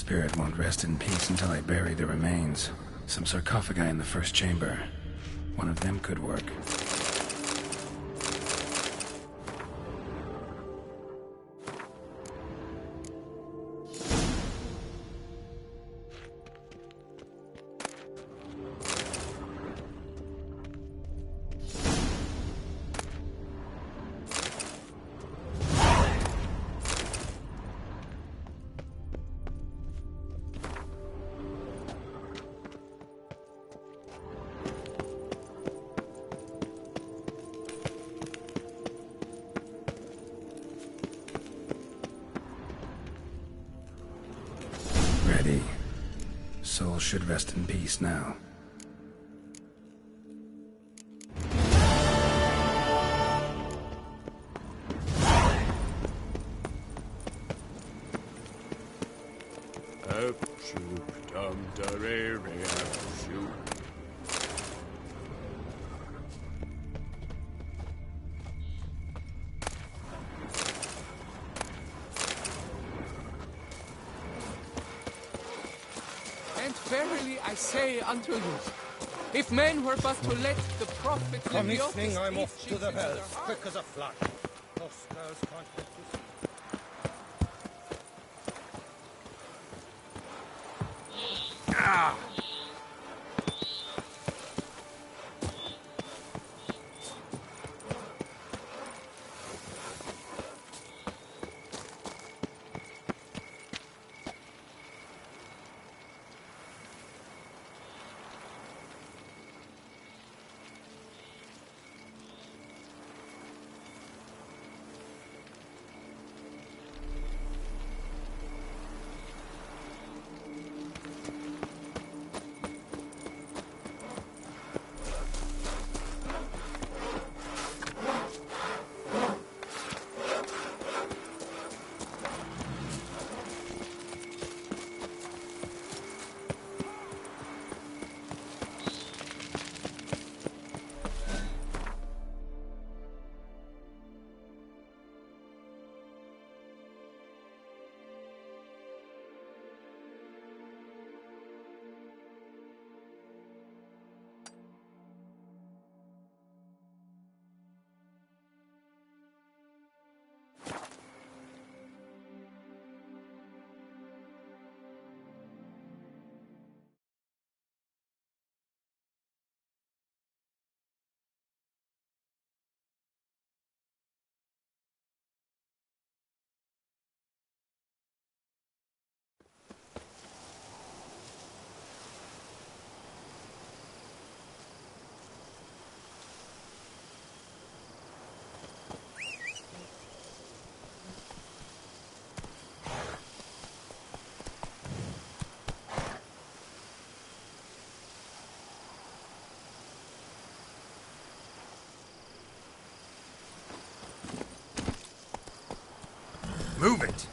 spirit won't rest in peace until I bury the remains. Some sarcophagi in the first chamber. One of them could work. Ready. Soul should rest in peace now. And verily I say unto you, if men were but to let the prophet From Leviticus evening I'm eat off to sheep the into their bells, hearts, quick as a flash. Lost girls can't get to Move it!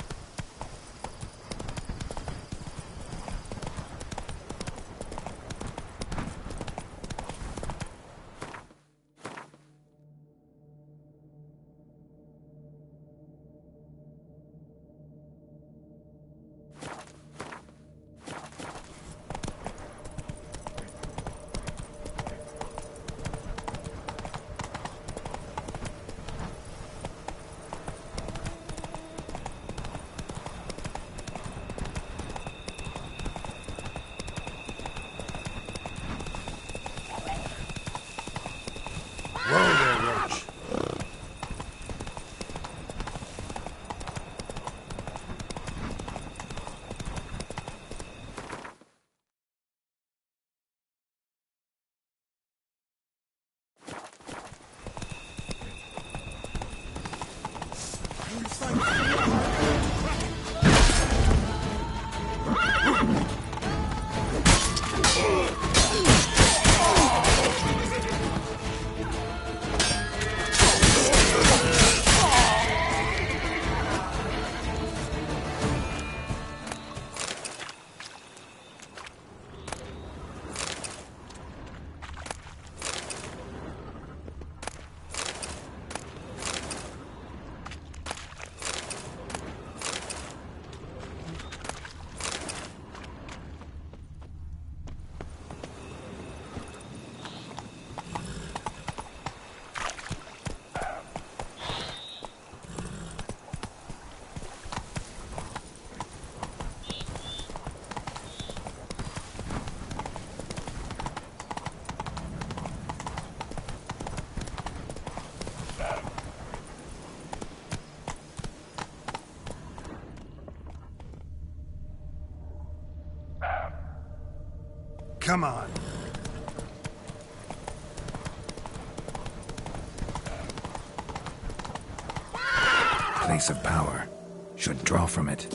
Come on. Place of power. Should draw from it.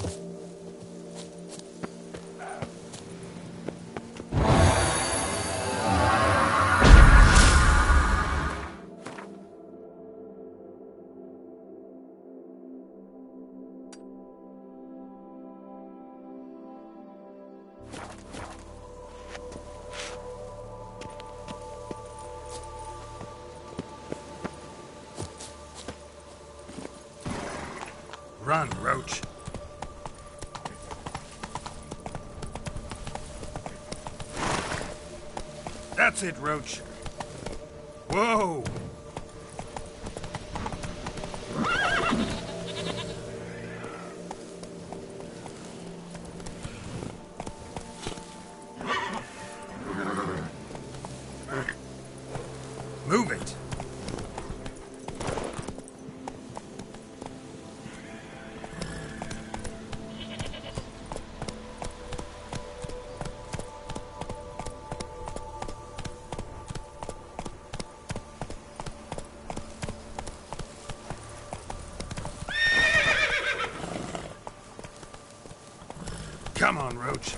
Run, Roach. That's it, Roach. Whoa! Move it. Come on, Roach.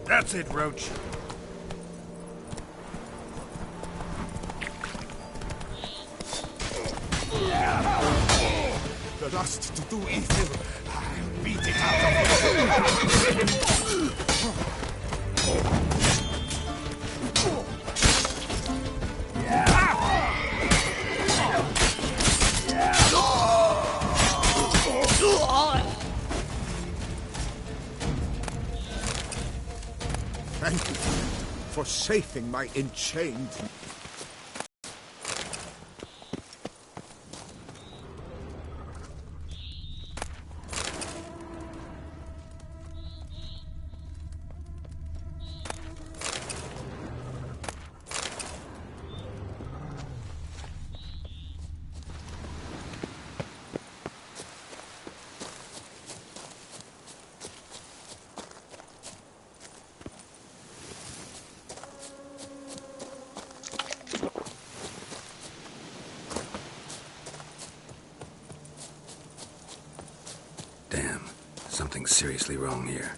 That's it, Roach. The lust to do evil. I'll beat it out of Thank you for saving my enchained. Damn, something's seriously wrong here.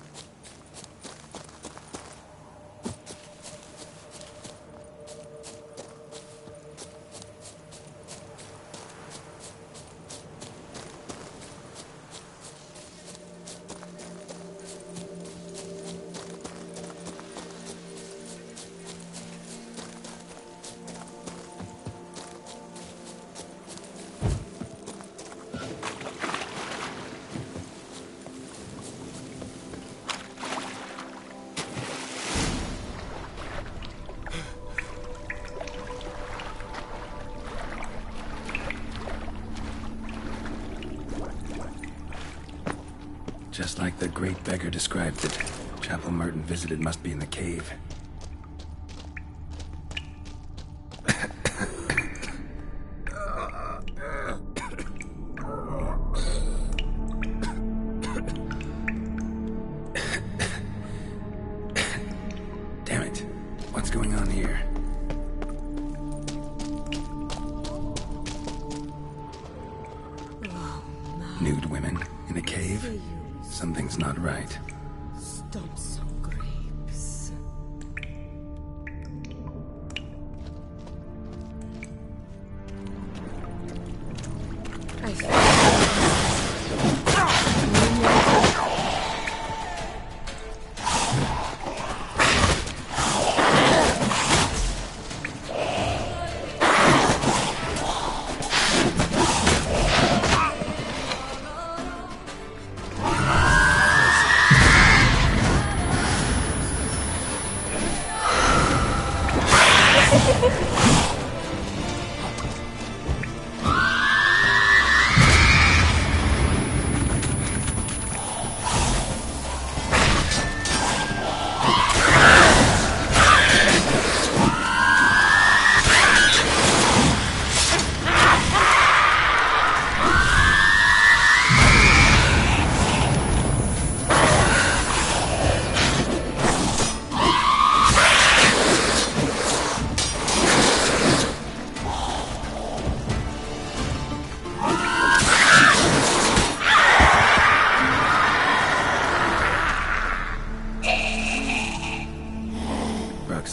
Just like the great beggar described it, Chapel Merton visited must be in the cave. Damn it. What's going on here? Nude women in a cave? Something's not right. Stumps of grapes.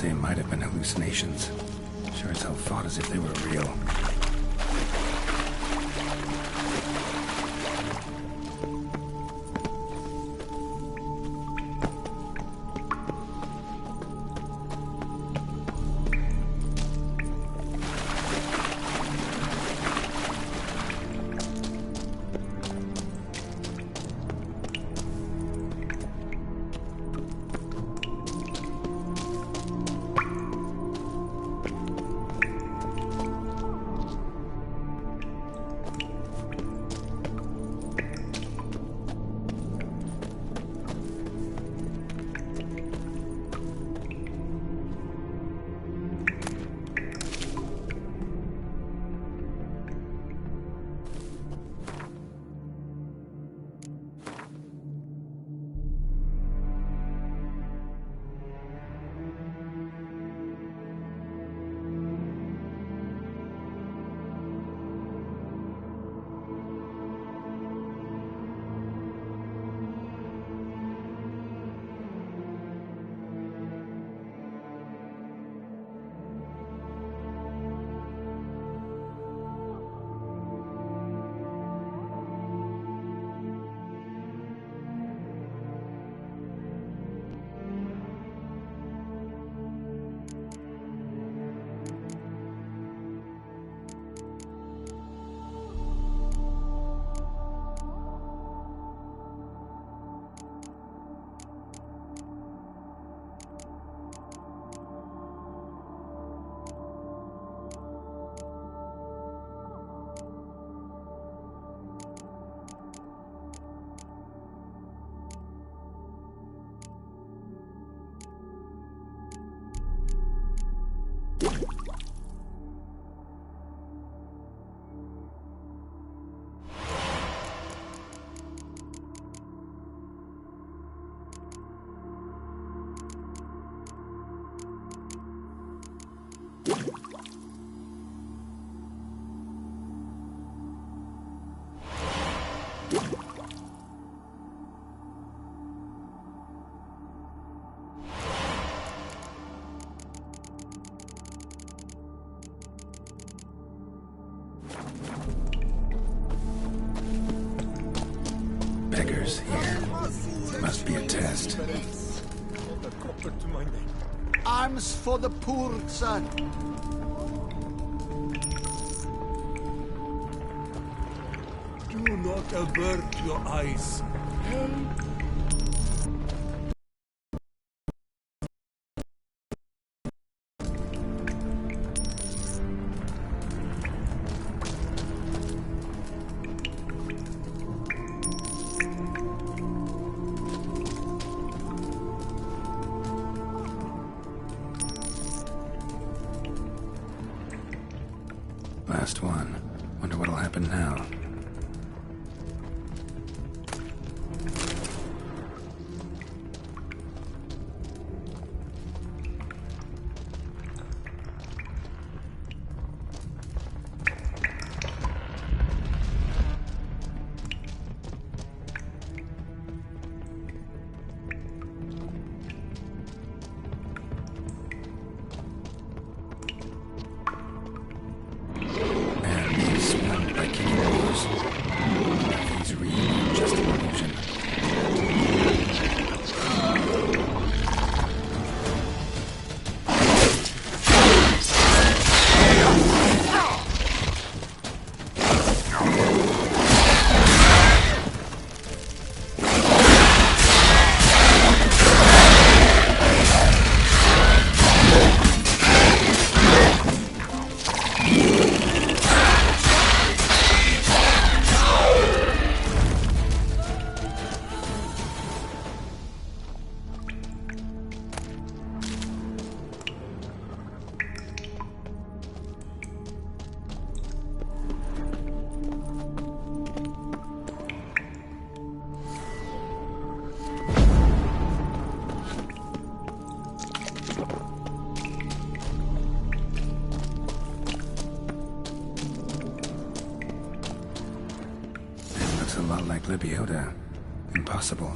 say it might have been hallucinations. Sure as hell fought as if they were real. Beggars here. Must be a test. Arms for the poor, son. Do not avert your eyes. Last one. Wonder what'll happen now. Looks a lot like Lebiota. Impossible.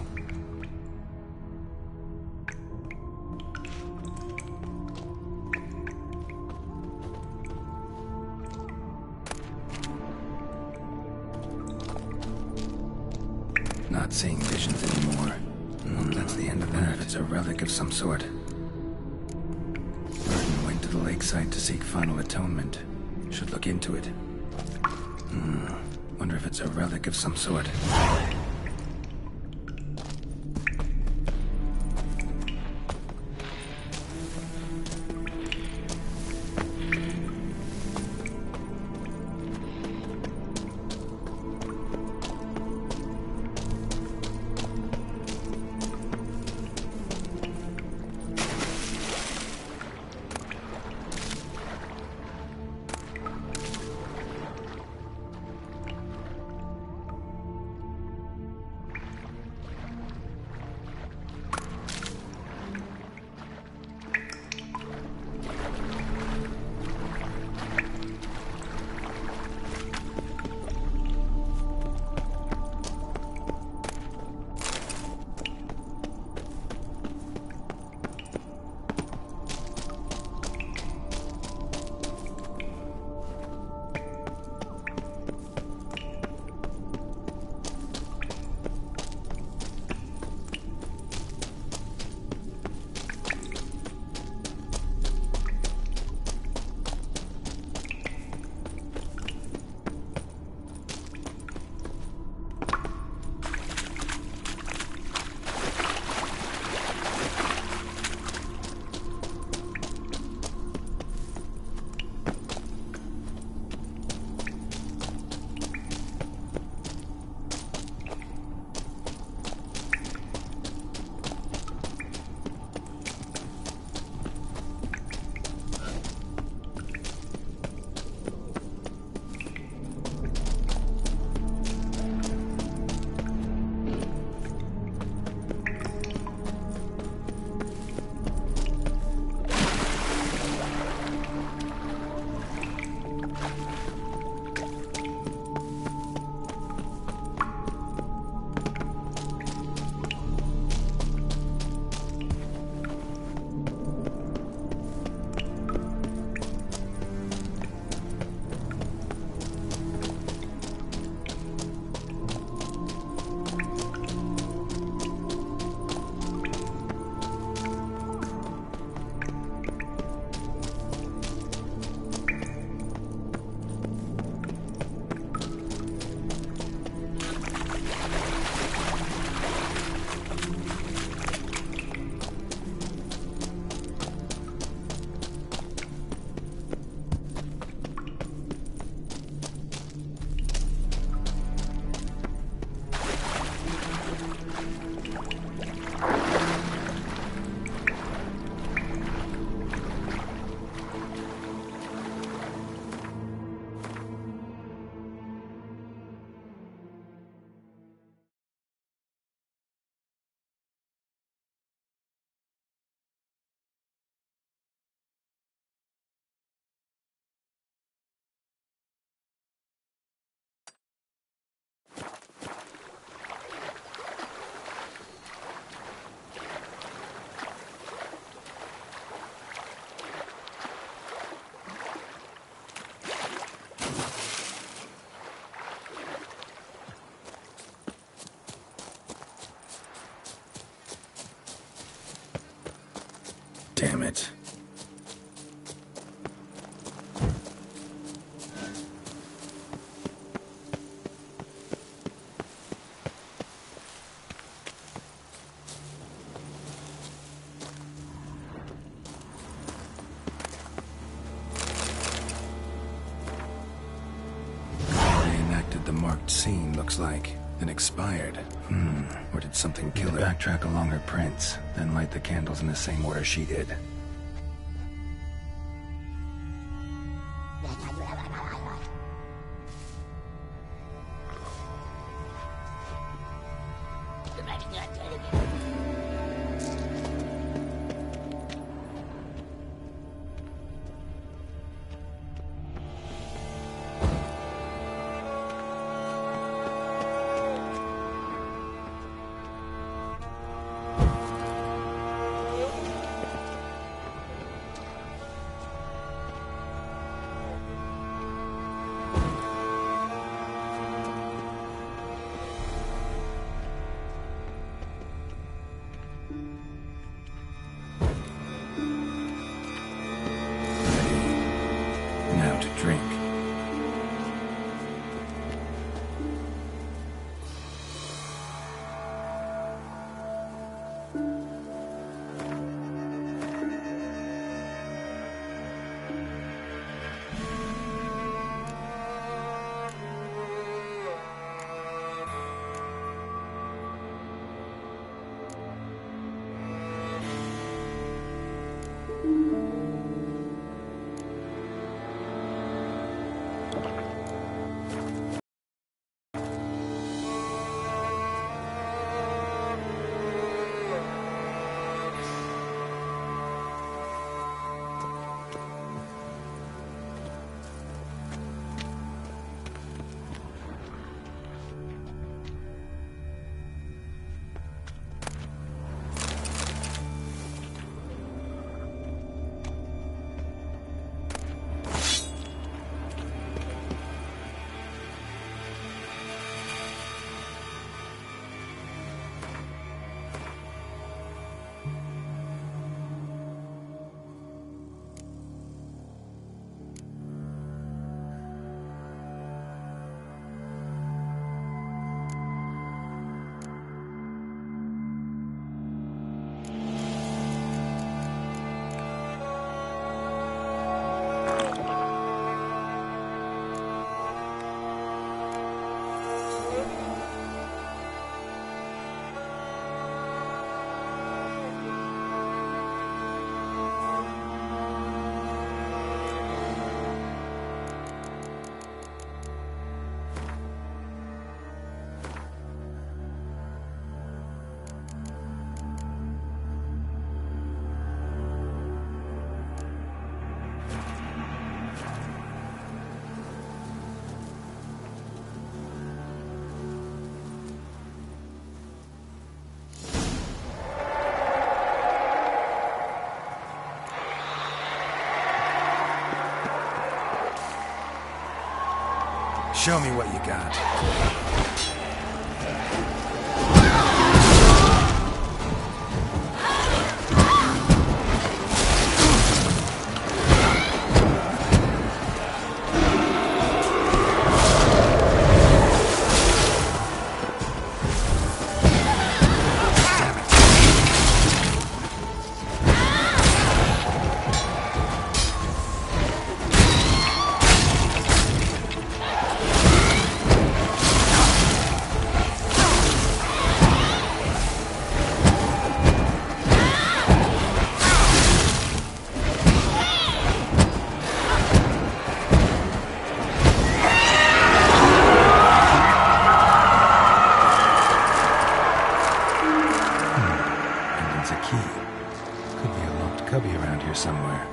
Not seeing visions anymore. That's the end of that. It's a relic of some sort. Burden went to the lakeside to seek final atonement. Should look into it. Wonder if it's a relic of some sort. Damn it. Reenacted the marked scene, looks like. Then expired. Or did something kill her? Backtrack along her prints, then light the candles in the same order she did. Show me what you got. It's a key. Could be a locked cubby around here somewhere.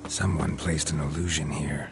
Someone placed an illusion here.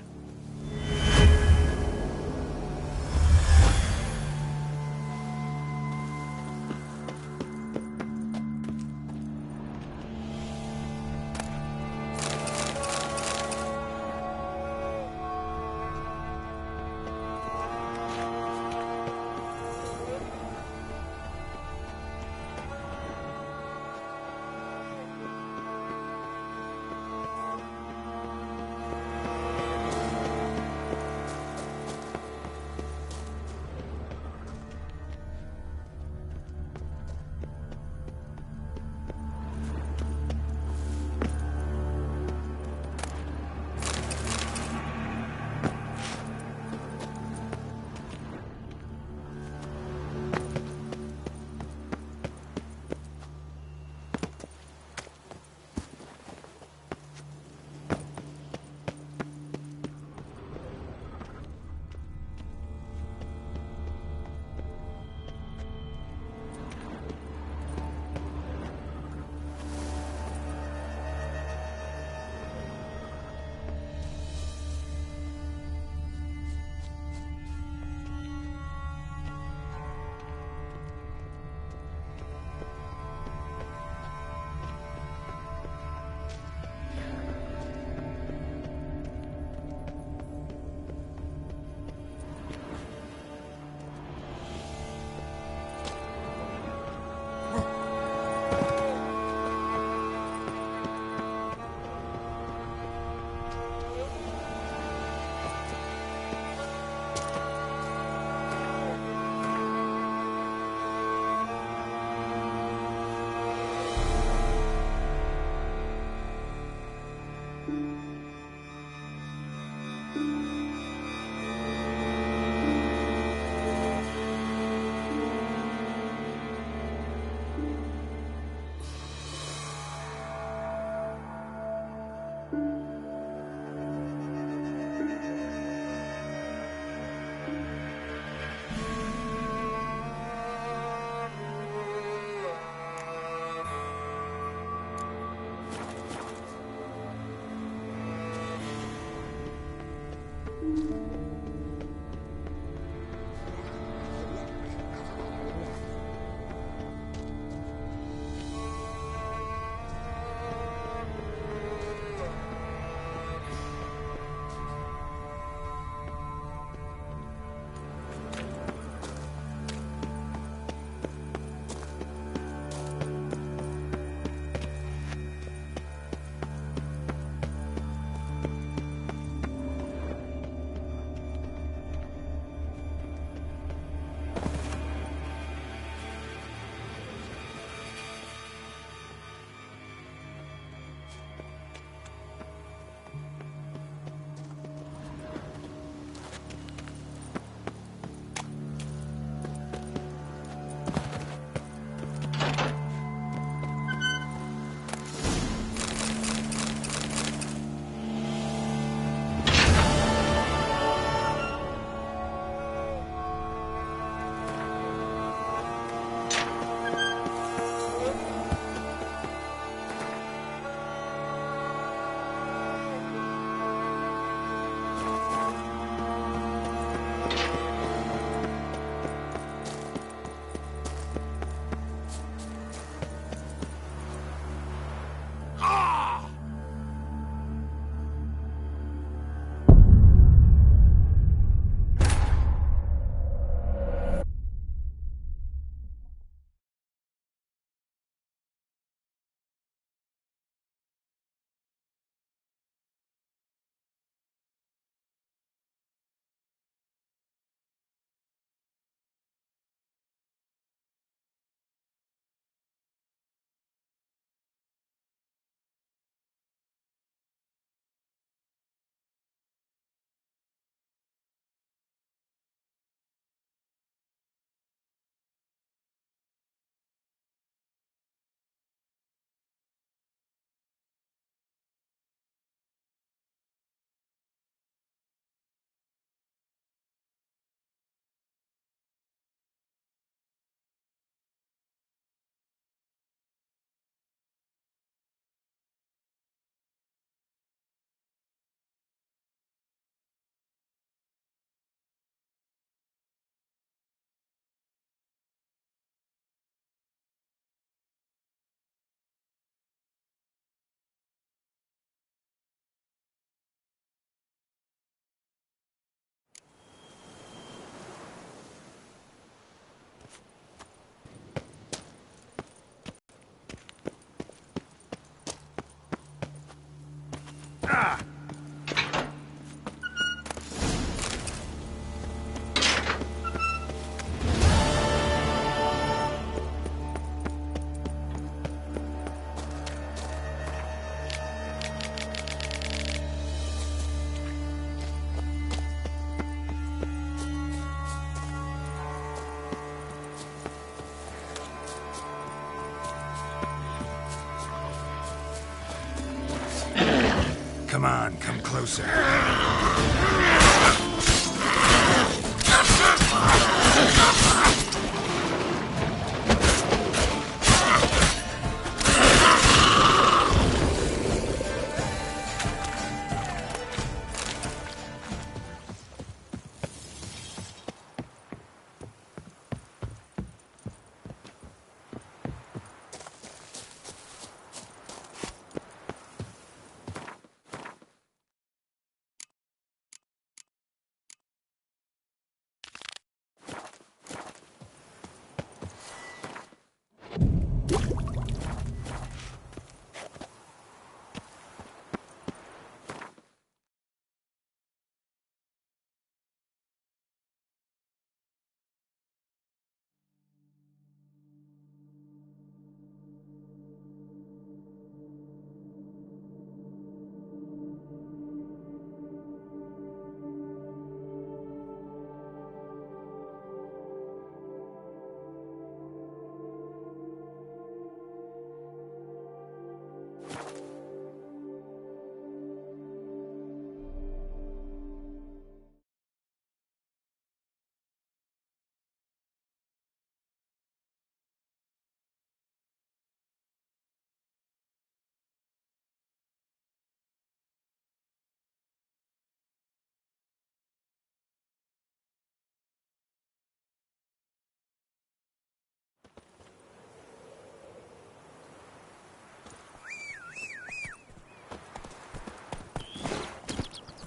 Ah! Come on, come closer.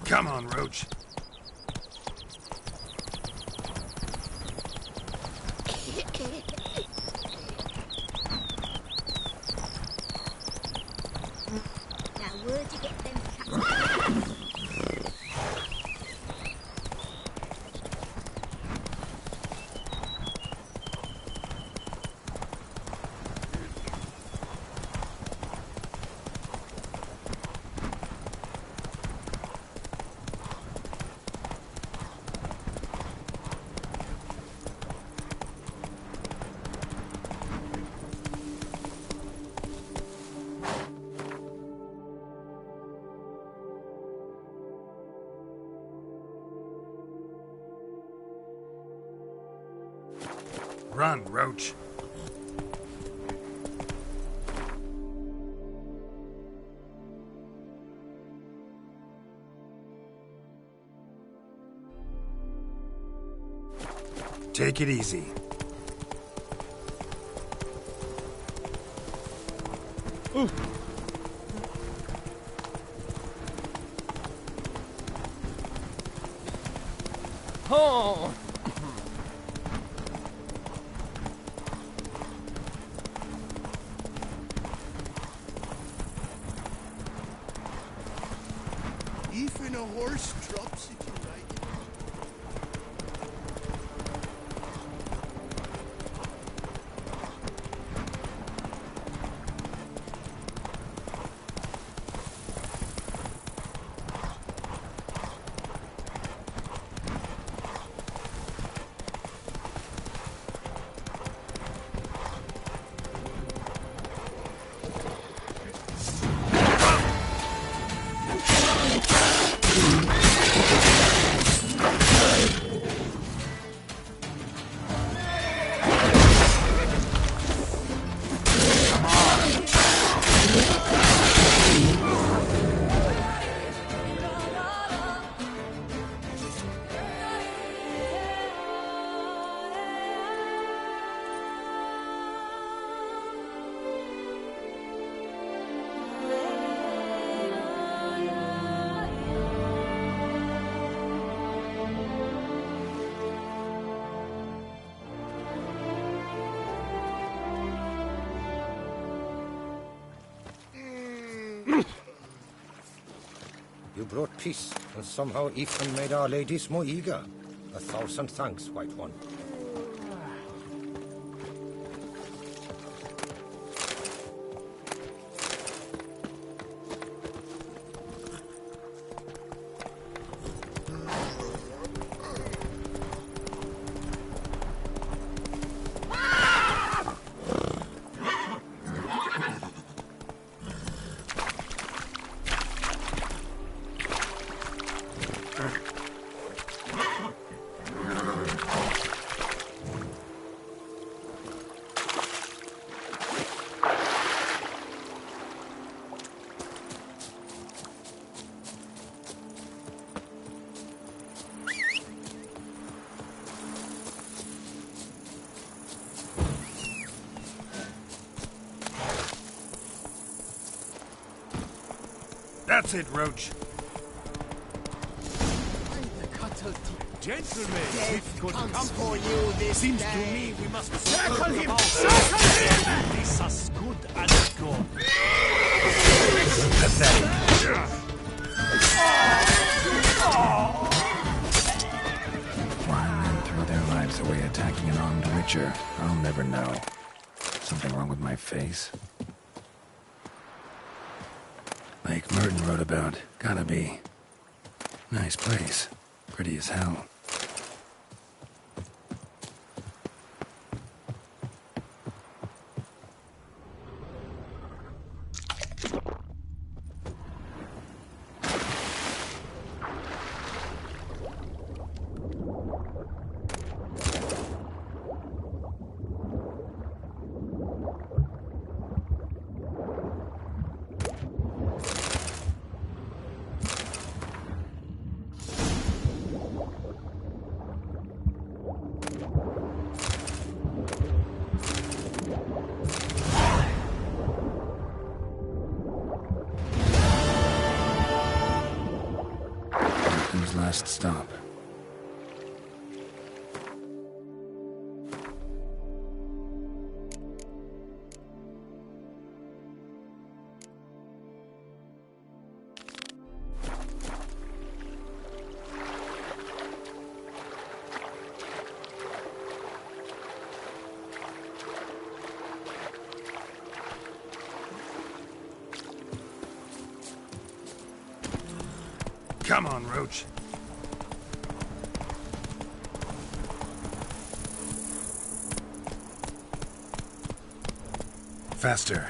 Come on, Roach. Now, where'd you get them cats? Run, Roach. Take it easy. Ooh. Oh! Even a horse drops if you ride it. You brought peace, and somehow even made our ladies more eager. 1,000 thanks, White One. That's it, Roach. Gentlemen, we've got Comes company. for you this Seems day. to me we must circle him! Circle him! This as good as gone. Why men throw their lives away attacking an armed witcher, I'll never know. Something wrong with my face? Lake Merton wrote about. Gotta be. Nice place. Pretty as hell. Last stop. Come on, Roach. Faster.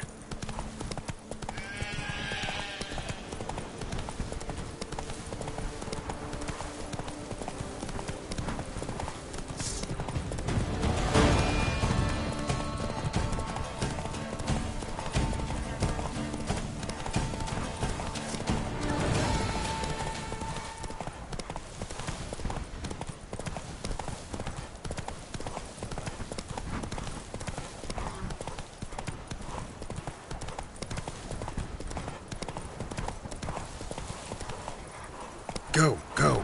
Go, go.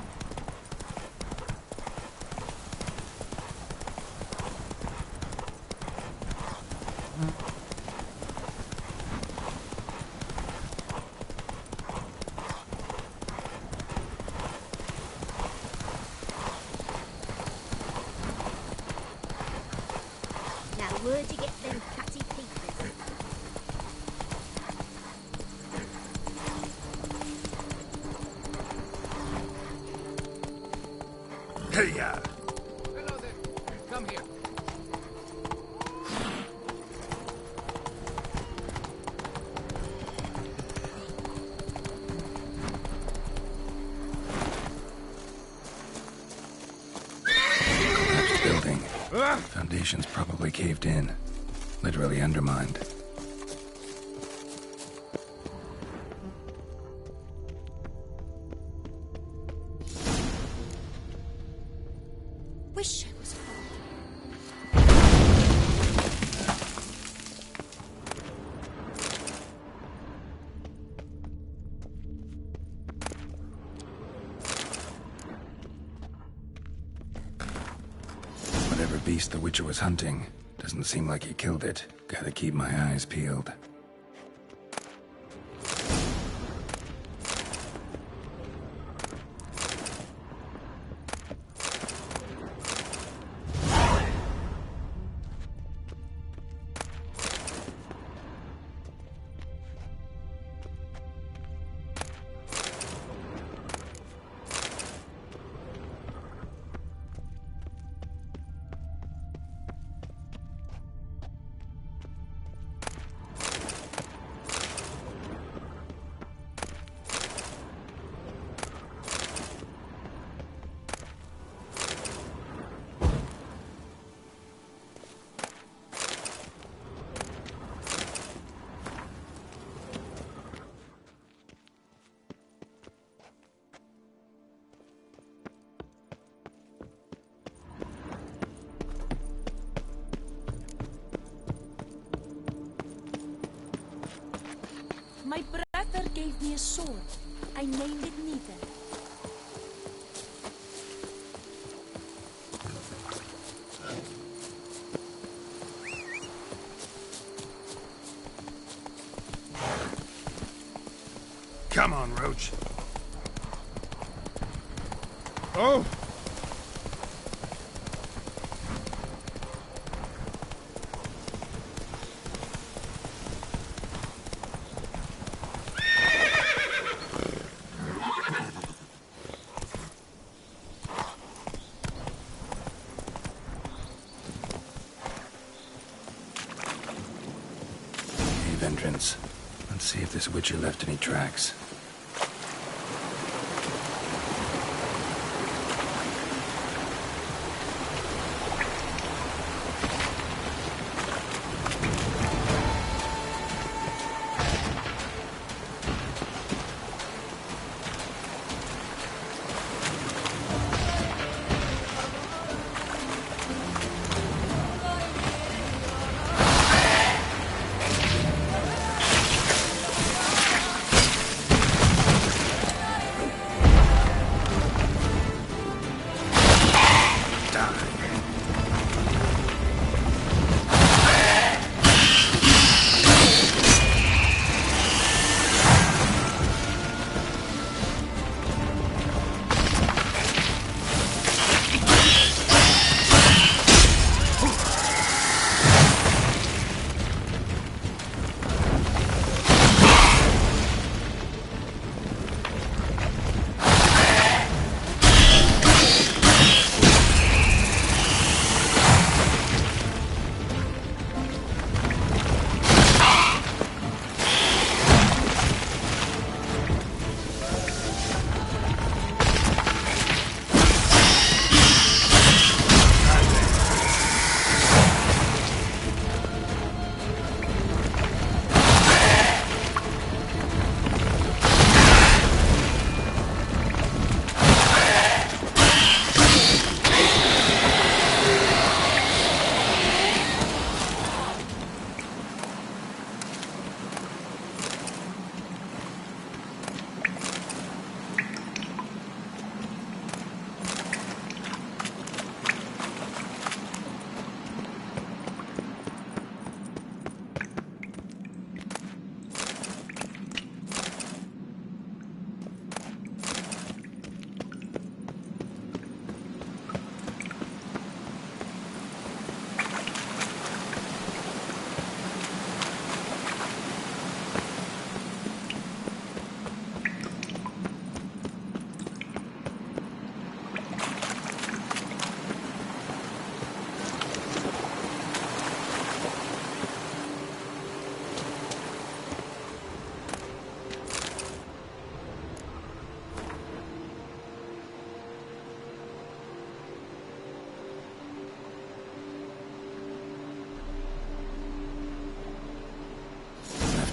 Now where'd you get them cutty pieces? Hey-ya! Hello there. Come here. Building. Foundations probably caved in. Literally undermined. Wish I was home. Whatever beast the Witcher was hunting, doesn't seem like he killed it. Gotta keep my eyes peeled. My brother gave me a sword. I named it Nita. Come on, Roach. Oh! Cave entrance. Let's see if this Witcher left any tracks.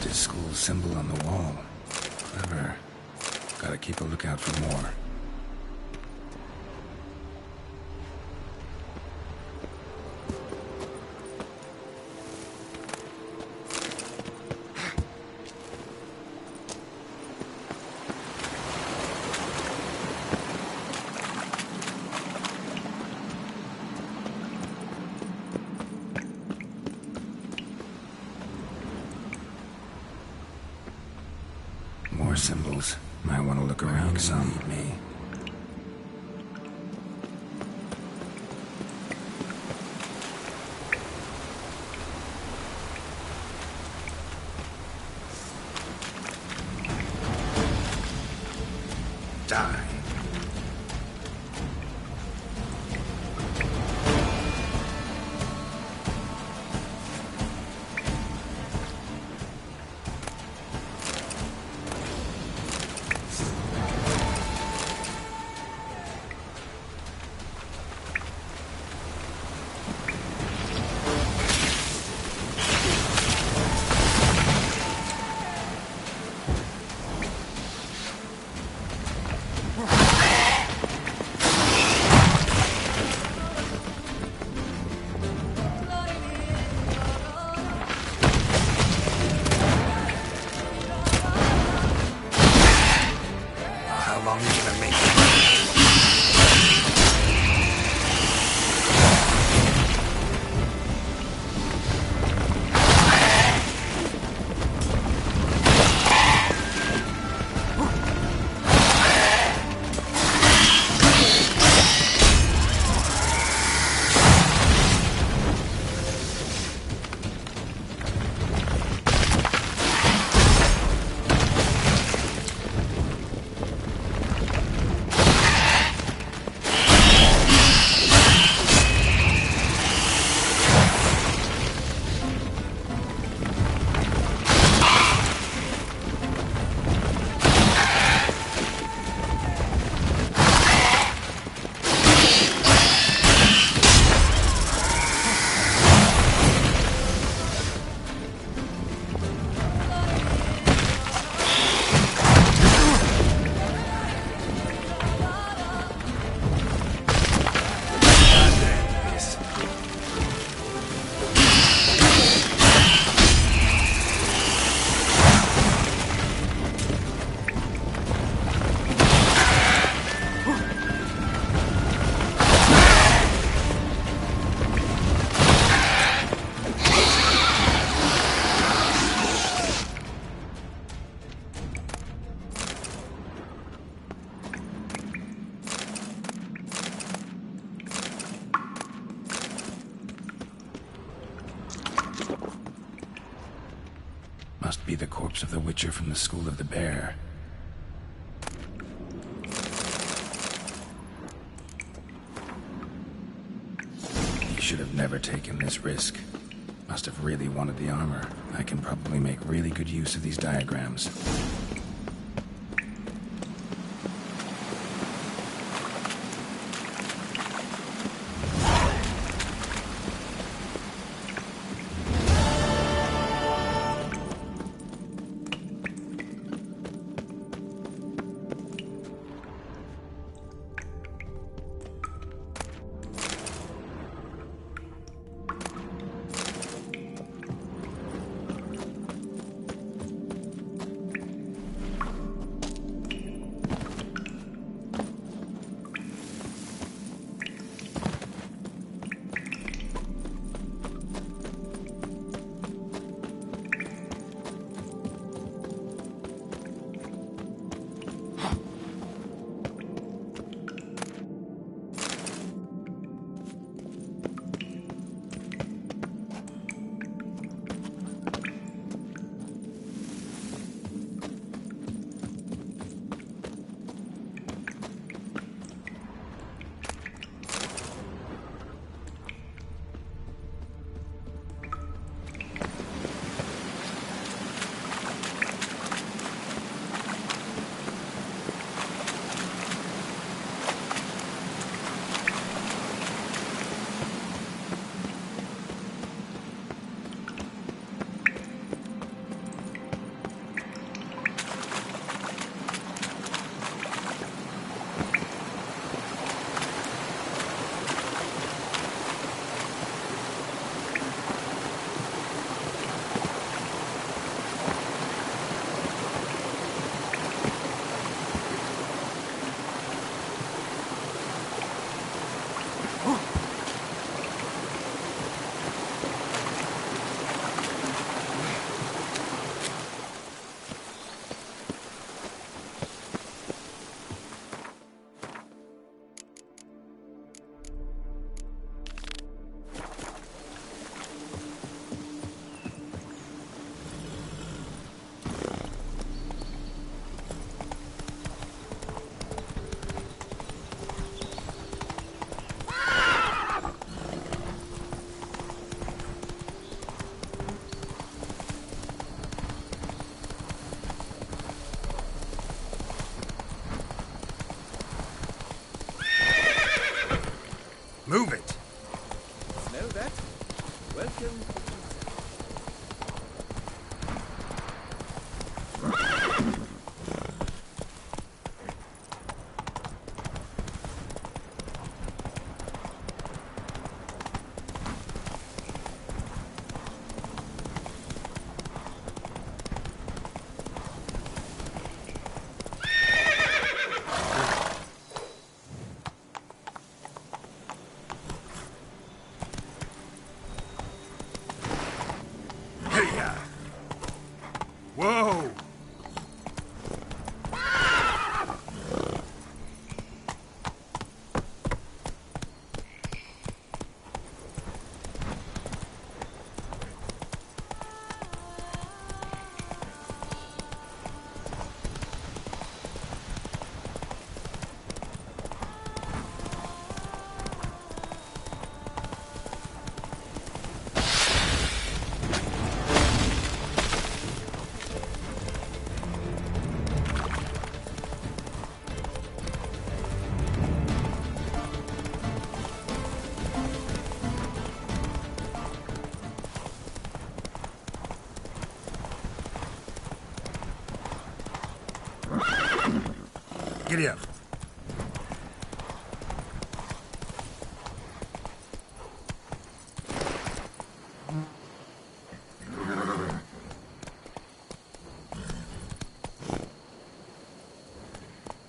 His school symbol on the wall. Clever. Gotta keep a lookout for more. More symbols. Might want to look around some. Lead me. Die. how long you're gonna make it. Must be the corpse of the Witcher from the School of the Bear. He should have never taken this risk. Must have really wanted the armor. I can probably make really good use of these diagrams. Move it! Smell that? Welcome. Giddy up.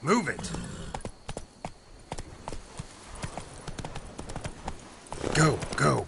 Move it. Go, go.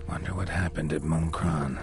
Wonder what happened at Monkron.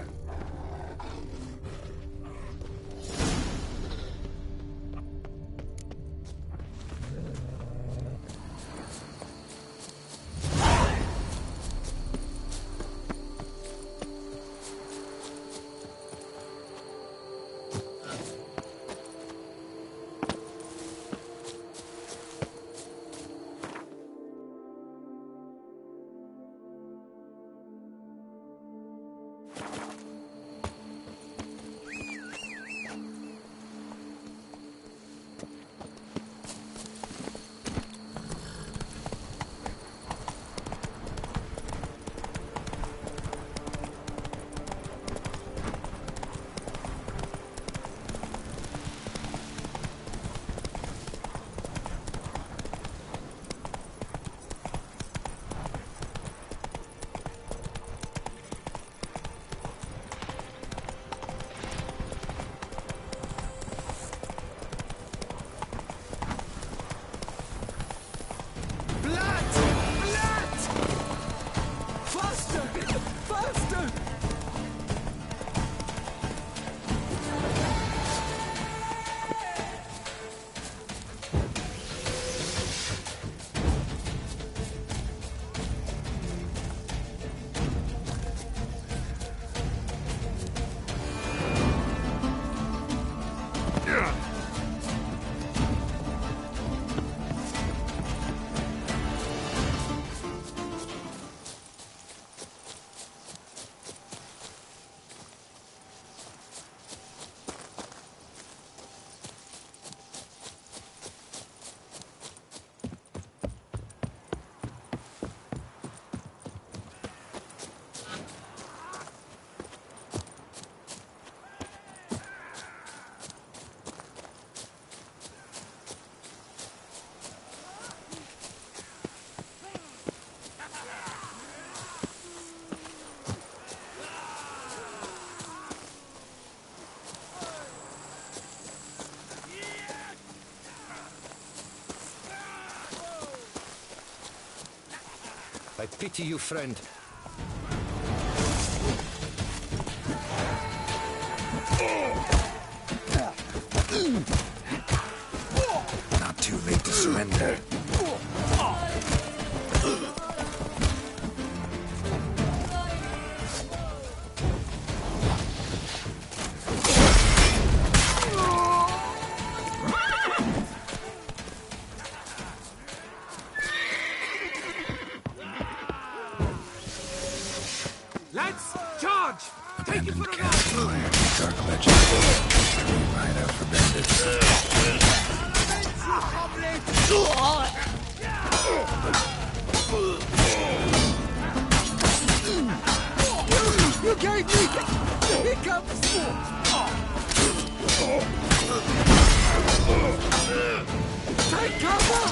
I pity you, friend. Not too late to surrender. Lads, charge! Take it Abandoned for a ride! campfire, dark legend. Hideout for bandits. You gave me the hiccups! Take cover!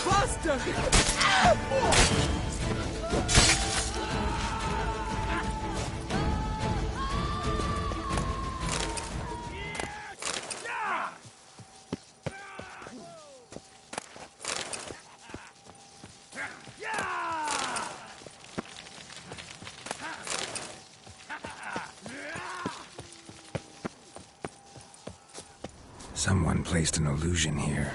Faster! Someone placed an illusion here.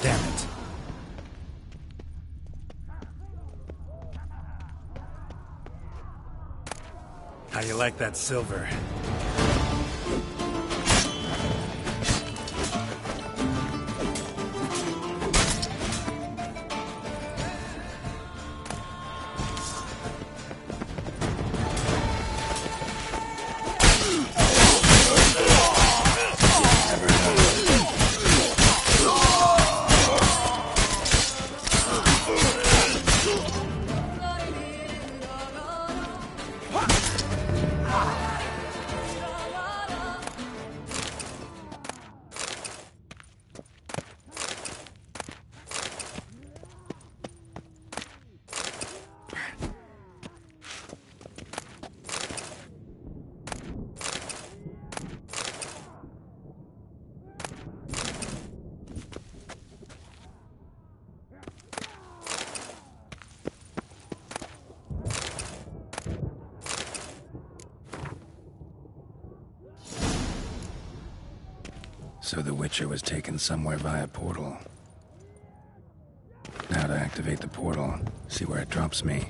Damn it. How you like that silver? So the Witcher was taken somewhere via portal. Now to activate the portal, see where it drops me.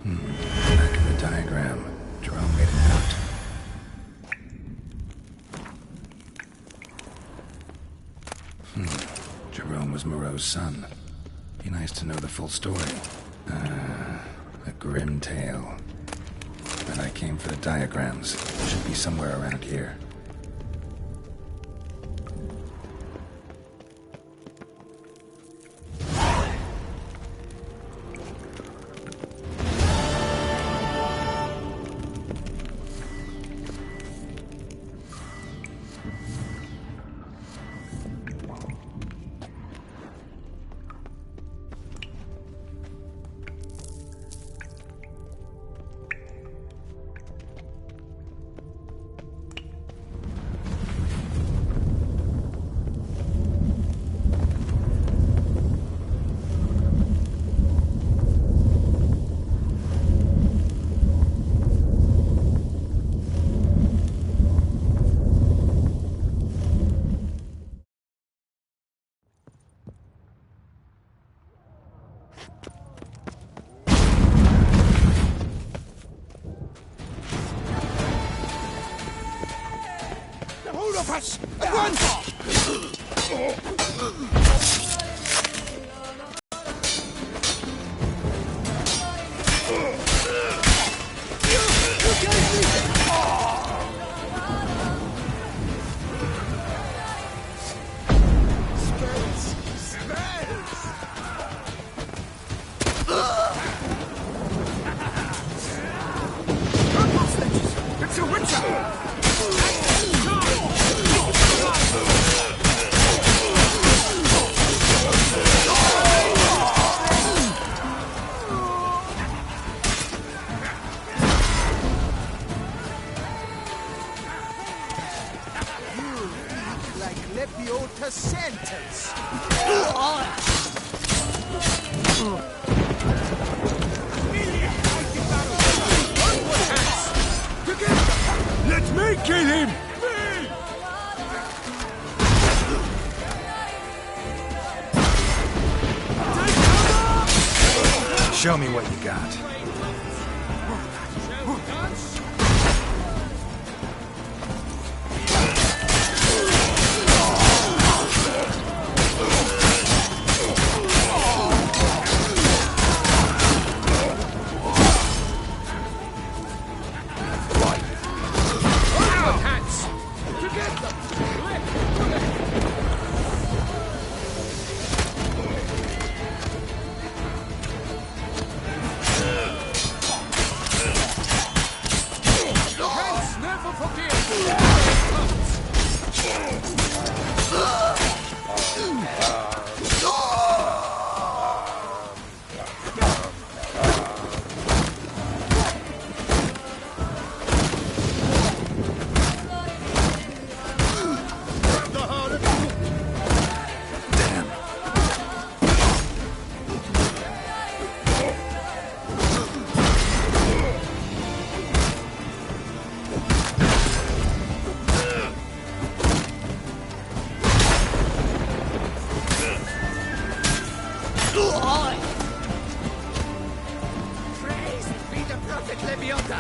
Back in the diagram. Jerome made it out. Jerome was Moreau's son. Be nice to know the full story. A grim tale. But I came for the diagrams. Should be somewhere around here. Hold of us! At once! It's a witcher! Like Lepiota's sentence. Let me kill him! Show me what you got. Praise be the prophet Leviota!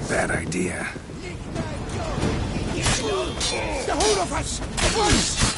Bad idea. The whole of us! At once!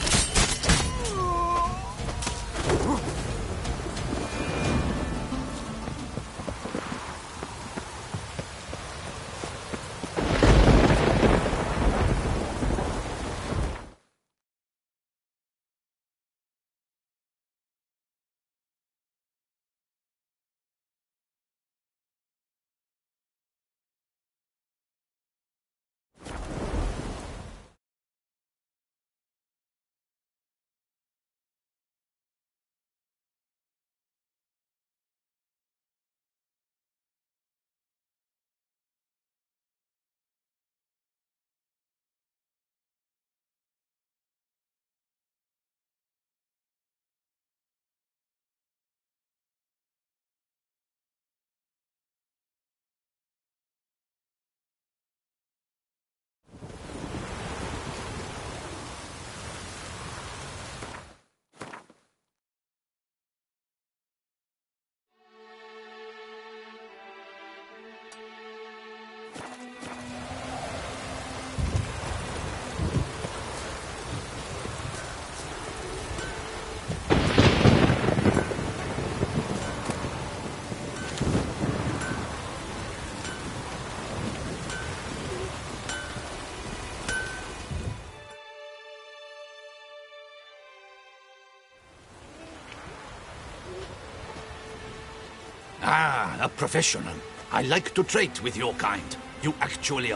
Ah, a professional. I like to trade with your kind. You actually...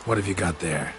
What have you got there?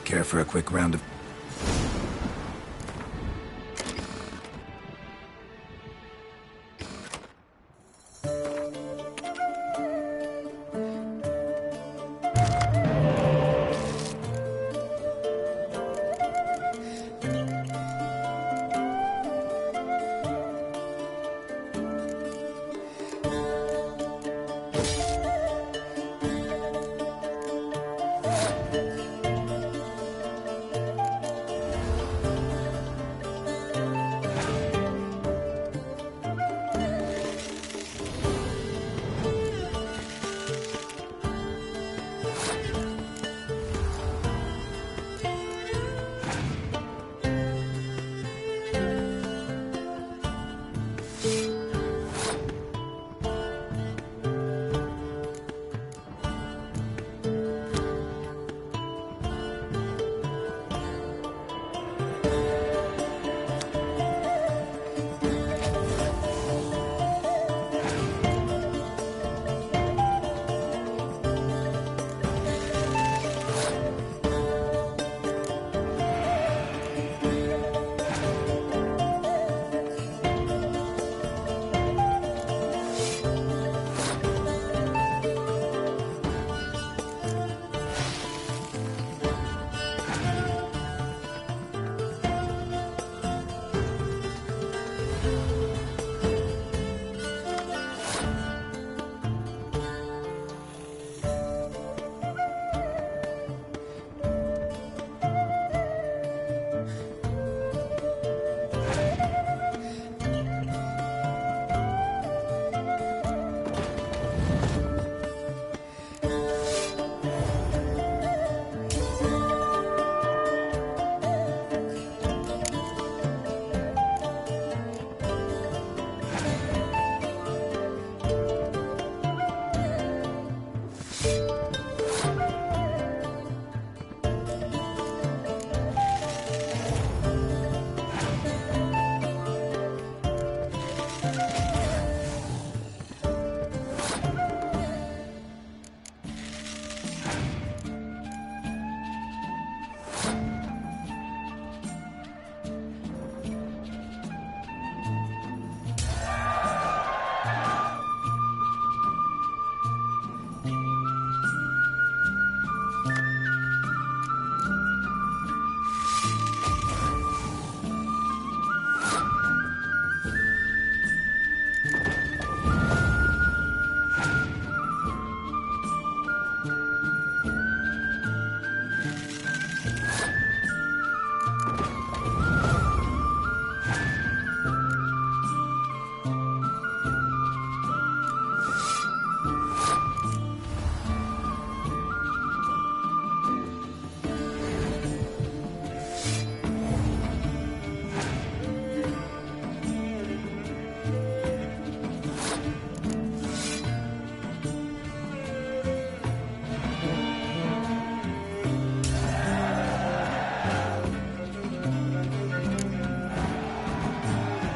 Care for a quick round of...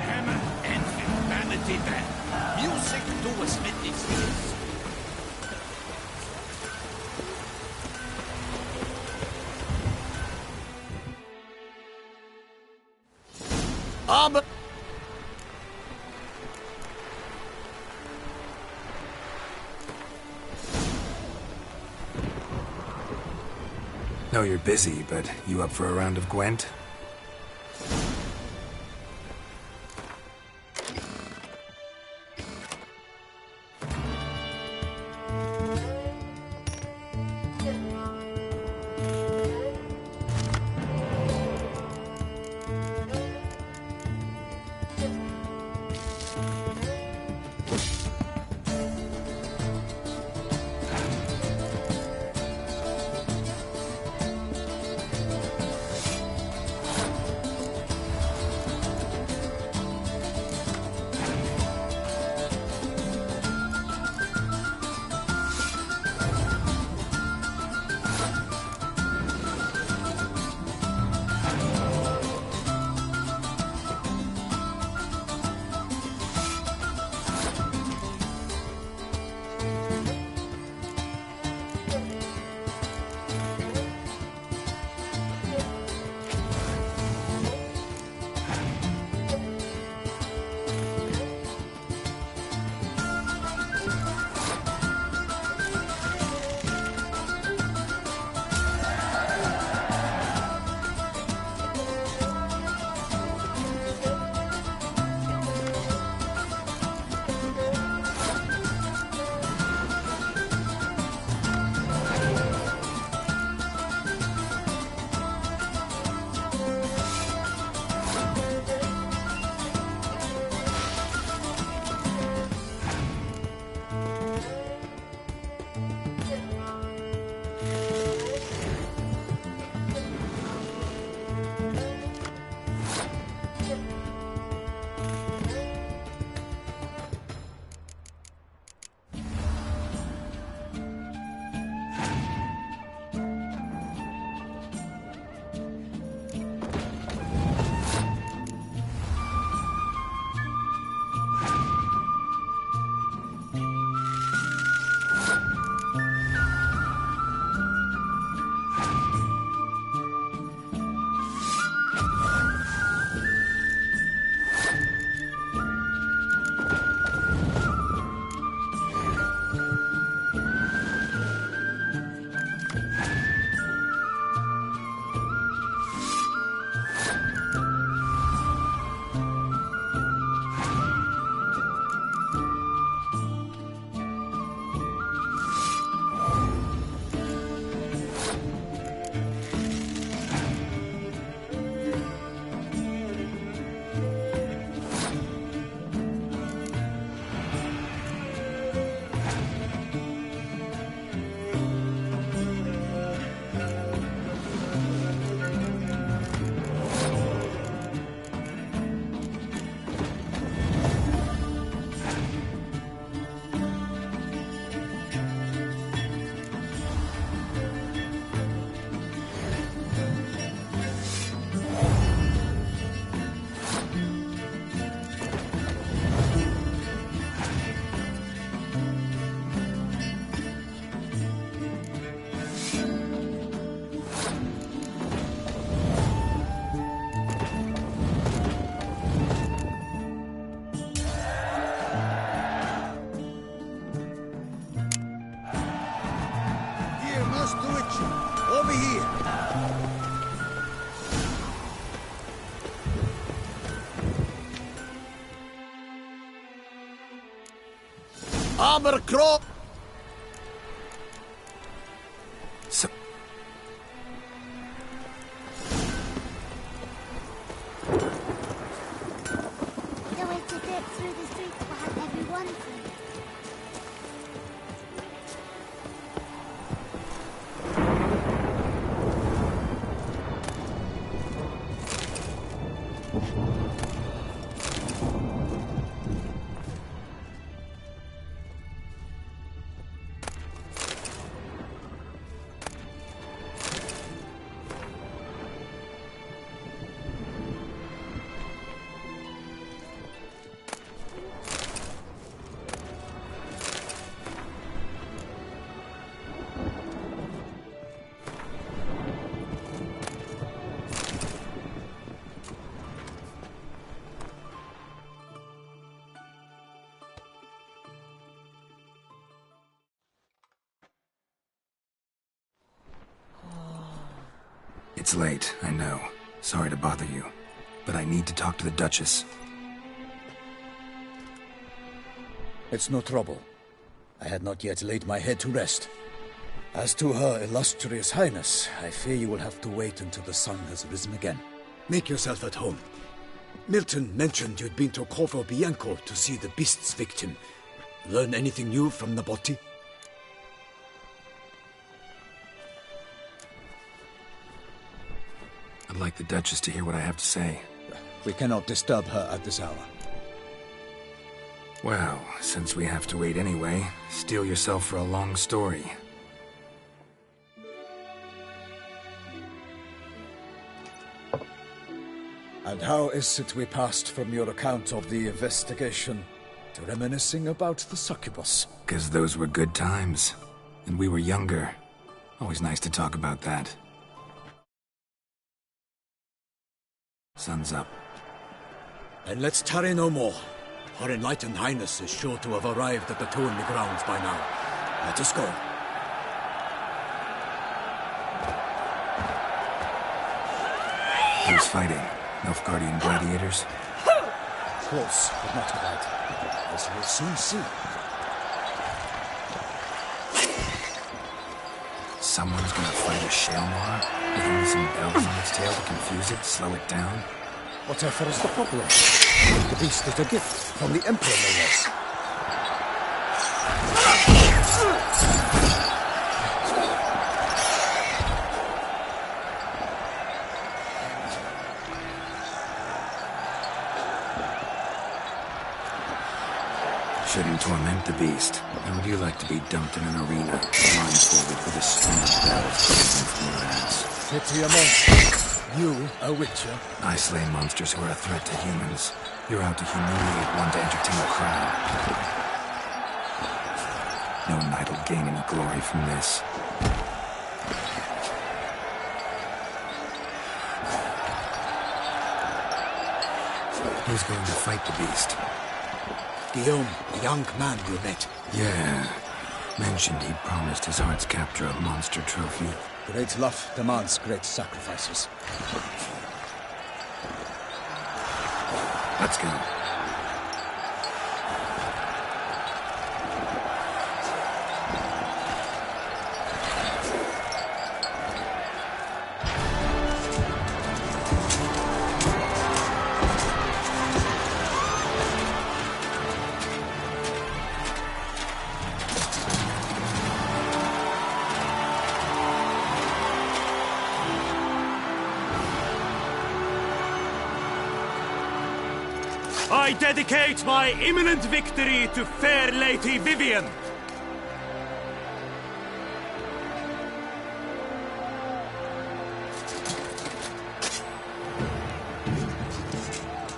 Hammer and vanity band. Music does with its skills. Aber Know you're busy, but you up for a round of Gwent? Abercrombie. So, The way to get through the streets will have everyone free. It's late, I know. Sorry to bother you. But I need to talk to the Duchess. It's no trouble. I had not yet laid my head to rest. As to her illustrious highness, I fear you will have to wait until the sun has risen again. Make yourself at home. Milton mentioned you'd been to Corvo Bianco to see the beast's victim. Learn anything new from Nabotti? I'd like the Duchess to hear what I have to say. We cannot disturb her at this hour. Well, since we have to wait anyway, steel yourself for a long story. And how is it we passed from your account of the investigation to reminiscing about the succubus? 'Cause those were good times. And we were younger. Always nice to talk about that. Sun's up. Then let's tarry no more. Her Enlightened Highness is sure to have arrived at the Thorny grounds by now. Let us go. Who's fighting? Nilfgaardian gladiators? Close, but not quite. As we'll soon see. Someone's gonna fight a Shalmar? Hitting with some bells on its tail to confuse it, slow it down? Whatever is the problem? The beast is a gift from the Emperor, no less. Shouldn't torment the beast. How would you like to be dumped in an arena, blindfolded with a string of bells blazing from your ass? Pity a monster. You, a witcher? I slay monsters who are a threat to humans. You're out to humiliate one to entertain a crowd. No knight will gain any glory from this. Who's going to fight the beast? Guillaume, the young man you met. Yeah. Mentioned he'd promised his heart's capture a monster trophy. Great love demands great sacrifices. Let's go. I dedicate my imminent victory to fair Lady Vivian.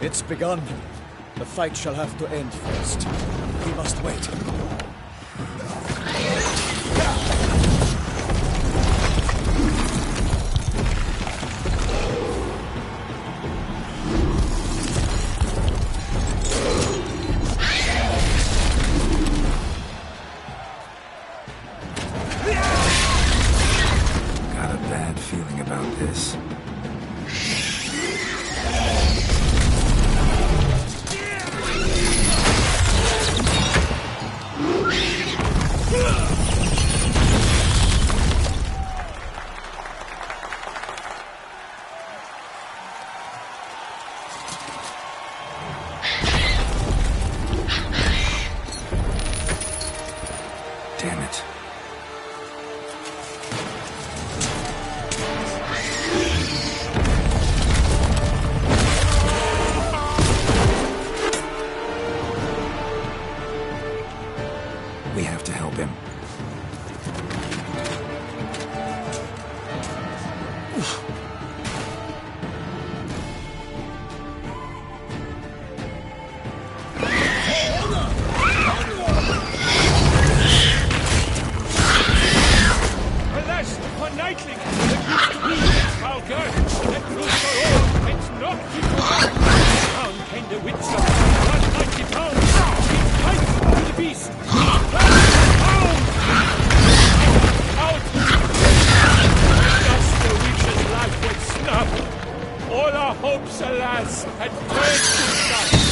It's begun. The fight shall have to end first. We must wait. Got a bad feeling about this. All our hopes, alas, had turned to dust.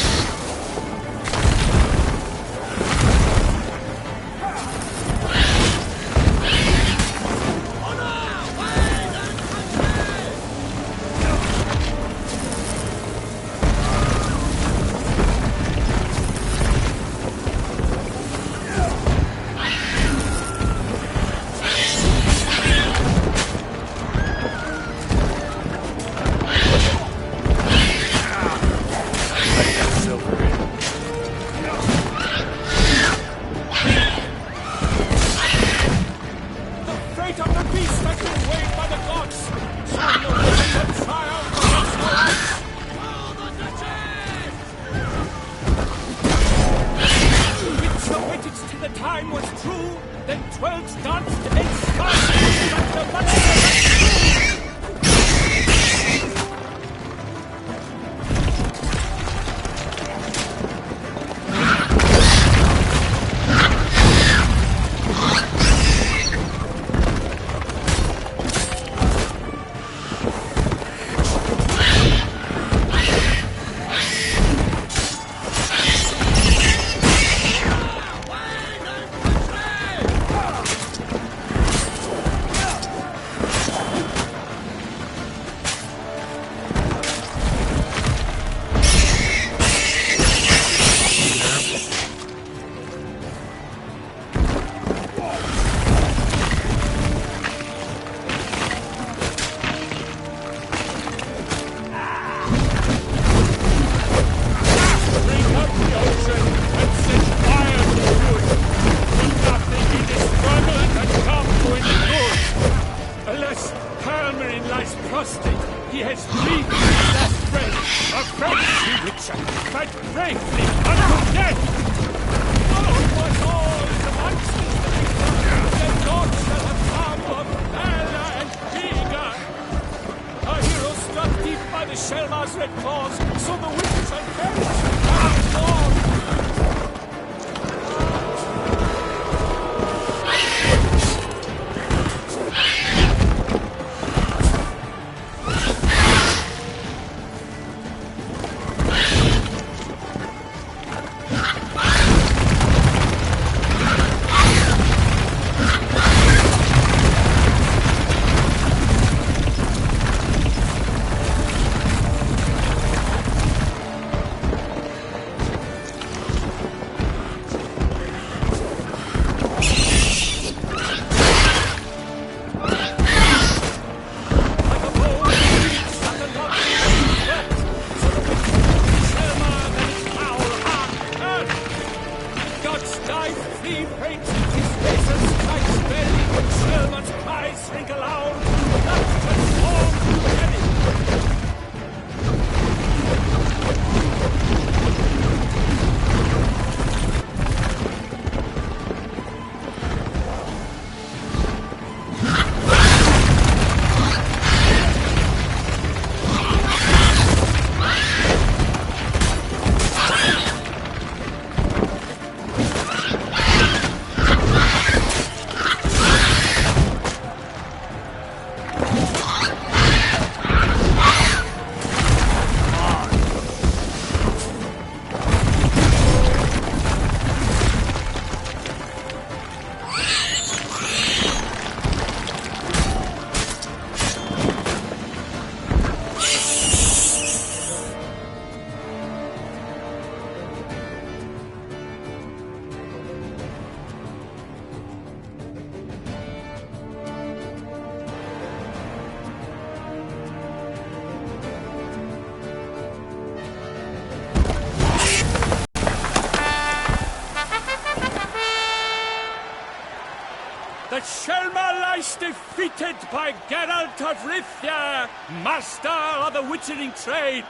The Shelma lies defeated by Geralt of Rivia, master of the witchering trade.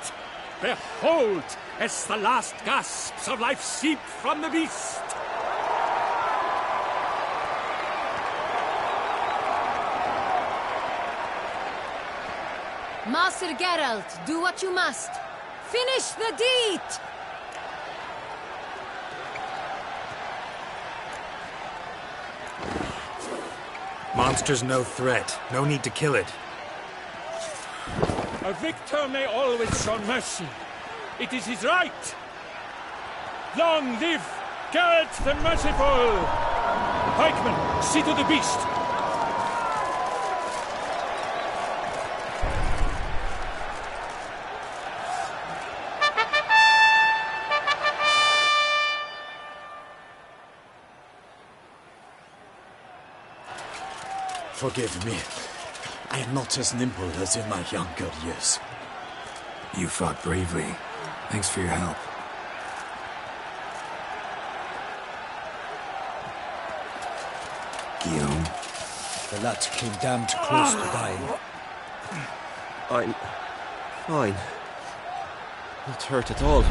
Behold, as the last gasps of life seep from the beast. Master Geralt, do what you must. Finish the deed! Monster's no threat. No need to kill it. A victor may always show mercy. It is his right. Long live Geralt the Merciful! Pikeman, see to the beast! Forgive me. I am not as nimble as in my younger years. You fought bravely. Thanks for your help. Guillaume? The lad came damned close to dying. I'm fine. Not hurt at all.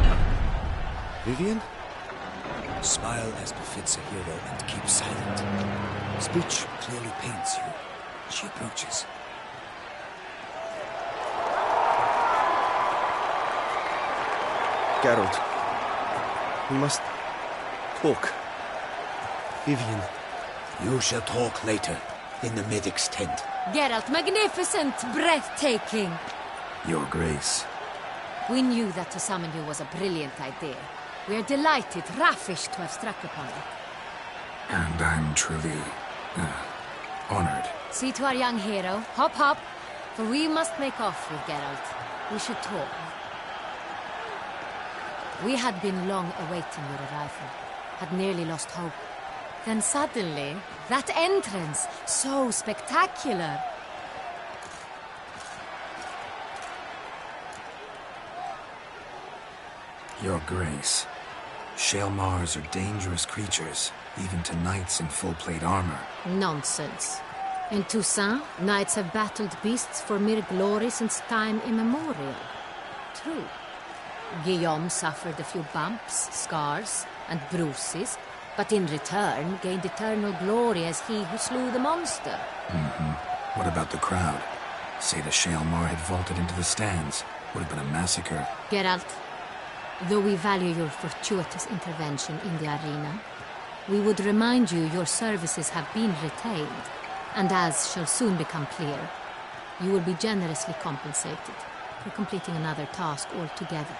Vivian? Smile as befits a hero and keep silent. Speech clearly pains you. She approaches. Geralt. We must talk. Vivian. You shall talk later, in the medic's tent. Geralt, magnificent, breathtaking. Your Grace. We knew that to summon you was a brilliant idea. We are delighted, ravished to have struck upon it. And I'm truly honored. See to our young hero. Hop, hop. For we must make off with Geralt. We should talk. We had been long awaiting your arrival. Had nearly lost hope. Then suddenly, that entrance, so spectacular. Your Grace. Shaelmars are dangerous creatures, even to knights in full-plate armor. Nonsense. In Toussaint, knights have battled beasts for mere glory since time immemorial. True. Guillaume suffered a few bumps, scars, and bruises, but in return gained eternal glory as he who slew the monster. What about the crowd? Say the Shaelmar had vaulted into the stands. Would have been a massacre. Geralt, though we value your fortuitous intervention in the arena, we would remind you your services have been retained, and as shall soon become clear, you will be generously compensated for completing another task altogether.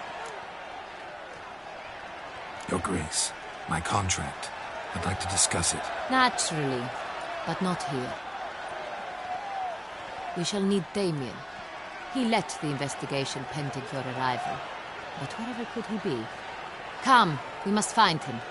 Your Grace, my contract. I'd like to discuss it. Naturally, but not here. We shall need Damien. He led the investigation pending your arrival. But wherever could he be? Come, we must find him.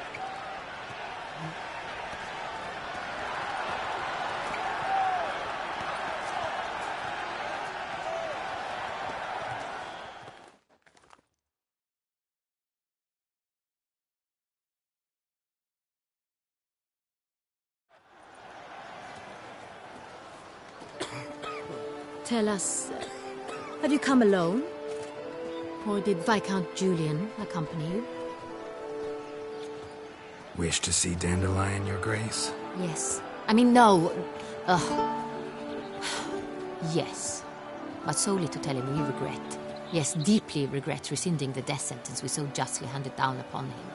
Tell us, have you come alone? Or did Viscount Julian accompany you? Wish to see Dandelion, Your Grace? Yes. I mean, no. Yes. But solely to tell him we regret. Yes, deeply regret rescinding the death sentence we so justly handed down upon him.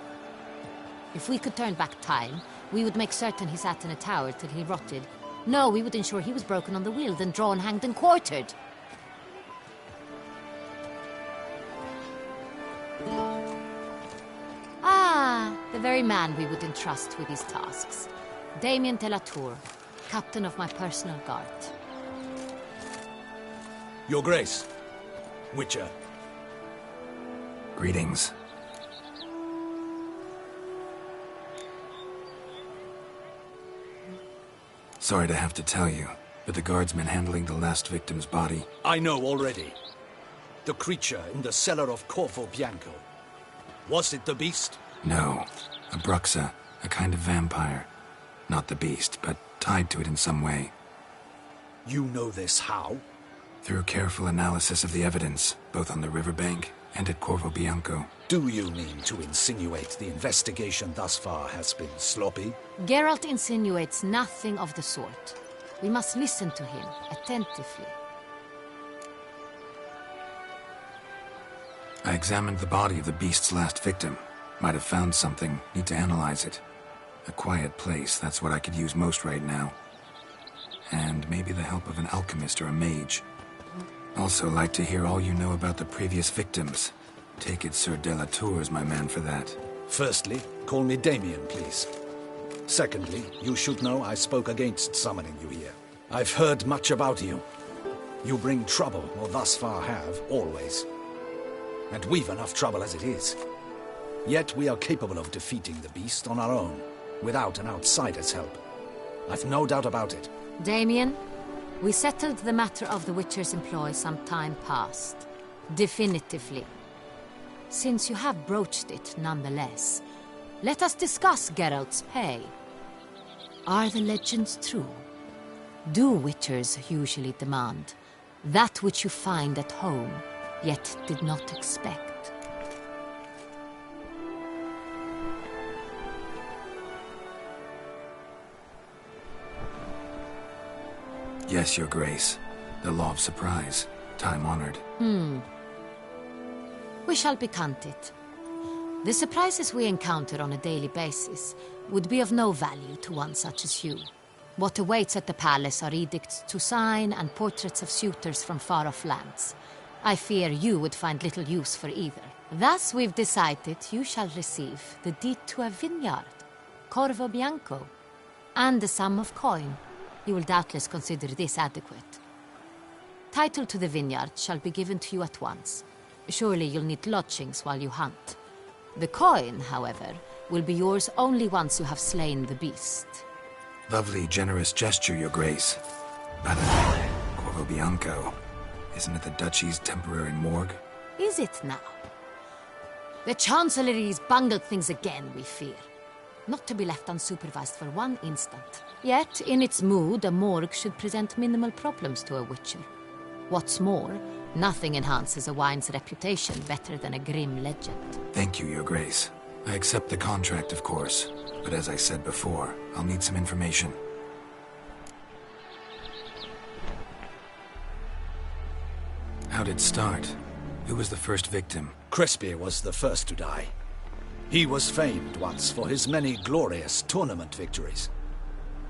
If we could turn back time, we would make certain he sat in a tower till he rotted. No, we would ensure he was broken on the wheel, then drawn, hanged, and quartered. Ah, the very man we would entrust with these tasks. Damien de la Tour, captain of my personal guard. Your Grace. Witcher. Greetings. Sorry to have to tell you, but the guardsmen handling the last victim's body... I know already. The creature in the cellar of Corvo Bianco. Was it the beast? No. A Bruxa, a kind of vampire. Not the beast, but tied to it in some way. You know this how? Through careful analysis of the evidence, both on the riverbank and at Corvo Bianco. Do you mean to insinuate the investigation thus far has been sloppy? Geralt insinuates nothing of the sort. We must listen to him attentively. I examined the body of the beast's last victim. Might have found something. Need to analyze it. A quiet place, that's what I could use most right now. And maybe the help of an alchemist or a mage. Also like to hear all you know about the previous victims. Take it Sir Delatour is my man for that. Firstly, call me Damien, please. Secondly, you should know I spoke against summoning you here. I've heard much about you. You bring trouble, or thus far have, always. And we've enough trouble as it is. Yet we are capable of defeating the beast on our own, without an outsider's help. I've no doubt about it. Damien, we settled the matter of the Witcher's employ some time past. Definitively. Since you have broached it nonetheless, let us discuss Geralt's pay. Are the legends true? Do Witchers usually demand that which you find at home, yet did not expect? Yes, Your Grace. The law of surprise. Time-honored. We shall be candid. The surprises we encounter on a daily basis would be of no value to one such as you. What awaits at the palace are edicts to sign and portraits of suitors from far-off lands. I fear you would find little use for either. Thus we've decided you shall receive the deed to a vineyard, Corvo Bianco, and a sum of coin. You will doubtless consider this adequate. Title to the vineyard shall be given to you at once. Surely you'll need lodgings while you hunt. The coin, however, will be yours only once you have slain the beast. Lovely, generous gesture, Your Grace. By the way, Corvo Bianco. Isn't it the Duchy's temporary morgue? Is it now? The Chancellery's bungled things again, we fear. Not to be left unsupervised for one instant. Yet, in its mood, a morgue should present minimal problems to a Witcher. What's more, nothing enhances a wine's reputation better than a grim legend. Thank you, Your Grace. I accept the contract, of course. But as I said before, I'll need some information. How'd it start? Who was the first victim? Crespi was the first to die. He was famed once for his many glorious tournament victories.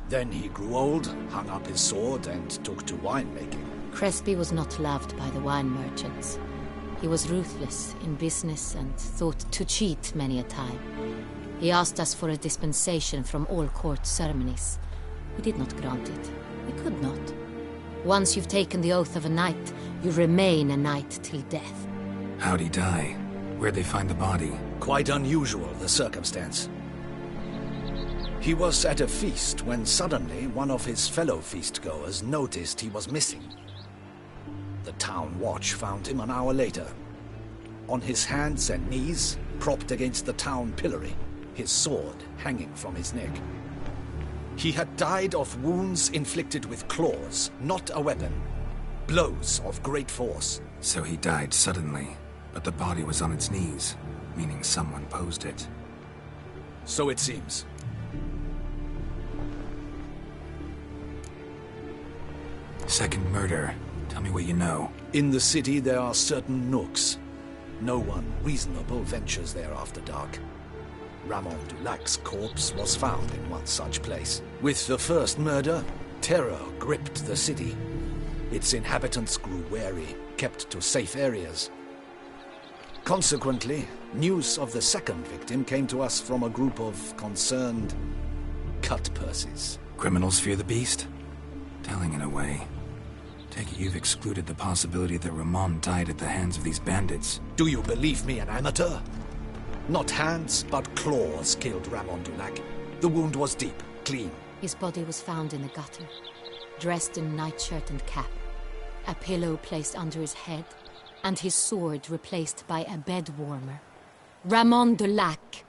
Then he grew old, hung up his sword, and took to winemaking. Crespi was not loved by the wine merchants. He was ruthless in business and thought to cheat many a time. He asked us for a dispensation from all court ceremonies. We did not grant it. We could not. Once you've taken the oath of a knight, you remain a knight till death. How'd he die? Where'd they find the body? Quite unusual, the circumstance. He was at a feast when suddenly one of his fellow feastgoers noticed he was missing. The town watch found him an hour later. On his hands and knees, propped against the town pillory, his sword hanging from his neck. He had died of wounds inflicted with claws, not a weapon. Blows of great force. So he died suddenly, but the body was on its knees, meaning someone posed it. So it seems. Second murder. Tell me what you know. In the city there are certain nooks. No one reasonable ventures there after dark. Ramon Dulac's corpse was found in one such place. With the first murder, terror gripped the city. Its inhabitants grew wary, kept to safe areas. Consequently, news of the second victim came to us from a group of concerned cut-purses. Criminals fear the beast? Telling in a way. Take it you've excluded the possibility that Ramon died at the hands of these bandits. Do you believe me an amateur? Not hands, but claws killed Ramon Dulac. The wound was deep, clean. His body was found in the gutter, dressed in nightshirt and cap, a pillow placed under his head, and his sword replaced by a bed warmer. Ramon Dulac,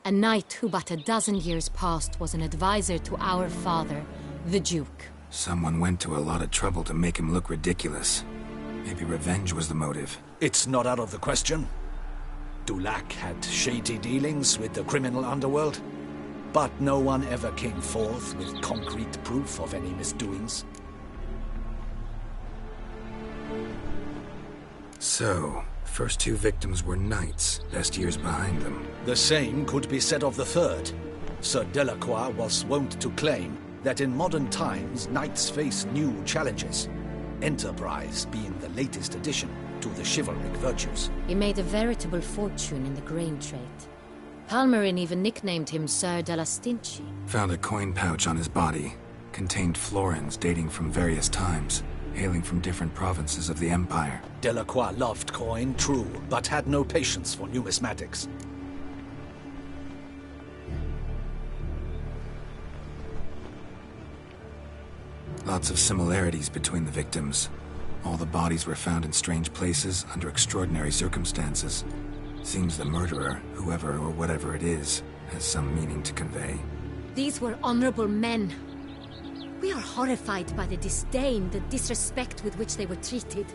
a knight who but a dozen years past was an advisor to our father, the Duke. Someone went to a lot of trouble to make him look ridiculous. Maybe revenge was the motive. It's not out of the question. Dulac had shady dealings with the criminal underworld, but no one ever came forth with concrete proof of any misdoings. So, first two victims were knights, best years behind them. The same could be said of the third. Sir Delacroix was wont to claim that in modern times, knights face new challenges. enterprise being the latest addition to the chivalric virtues. He made a veritable fortune in the grain trade. Palmerin even nicknamed him Sir della Stinci. Found a coin pouch on his body. Contained florins dating from various times, hailing from different provinces of the Empire. Delacroix loved coin, true, but had no patience for numismatics. Lots of similarities between the victims. All the bodies were found in strange places under extraordinary circumstances. Seems the murderer, whoever or whatever it is, has some meaning to convey. These were honorable men. We are horrified by the disdain, the disrespect with which they were treated.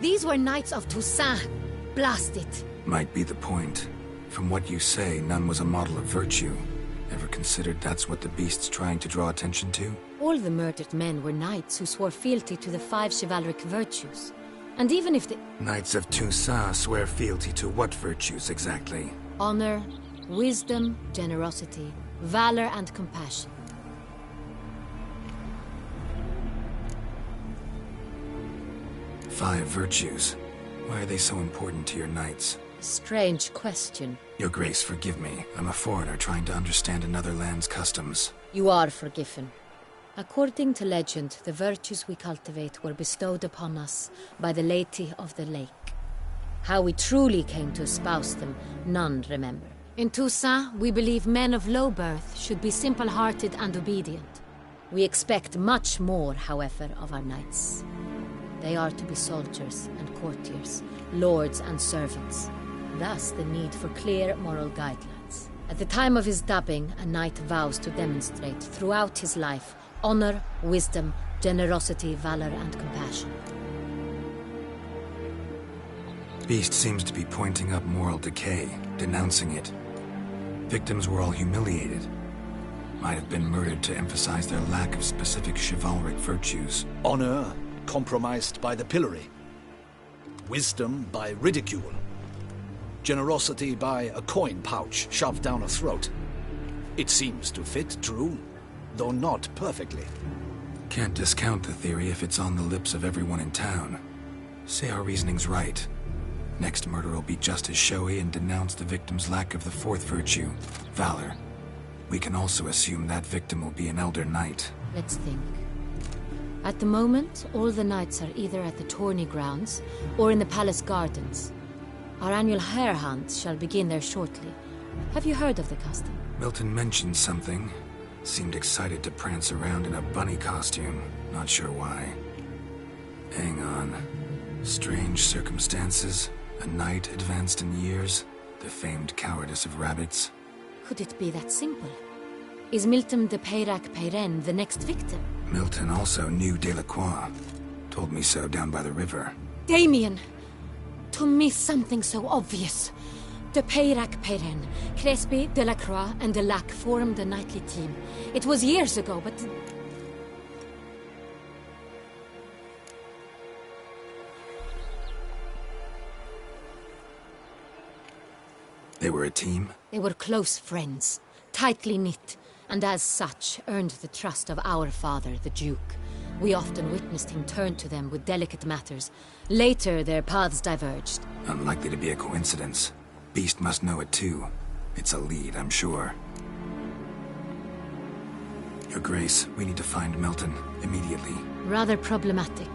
These were knights of Toussaint. Blast it. Might be the point. From what you say, none was a model of virtue. Ever considered that's what the beast's trying to draw attention to? All the murdered men were knights who swore fealty to the 5 chivalric virtues. And even if the... Knights of Toussaint swear fealty to what virtues exactly? Honor, wisdom, generosity, valor, and compassion. Five virtues. Why are they so important to your knights? Strange question. Your Grace, forgive me. I'm a foreigner trying to understand another land's customs. You are forgiven. According to legend, the virtues we cultivate were bestowed upon us by the Lady of the Lake. How we truly came to espouse them, none remember. In Toussaint, we believe men of low birth should be simple-hearted and obedient. We expect much more, however, of our knights. They are to be soldiers and courtiers, lords and servants. Thus, the need for clear moral guidelines. At the time of his dubbing, a knight vows to demonstrate throughout his life honor, wisdom, generosity, valor, and compassion. Beast seems to be pointing up moral decay, denouncing it. Victims were all humiliated. Might have been murdered to emphasize their lack of specific chivalric virtues. Honor compromised by the pillory. Wisdom by ridicule. Generosity by a coin pouch shoved down a throat. It seems to fit, true, though not perfectly. Can't discount the theory if it's on the lips of everyone in town. Say our reasoning's right. Next murder will be just as showy and denounce the victim's lack of the fourth virtue, valor. We can also assume that victim will be an elder knight. Let's think. At the moment, all the knights are either at the tourney grounds or in the palace gardens. Our annual hare hunt shall begin there shortly. Have you heard of the custom? Milton mentioned something. Seemed excited to prance around in a bunny costume. Not sure why. Hang on. Strange circumstances. A knight advanced in years. The famed cowardice of rabbits. Could it be that simple? Is Milton de Peyrac-Peyren the next victim? Milton also knew Delacroix. Told me so down by the river. Damien! To miss something so obvious. De Peyrac-Peyren, Crespi, Delacroix, and Delac formed a knightly team. It was years ago, but... They were a team? They were close friends, tightly knit, and as such earned the trust of our father, the Duke. We often witnessed him turn to them with delicate matters. Later, their paths diverged. Unlikely to be a coincidence. Beast must know it too. It's a lead, I'm sure. Your Grace, we need to find Milton, immediately. Rather problematic.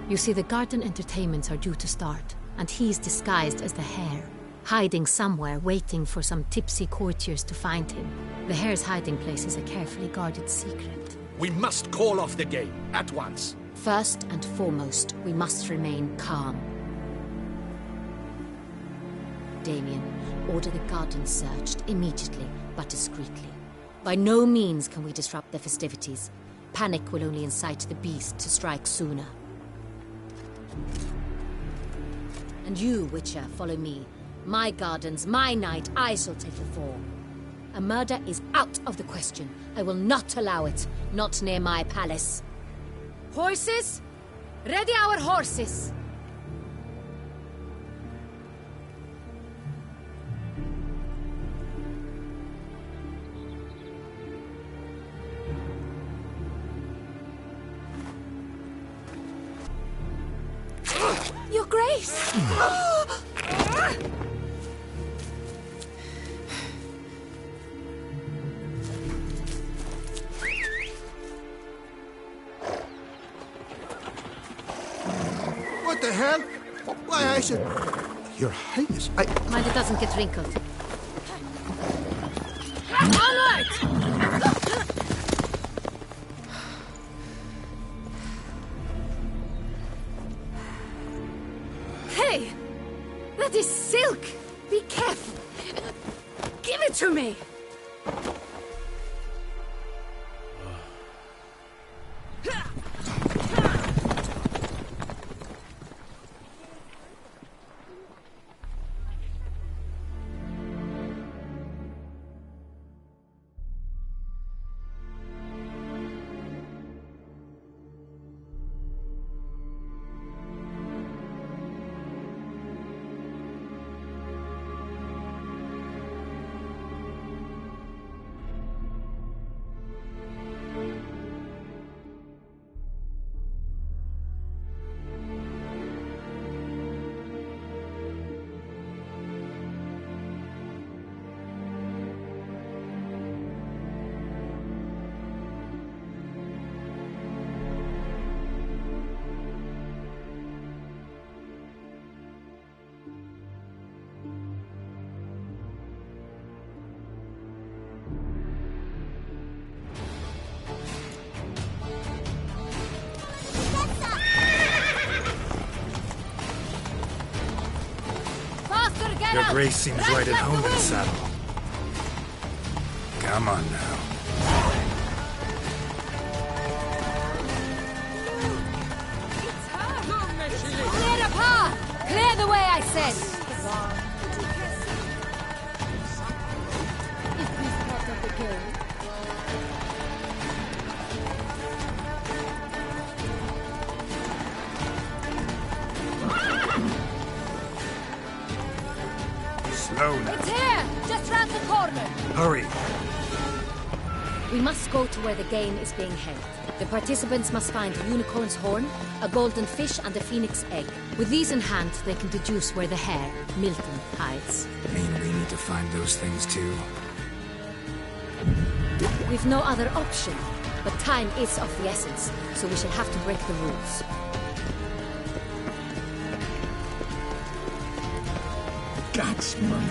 You see, the garden entertainments are due to start, and he's disguised as the hare. Hiding somewhere, waiting for some tipsy courtiers to find him. The hare's hiding place is a carefully guarded secret. We must call off the game, at once. First and foremost, we must remain calm. Damien, order the garden searched immediately, but discreetly. By no means can we disrupt the festivities. Panic will only incite the beast to strike sooner. And you, Witcher, follow me. My gardens, my night, I shall take the fall. A murder is out of the question. I will not allow it. Not near my palace. Horses? Ready our horses! face! What the hell? Why, I should... Your Highness, I... Mind it doesn't get wrinkled. All right! Hey! That is silk! Be careful! Give it to me! Your Grace seems right at home in the saddle. Come on now. Clear the path! Clear the way, I said! Is this part of the game? Slow now. It's here! Just round the corner! Hurry. We must go to where the game is being held. The participants must find a unicorn's horn, a golden fish, and a phoenix egg. With these in hand, they can deduce where the hare, Milton, hides. Mean we need to find those things too? We've no other option, but time is of the essence, so we shall have to break the rules. That's money.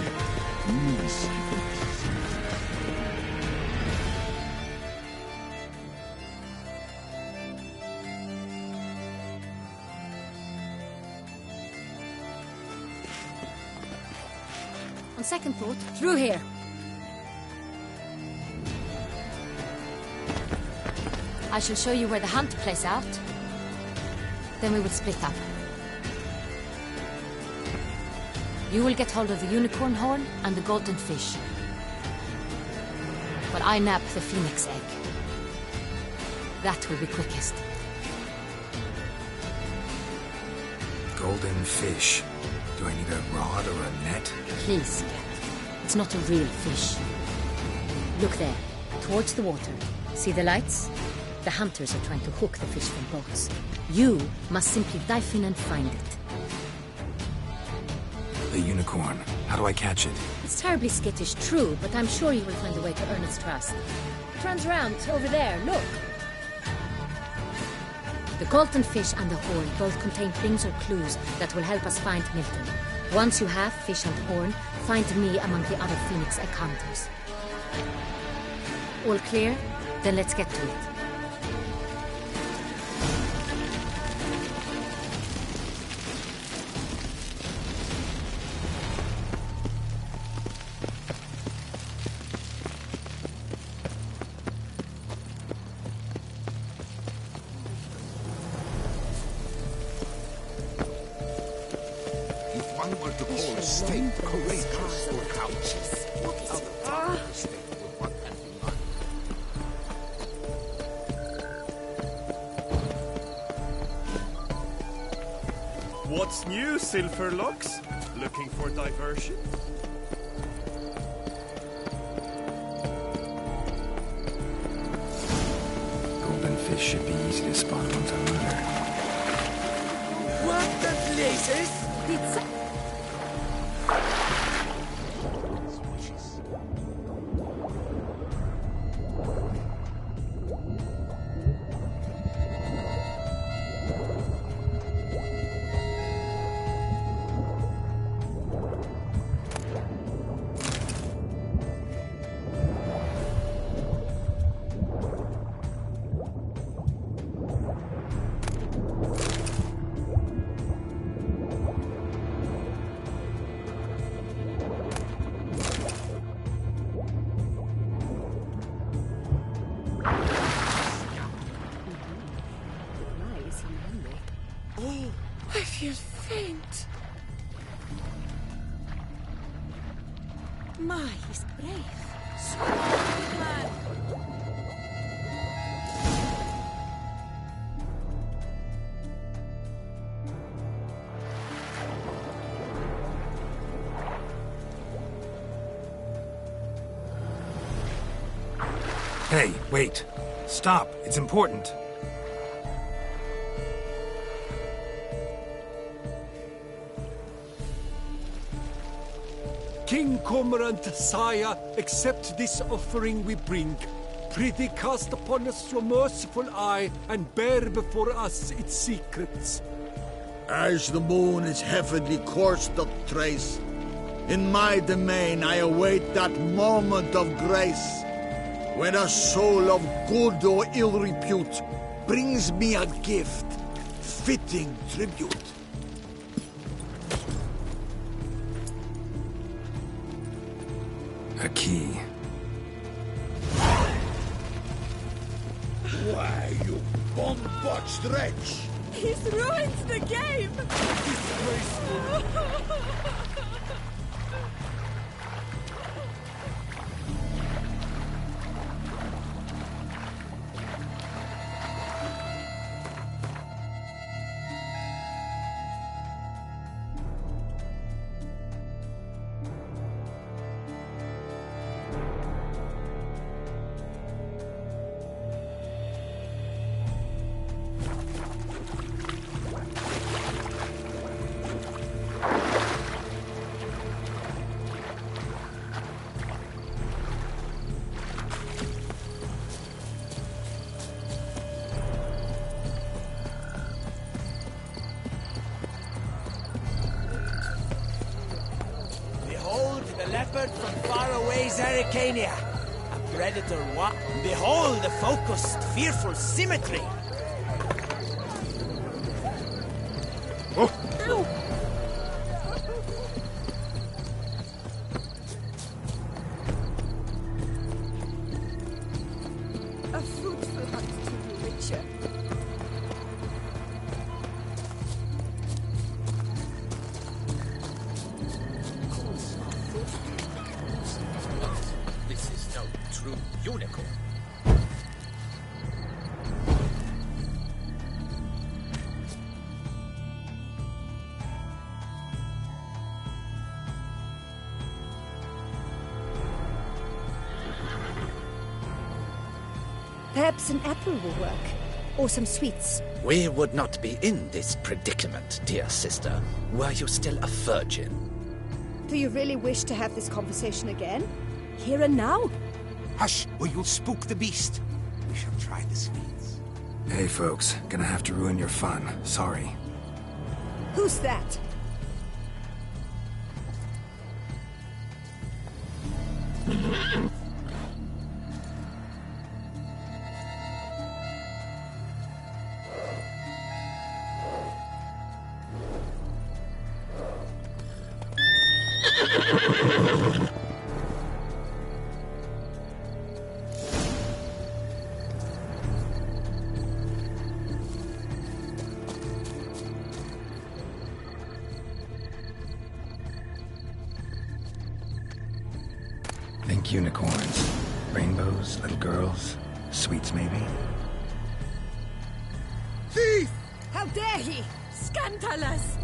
On second thought, through here. I shall show you where the hunt plays out. Then we will split up. You will get hold of the unicorn horn and the golden fish. But I nab the phoenix egg. That will be quickest. Golden fish. Do I need a rod or a net? Please, it's not a real fish. Look there, towards the water. See the lights? The hunters are trying to hook the fish from boats. You must simply dive in and find it. The unicorn. How do I catch it? It's terribly skittish, true, but I'm sure you will find a way to earn its trust. It runs around over there, look. The golden fish and the horn both contain things or clues that will help us find Milton. Once you have fish and horn, find me among the other phoenix egg hunters. All clear? Then let's get to it. What's new, Silverlocks? Looking for diversion? Golden fish should be easy to spot once I'm under. What the blazes? I feel faint. My, he's brave. Sweet man. Hey, wait. Stop. It's important. King Cormorant, sire, accept this offering we bring. Prithee cast upon us your merciful eye, and bear before us its secrets. As the moon its heavenly course doth trace, in my domain I await that moment of grace, when a soul of good or ill repute brings me a gift, fitting tribute. A key. Why, you bomb-botched wretch! He's ruined the game! Leopard from faraway Zerrikania. A predator what? Behold the focused, fearful symmetry. A fruitful hunt to you, Witcher. This is no true unicorn. Perhaps an apple will work. Or some sweets. We would not be in this predicament, dear sister, were you still a virgin. Do you really wish to have this conversation again? Here and now? Hush, or you'll spook the beast. We shall try the sweets. Hey, folks. Gonna have to ruin your fun. Sorry. Who's that? Think unicorns. Rainbows, little girls, sweets maybe? Thief! How dare he! Scandalous!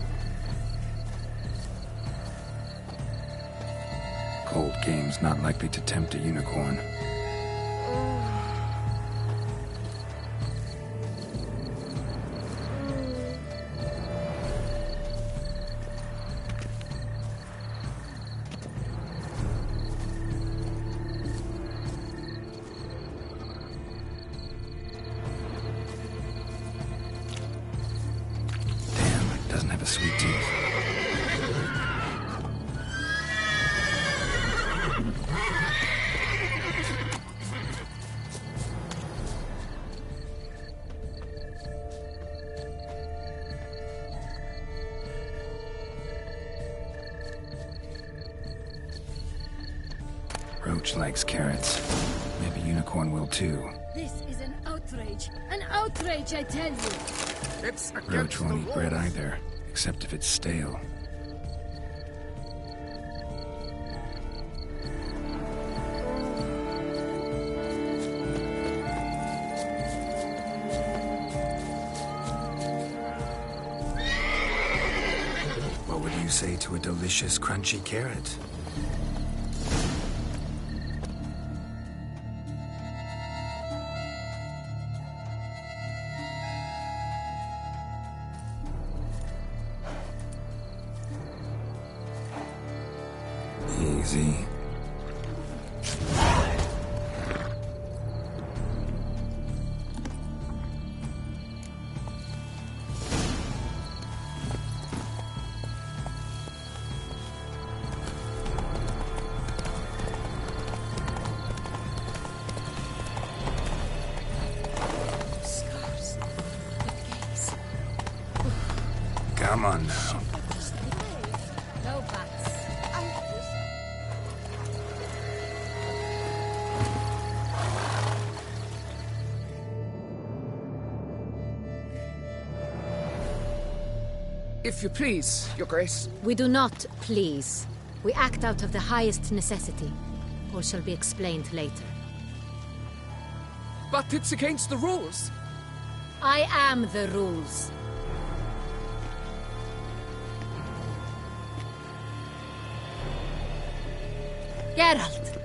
Cold game's not likely to tempt a unicorn. Roach likes carrots. Maybe Unicorn will too. This is an outrage. An outrage, I tell you. It's Roach won't eat bread either, except if it's stale. What would you say to a delicious, crunchy carrot? Easy. Scars. Gaze. Come on now. No bats. If you please, Your Grace. We do not please. We act out of the highest necessity. All shall be explained later. But it's against the rules. I am the rules. Geralt!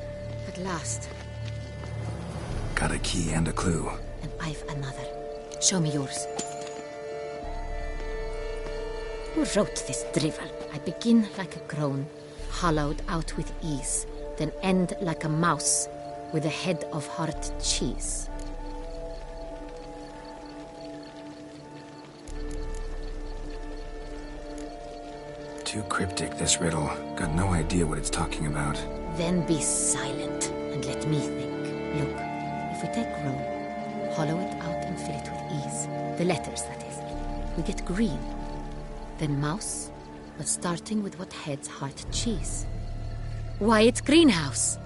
At last. Got a key and a clue. And I've another. Show me yours. Who wrote this drivel? I begin like a crone, hollowed out with ease, then end like a mouse with a head of hard cheese. Too cryptic, this riddle. Got no idea what it's talking about. Then be silent and let me think. Look, if we take Rome, hollow it out and fill it with ease, the letters, that is, we get green. Then mouse, but starting with what heads heart cheese. Why, it's greenhouse.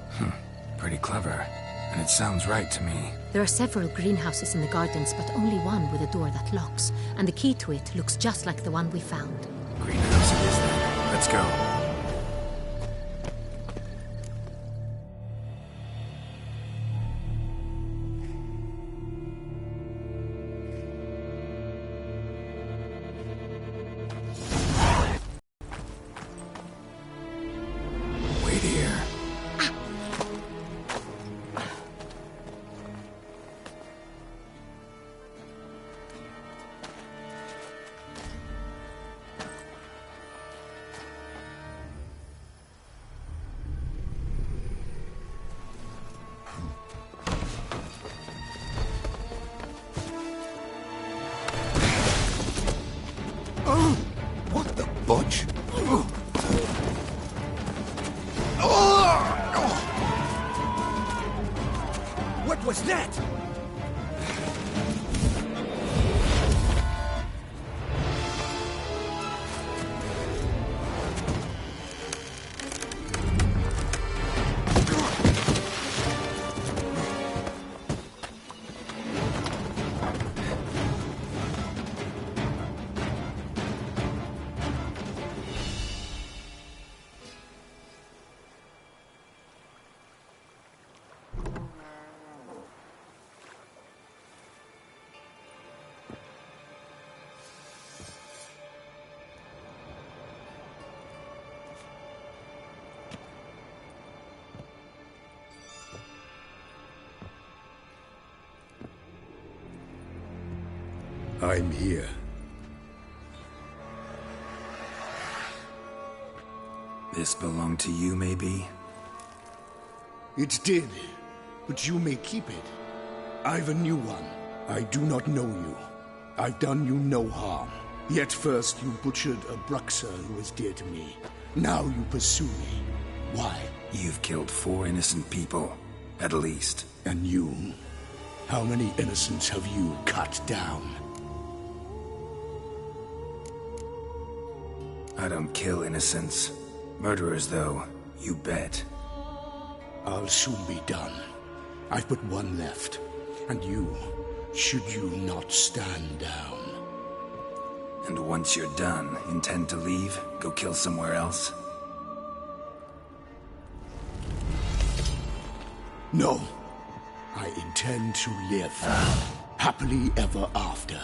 Pretty clever. And it sounds right to me. There are several greenhouses in the gardens, but only one with a door that locks, and the key to it looks just like the one we found. Greenhouse it is then. Let's go. Wait here. What the budge? What was that? I'm here. This belonged to you, maybe? It did, but you may keep it. I've a new one. I do not know you. I've done you no harm. Yet first you butchered a Bruxer who was dear to me. Now you pursue me. Why? You've killed 4 innocent people, at least. And you? How many innocents have you cut down? I don't kill innocents. Murderers, though, you bet. I'll soon be done. I've but one left. And you, should you not stand down. And once you're done, intend to leave? Go kill somewhere else? No. I intend to live. Happily ever after.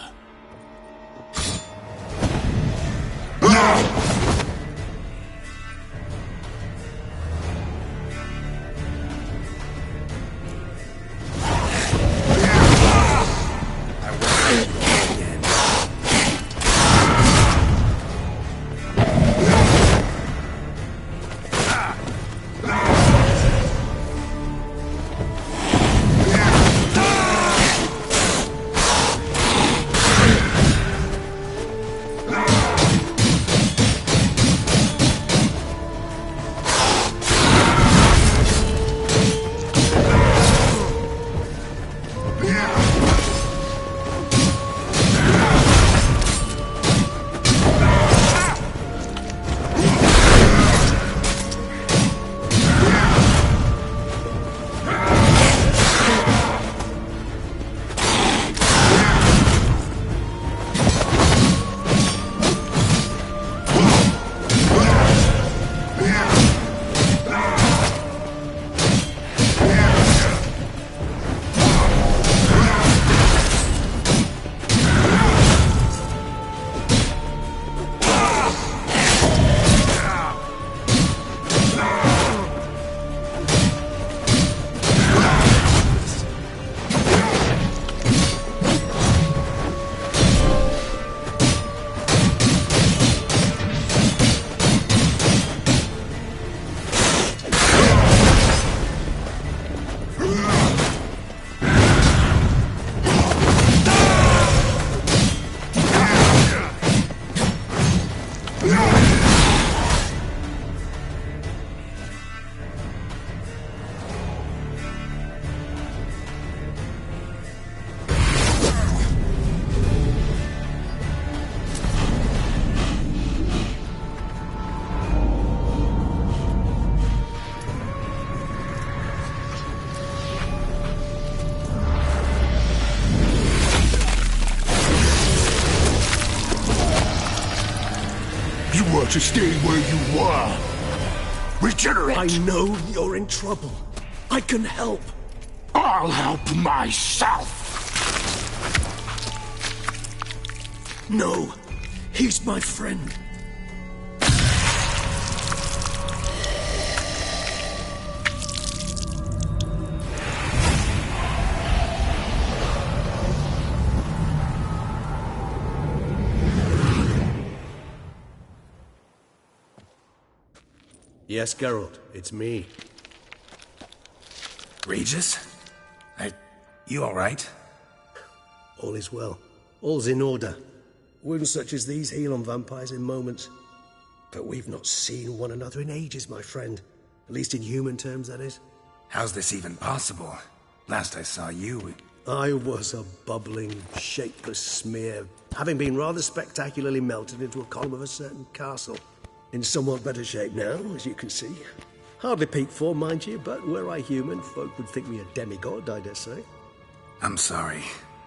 To stay where you are. Regenerate! I know you're in trouble. I can help. I'll help myself! No, he's my friend. Yes, Geralt, it's me. Regis? You alright? All is well. All's in order. Wounds such as these heal on vampires in moments. But we've not seen one another in ages, my friend. At least in human terms, that is. How's this even possible? Last I saw you... I was a bubbling, shapeless smear, having been rather spectacularly melted into a column of a certain castle. In somewhat better shape now, as you can see. Hardly peak form, mind you, but were I human, folk would think me a demigod, I dare say. I'm sorry.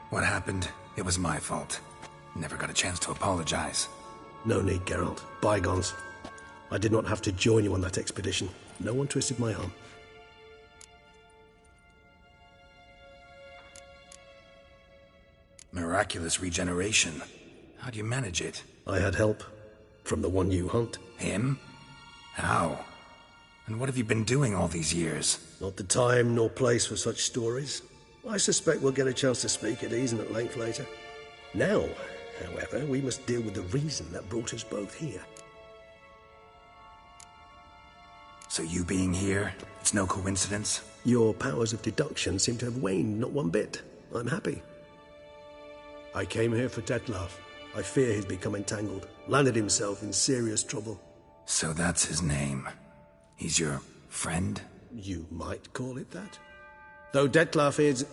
What happened, it was my fault. Never got a chance to apologize. No need, Geralt. Bygones. I did not have to join you on that expedition. No one twisted my arm. Miraculous regeneration. How'd you manage it? I had help. From the one you hunt. Him? How? And what have you been doing all these years? Not the time nor place for such stories. I suspect we'll get a chance to speak at ease and at length later. Now, however, we must deal with the reason that brought us both here. So you being here, it's no coincidence? Your powers of deduction seem to have waned not one bit. I'm happy. I came here for Dettlaff. I fear he's become entangled, landed himself in serious trouble. So that's his name. He's your friend? You might call it that. Though Dettlaff is...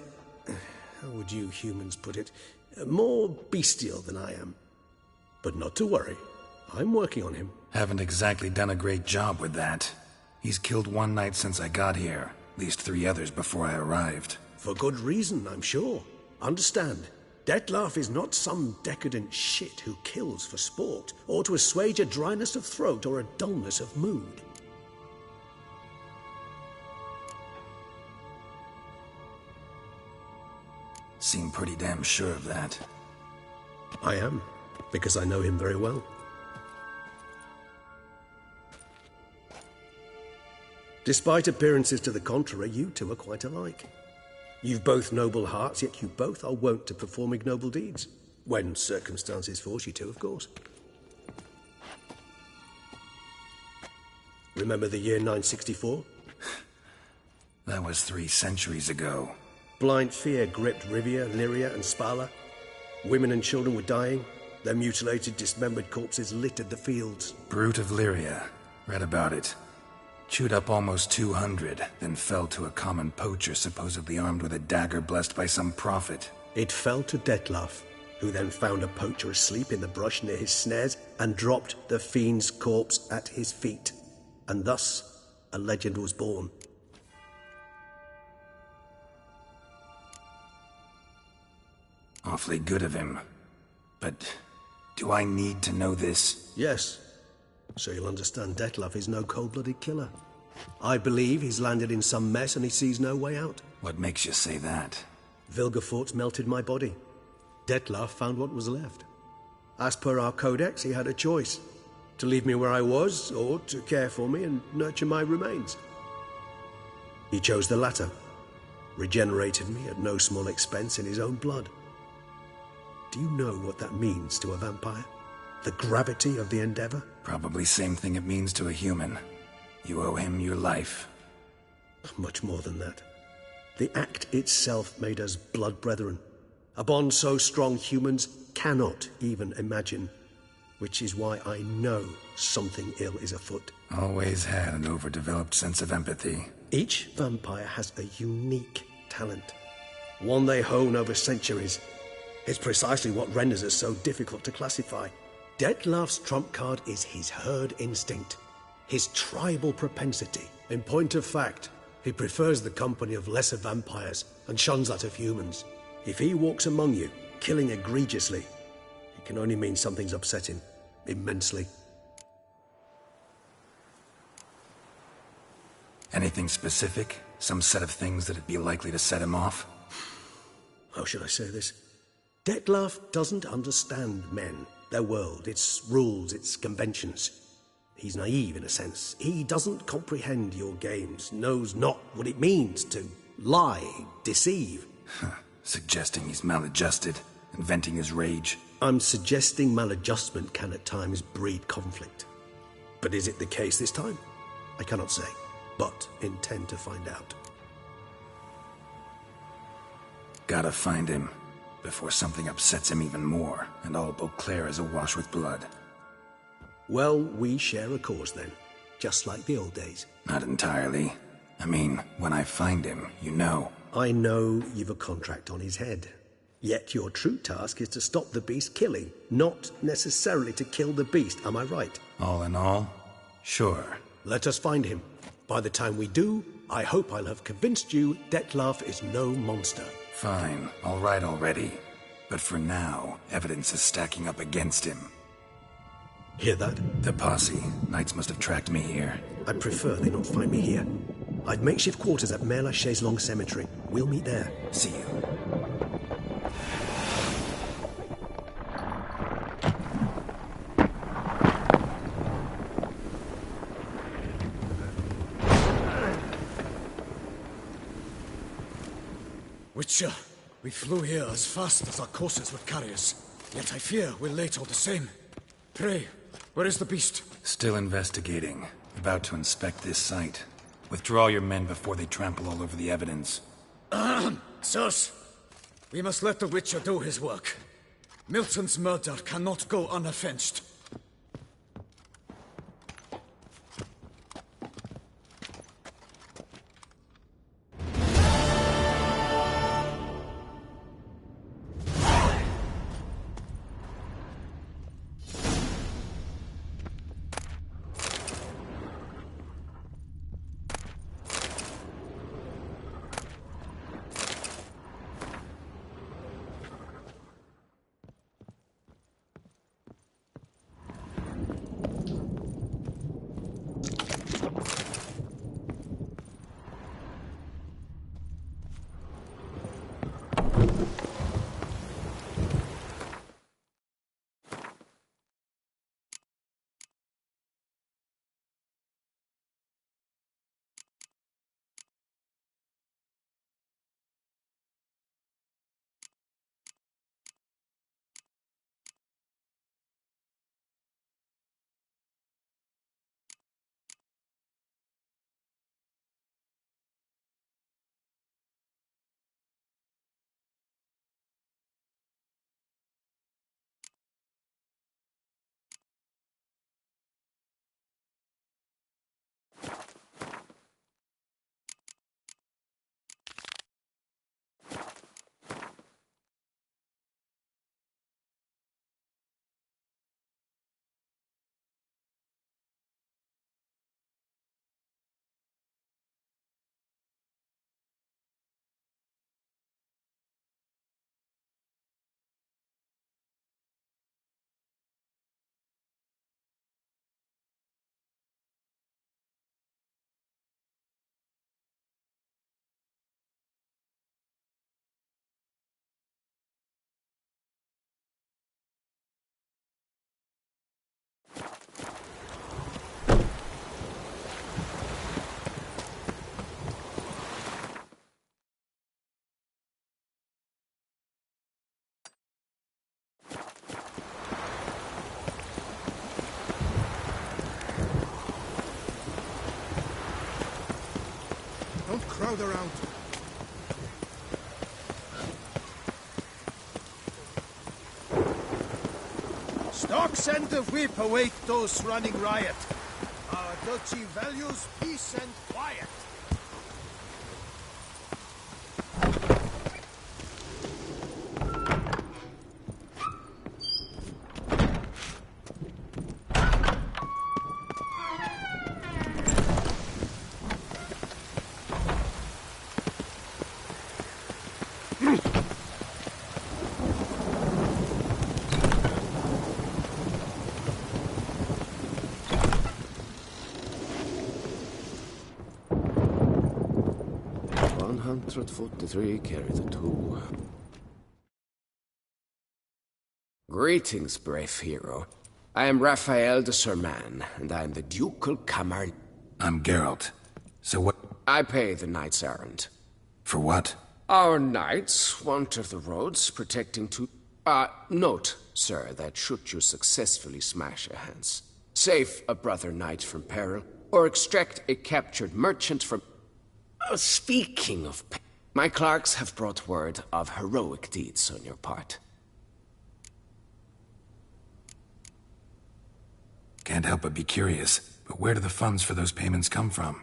how would you humans put it? More bestial than I am. But not to worry. I'm working on him. Haven't exactly done a great job with that. He's killed one knight since I got here. At least 3 others before I arrived. For good reason, I'm sure. Understand, Dettlaff is not some decadent shit who kills for sport, or to assuage a dryness of throat or a dullness of mood. Seem pretty damn sure of that. I am, because I know him very well. Despite appearances to the contrary, you two are quite alike. You've both noble hearts, yet you both are wont to perform ignoble deeds. When circumstances force you to, of course. Remember the year 964? That was 3 centuries ago. Blind fear gripped Rivia, Lyria, and Spala. Women and children were dying. Their mutilated, dismembered corpses littered the fields. Brute of Lyria. Read about it. Chewed up almost 200, then fell to a common poacher supposedly armed with a dagger blessed by some prophet. It fell to Dettlaff, who then found a poacher asleep in the brush near his snares and dropped the fiend's corpse at his feet. And thus, a legend was born. Awfully good of him. But do I need to know this? Yes. So you'll understand Dettlaff is no cold-blooded killer. I believe he's landed in some mess and he sees no way out. What makes you say that? Vilgefortz melted my body. Dettlaff found what was left. As per our codex, he had a choice. To leave me where I was, or to care for me and nurture my remains. He chose the latter. Regenerated me at no small expense in his own blood. Do you know what that means to a vampire? The gravity of the endeavor? Probably same thing it means to a human. You owe him your life. Much more than that. The act itself made us blood brethren. A bond so strong humans cannot even imagine. Which is why I know something ill is afoot. Always had an overdeveloped sense of empathy. Each vampire has a unique talent. One they hone over centuries. It's precisely what renders us so difficult to classify. Dettlaff's trump card is his herd instinct, his tribal propensity. In point of fact, he prefers the company of lesser vampires and shuns that of humans. If he walks among you, killing egregiously, it can only mean something's upset him, immensely. Anything specific? Some set of things that'd be likely to set him off? How should I say this? Dettlaff doesn't understand men, their world, its rules, its conventions. He's naive in a sense. He doesn't comprehend your games, knows not what it means to lie, deceive. Suggesting he's maladjusted, inventing his rage. I'm suggesting maladjustment can at times breed conflict. But is it the case this time? I cannot say, but intend to find out. Gotta find him. Before something upsets him even more, and all Beauclair is awash with blood. Well, we share a cause then, just like the old days. Not entirely. I mean, when I find him, you know. I know you've a contract on his head. Yet your true task is to stop the beast killing, not necessarily to kill the beast, am I right? All in all, sure. Let us find him. By the time we do, I hope I'll have convinced you Dettlaff is no monster. Fine, all right already. But for now, evidence is stacking up against him. Hear that? The posse. Knights must have tracked me here. I prefer they not find me here. I've makeshift quarters at Mère Lachaise Long Cemetery. We'll meet there. See you. Witcher, we flew here as fast as our courses would carry us. Yet I fear we're late all the same. Pray, where is the beast? Still investigating. About to inspect this site. Withdraw your men before they trample all over the evidence. Sirs, we must let the Witcher do his work. Milton's murder cannot go unavenged. Don't crowd around. Stocks and the whip await those running riot. Our duchy values peace and quiet. Carry the two. Greetings, brave hero. I am Raphael de Serman, and I am the Ducal Camargue. I'm Geralt. So what? I pay the knight's errand. For what? Our knights wander the roads, protecting to... note, sir, that should you successfully smash your hands, save a brother knight from peril, or extract a captured merchant from... speaking of... My clerks have brought word of heroic deeds on your part. Can't help but be curious, but where do the funds for those payments come from?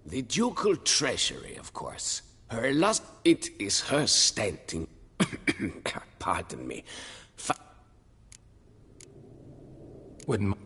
The ducal treasury, of course. Her last... It is her standing... Pardon me. Wouldn't...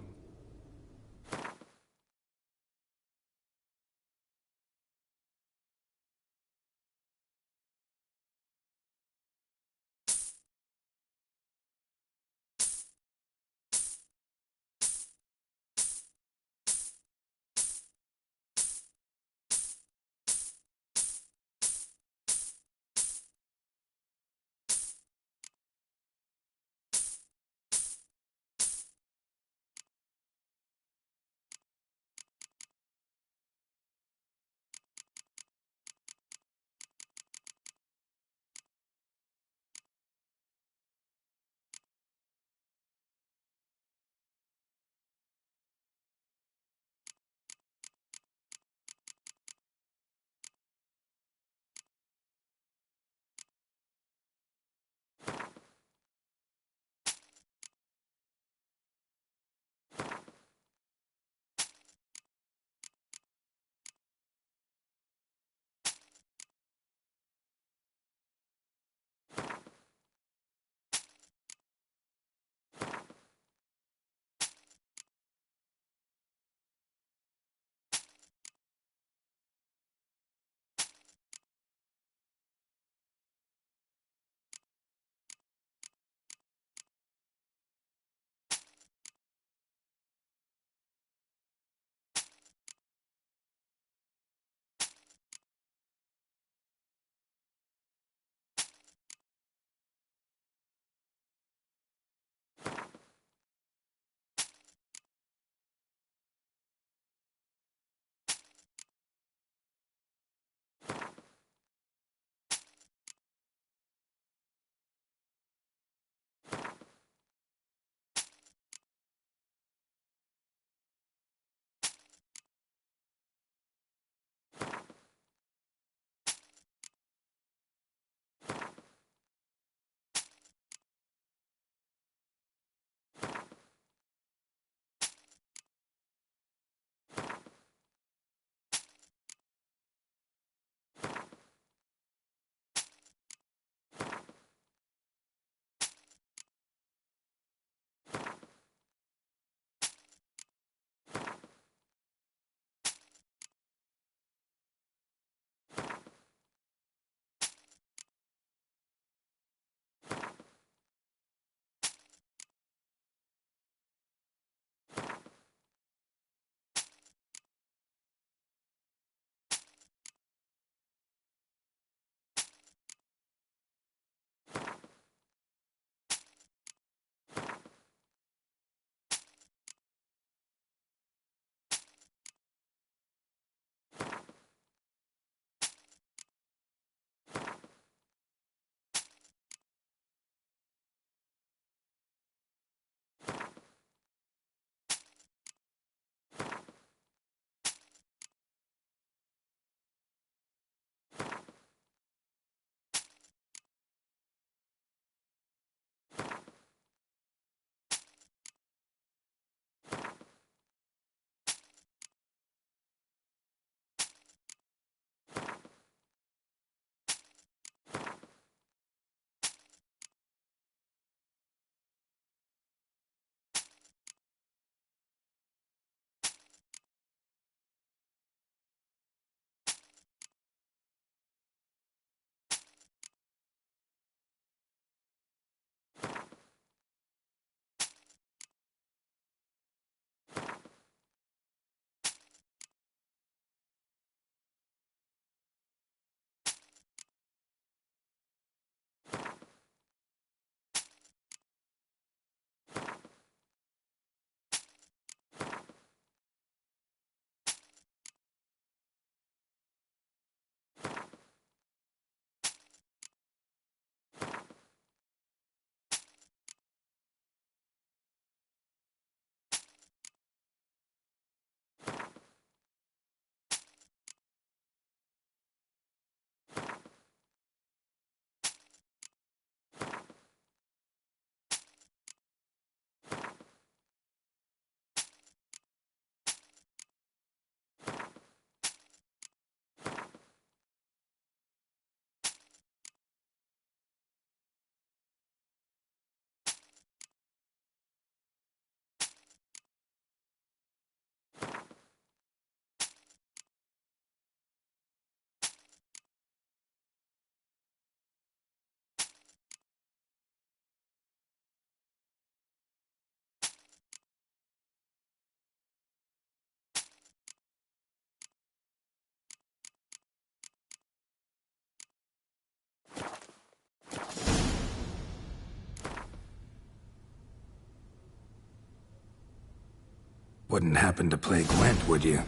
Wouldn't happen to play Gwent, would you?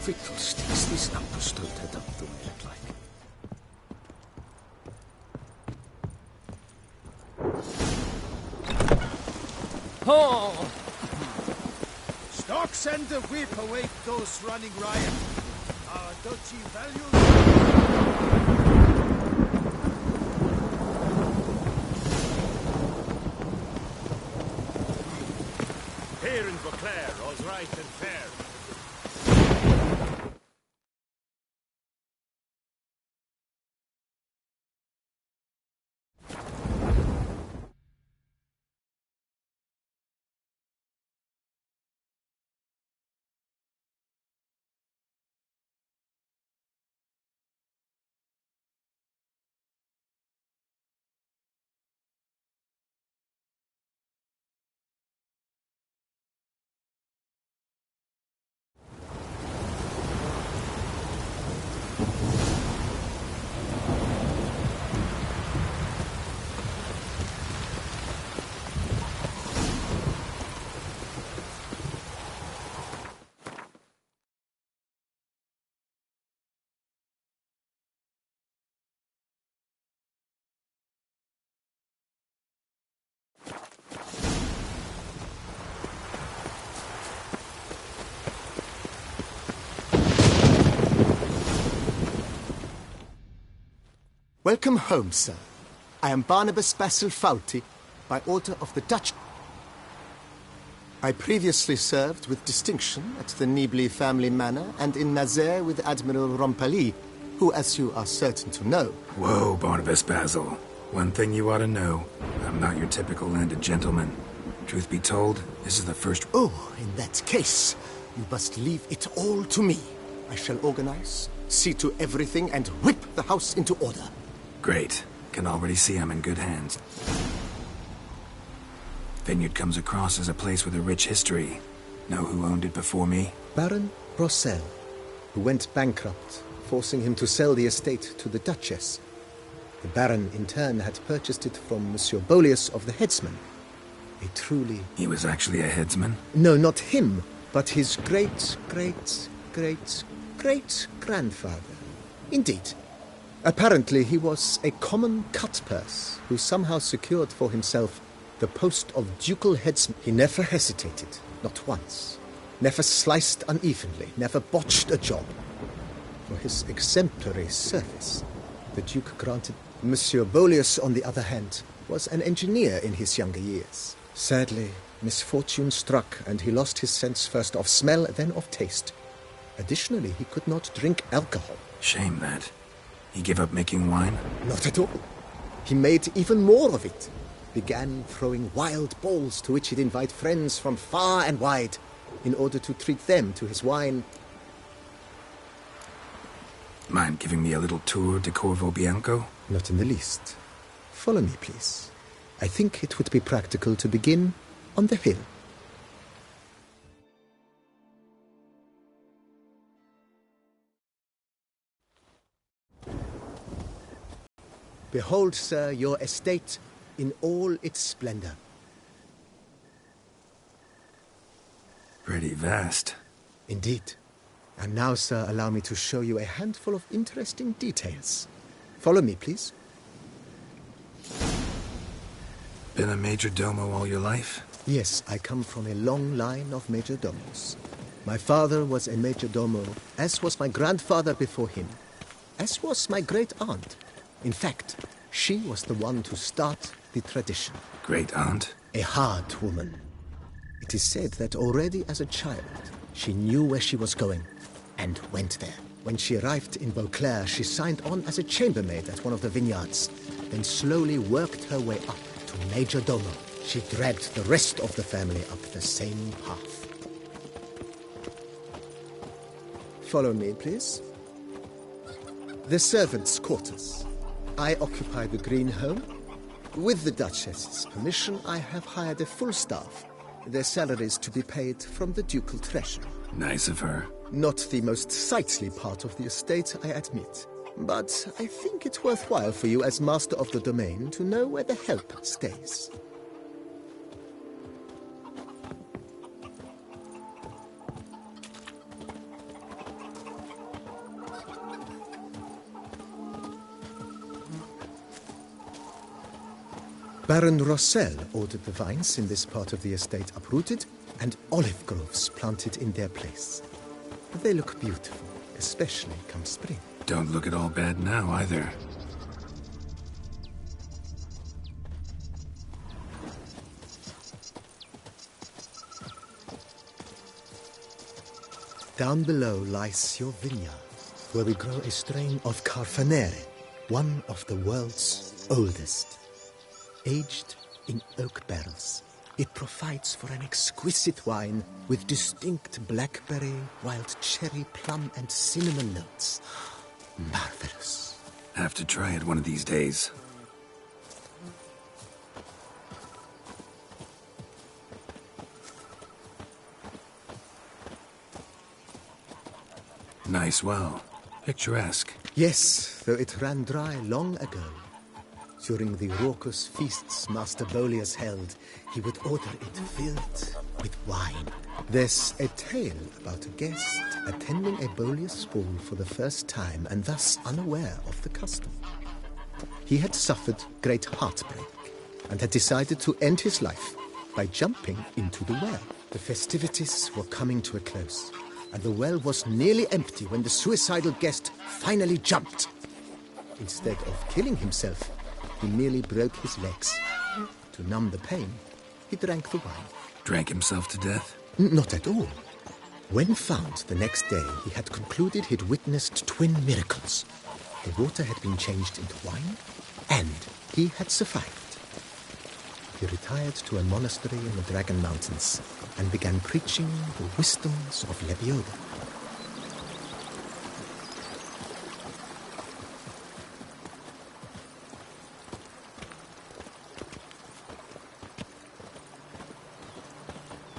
Fiddlesticks, this understood had up the way it like. Oh! Stocks and the whip await those running riot. Our duchy values... Here in Beauclair, all's right and fair. Welcome home, sir. I am Barnabas Basil Fawlty, by order of the Dutch. I previously served with distinction at the Nibley family manor and in Nazaire with Admiral Rompali, who, as you are certain to know... Whoa, Barnabas Basil. One thing you ought to know. I'm not your typical landed gentleman. Truth be told, this is the first... Oh, in that case, you must leave it all to me. I shall organize, see to everything, and whip the house into order. Great. Can already see I'm in good hands. Vineyard comes across as a place with a rich history. Know who owned it before me? Baron Rossel, who went bankrupt, forcing him to sell the estate to the Duchess. The Baron, in turn, had purchased it from Monsieur Bolius of the Headsman. A truly... He was actually a headsman? No, not him, but his great-great-great-great-grandfather. Indeed. Apparently, he was a common cutpurse who somehow secured for himself the post of ducal headsman. He never hesitated, not once. Never sliced unevenly, never botched a job. For his exemplary service, the Duke granted. Monsieur Bolius, on the other hand, was an engineer in his younger years. Sadly, misfortune struck, and he lost his sense first of smell, then of taste. Additionally, he could not drink alcohol. Shame that. He gave up making wine? Not at all. He made even more of it. Began throwing wild balls to which he'd invite friends from far and wide in order to treat them to his wine. Mind giving me a little tour de Corvo Bianco? Not in the least. Follow me, please. I think it would be practical to begin on the hill. Behold, sir, your estate in all its splendor. Pretty vast. Indeed. And now, sir, allow me to show you a handful of interesting details. Follow me, please. Been a major domo all your life? Yes, I come from a long line of major domos. My father was a major domo, as was my grandfather before him, as was my great-aunt. In fact, she was the one to start the tradition. Great-aunt? A hard woman. It is said that already as a child, she knew where she was going, and went there. When she arrived in Beauclair, she signed on as a chambermaid at one of the vineyards, then slowly worked her way up to major domo. She dragged the rest of the family up the same path. Follow me, please. The servants' quarters. I occupy the green home. With the Duchess's permission, I have hired a full staff. Their salaries to be paid from the ducal treasury. Nice of her. Not the most sightly part of the estate, I admit. But I think it worthwhile for you as master of the domain to know where the help stays. Baron Rossel ordered the vines in this part of the estate uprooted and olive groves planted in their place. They look beautiful, especially come spring. Don't look at all bad now, either. Down below lies your vineyard, where we grow a strain of Carfanere, one of the world's oldest. Aged in oak barrels, it provides for an exquisite wine with distinct blackberry, wild cherry, plum, and cinnamon notes. Marvelous. Have to try it one of these days. Nice well. Picturesque. Yes, though it ran dry long ago. During the raucous feasts Master Bolius held, he would order it filled with wine. There's a tale about a guest attending a Bolius ball for the first time and thus unaware of the custom. He had suffered great heartbreak and had decided to end his life by jumping into the well. The festivities were coming to a close, and the well was nearly empty when the suicidal guest finally jumped. Instead of killing himself, he merely broke his legs. To numb the pain, he drank the wine. Drank himself to death? Not at all. When found the next day, he had concluded he'd witnessed twin miracles. The water had been changed into wine, and he had survived. He retired to a monastery in the Dragon Mountains and began preaching the wisdoms of Lebioda.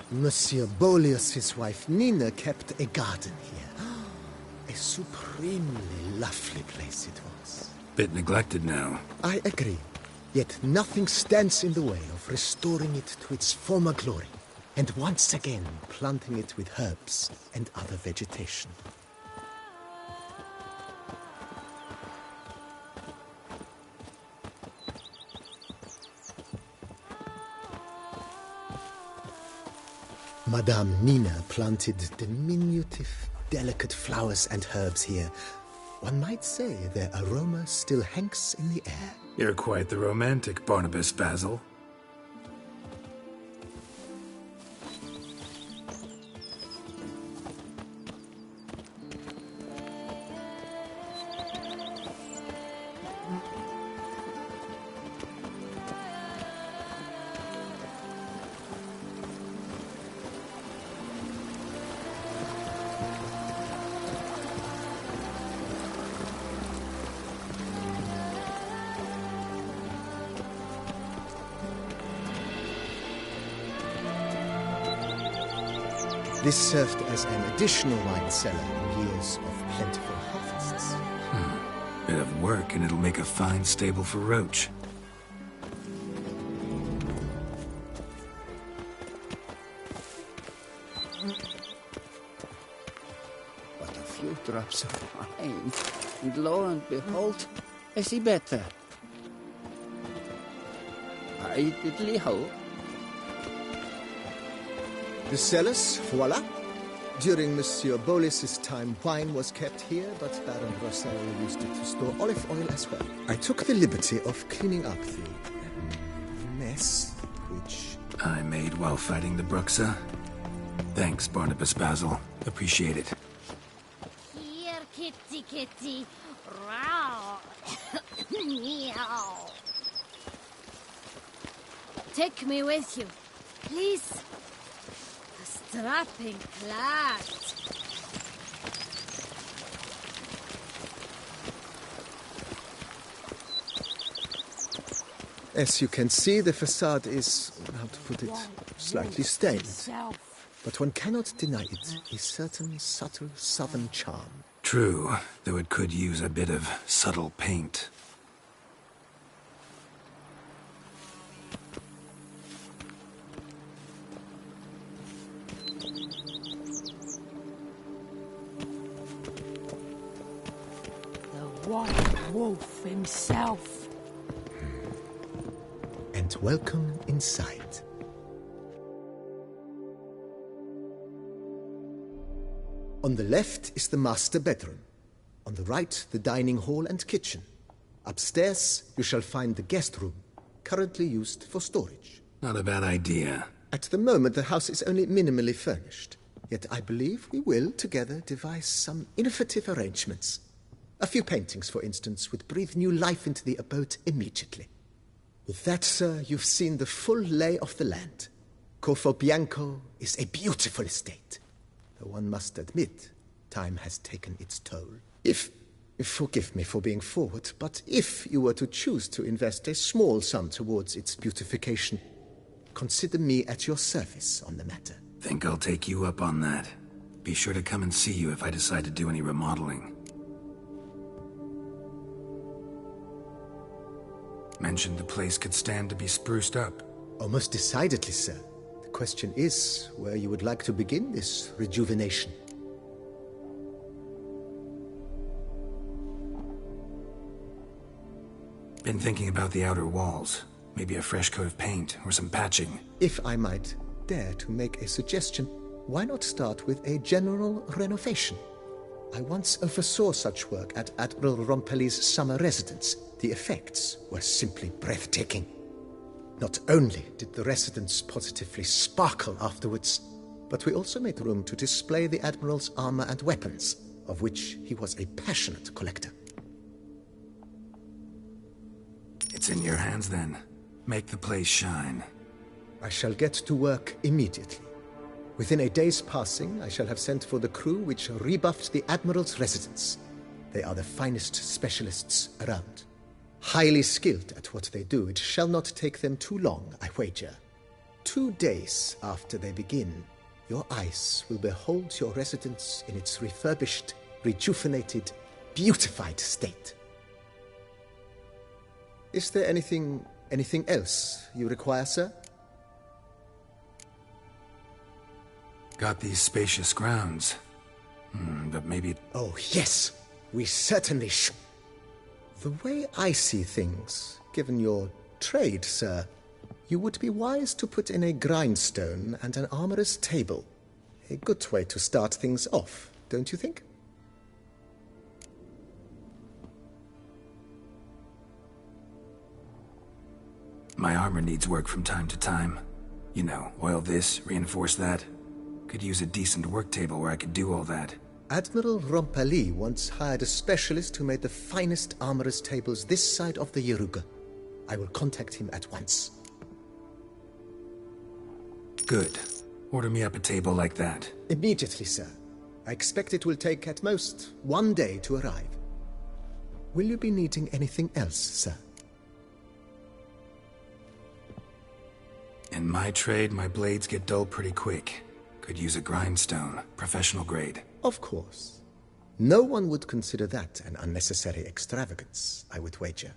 Monsieur Boleus's wife Nina kept a garden here. A supremely lovely place it was. Bit neglected now. I agree. Yet nothing stands in the way of restoring it to its former glory, and once again planting it with herbs and other vegetation. Madame Nina planted diminutive, delicate flowers and herbs here. One might say their aroma still hangs in the air. You're quite the romantic, Barnabas Basil. This served as an additional wine cellar in years of plentiful harvests. Bit of work, and it'll make a fine stable for Roach. But a few drops of wine, and lo and behold, is he better? I diddly hope. The cellars, voila. During Monsieur Boleus's time, wine was kept here, but Baron Rossel used it to store olive oil as well. I took the liberty of cleaning up the mess, which I made while fighting the Bruxa. Thanks, Barnabas Basil. Appreciate it. Here, kitty, kitty. Row. Meow. Take me with you, please. Strapping lad. As you can see, the facade is, how to put it, slightly stained. But one cannot deny it, a certain subtle southern charm. True, though it could use a bit of subtle paint. White Wolf himself. And welcome inside. On the left is the master bedroom. On the right, the dining hall and kitchen. Upstairs, you shall find the guest room, currently used for storage. Not a bad idea. At the moment, the house is only minimally furnished. Yet I believe we will, together, devise some innovative arrangements. A few paintings, for instance, would breathe new life into the abode immediately. With that, sir, you've seen the full lay of the land. Corvo Bianco is a beautiful estate. Though one must admit, time has taken its toll. Forgive me for being forward, but if you were to choose to invest a small sum towards its beautification, consider me at your service on the matter. Think I'll take you up on that. Be sure to come and see you if I decide to do any remodeling. Mentioned the place could stand to be spruced up. Oh, most decidedly, sir. The question is where you would like to begin this rejuvenation. Been thinking about the outer walls. Maybe a fresh coat of paint or some patching. If I might dare to make a suggestion, why not start with a general renovation? I once oversaw such work at Admiral Rompelli's summer residence. The effects were simply breathtaking. Not only did the residence positively sparkle afterwards, but we also made room to display the Admiral's armor and weapons, of which he was a passionate collector. It's in your hands then. Make the place shine. I shall get to work immediately. Within a day's passing, I shall have sent for the crew which rebuffed the Admiral's residence. They are the finest specialists around. Highly skilled at what they do, it shall not take them too long, I wager. 2 days after they begin, your eyes will behold your residence in its refurbished, rejuvenated, beautified state. Is there anything else you require, sir? Got these spacious grounds. But maybe... Oh, yes! We certainly should. The way I see things, given your trade, sir, you would be wise to put in a grindstone and an armorer's table. A good way to start things off, don't you think? My armor needs work from time to time. You know, oil this, reinforce that. Could use a decent work table where I could do all that. Admiral Rompelli once hired a specialist who made the finest armorer's tables this side of the Yaruga. I will contact him at once. Good. Order me up a table like that. Immediately, sir. I expect it will take at most 1 day to arrive. Will you be needing anything else, sir? In my trade, my blades get dull pretty quick. Could use a grindstone, professional grade. Of course. No one would consider that an unnecessary extravagance, I would wager.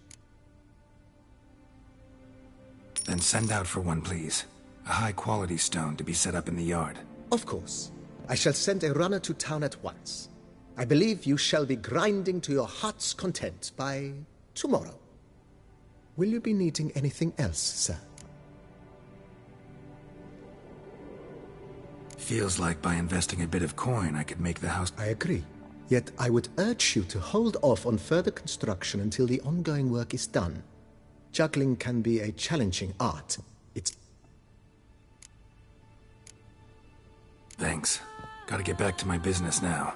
Then send out for one, please. A high-quality stone to be set up in the yard. Of course. I shall send a runner to town at once. I believe you shall be grinding to your heart's content by tomorrow. Will you be needing anything else, sir? Feels like by investing a bit of coin, I could make the house... I agree. Yet I would urge you to hold off on further construction until the ongoing work is done. Juggling can be a challenging art. It's... Thanks. Gotta get back to my business now.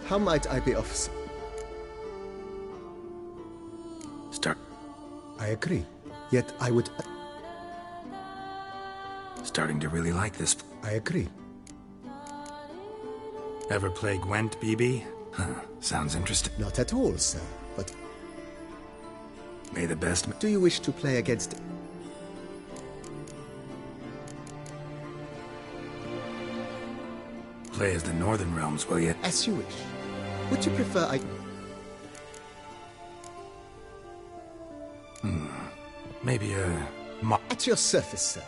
How might I be of... Start. I agree. Yet I would... Starting to really like this. I agree. Ever play Gwent, BB? Huh, sounds interesting. Not at all, sir, but... May the best... Do you wish to play against... Play as the Northern Realms, will you? As you wish. Would you prefer I... Maybe a... At your service, sir.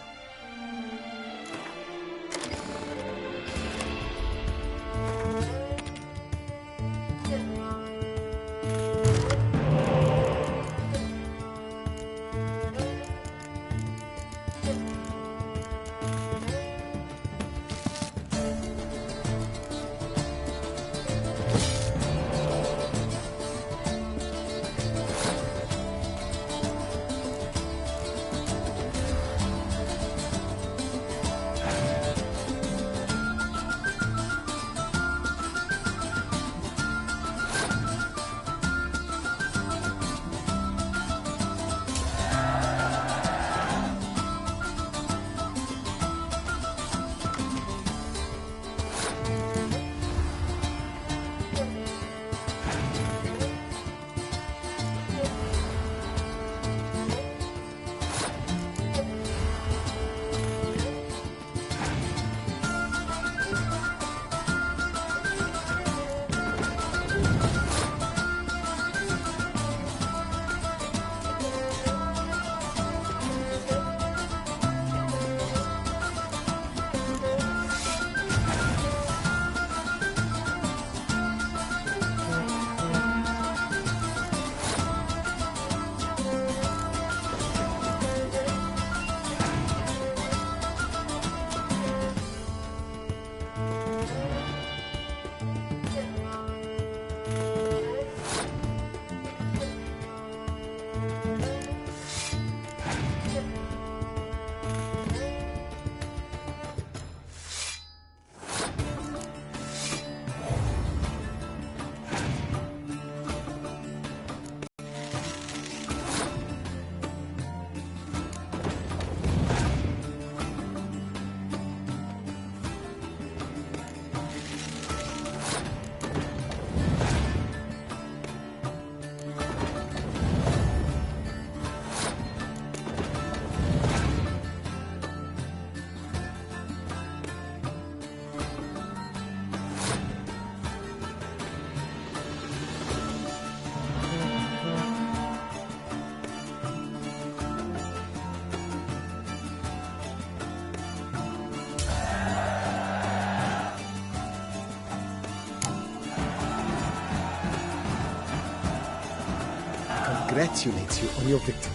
Congratulates you on your victory.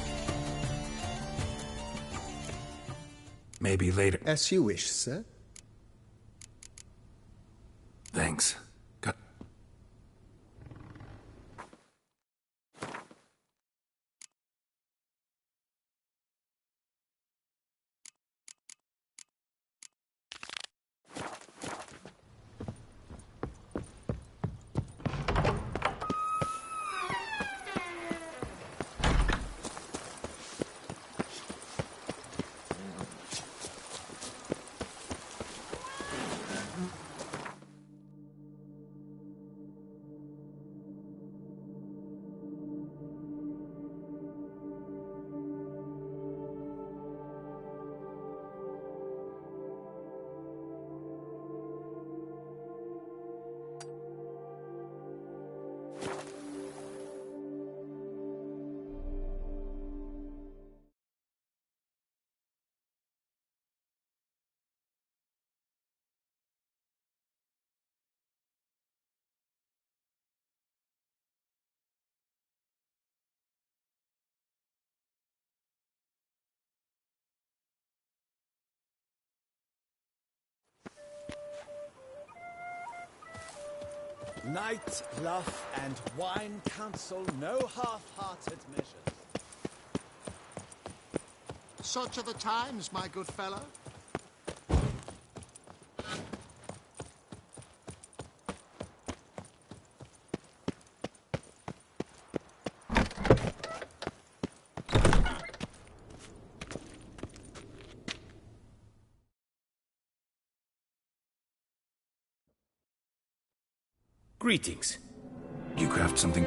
Maybe later. As you wish, sir. Thanks. Got... Night, bluff, and wine counsel no half-hearted measures. Such are the times, my good fellow. Greetings. You craft something...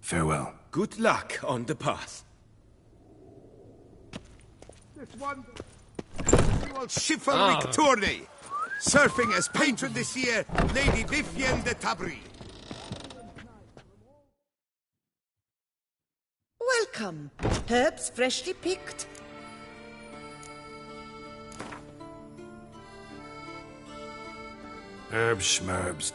Farewell. Good luck on the path. This one annual chivalric tourney, serving as patron this year, Lady Vivienne de Tabry. Welcome. Herbs freshly picked. Herbs schmerbs.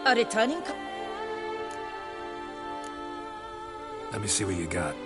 A returning Let me see what you got.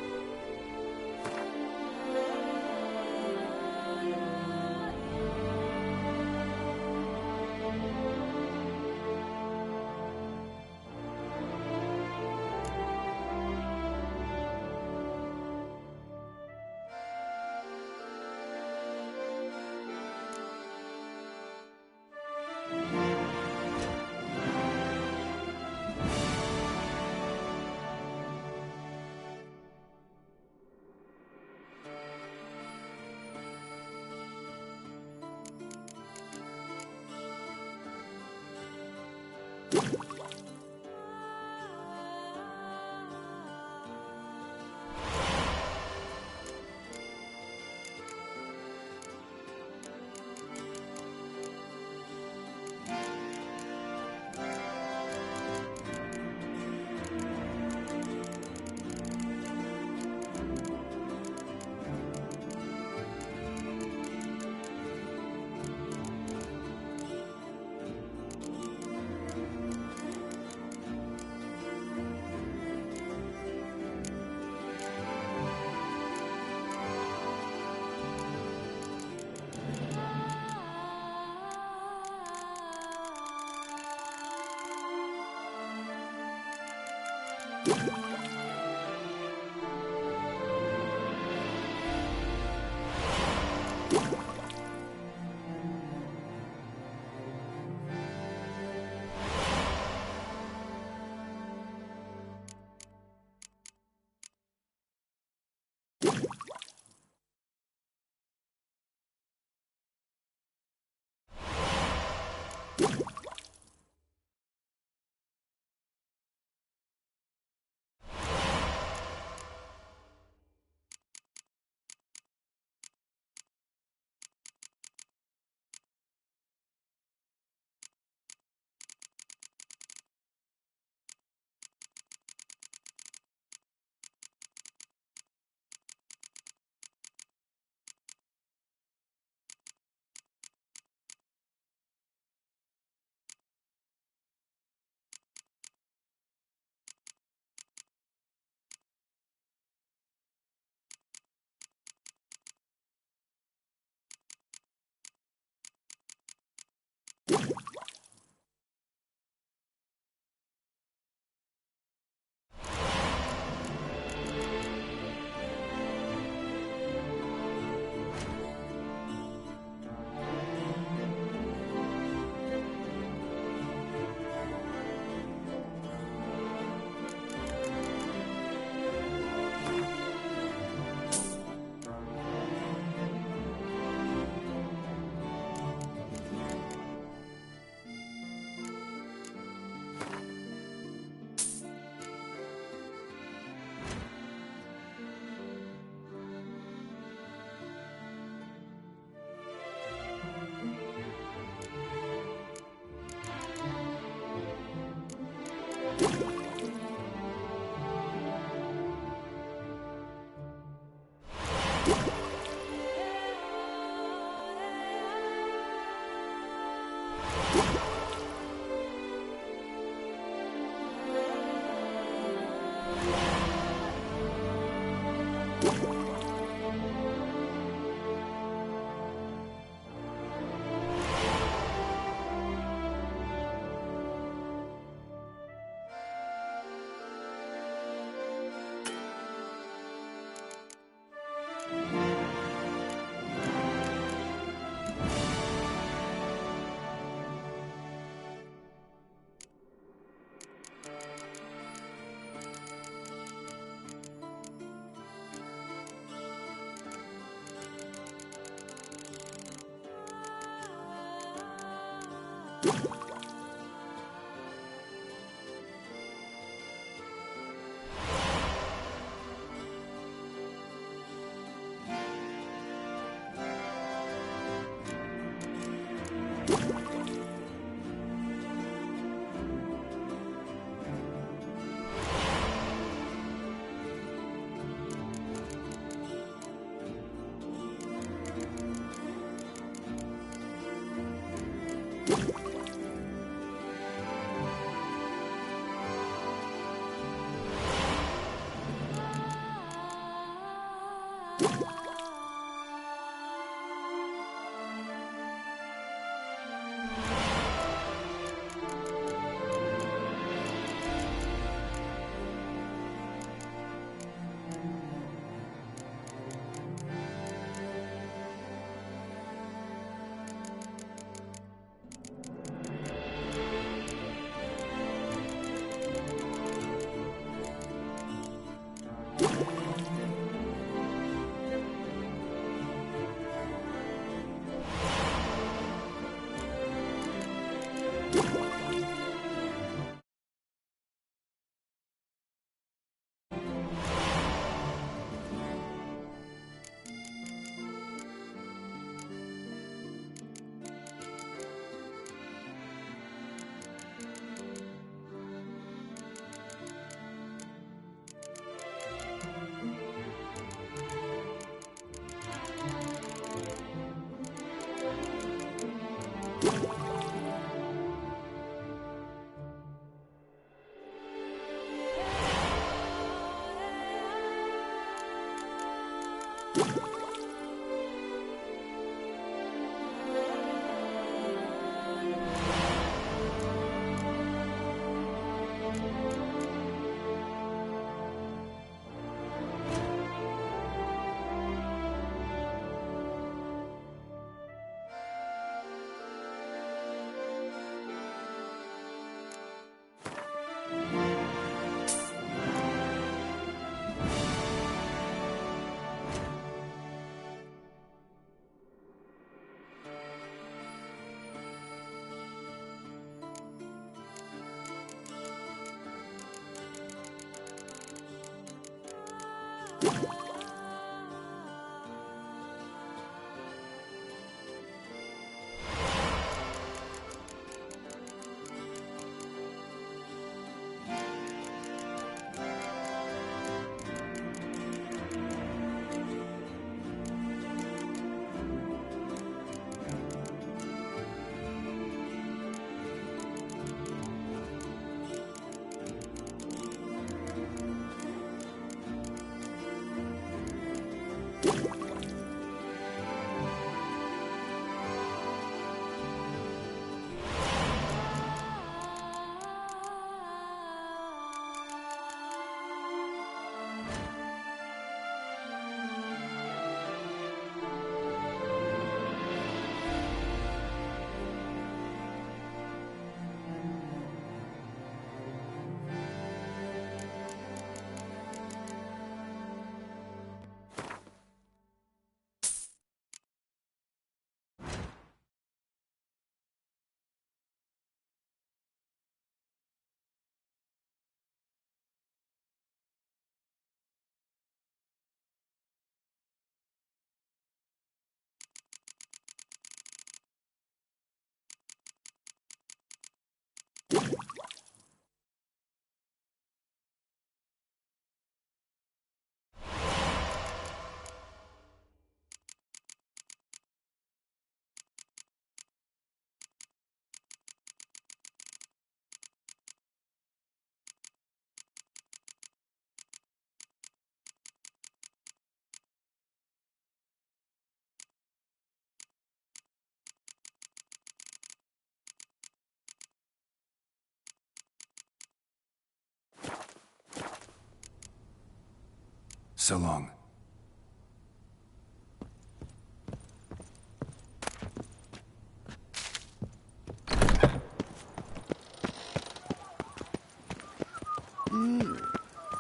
So long.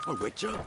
A witcher?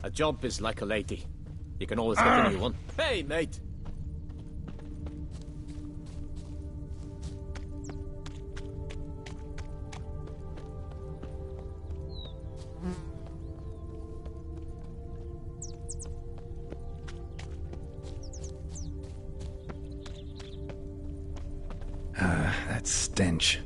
A job is like a lady. You can always get a new one. Hey, mate! That stench.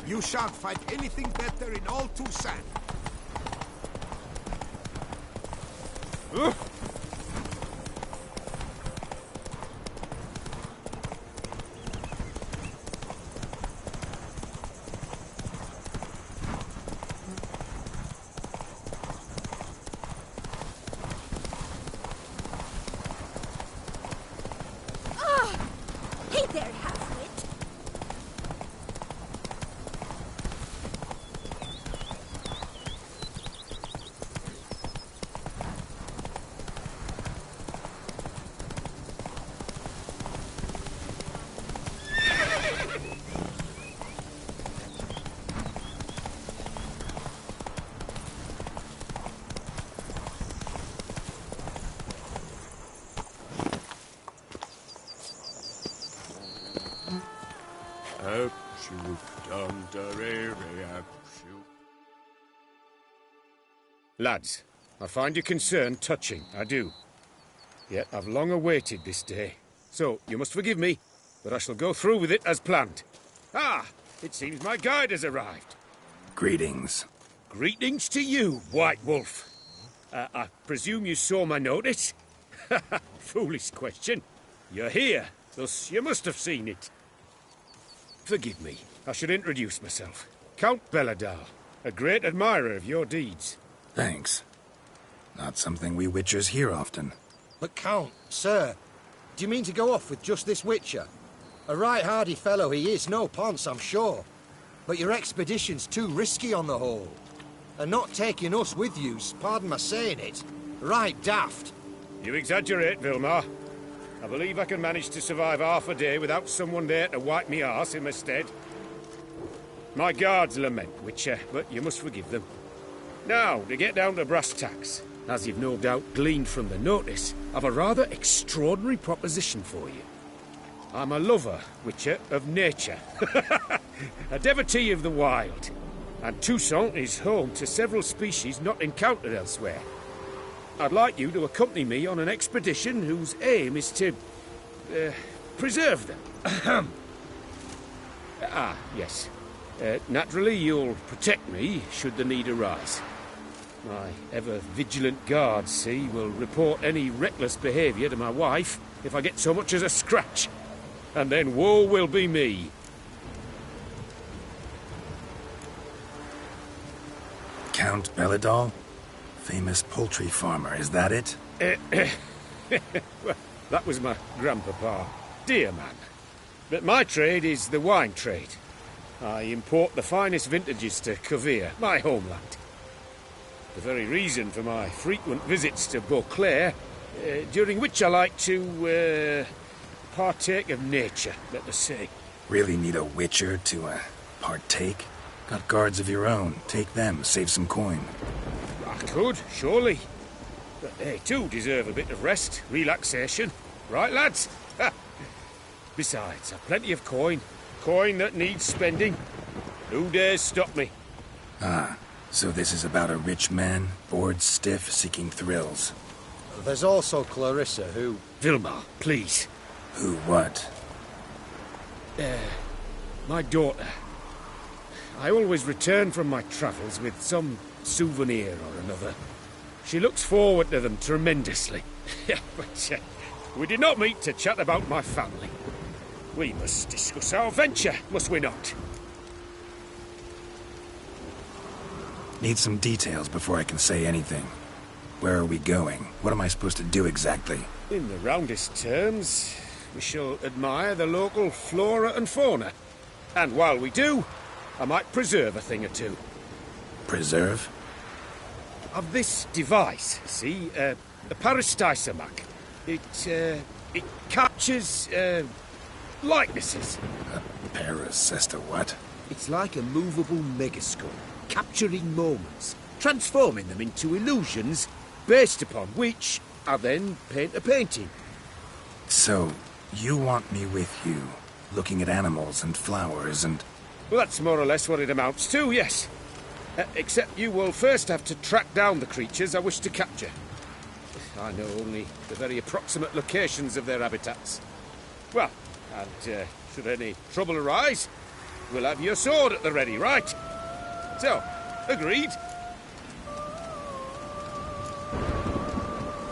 You shan't find anything better in all Toussaint. Hey there, half-wit. Lads, I find your concern touching, I do. Yet I've long awaited this day. So, you must forgive me, but I shall go through with it as planned. Ah, it seems my guide has arrived. Greetings. Greetings to you, White Wolf. I presume you saw my notice? Foolish question. You're here, thus you must have seen it. Forgive me, I should introduce myself. Count Belladal, a great admirer of your deeds. Thanks. Not something we Witchers hear often. But Count, sir, do you mean to go off with just this Witcher? A right hardy fellow he is, no ponce, I'm sure. But your expedition's too risky on the whole. And not taking us with you's, pardon my saying it, right daft. You exaggerate, Vilmar. I believe I can manage to survive half a day without someone there to wipe me arse in my stead. My guards lament, Witcher, but you must forgive them. Now, to get down to brass tacks, as you've no doubt gleaned from the notice, I've a rather extraordinary proposition for you. I'm a lover, Witcher, of nature. A devotee of the wild. And Toussaint is home to several species not encountered elsewhere. I'd like you to accompany me on an expedition whose aim is to... preserve them. Yes. Naturally, you'll protect me should the need arise. My ever-vigilant guards, see, will report any reckless behaviour to my wife if I get so much as a scratch. And then woe will be me. Count Belladal? Famous poultry farmer, is that it? Well, that was my grandpapa. Dear man. But my trade is the wine trade. I import the finest vintages to Kovir, my homeland. The very reason for my frequent visits to Beauclair, during which I like to, partake of nature, let us say. Really need a Witcher to, partake? Got guards of your own. Take them, save some coin. I could, surely. But they too deserve a bit of rest, relaxation. Right, lads? Besides, I've plenty of coin. Coin that needs spending. Who dares stop me? Ah, so this is about a rich man, bored stiff, seeking thrills. There's also Clarissa, who... Vilmar, please. Who what? My daughter. I always return from my travels with some souvenir or another. She looks forward to them tremendously. But we did not meet to chat about my family. We must discuss our venture, must we not? Need some details before I can say anything. Where are we going? What am I supposed to do exactly? In the roundest terms, we shall admire the local flora and fauna. And while we do, I might preserve a thing or two. Preserve? Of this device, see, a Parastysomac. It captures, likenesses. A Paracesta what? It's like a movable megascope, capturing moments, transforming them into illusions, based upon which I then paint a painting. So, you want me with you, looking at animals and flowers and... Well, that's more or less what it amounts to, yes. Except you will first have to track down the creatures I wish to capture. I know only the very approximate locations of their habitats. Well, and should any trouble arise, we'll have your sword at the ready, right? So, agreed?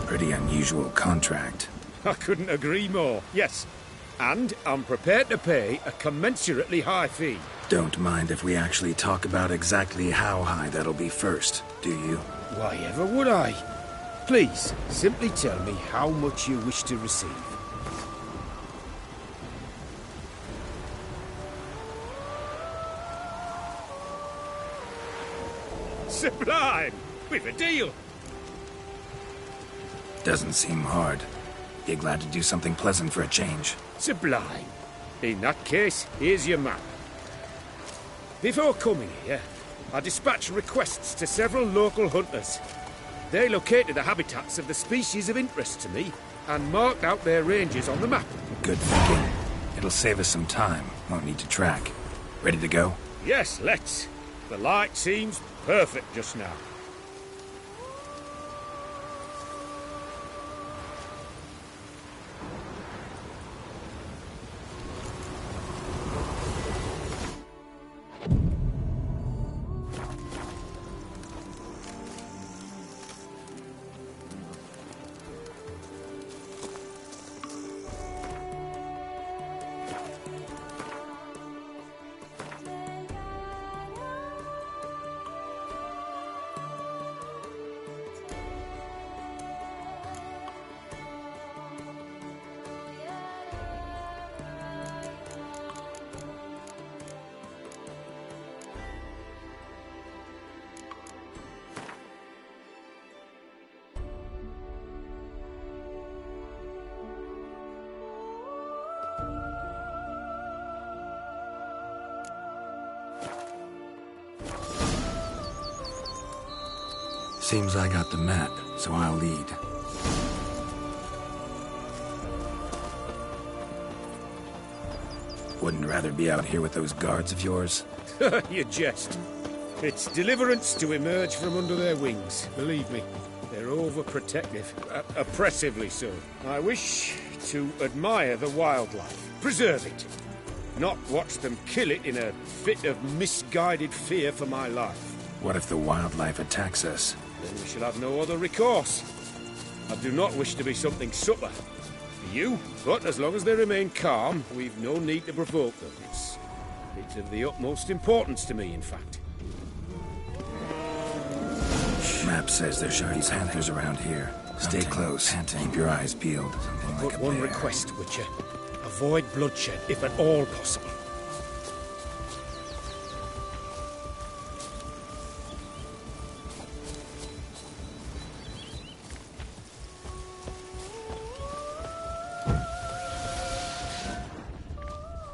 Pretty unusual contract. I couldn't agree more, yes. And I'm prepared to pay a commensurately high fee. Don't mind if we actually talk about exactly how high that'll be first, do you? Why ever would I? Please, simply tell me how much you wish to receive. Sublime! We've a deal! Doesn't seem hard. Be glad to do something pleasant for a change. Sublime. In that case, here's your map. Before coming here, I dispatched requests to several local hunters. They located the habitats of the species of interest to me and marked out their ranges on the map. Good thinking. It'll save us some time. Won't need to track. Ready to go? Yes, let's. The light seems perfect just now. Seems I got the map, so I'll lead. Wouldn't rather be out here with those guards of yours? You jest. It's deliverance to emerge from under their wings, believe me. They're overprotective, oppressively so. I wish to admire the wildlife, preserve it, not watch them kill it in a fit of misguided fear for my life. What if the wildlife attacks us? Then we shall have no other recourse. I do not wish to be something subtler for you, but as long as they remain calm, we've no need to provoke them. It's of the utmost importance to me, in fact. Map says there should be panthers around here. Stay close. Keep your eyes peeled. But one request, Witcher. Avoid bloodshed, if at all possible.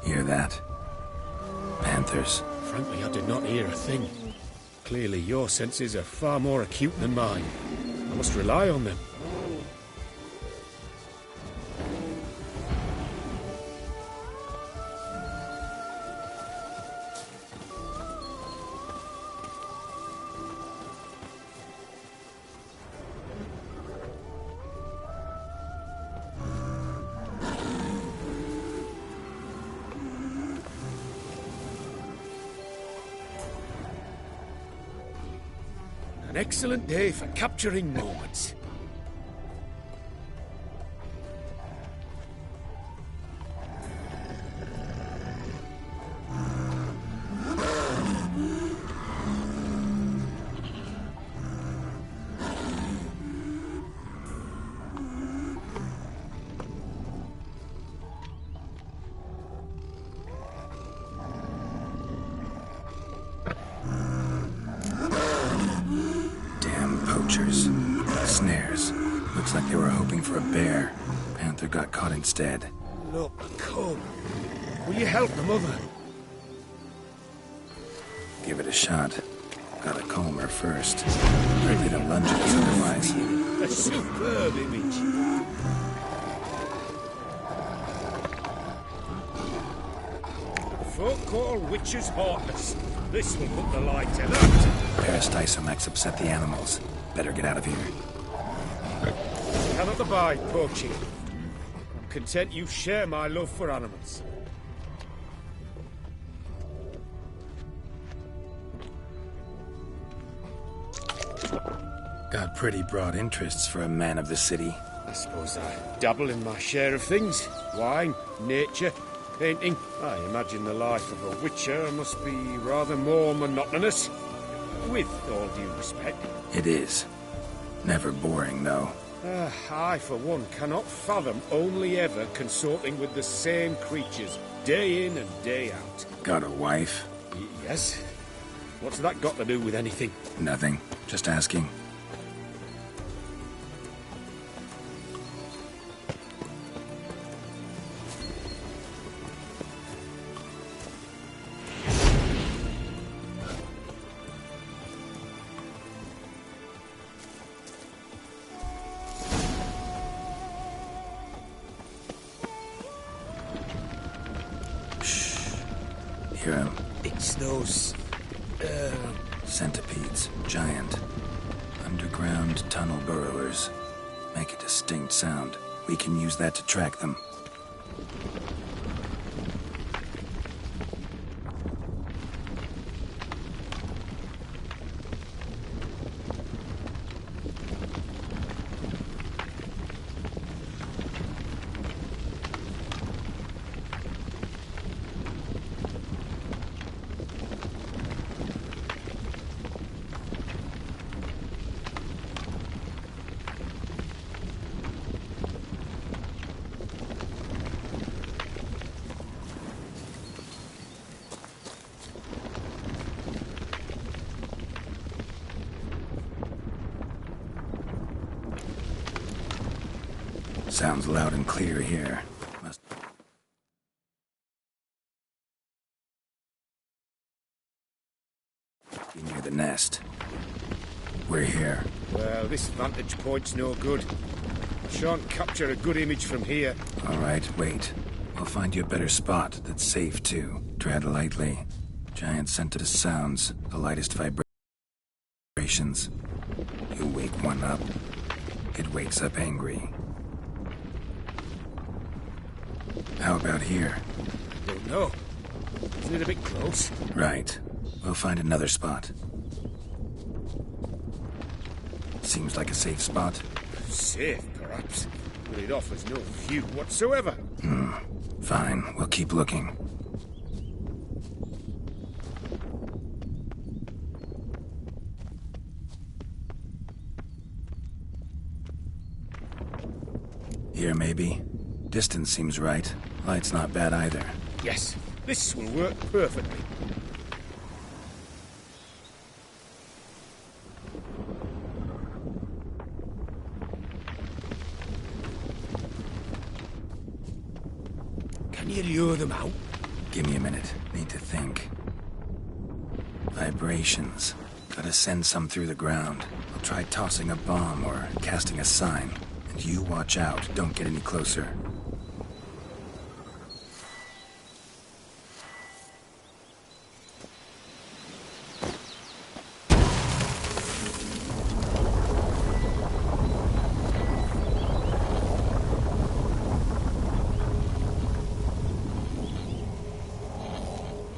Hear that? Panthers. Frankly, I did not hear a thing. Clearly, your senses are far more acute than mine. I must rely on them. An excellent day for capturing moments. Snares. Looks like they were hoping for a bear. Panther got caught instead. Look, come. Will you help the mother? Give it a shot. Gotta calm her first. Likely to lunge at us otherwise. A superb image. Folk call witches heartless. This will put the light in that. Peristysomax upset the animals. Better get out of here. Cannot abide poaching. I'm content you share my love for animals. Got pretty broad interests for a man of the city. I suppose I dabble in my share of things. Wine, nature, painting. I imagine the life of a witcher must be rather more monotonous. With all due respect. It is. Never boring, though. I, for one, cannot fathom only ever consorting with the same creatures, day in and day out. Got a wife? Yes. What's that got to do with anything? Nothing. Just asking. Hear him? It's those... centipedes. Giant. Underground tunnel burrowers. Make a distinct sound. We can use that to track them. Sounds loud and clear here. Must be near the nest. We're here. Well, this vantage point's no good. Shan't capture a good image from here. All right, wait. We'll find you a better spot that's safe, too. Tread lightly. Giant sent us sounds, the lightest vibrations. You wake one up, it wakes up angry. How about here? Don't know. Isn't it a bit close? Right. We'll find another spot. Seems like a safe spot. Safe, perhaps. But it offers no view whatsoever. Fine, we'll keep looking. Here, maybe. Distance seems right. Light's not bad either. Yes, this will work perfectly. Can you lure them out? Give me a minute. Need to think. Vibrations. Gotta send some through the ground. I'll try tossing a bomb or casting a sign. And you watch out. Don't get any closer.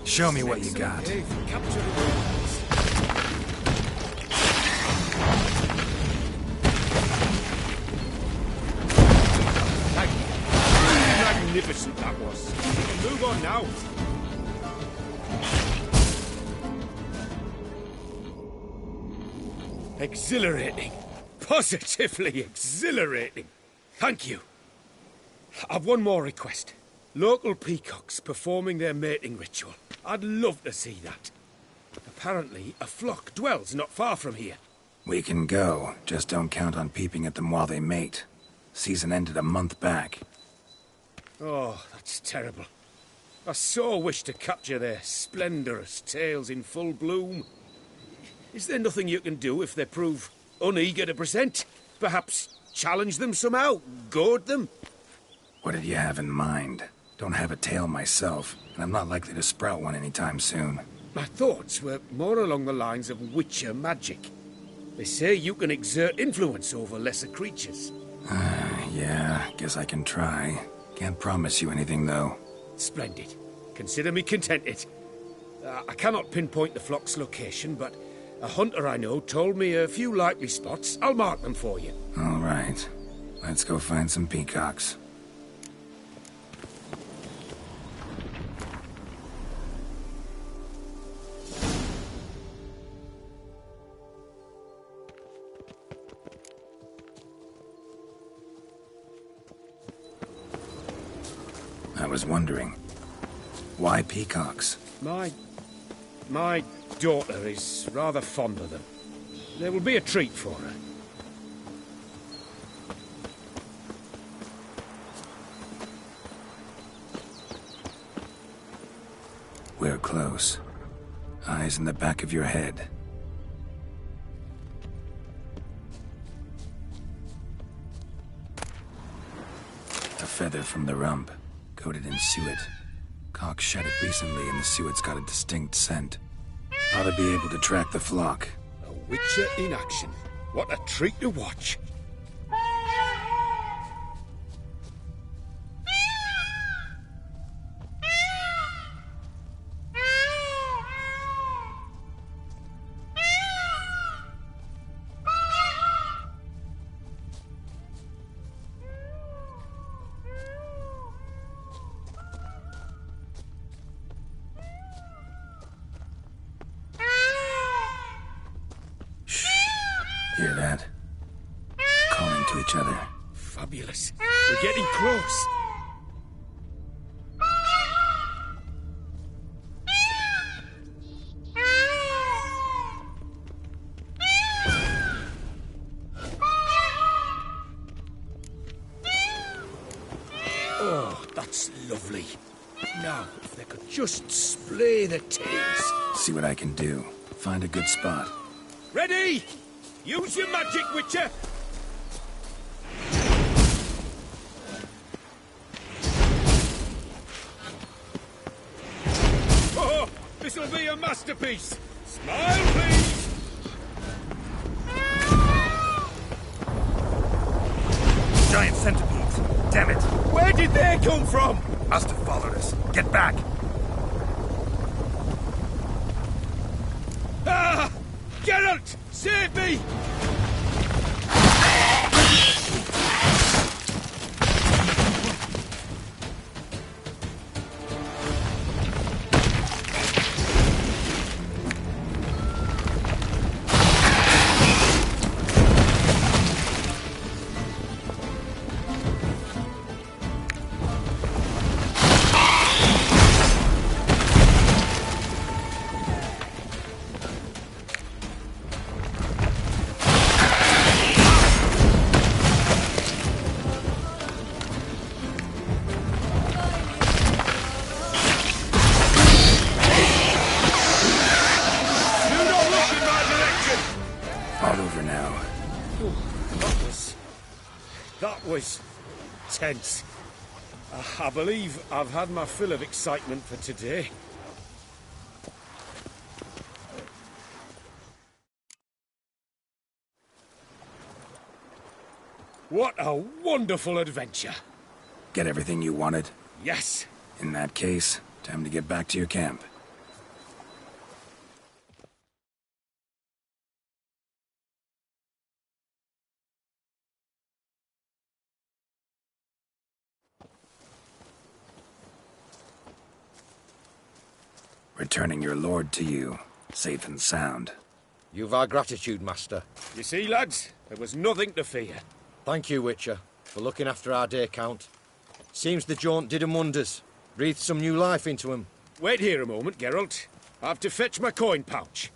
Show me what you got. Capture the wings. Magnificent that was. We can move on now. Exhilarating. Positively exhilarating. Thank you. I've one more request. Local peacocks performing their mating ritual. I'd love to see that. Apparently, a flock dwells not far from here. We can go. Just don't count on peeping at them while they mate. Season ended a month back. Oh, that's terrible. I so wish to capture their splendorous tails in full bloom. Is there nothing you can do if they prove uneager to present? Perhaps challenge them somehow? Goad them? What did you have in mind? Don't have a tail myself, and I'm not likely to sprout one anytime soon. My thoughts were more along the lines of witcher magic. They say you can exert influence over lesser creatures. Yeah, guess I can try. Can't promise you anything, though. Splendid. Consider me contented. I cannot pinpoint the flock's location, but a hunter I know told me a few likely spots. I'll mark them for you. All right. Let's go find some peacocks. I was wondering, why peacocks? My daughter is rather fond of them. There will be a treat for her. We're close. Eyes in the back of your head. A feather from the rump. Coated in suet. Cock shed it recently and the suet's got a distinct scent. Ought to be able to track the flock. A witcher in action. What a treat to watch. Hear that? Calling to each other. Fabulous. We're getting close. Oh, that's lovely. Now, if they could just splay the tails. See what I can do. Find a good spot. Ready? Use your magic, Witcher! Oh, this'll be a masterpiece! Smile, please! Giant centipedes. Damn it. Where did they come from? Must have followed us. Get back. Ah! Geralt! Save me! That was tense. I believe I've had my fill of excitement for today. What a wonderful adventure. Get everything you wanted? Yes. In that case, time to get back to your camp. Returning your lord to you, safe and sound. You've our gratitude, Master. You see, lads, there was nothing to fear. Thank you, Witcher, for looking after our day count. Seems the jaunt did 'em wonders. Breathed some new life into 'em. Wait here a moment, Geralt. I have to fetch my coin pouch.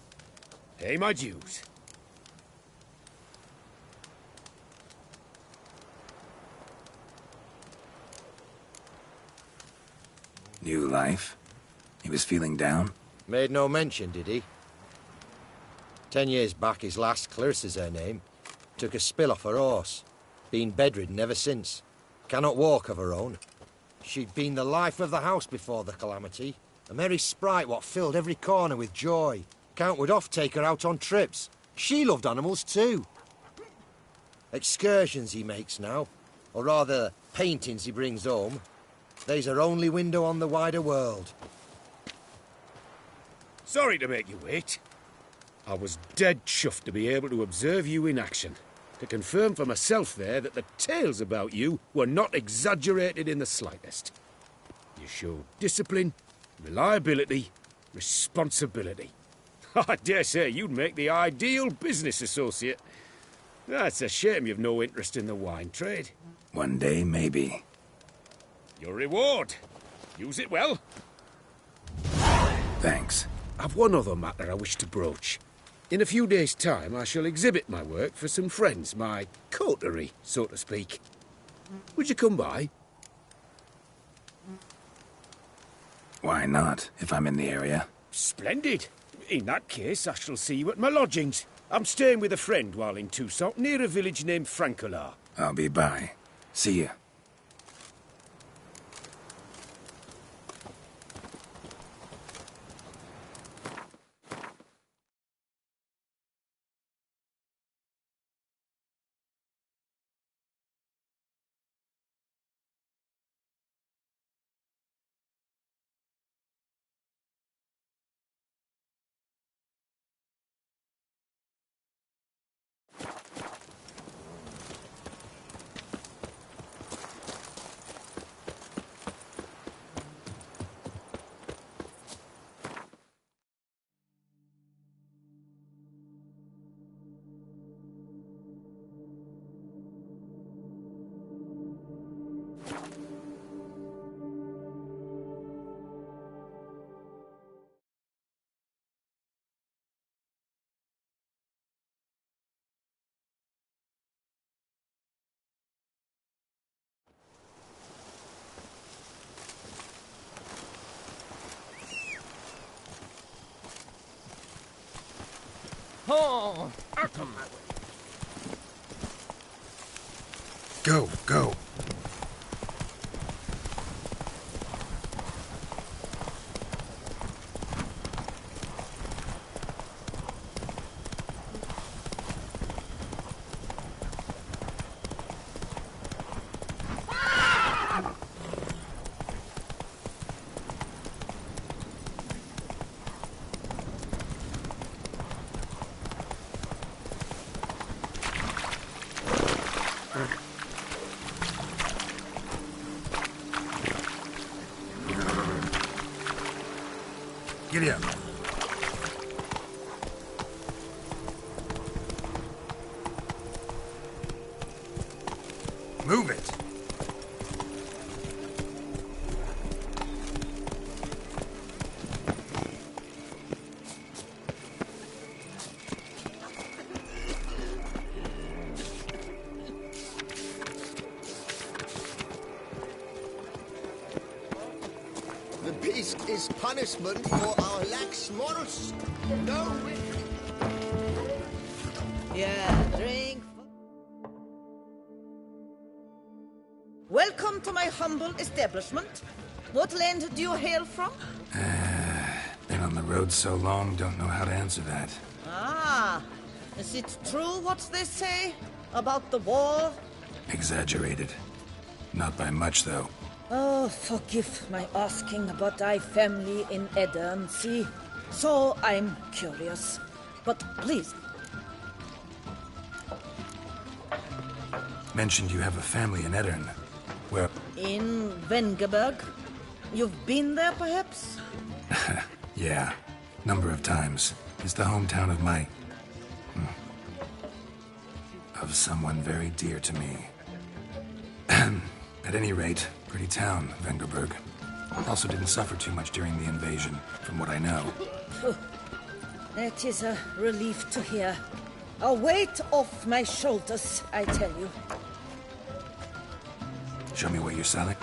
Pay my dues. New life? He was feeling down? Made no mention, did he? 10 years back, his last, Clarissa's her name, took a spill off her horse. Been bedridden ever since. Cannot walk of her own. She'd been the life of the house before the calamity. A merry sprite what filled every corner with joy. Count would oft take her out on trips. She loved animals too. Excursions he makes now, or rather, paintings he brings home. They's her only window on the wider world. Sorry to make you wait. I was dead chuffed to be able to observe you in action. To confirm for myself there that the tales about you were not exaggerated in the slightest. You showed discipline, reliability, responsibility. I dare say you'd make the ideal business associate. It's a shame you've no interest in the wine trade. One day, maybe. Your reward. Use it well. Thanks. I've one other matter I wish to broach. In a few days' time, I shall exhibit my work for some friends, my coterie, so to speak. Would you come by? Why not, if I'm in the area? Splendid. In that case, I shall see you at my lodgings. I'm staying with a friend while in Toussaint, near a village named Francolar. I'll be by. See you. Oh, out of my way. Go, go. Giddy up. Move it. The beast is punishment for our lax morals. No. Yeah, drink. Welcome to my humble establishment. What land do you hail from? Been on the road so long, don't know how to answer that. Ah, is it true what they say about the war? Exaggerated. Not by much, though. Oh, forgive my asking about thy family in Edirne, see? So I'm curious. But please. Mentioned you have a family in Edirne. Where? In Vengerberg? You've been there, perhaps? Yeah, number of times. It's the hometown of my... of someone very dear to me. At any rate, pretty town, Vengerberg. Also didn't suffer too much during the invasion, from what I know. Phew. That is a relief to hear. A weight off my shoulders, I tell you. Show me what you're selling.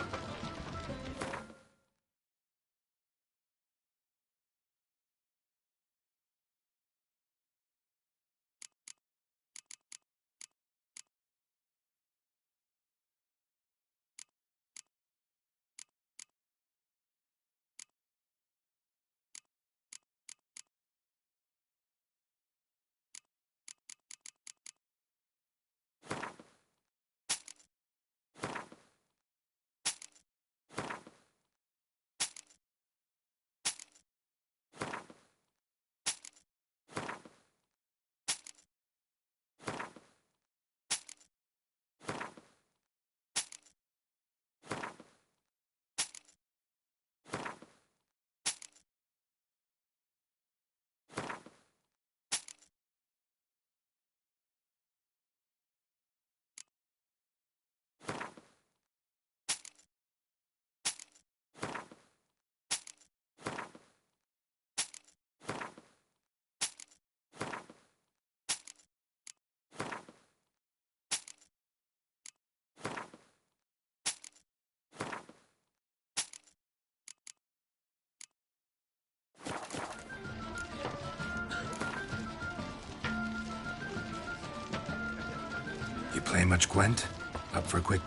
You play much Gwent? Up for a quick...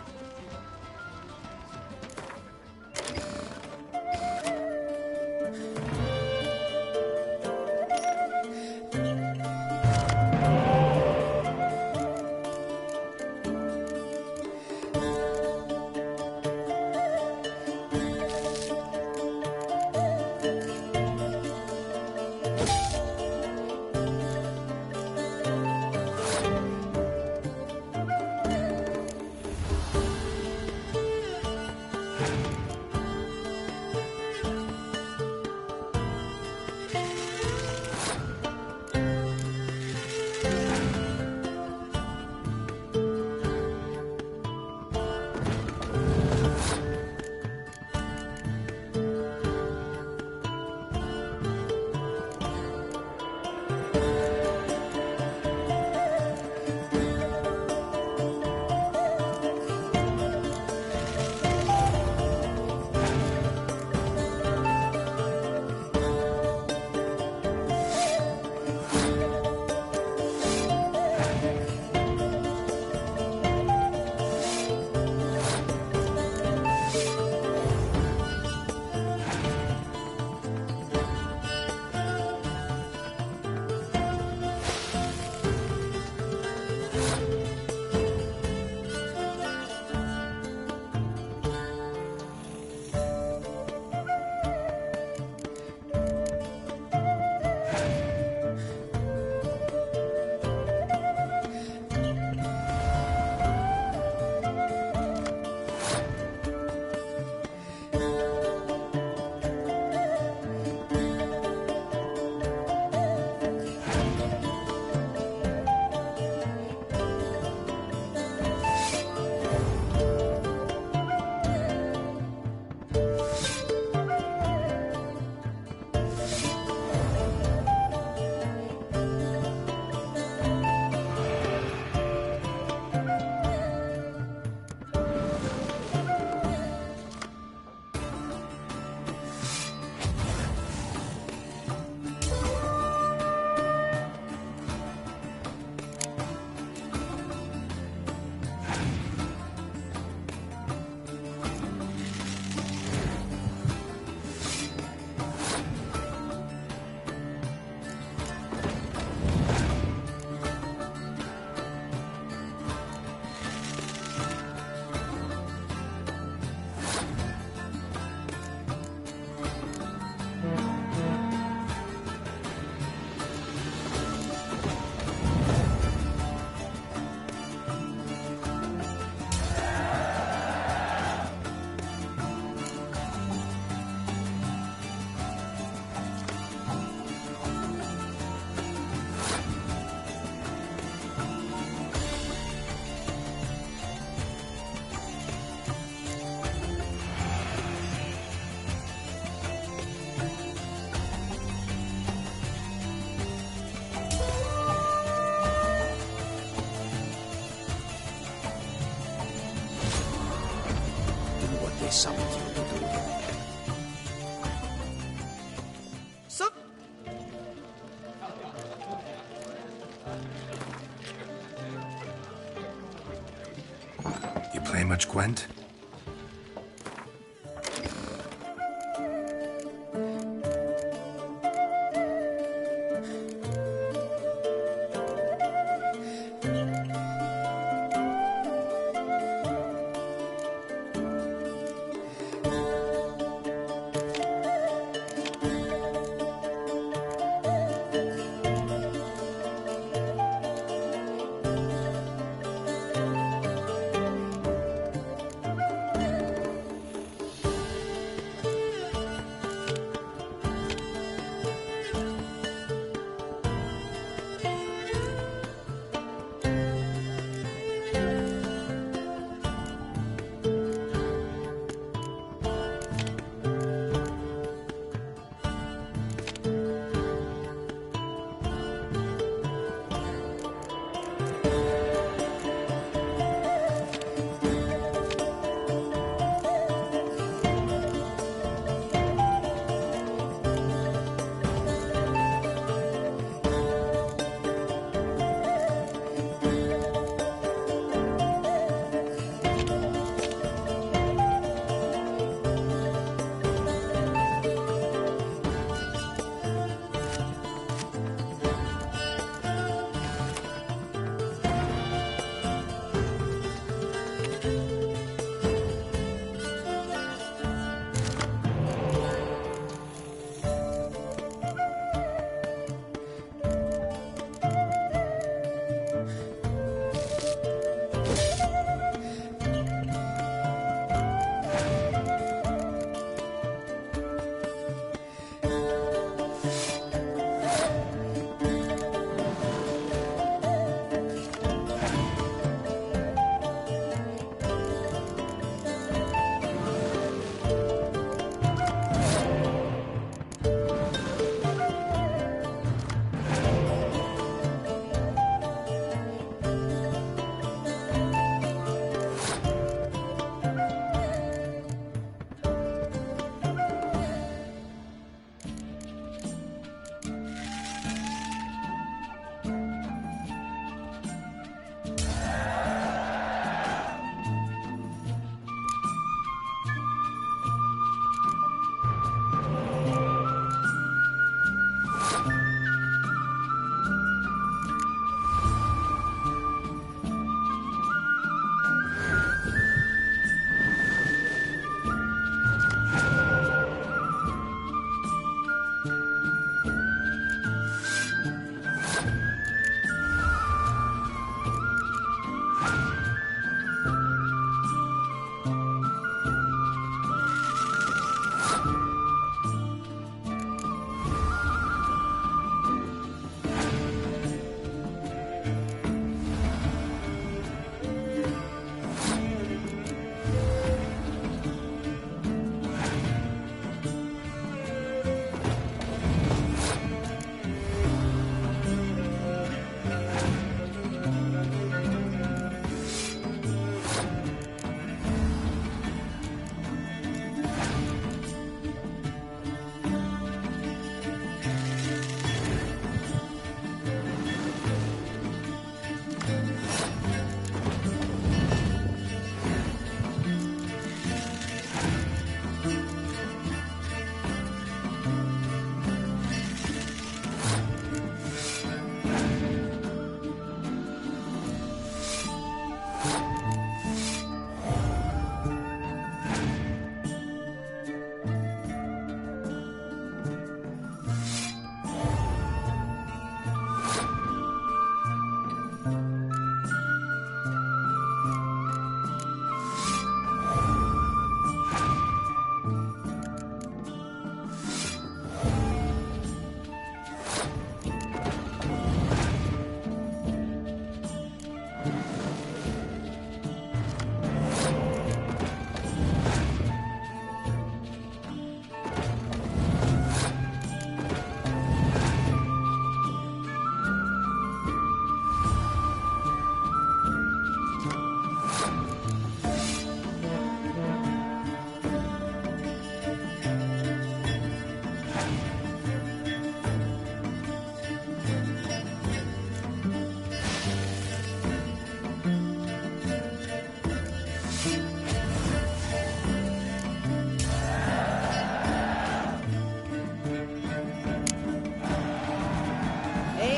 much, Gwent?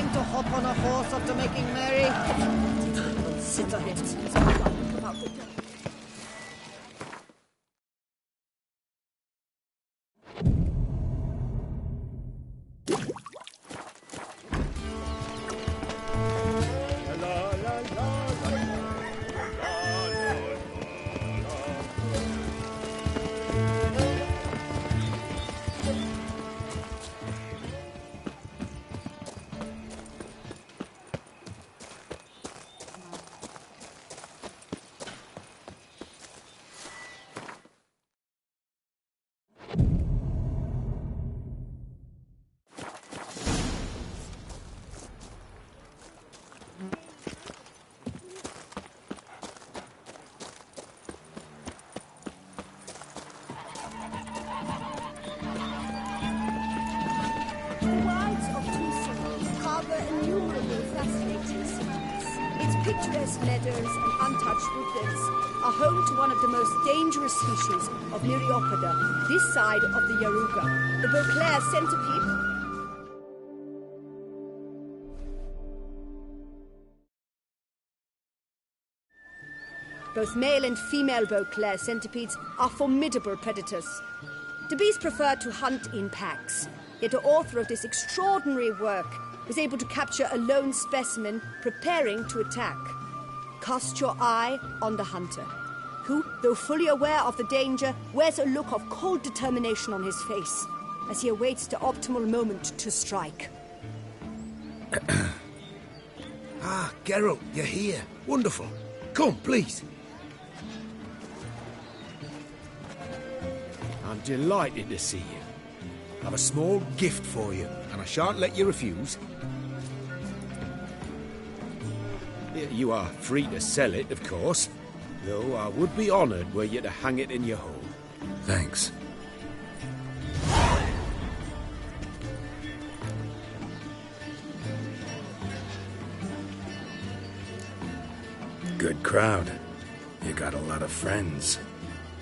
think to hop on a horse after making merry? Sit on it. Picturesque meadows and untouched woodlands are home to one of the most dangerous species of Myriapoda, this side of the Yaruga, the Beauclair centipede. Both male and female Beauclair centipedes are formidable predators. The bees prefer to hunt in packs, yet the author of this extraordinary work was able to capture a lone specimen preparing to attack. Cast your eye on the hunter, who, though fully aware of the danger, wears a look of cold determination on his face as he awaits the optimal moment to strike. Geralt, you're here. Wonderful. Come, please. I'm delighted to see you. I have a small gift for you, and I shan't let you refuse. You are free to sell it, of course, though I would be honoured were you to hang it in your home. Thanks. Good crowd. You got a lot of friends.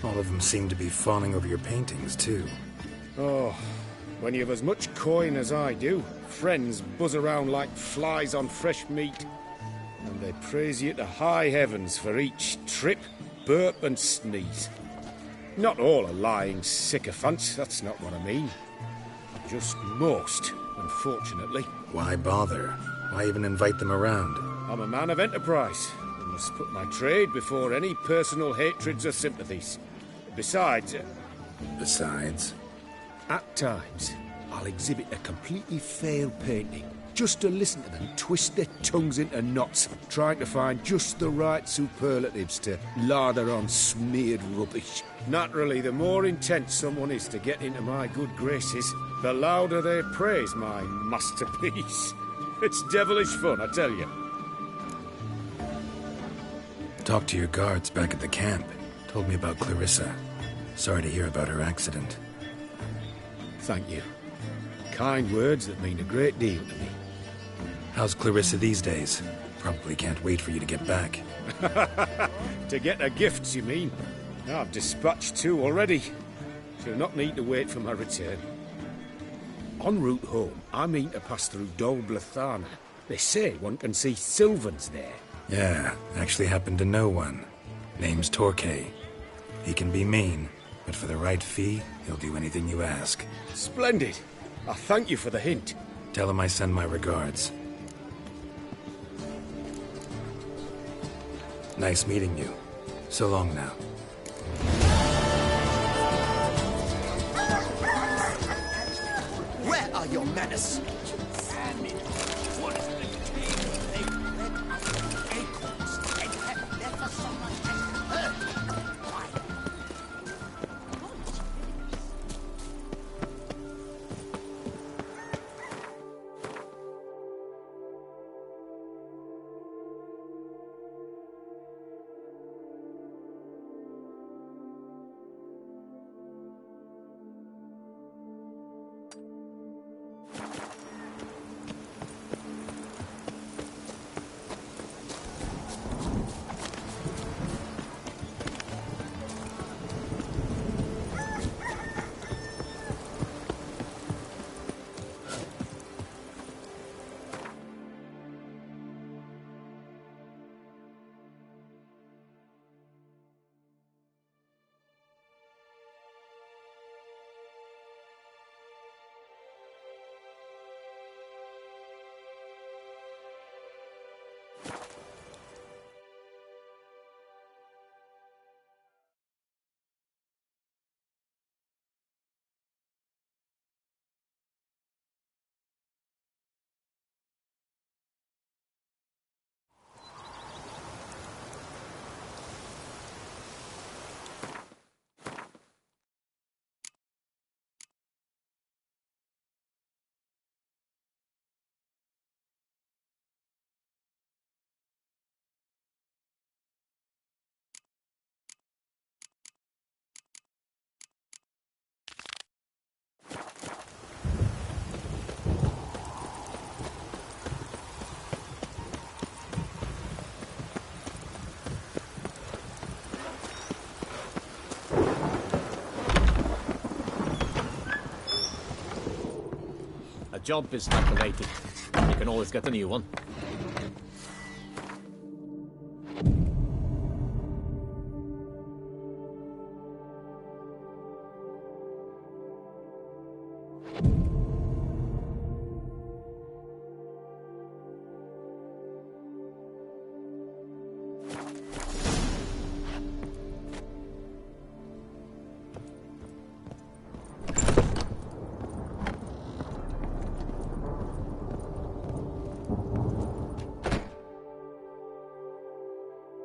All of them seem to be fawning over your paintings, too. Oh, when you have as much coin as I do, friends buzz around like flies on fresh meat. And they praise you to high heavens for each trip, burp and sneeze. Not all are lying sycophants, that's not what I mean. Just most, unfortunately. Why bother? Why even invite them around? I'm a man of enterprise. I must put my trade before any personal hatreds or sympathies. Besides... Besides? At times, I'll exhibit a completely failed painting, just to listen to them twist their tongues into knots, trying to find just the right superlatives to lather on smeared rubbish. Naturally, the more intent someone is to get into my good graces, the louder they praise my masterpiece. It's devilish fun, I tell you. Talked to your guards back at the camp. Told me about Clarissa. Sorry to hear about her accident. Thank you. Kind words that mean a great deal to me. How's Clarissa these days? Probably can't wait for you to get back. To get her gifts, you mean? I've dispatched 2 already. She'll not need to wait for my return. En route home, I mean to pass through Dol Blathana. They say one can see Sylvans there. Yeah, actually happen to know one. Name's Torquay. He can be mean, but for the right fee, he'll do anything you ask. Splendid. I thank you for the hint. Tell him I send my regards. Nice meeting you. So long now. Where are your manners? A job is like a lady. You can always get a new one.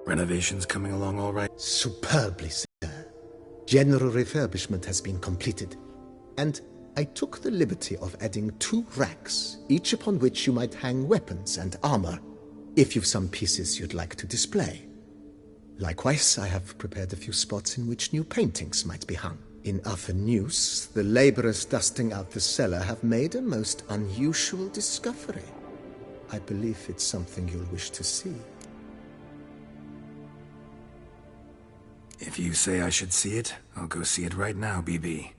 Renovations coming along all right? Superbly, sir. General refurbishment has been completed, and I took the liberty of adding 2 racks, each upon which you might hang weapons and armor, if you've some pieces you'd like to display. Likewise, I have prepared a few spots in which new paintings might be hung. In other news, the laborers dusting out the cellar have made a most unusual discovery. I believe it's something you'll wish to see. If you say I should see it, I'll go see it right now, BB.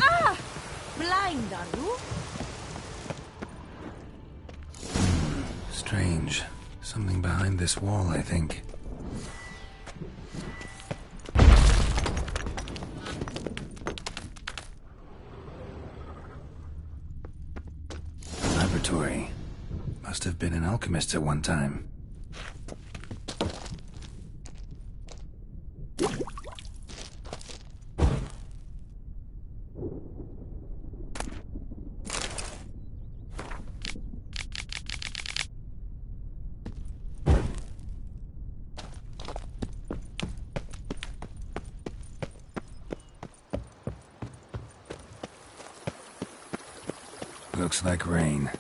Ah! Blind, are you? Strange. Something behind this wall, I think. Laboratory. Must have been an alchemist at one time. Looks like rain.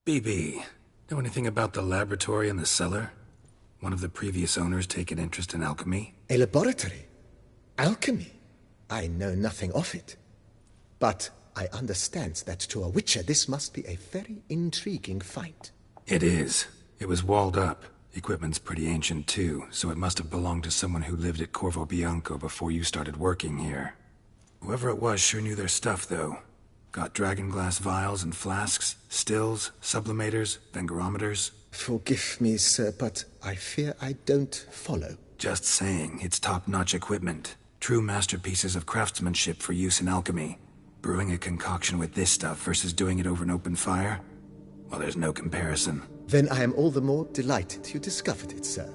BB, know anything about the laboratory in the cellar? One of the previous owners take an interest in alchemy? A laboratory? Alchemy? I know nothing of it. But I understand that to a witcher this must be a very intriguing find. It is. It was walled up. Equipment's pretty ancient too, so it must have belonged to someone who lived at Corvo Bianco before you started working here. Whoever it was sure knew their stuff, though. Got dragonglass vials and flasks, stills, sublimators, vengerometers. Forgive me, sir, but I fear I don't follow. Just saying, it's top-notch equipment. True masterpieces of craftsmanship for use in alchemy. Brewing a concoction with this stuff versus doing it over an open fire? Well, there's no comparison. Then I am all the more delighted you discovered it, sir.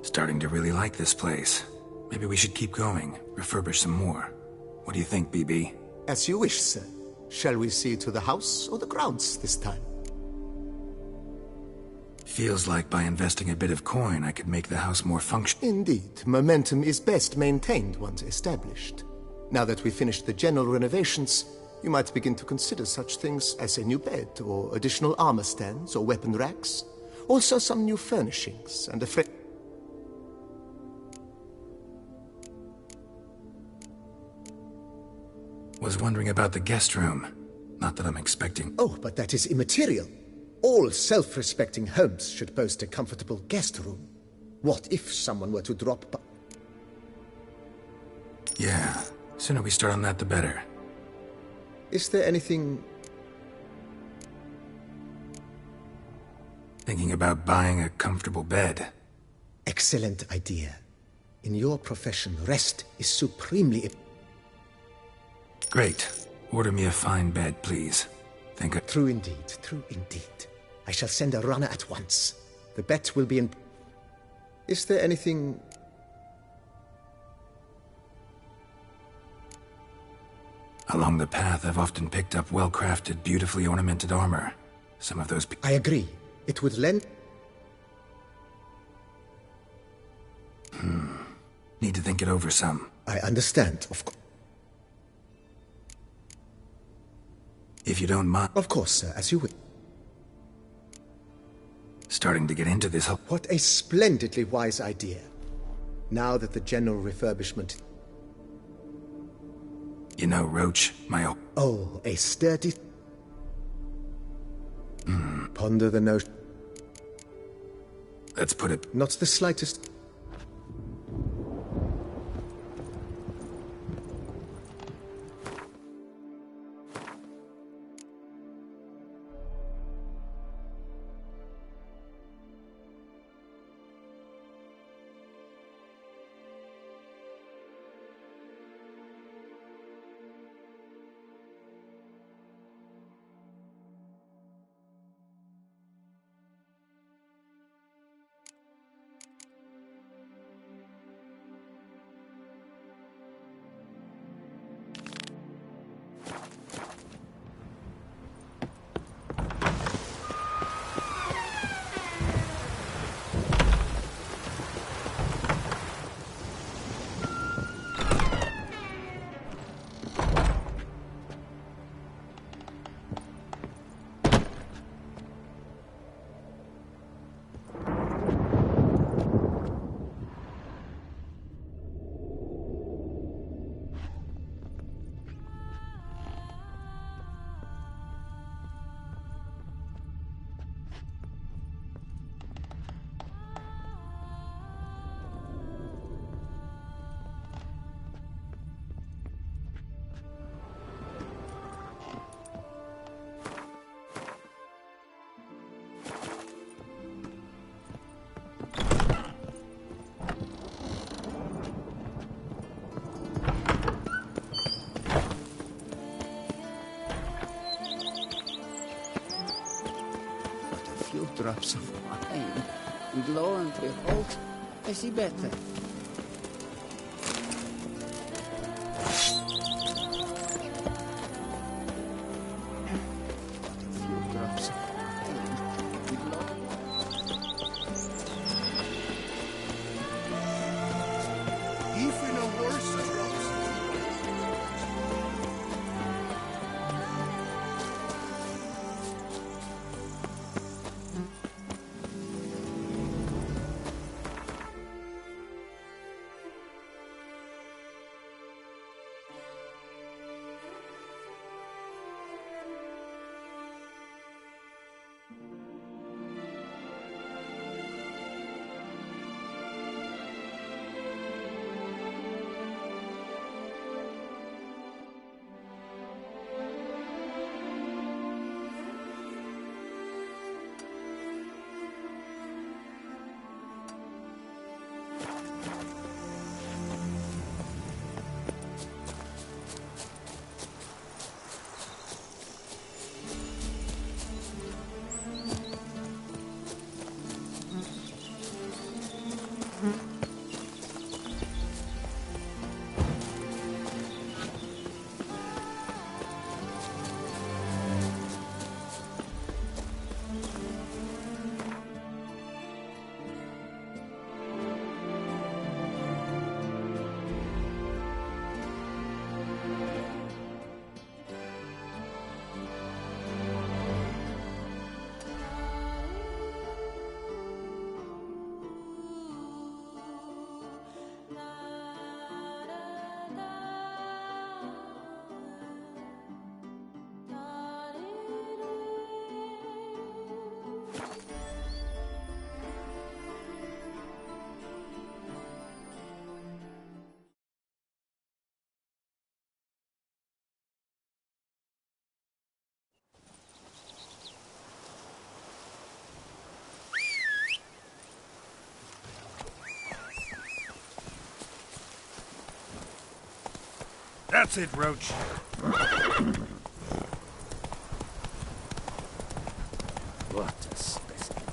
Starting to really like this place. Maybe we should keep going, refurbish some more. What do you think, BB? As you wish, sir. Shall we see to the house or the grounds this time? Feels like by investing a bit of coin, I could make the house more functional. Indeed. Momentum is best maintained once established. Now that we've finished the general renovations, you might begin to consider such things as a new bed, or additional armor stands, or weapon racks. Also some new furnishings, and a Was wondering about the guest room. Not that I'm expecting... Oh, but that is immaterial. All self-respecting homes should boast a comfortable guest room. What if someone were to drop by? Yeah, sooner we start on that, the better. Is there anything... Thinking about buying a comfortable bed. Excellent idea. In your profession, rest is supremely... Great. Order me a fine bed, please. True indeed, true indeed. I shall send a runner at once. The bet will be in... Is there anything... Along the path, I've often picked up well-crafted, beautifully ornamented armor. Some of those... I agree. It would lend... Need to think it over some. I understand, of course. If you don't mind... Of course, sir, as you will. Starting to get into this whole... What a splendidly wise idea. Now that the general refurbishment... You know, Roach, my... Oh, a sturdy... Ponder the notion... Let's put it... Not the slightest... Drops of wine, and lo and behold, I see better. Even a worse drops. That's it, Roach. What a specimen.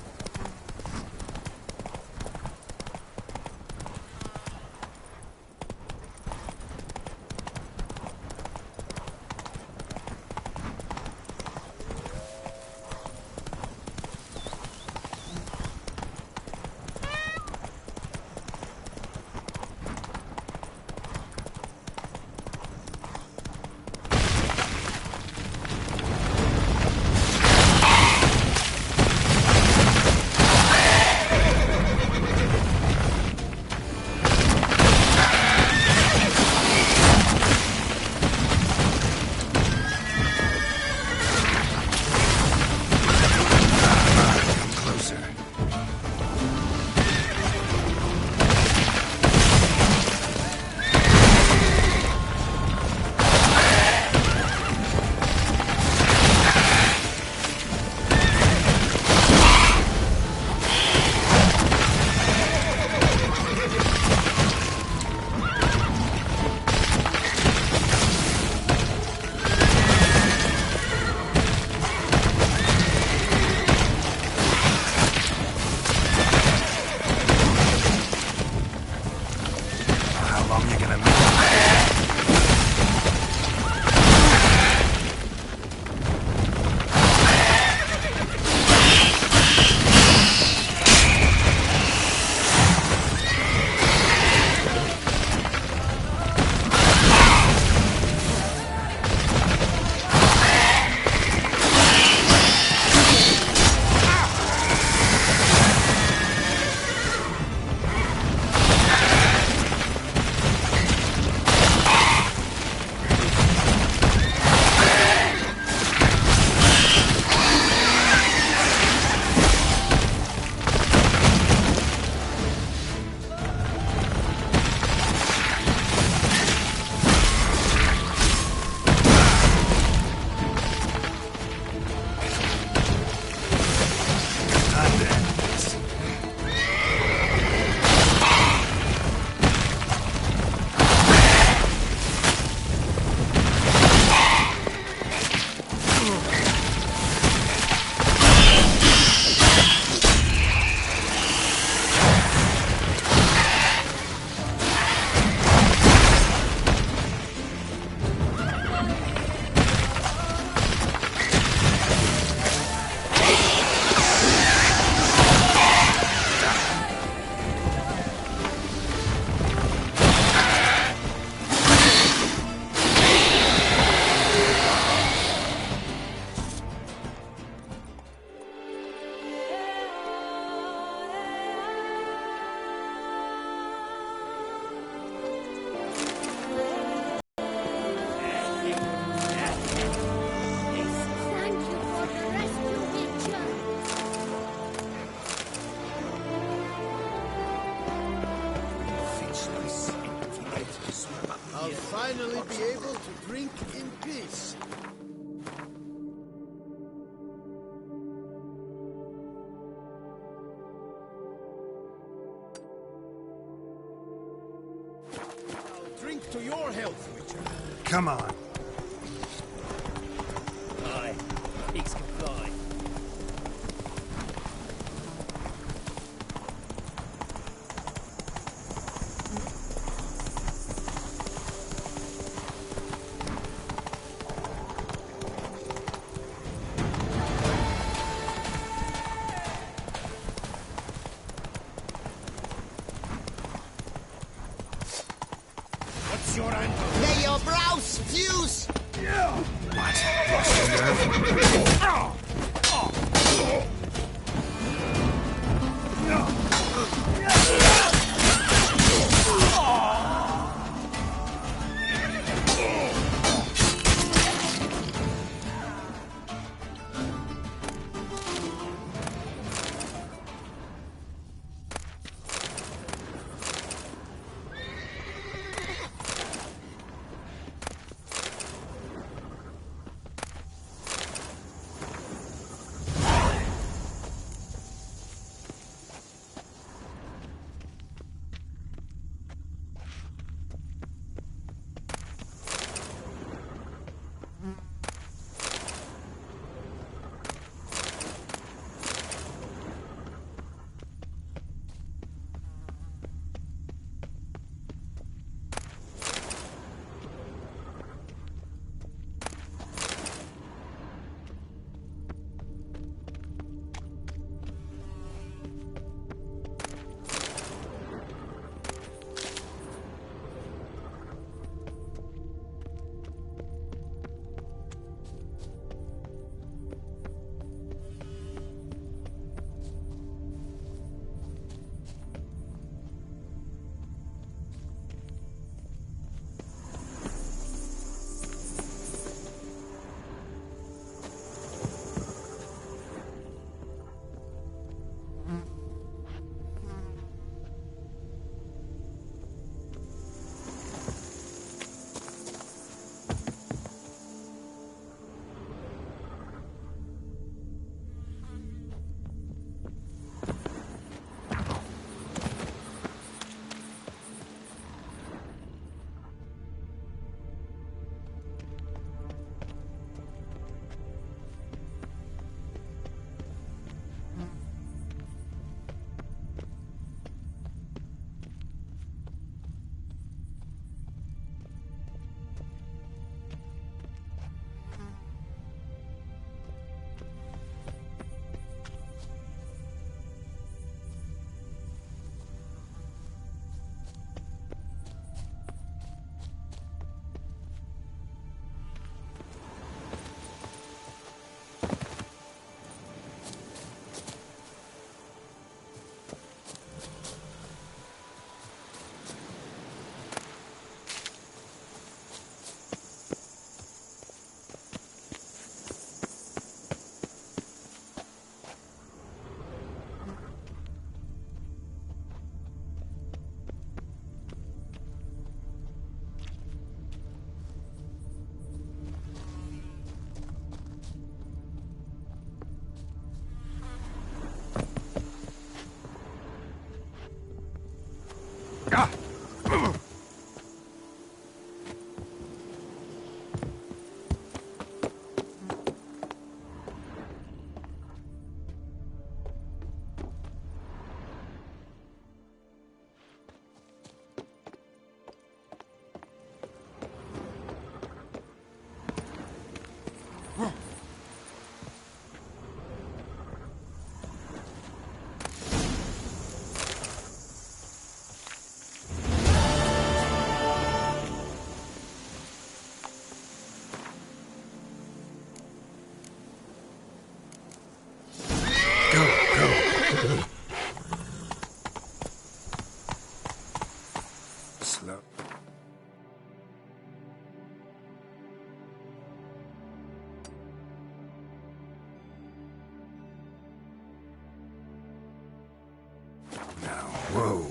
finally be able to drink in peace. I'll drink to your health, Witcher. Come on. Aye, pigs can fly. What's your angle? May your brows fuse! What? Lost your nerve? Slow. Now, whoa.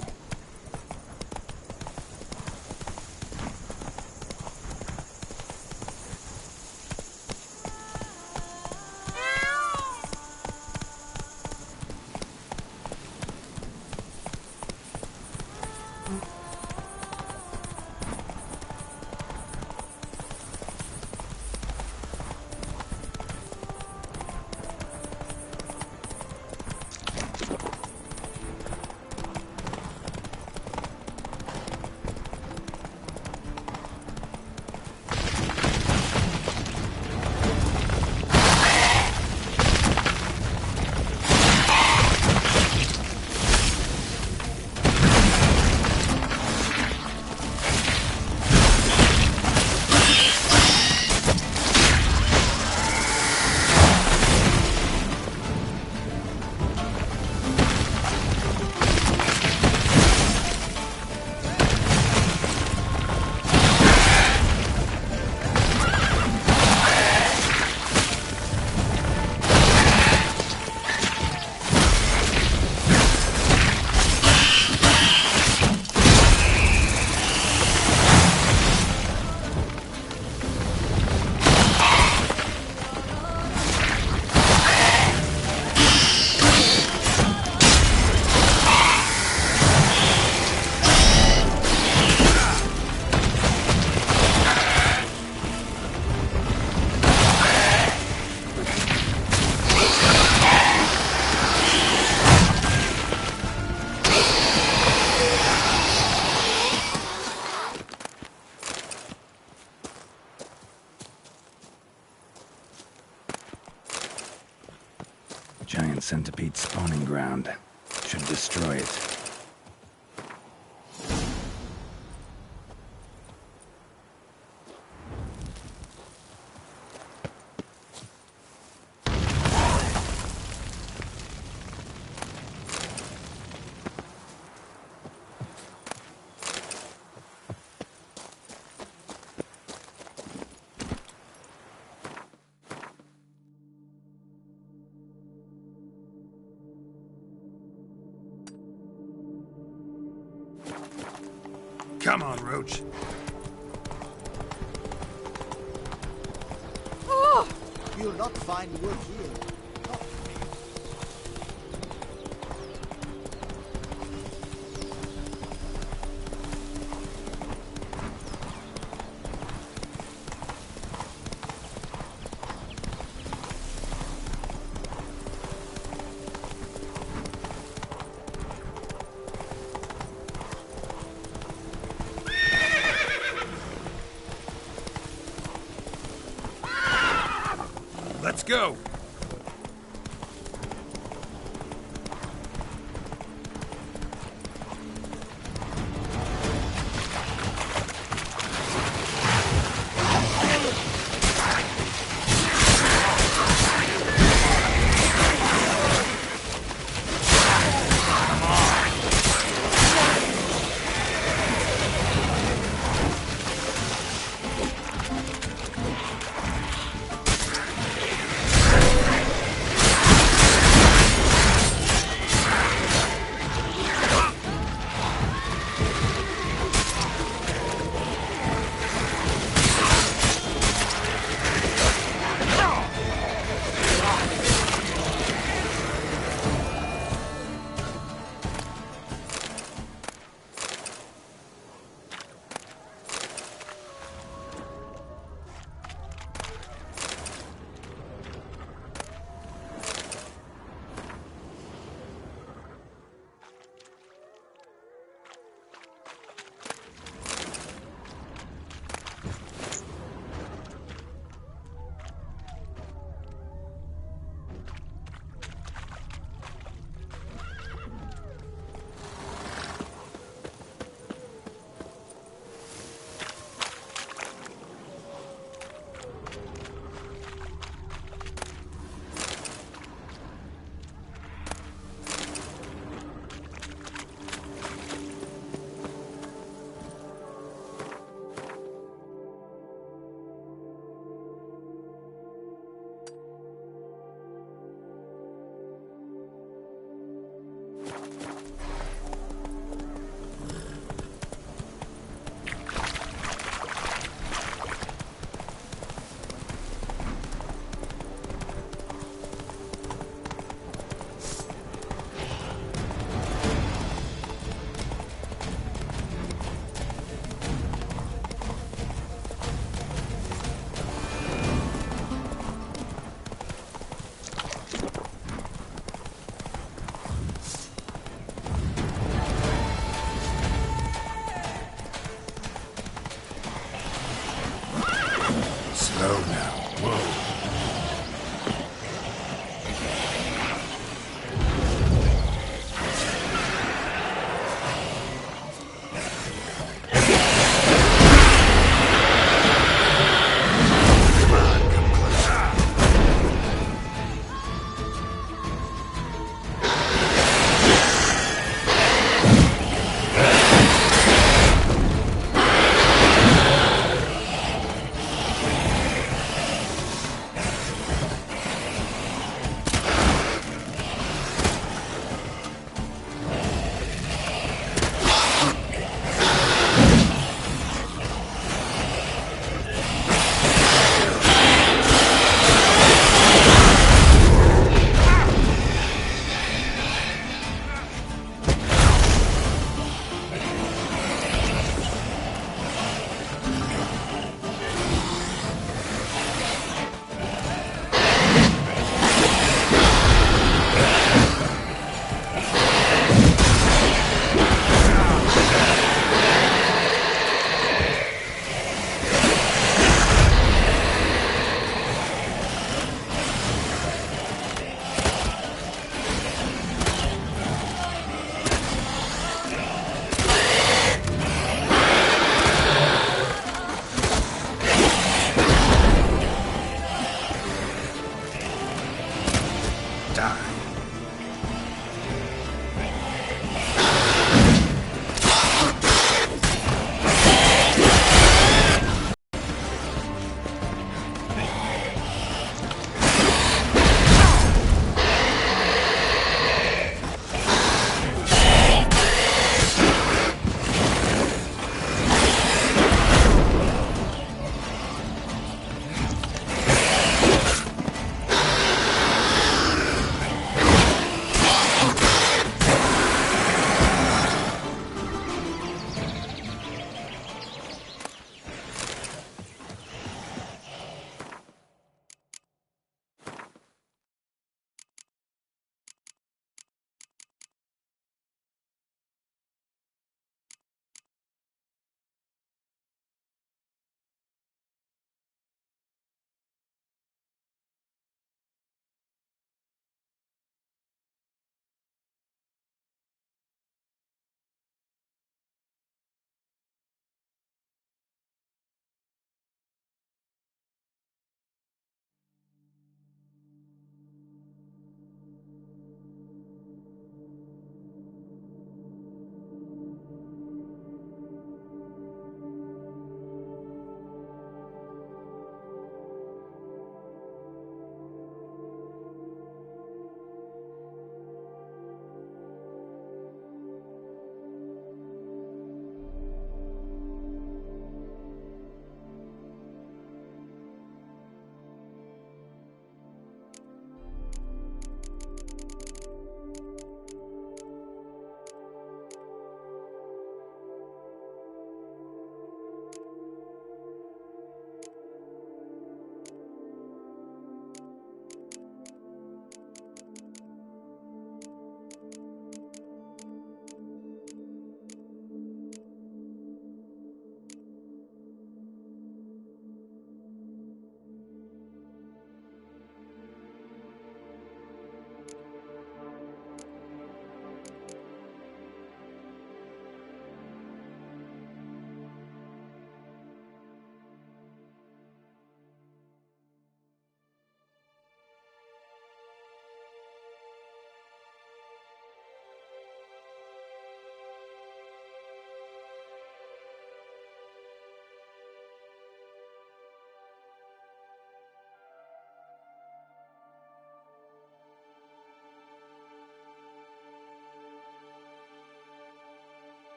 Giant centipede spawning ground. Should destroy it. Come on, Roach. Oh! You'll not find wood here. Let's go. Slow now. Whoa.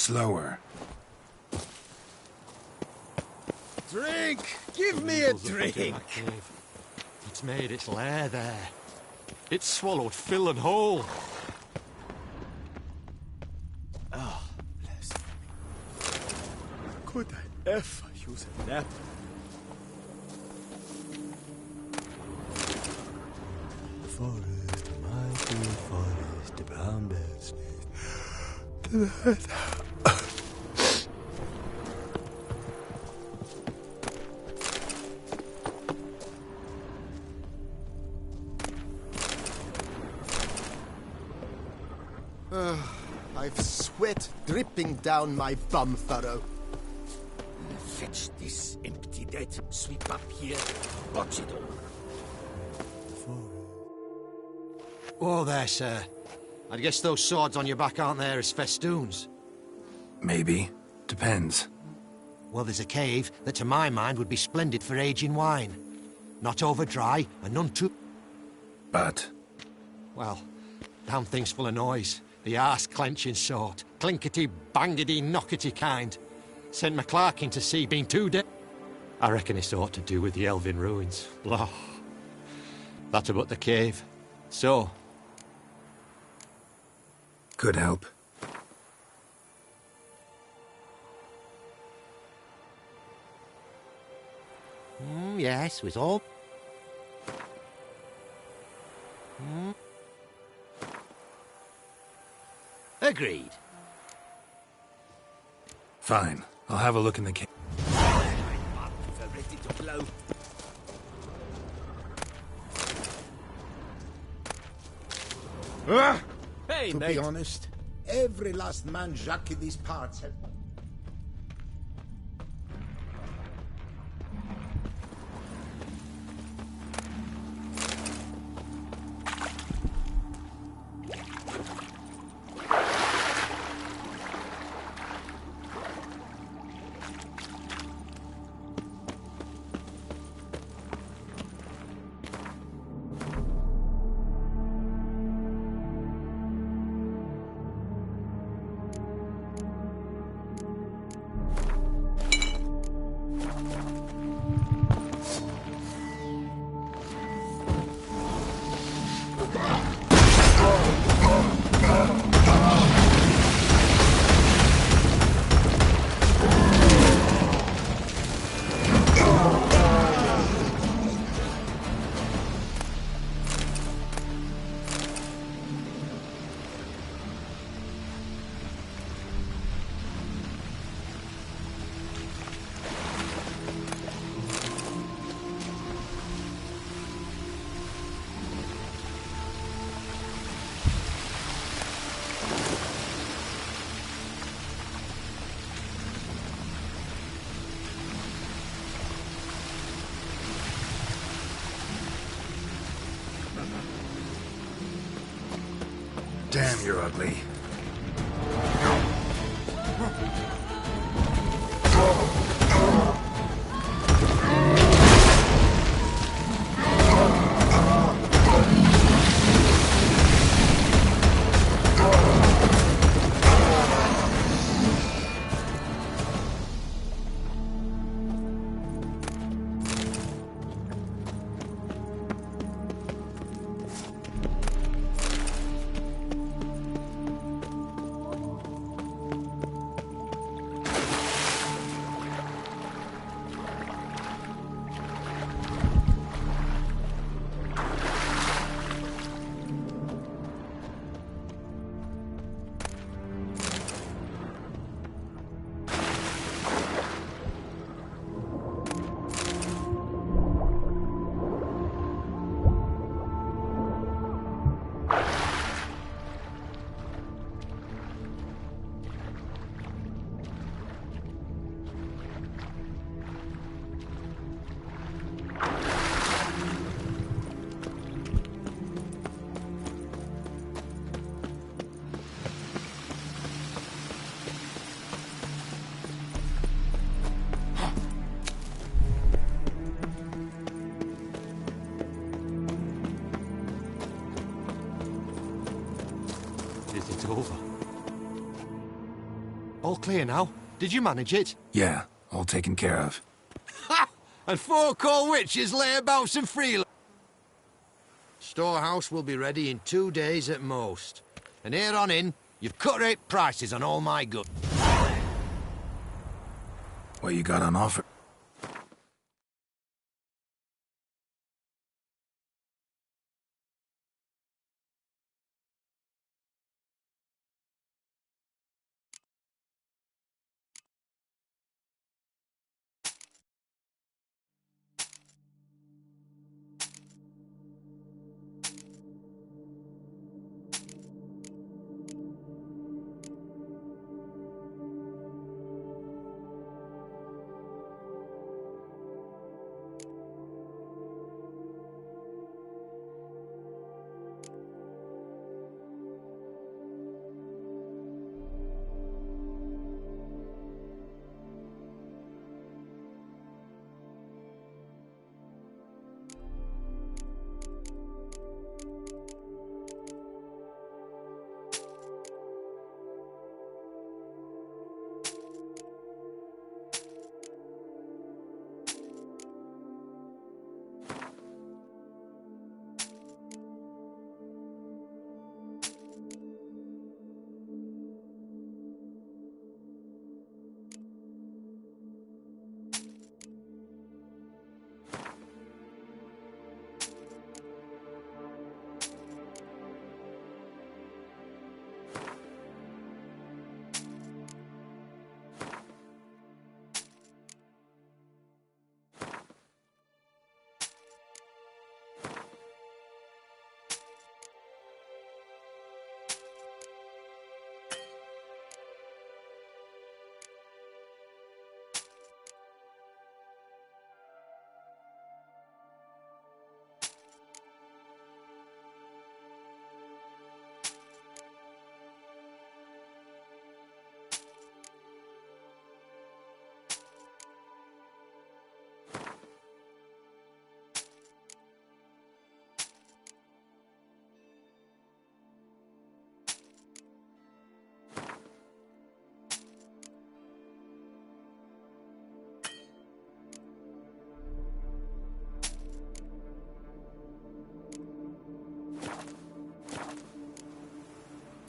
Slower. Drink! Give me a drink! It's made its lair there. It's swallowed fill and whole. Oh, bless. Could I ever use a nap? Forest, mighty forest, the brown bears need. I've sweat dripping down my bum furrow. Fetch this empty dead. Sweep up here. Watch it all. Oh, there, sir. I guess those swords on your back aren't there as festoons. Maybe. Depends. Well, there's a cave that, to my mind, would be splendid for aging wine. Not over dry, and none too... But? Well, damn thing's full of noise. The arse-clenching sort. Clinkety, bangety, knockety kind. Sent McClarkin to sea, been 2 days. I reckon it's aught to do with the Elven ruins. Blah. That about the cave. So... Could help. Yes, with all... Agreed. Fine. I'll have a look in the cave. Ready to blow. Hey, to mate. be honest, every last man Jacques in these parts has... Damn, you're ugly. clear now? Did you manage it? Yeah, all taken care of. Ha! And 4 cold witches lay about some free. Storehouse will be ready in 2 days at most. And here on in, you've cut rate prices on all my goods. What you got on offer?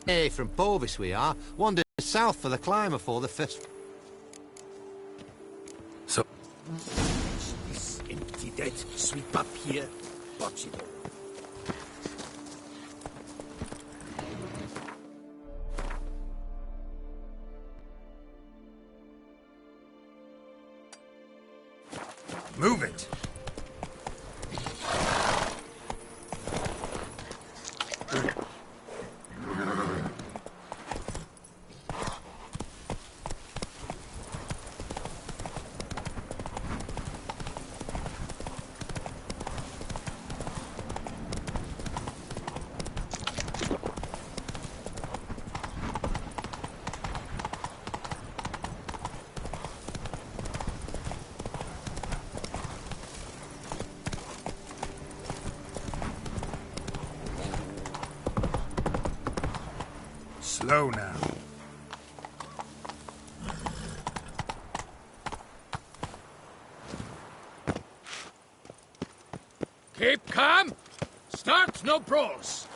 Hey, from Bovis we are. Wandered south for the climber for the first... So... This empty dead, sweep up here, watch it all. Move it! Slow now. Keep calm. Start no brawls.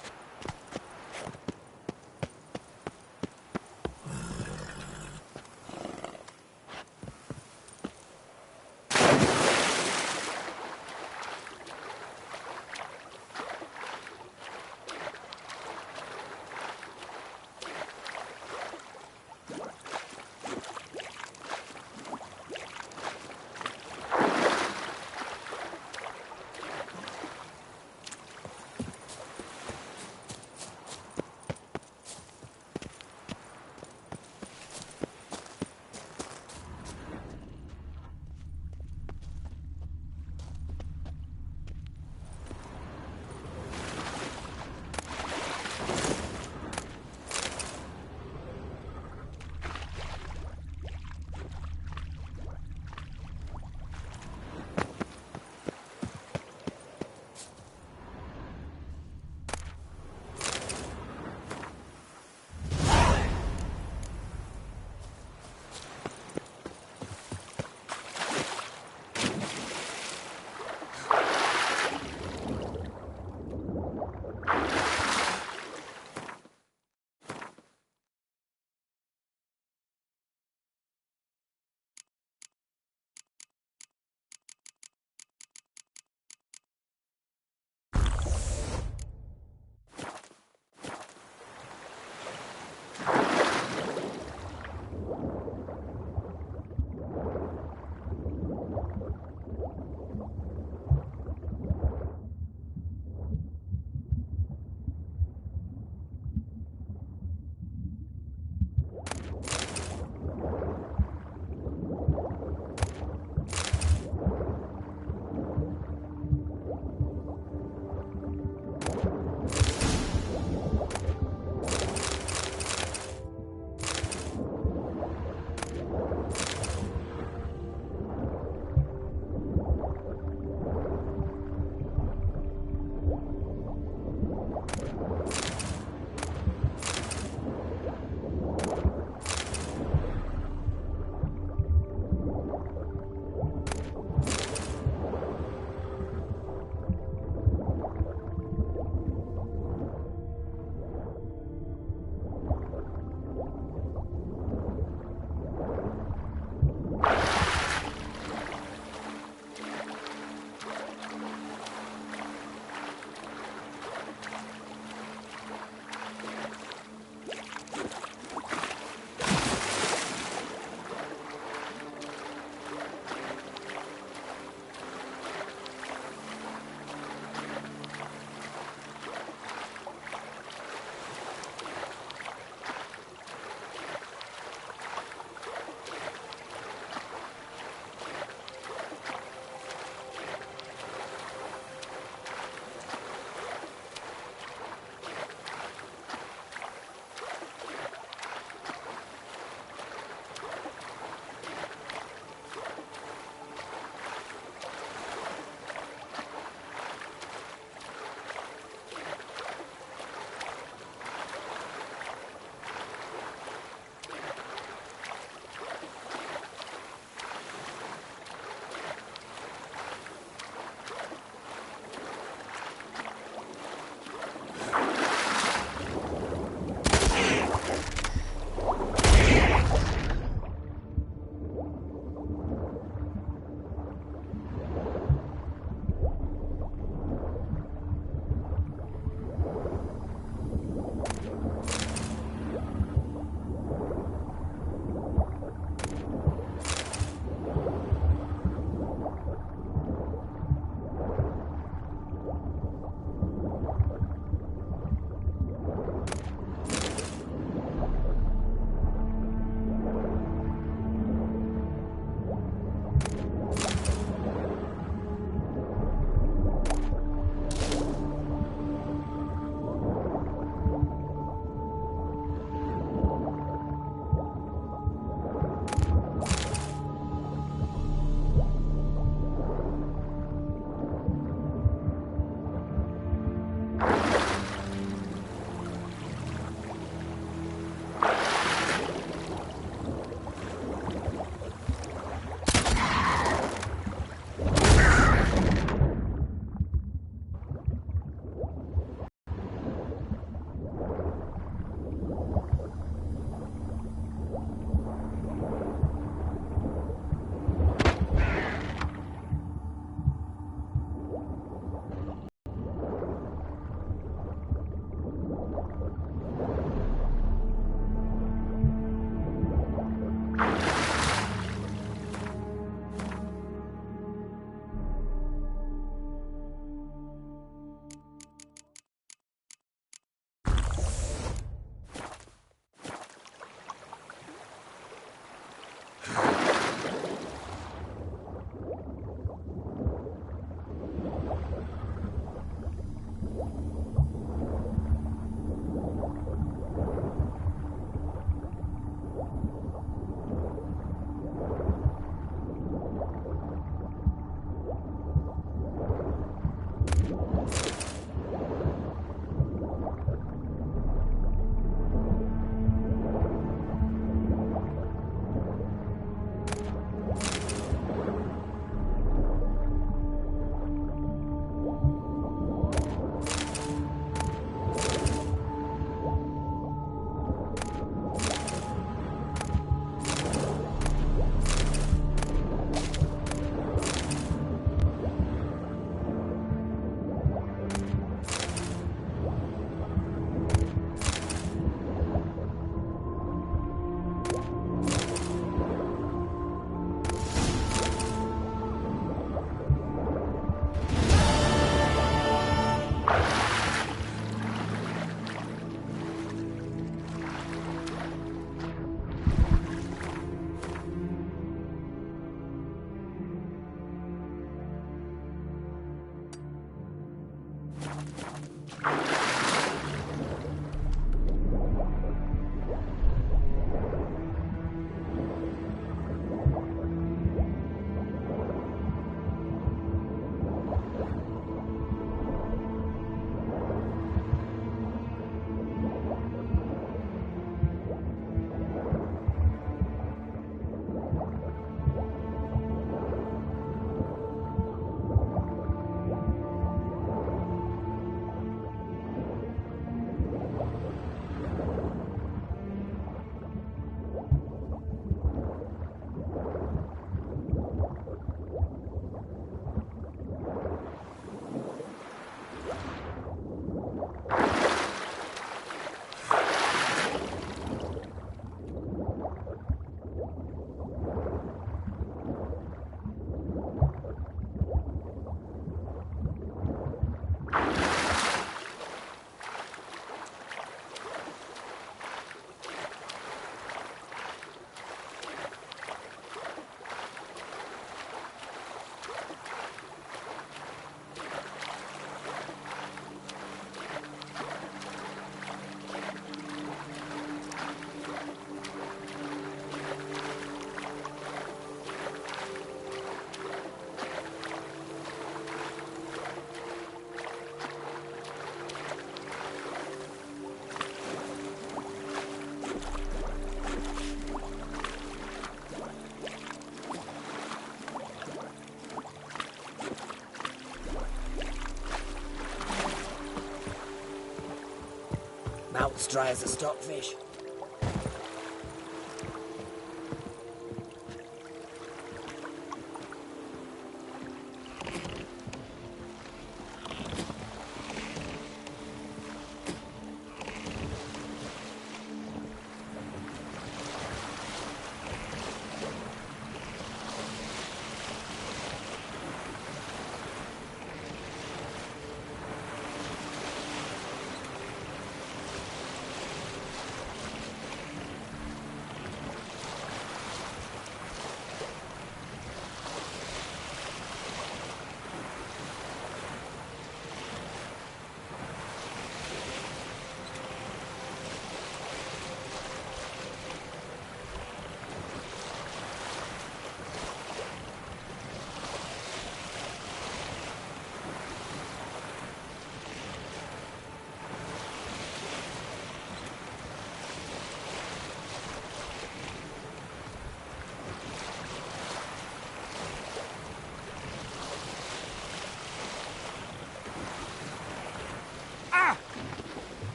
Mouth's dry as a stockfish.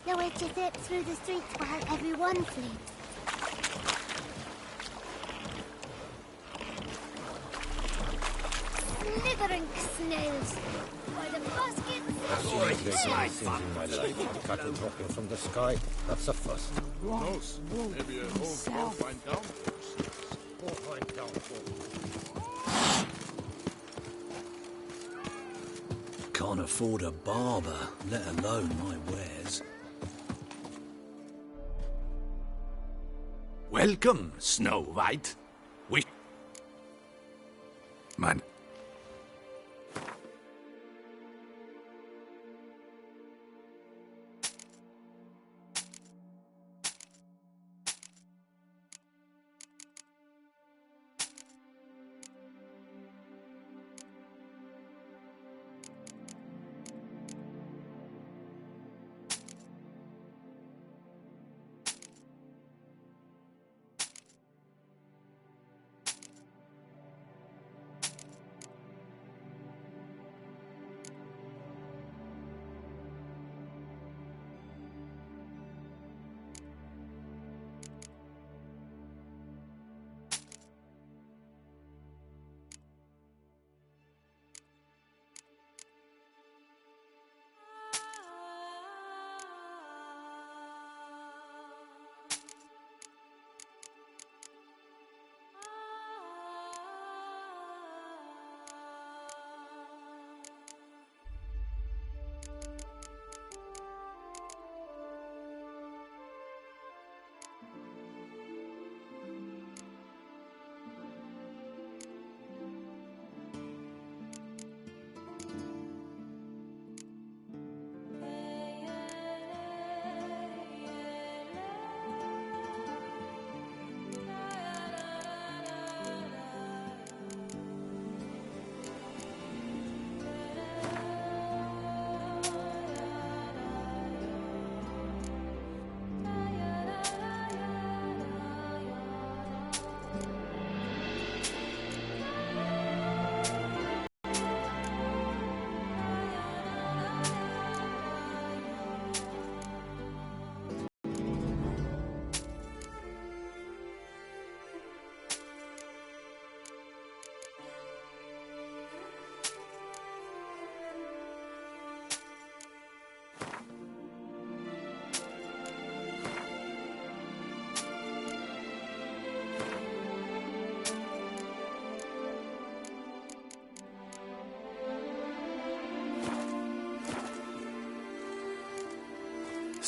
No way to zip through the streets while everyone sleeps. Slithering snails! By the baskets! In my life, cat dropping from the sky. That's a first. Knows. Maybe a whole fine down. Can't afford a barber, let alone my wares. Welcome, Snow White. Man.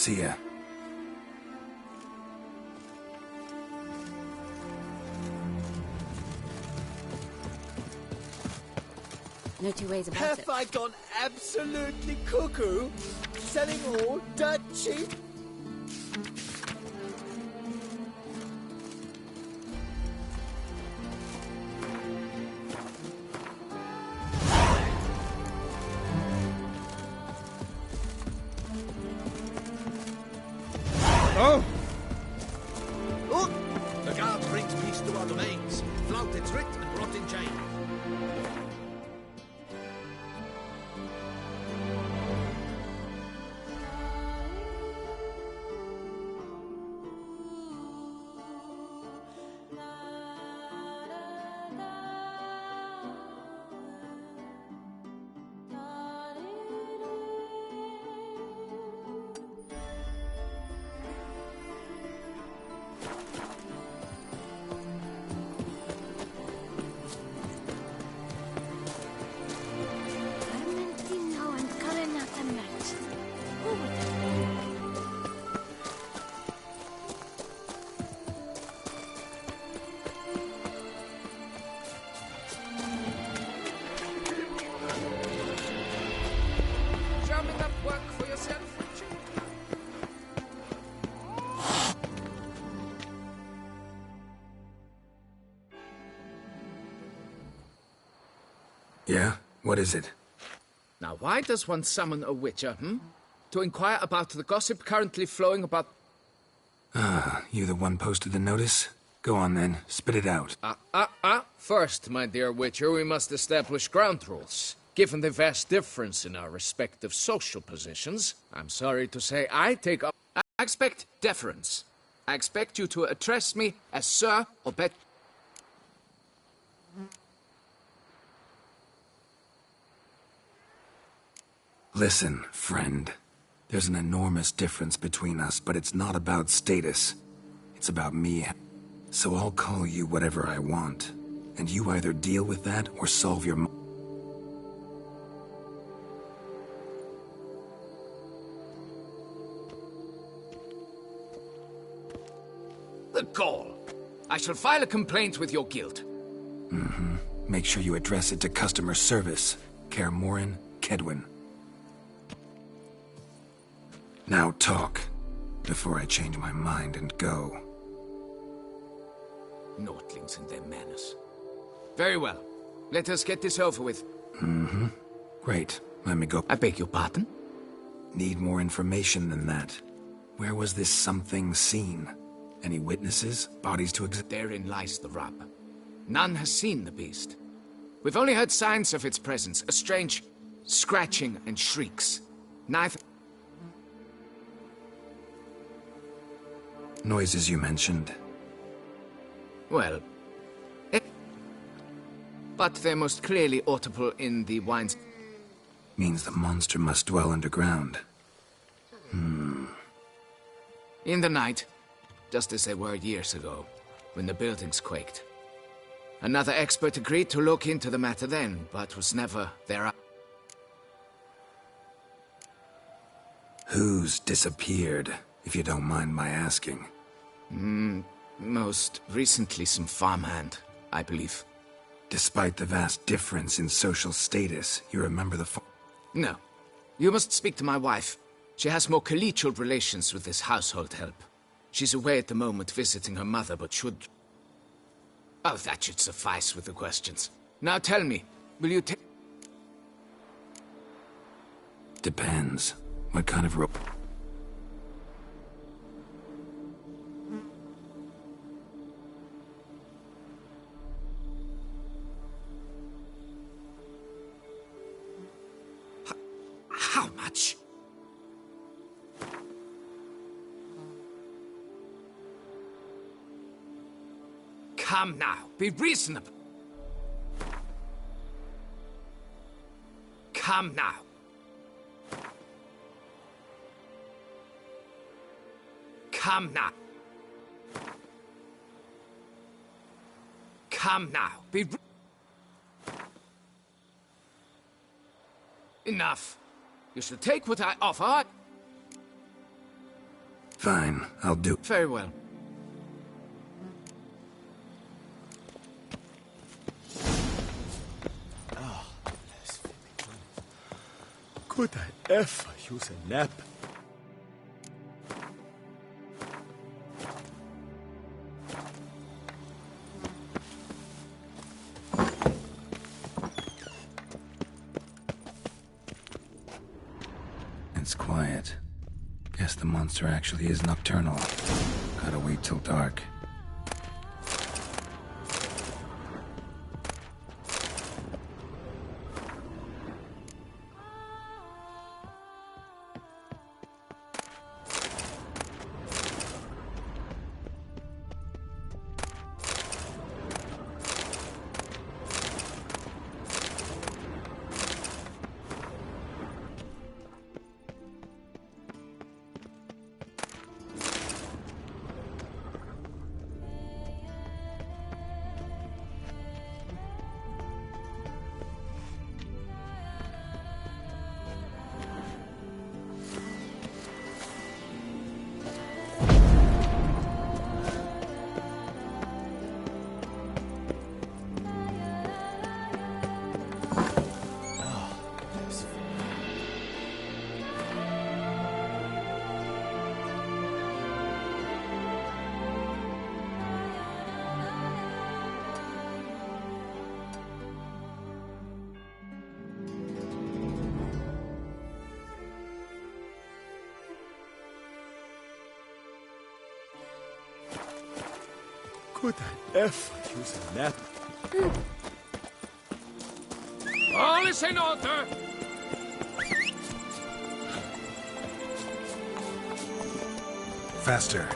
See ya. No two ways about Have it. I gone absolutely cuckoo? Selling all dirt cheap? Oh! Look! The guard brings peace to our domains. Flouted writ and brought in jail. Valentino and Carenata matched. Who would have known? Drumming up work for yourself, Richard? Yeah? What is it? Now, why does one summon a witcher, To inquire about the gossip currently flowing about... Ah, you the one posted the notice? Go on then, spit it out. First, my dear witcher, we must establish ground rules. Given the vast difference in our respective social positions, I'm sorry to say I expect deference. I expect you to address me as Sir or bet... Listen, friend. There's an enormous difference between us, but it's not about status. It's about me. So I'll call you whatever I want. And you either deal with that or solve your... The gall. I shall file a complaint with your guild. Mm-hmm. Make sure you address it to customer service. Kaer Morhen, Kedwin. Now talk, before I change my mind and go. Naughtlings and their manners. Very well. Let us get this over with. Mm-hmm. Great. Let me go. I beg your pardon? Need more information than that. Where was this something seen? Any witnesses? Bodies to examine? Therein lies the rub. None has seen the beast. We've only heard signs of its presence, a strange scratching and shrieks. Neither... Noises you mentioned. Well... But they're most clearly audible in the wines... Means the monster must dwell underground. In the night, just as they were years ago, when the buildings quaked. Another expert agreed to look into the matter then, but was never there. Who's disappeared, if you don't mind my asking? Most recently some farmhand, I believe. Despite the vast difference in social status, you remember the No. You must speak to my wife. She has more collegial relations with this household help. She's away at the moment visiting her mother, but should... Oh, that should suffice with the questions. Now tell me, will you take... Depends. What kind of rope? How much? Come now, be reasonable. Come now. Come now. Come now, be... Enough. You shall take what I offer. Fine, I'll do. Very well. Could I ever use a nap? It's quiet. Guess the monster actually is nocturnal. Gotta wait till dark. Could I ever use a nap? All is in order! Faster.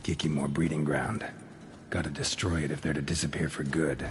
Kikimor breeding ground. Gotta destroy it if they're to disappear for good.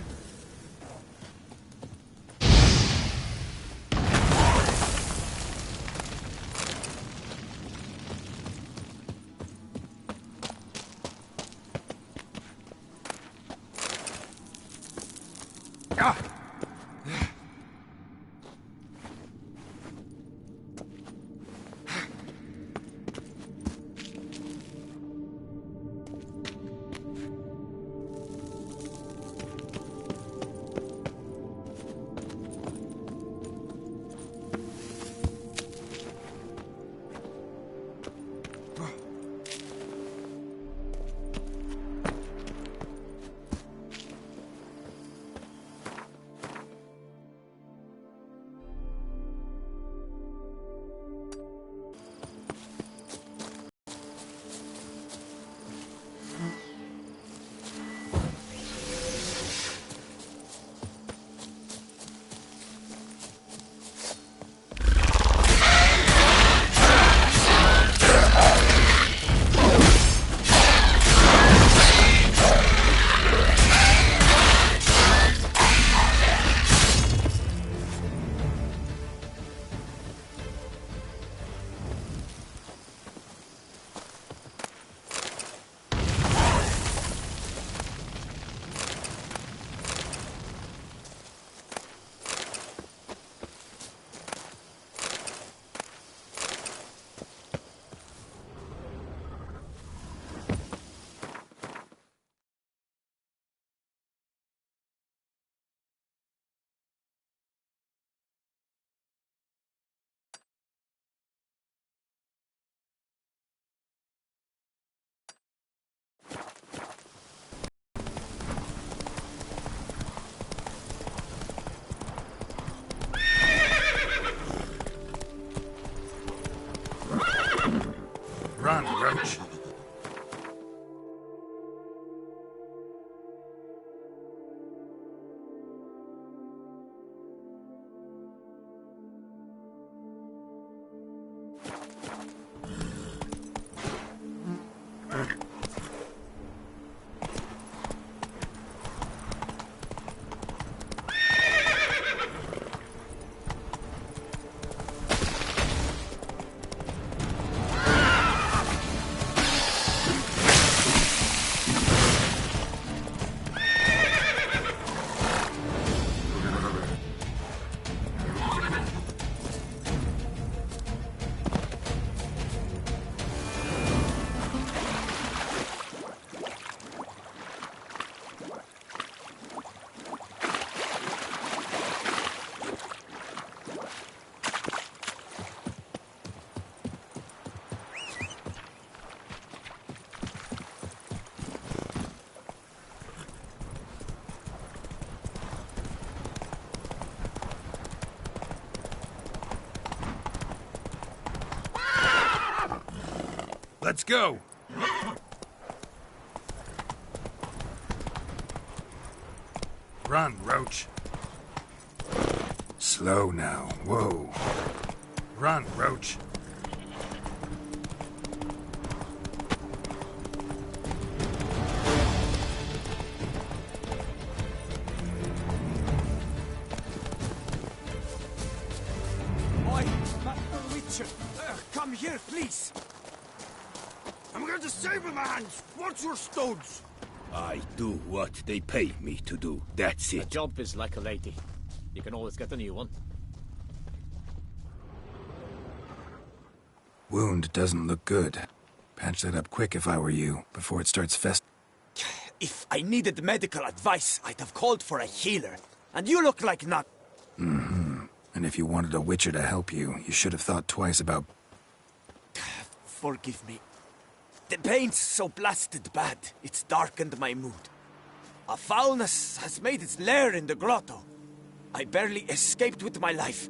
Run, Roach. Let's go! Run, Roach. Slow now. Whoa. Run, Roach. Oi, Master Witcher. Come here, please. I'm going to save him, hands. What's your stones? I do what they pay me to do. That's A it. job is like a lady. You can always get a new one. Wound doesn't look good. Patch that up quick if I were you, before it starts If I needed medical advice, I'd have called for a healer. And you look like not... Mm-hmm. And if you wanted a Witcher to help you, you should have thought twice about... Forgive me. The pain's so blasted bad, it's darkened my mood. A foulness has made its lair in the grotto. I barely escaped with my life.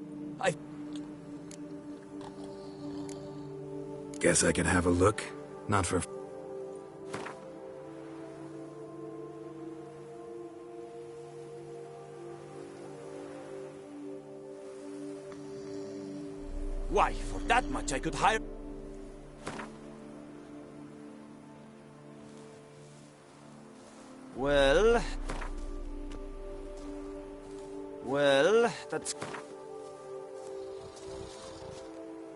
Guess I can have a look? Not for... Why, for that much I could hire... Well... Well, that's...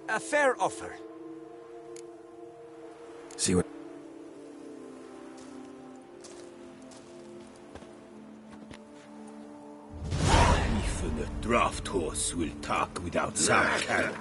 a fair offer. See what... Even a draft horse will talk without some carrot.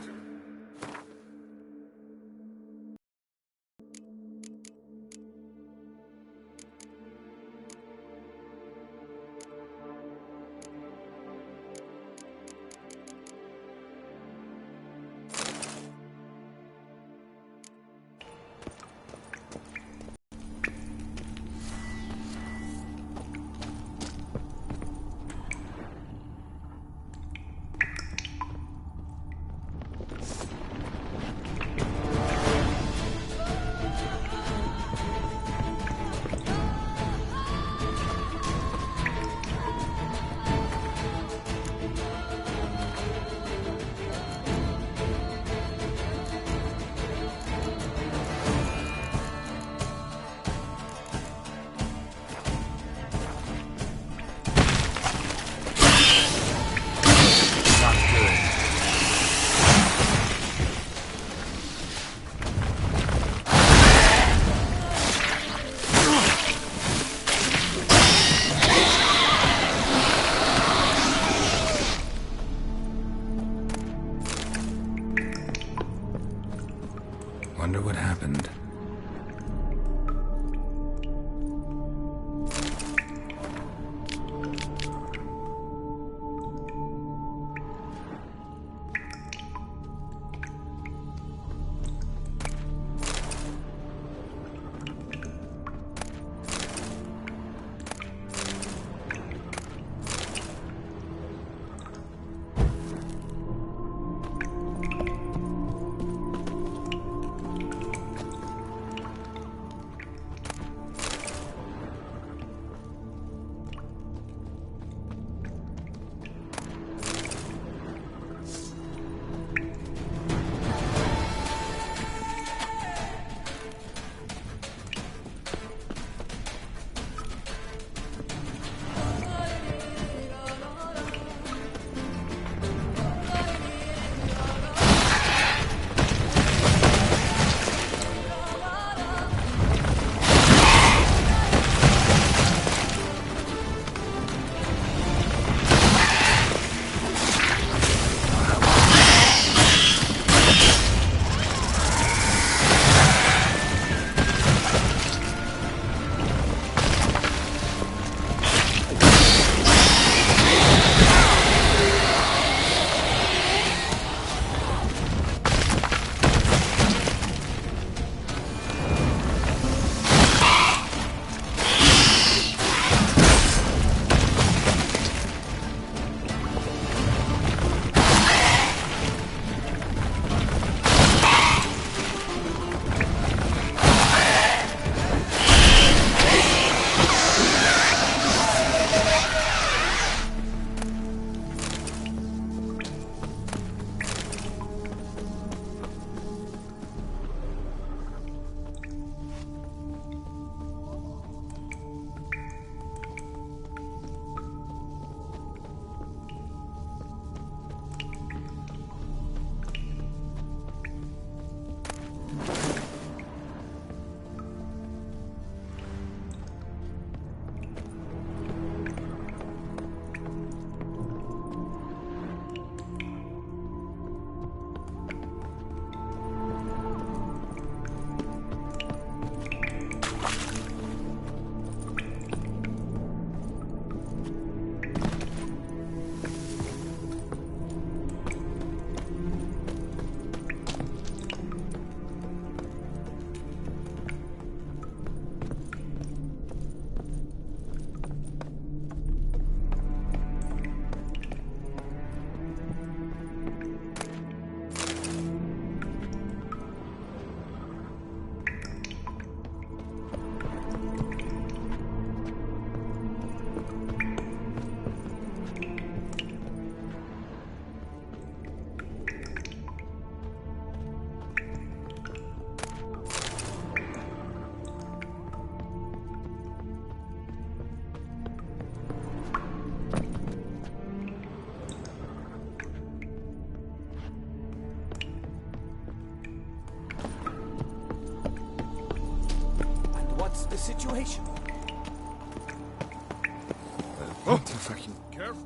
Oh, fucking careful.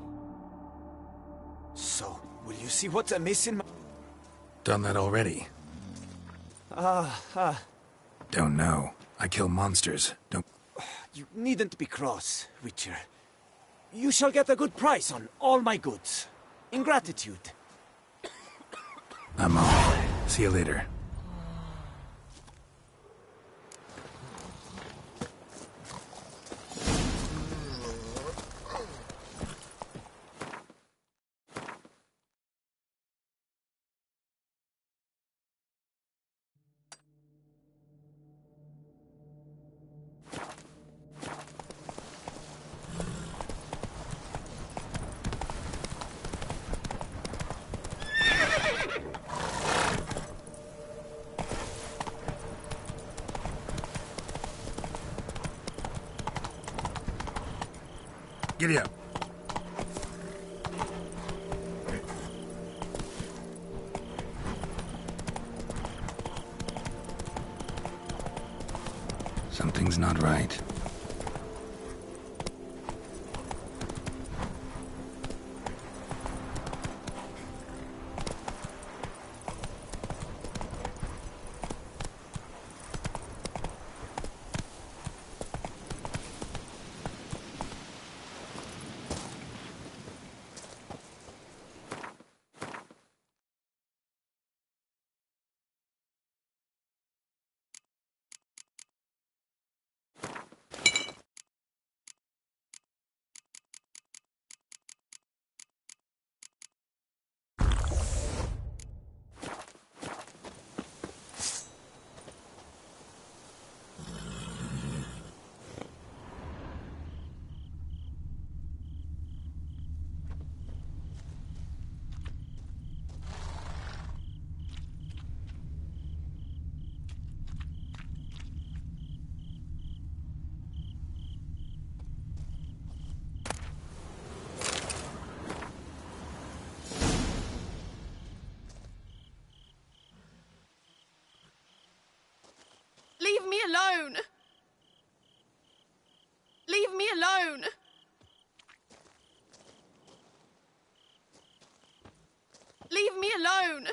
So, will you see what's amiss in my... Done that already. Don't know. I kill monsters. Don't... You needn't be cross, Witcher. You shall get a good price on all my goods. In gratitude. I'm on. See you later. Giddy up. Something's not right. Leave me alone! Leave me alone! Leave me alone!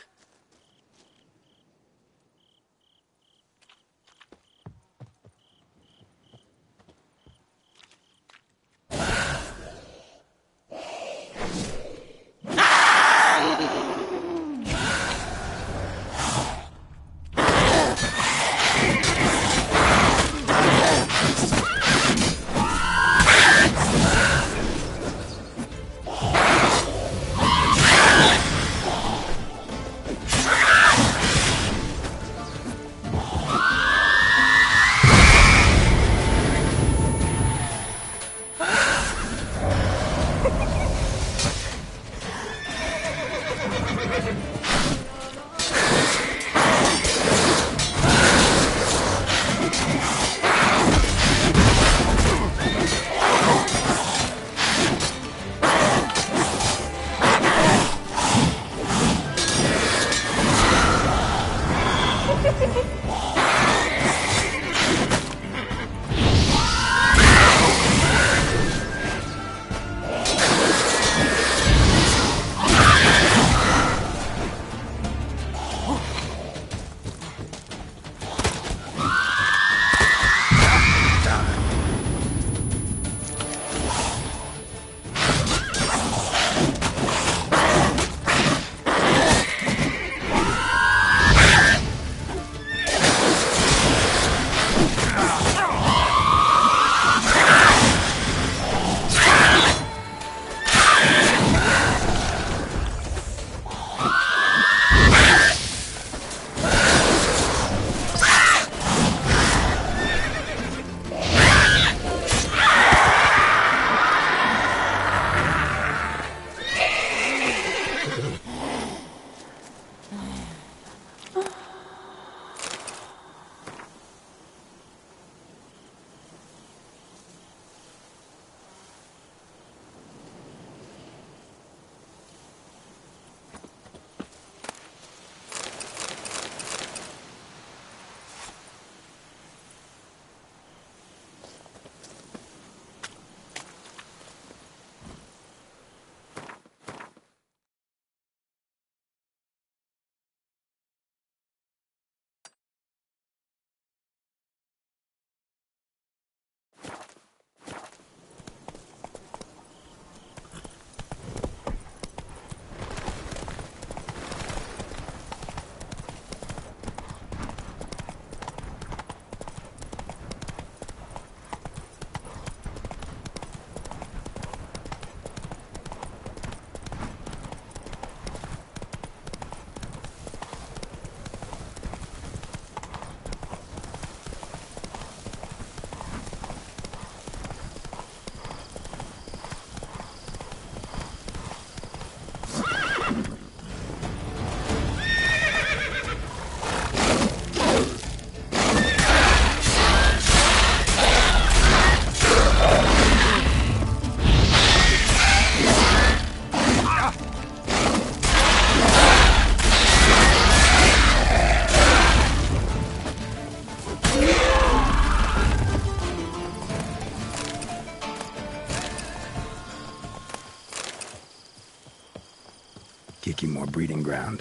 Kikimor breeding ground.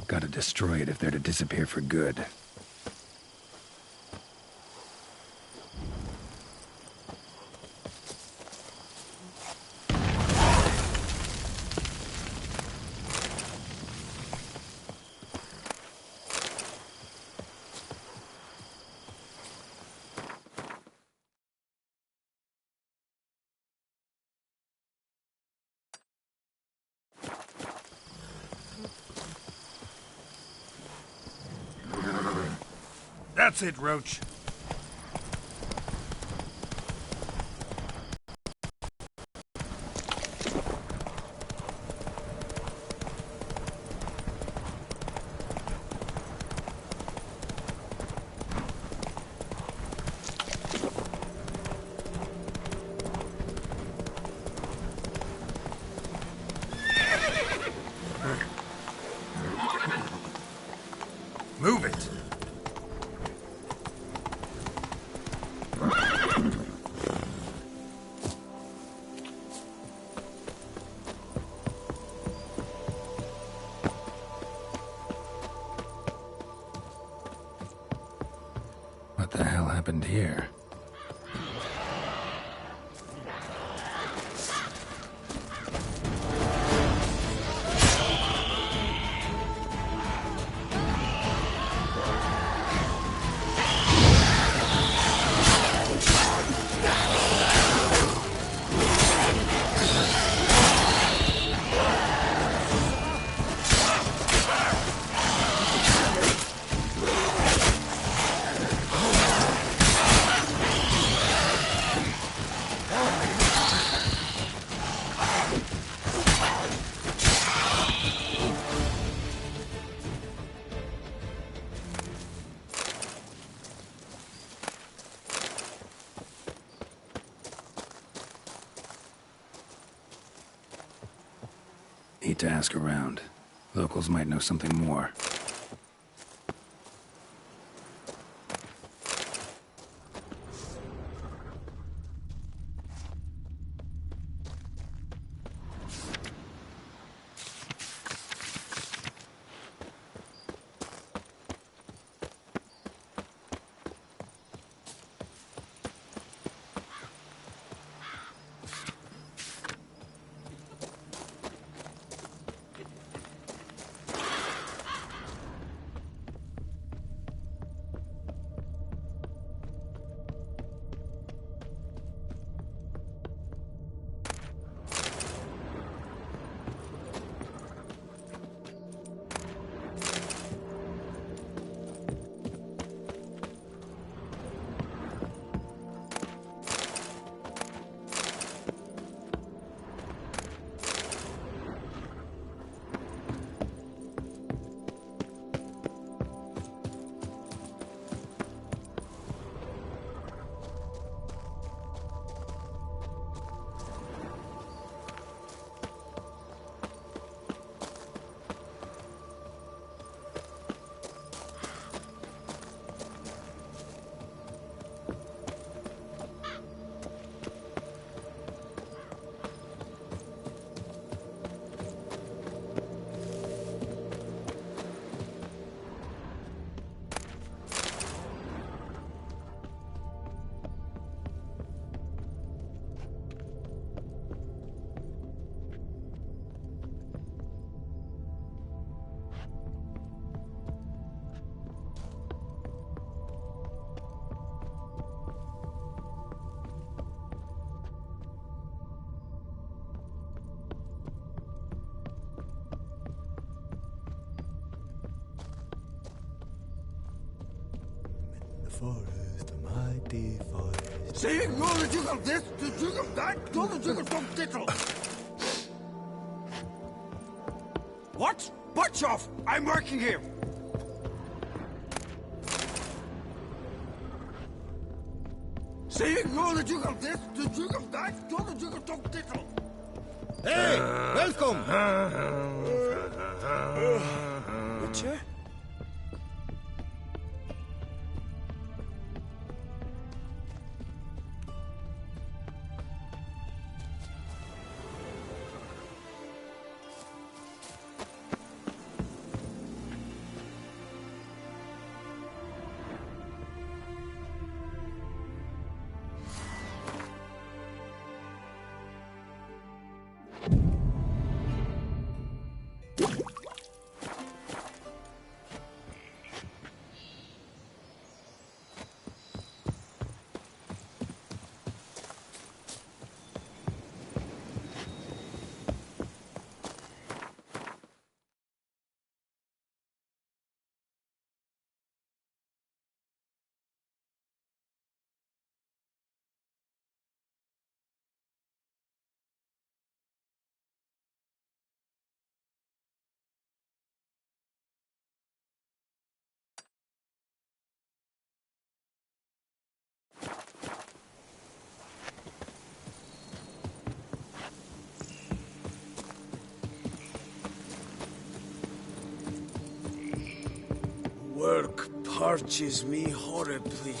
Gotta destroy it if they're to disappear for good. That's it, Roach. Move it. What the hell happened here? Need to ask around. Locals might know something more. Forest, a mighty forest. Saying no the Duke of this, the Duke of that, to the Duke of Tom Tittle. What? Butch off! I'm working here. Saying no the Duke of this, the Duke of that, to the Duke of Tom Tittle. Hey, welcome. Witcher? scorches me horribly.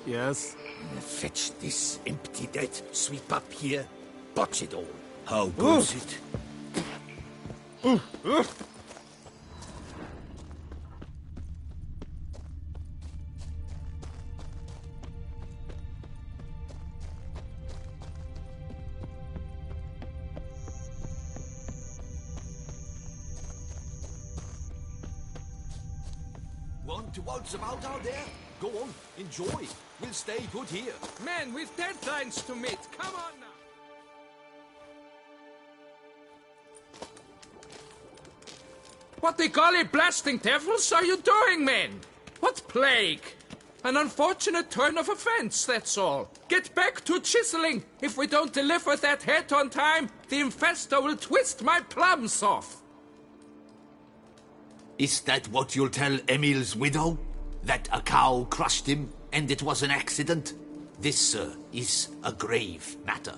Yes? Fetch this empty dead, sweep up here, botch it all. How goes it? Want to waltz about out there? Go on, enjoy. We'll stay put here. Men, we've deadlines to meet. Come on now. What the golly blasting devils are you doing, men? What plague? An unfortunate turn of events, that's all. Get back to chiseling. If we don't deliver that head on time, the infestor will twist my plums off. Is that what you'll tell Emil's widow? That a cow crushed him and it was an accident? This, sir, is a grave matter.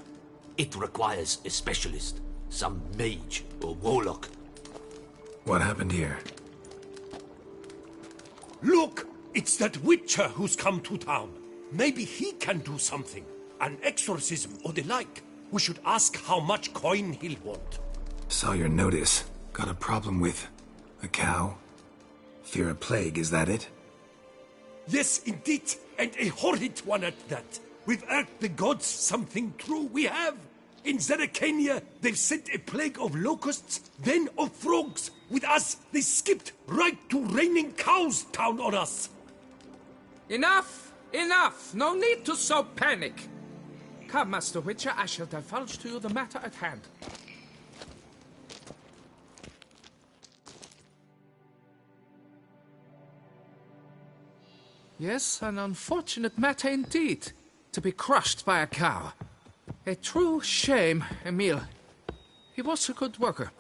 It requires a specialist, some mage or warlock. What happened here? Look! It's that Witcher who's come to town. Maybe he can do something. An exorcism or the like. We should ask how much coin he'll want. Saw your notice. Got a problem with a cow? Fear a plague, is that it? Yes, indeed, and a horrid one at that. We've irked the gods something true, we have. In Zeracania, they've sent a plague of locusts, then of frogs. With us, they skipped right to raining cows down on us. Enough! Enough! No need to so panic. Come, Master Witcher, I shall divulge to you the matter at hand. Yes, an unfortunate matter indeed, to be crushed by a cow. A true shame, Emil. He was a good worker.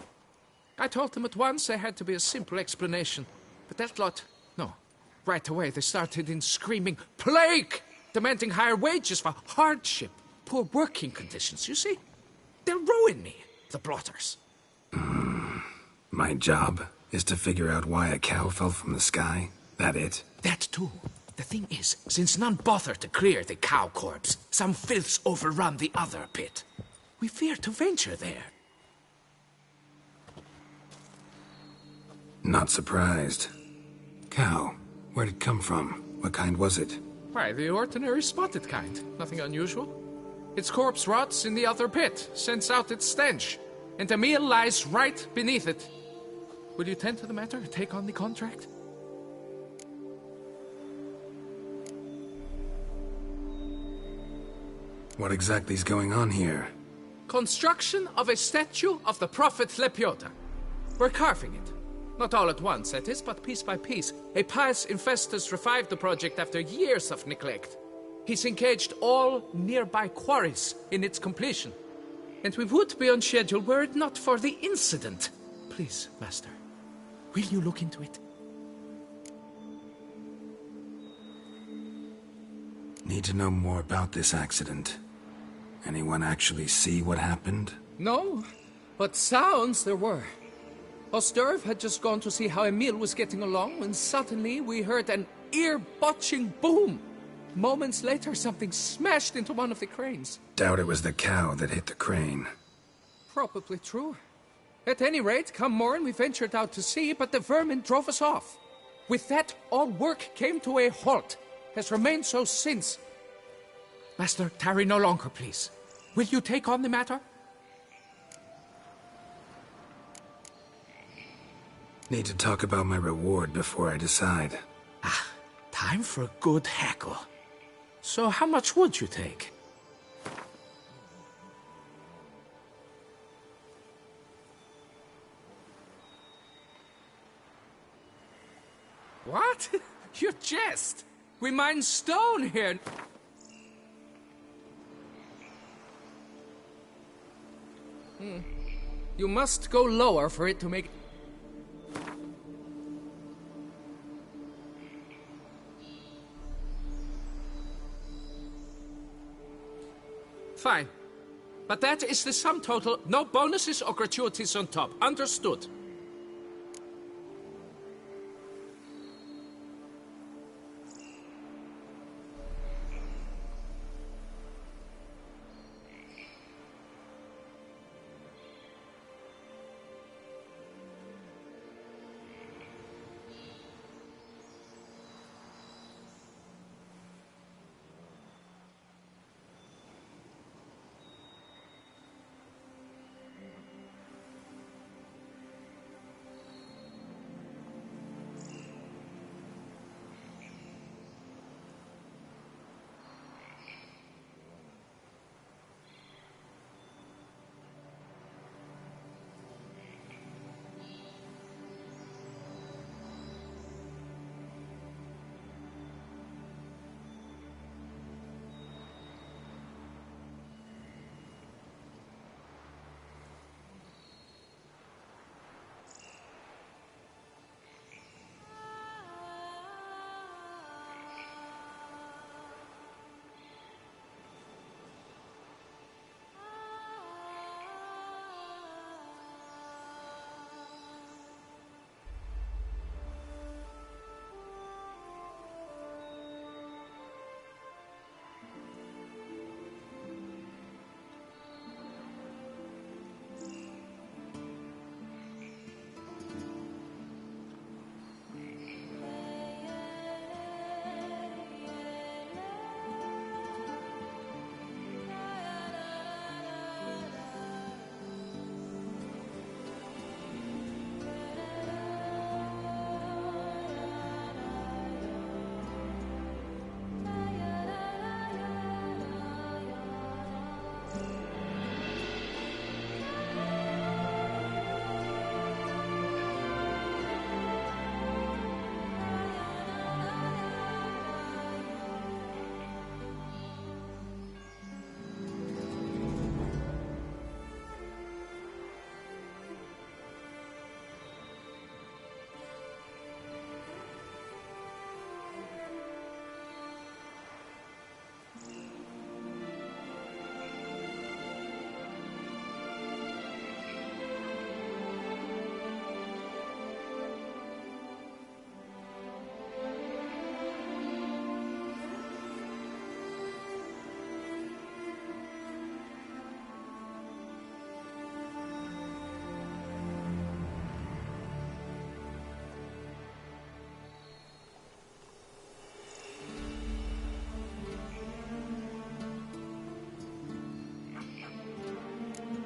I told them at once there had to be a simple explanation, but that lot, no. Right away they started in screaming, plague! Demanding higher wages for hardship, poor working conditions, you see? They'll ruin me, the blotters. My job is to figure out why a cow fell from the sky? That it? That too. The thing is, since none bother to clear the cow corpse, some filths overrun the other pit. We fear to venture there. Not surprised. Cow, where'd it come from? What kind was it? Why, the ordinary spotted kind. Nothing unusual. Its corpse rots in the other pit, sends out its stench, and Emil lies right beneath it. Will you tend to the matter and take on the contract? What exactly is going on here? Construction of a statue of the prophet Lepioda. We're carving it. Not all at once, that is, but piece by piece. A pious infestus revived the project after years of neglect. He's engaged all nearby quarries in its completion. And we would be on schedule were it not for the incident. Please, Master, will you look into it? Need to know more about this accident. Anyone actually see what happened? No, but sounds there were. Osterv had just gone to see how Emil was getting along when suddenly we heard an ear-botching boom. Moments later, something smashed into one of the cranes. Doubt it was the cow that hit the crane. Probably true. At any rate, come morn we ventured out to sea, but the vermin drove us off. With that, all work came to a halt. Has remained so since. Master, tarry no longer, please. Will you take on the matter? Need to talk about my reward before I decide. Time for a good heckle. So how much would you take? What? You jest! We mine stone here! You must go lower for it to make... Fine. But that is the sum total. No bonuses or gratuities on top. Understood?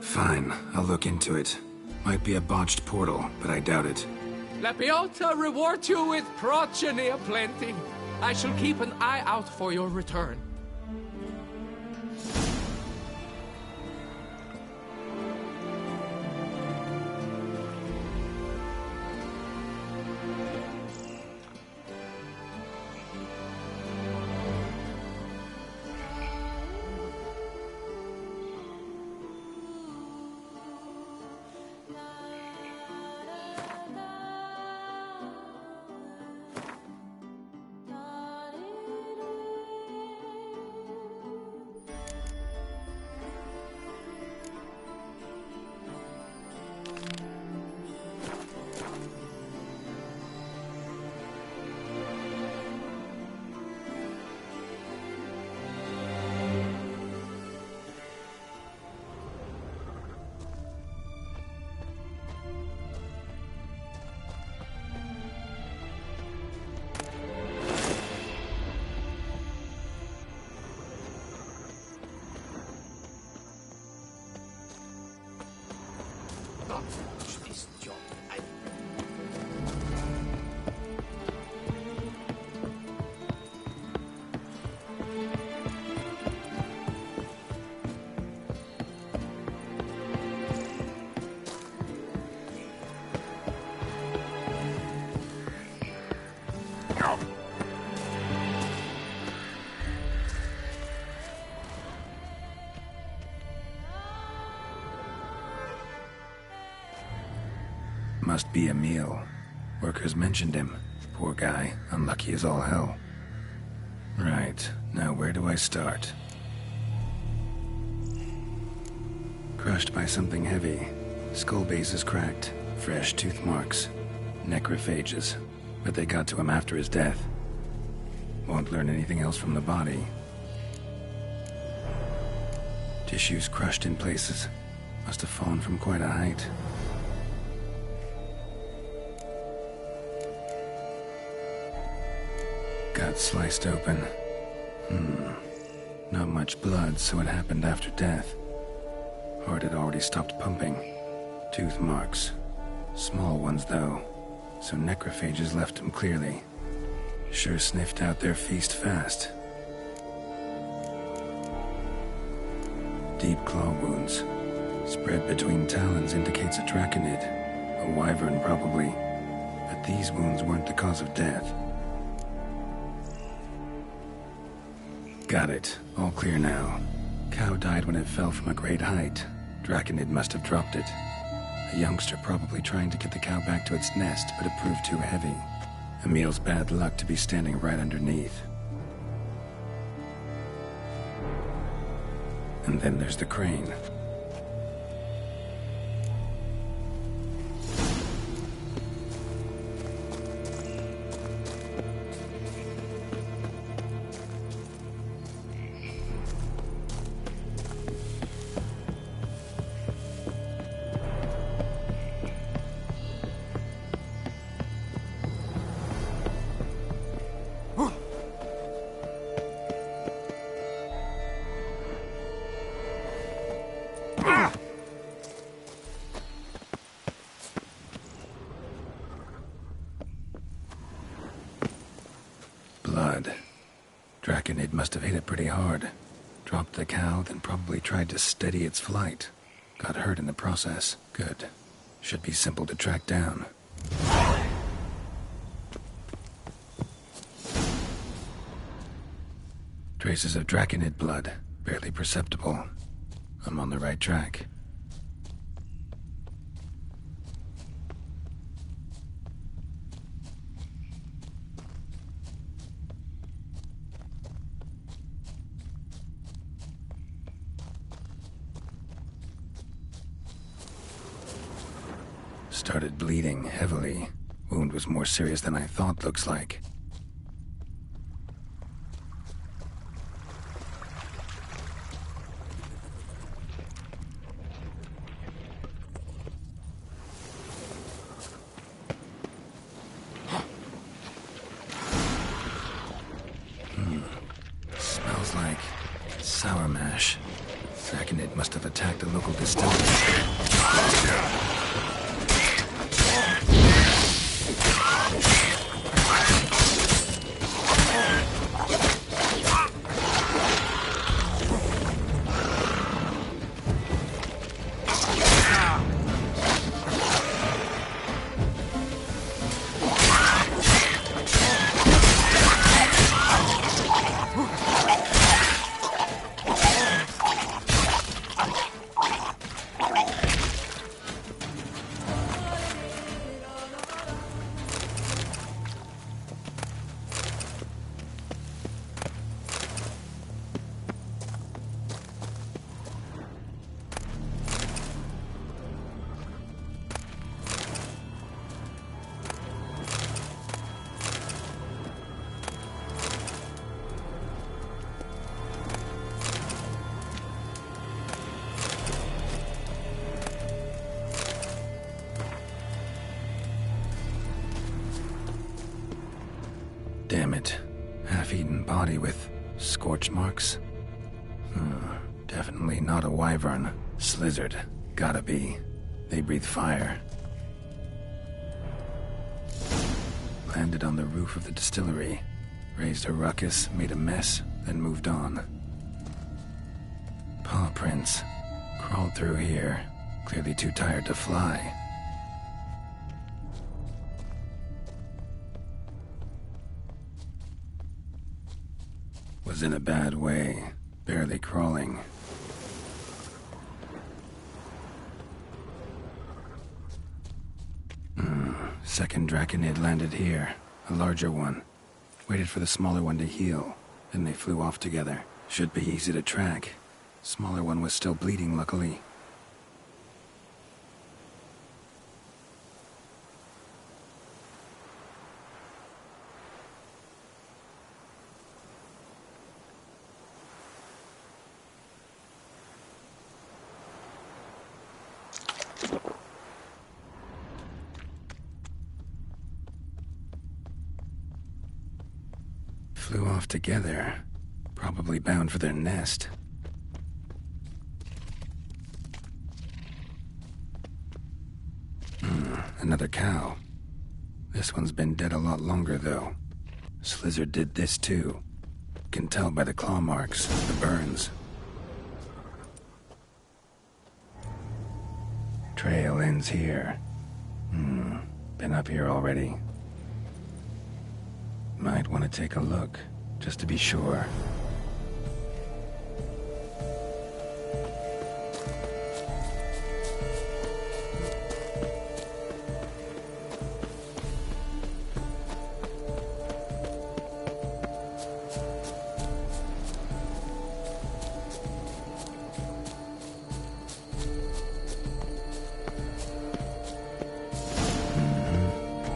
Fine, I'll look into it. Might be a botched portal, but I doubt it. Lepiota reward you with progeny aplenty. I shall keep an eye out for your return. must be Emil. Workers mentioned him. Poor guy, unlucky as all hell. Right, now where do I start? Crushed by something heavy. Skull base is cracked. Fresh tooth marks. Necrophages. But they got to him after his death. Won't learn anything else from the body. Tissues crushed in places. Must have fallen from quite a height. Gut sliced open. Not much blood, so it happened after death. Heart had already stopped pumping. Tooth marks. Small ones, though, so necrophages left him clearly. Sure sniffed out their feast fast. Deep claw wounds. Spread between talons indicates a draconid. A wyvern, probably. But these wounds weren't the cause of death. Got it. All clear now. Cow died when it fell from a great height. Draconid must have dropped it. A youngster probably trying to get the cow back to its nest, but it proved too heavy. Emil's bad luck to be standing right underneath. And then there's the crane. Blood. Draconid must have hit it pretty hard. Dropped the cow, then probably tried to steady its flight. Got hurt in the process. Good. Should be simple to track down. Traces of Draconid blood. Barely perceptible. I'm on the right track. Started bleeding heavily. Wound was more serious than I thought, looks like. Smells like sour mash. Draconid must have attacked a local distillery. Damn it. Half-eaten body with scorch marks? Definitely not a wyvern. Slizzard. Gotta be. They breathe fire. Landed on the roof of the distillery. Raised a ruckus, made a mess, then moved on. Paw prints. Crawled through here. Clearly too tired to fly. Was in a bad way. Barely crawling. Second Draconid landed here. A larger one. Waited for the smaller one to heal. Then they flew off together. Should be easy to track. Smaller one was still bleeding, luckily. Flew off together. Probably bound for their nest. Another cow. This one's been dead a lot longer, though. Slizzard did this, too. Can tell by the claw marks, the burns. Trail ends here. Been up here already. Might want to take a look, just to be sure.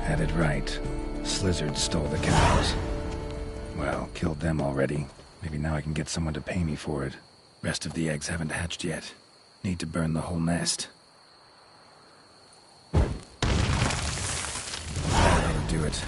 Had it right. Slizzard stole the cows. Well, killed them already. Maybe now I can get someone to pay me for it. Rest of the eggs haven't hatched yet. Need to burn the whole nest. That'll do it.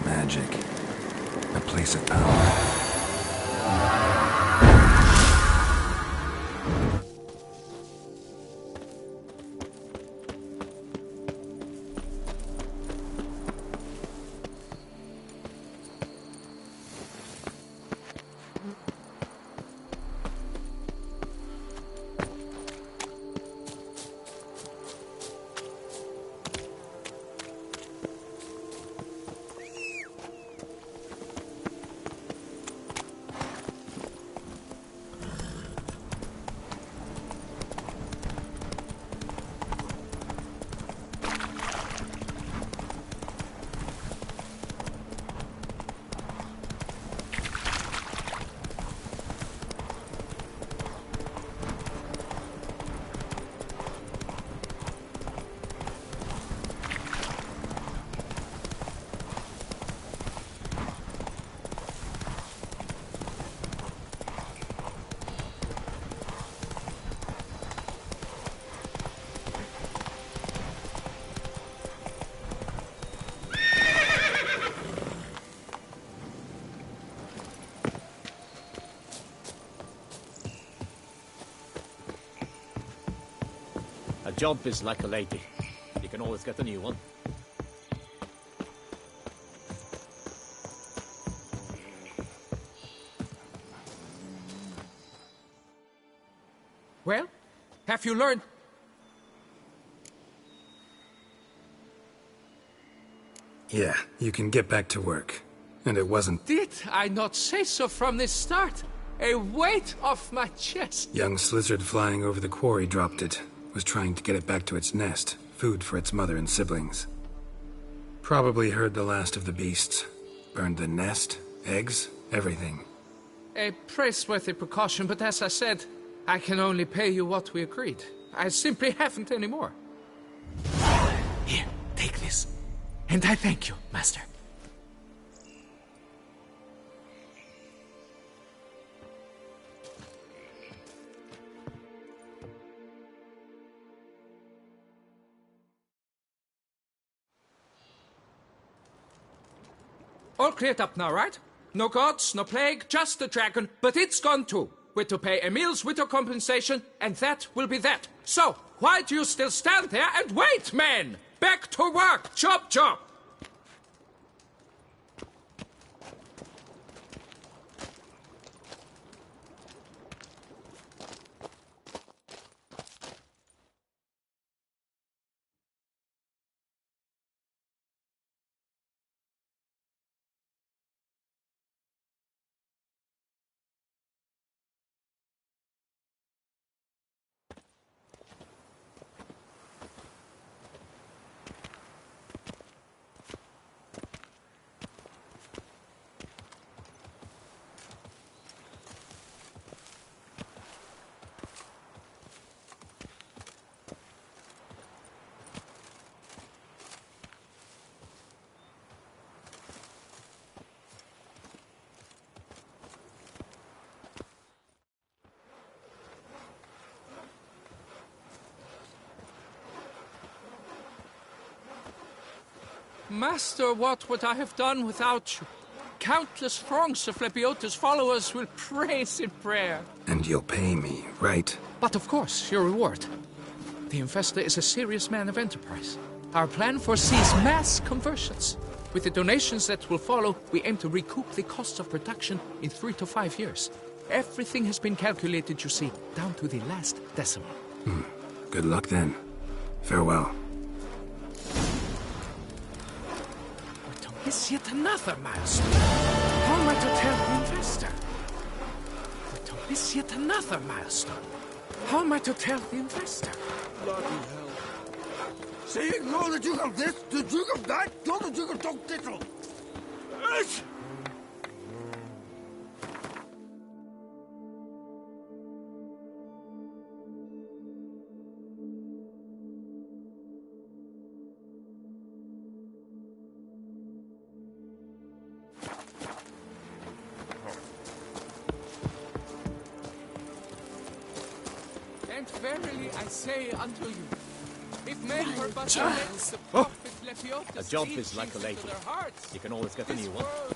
Magic. A place of power. A job is like a lady. You can always get a new one. Well, have you learned? Yeah, you can get back to work. And it wasn't... Did I not say so from the start? A weight off my chest. Young Slizzard flying over the quarry dropped it. Was trying to get it back to its nest. Food for its mother and siblings. Probably heard the last of the beasts. Burned the nest, eggs, everything. A praiseworthy precaution, but as I said, I can only pay you what we agreed. I simply haven't any more. Here, take this. And I thank you, Master. All cleared up now, right? No gods, no plague, just the dragon, but it's gone too. We're to pay Emil's widow compensation, and that will be that. So, Why do you still stand there and wait, men? Back to work! Chop, chop! Master, what would I have done without you? Countless throngs of Lepiota's followers will praise in prayer. And you'll pay me, right? But of course, your reward. The Infestor is a serious man of enterprise. Our plan foresees mass conversions. With the donations that will follow, we aim to recoup the cost of production in 3 to 5 years. Everything has been calculated, you see, down to the last decimal. Good luck then. Farewell. Is yet another milestone. How am I to tell the Infestor? Don't miss yet another milestone. How am I to tell the Infestor? Bloody hell. See, you're the Duke of this, the Duke of that, you're the Duke of Dog Tittle. And verily I say unto you, if men were but Giles. the prophet Lepiotus A job is like a lady. to their hearts, You can always get a this new one. world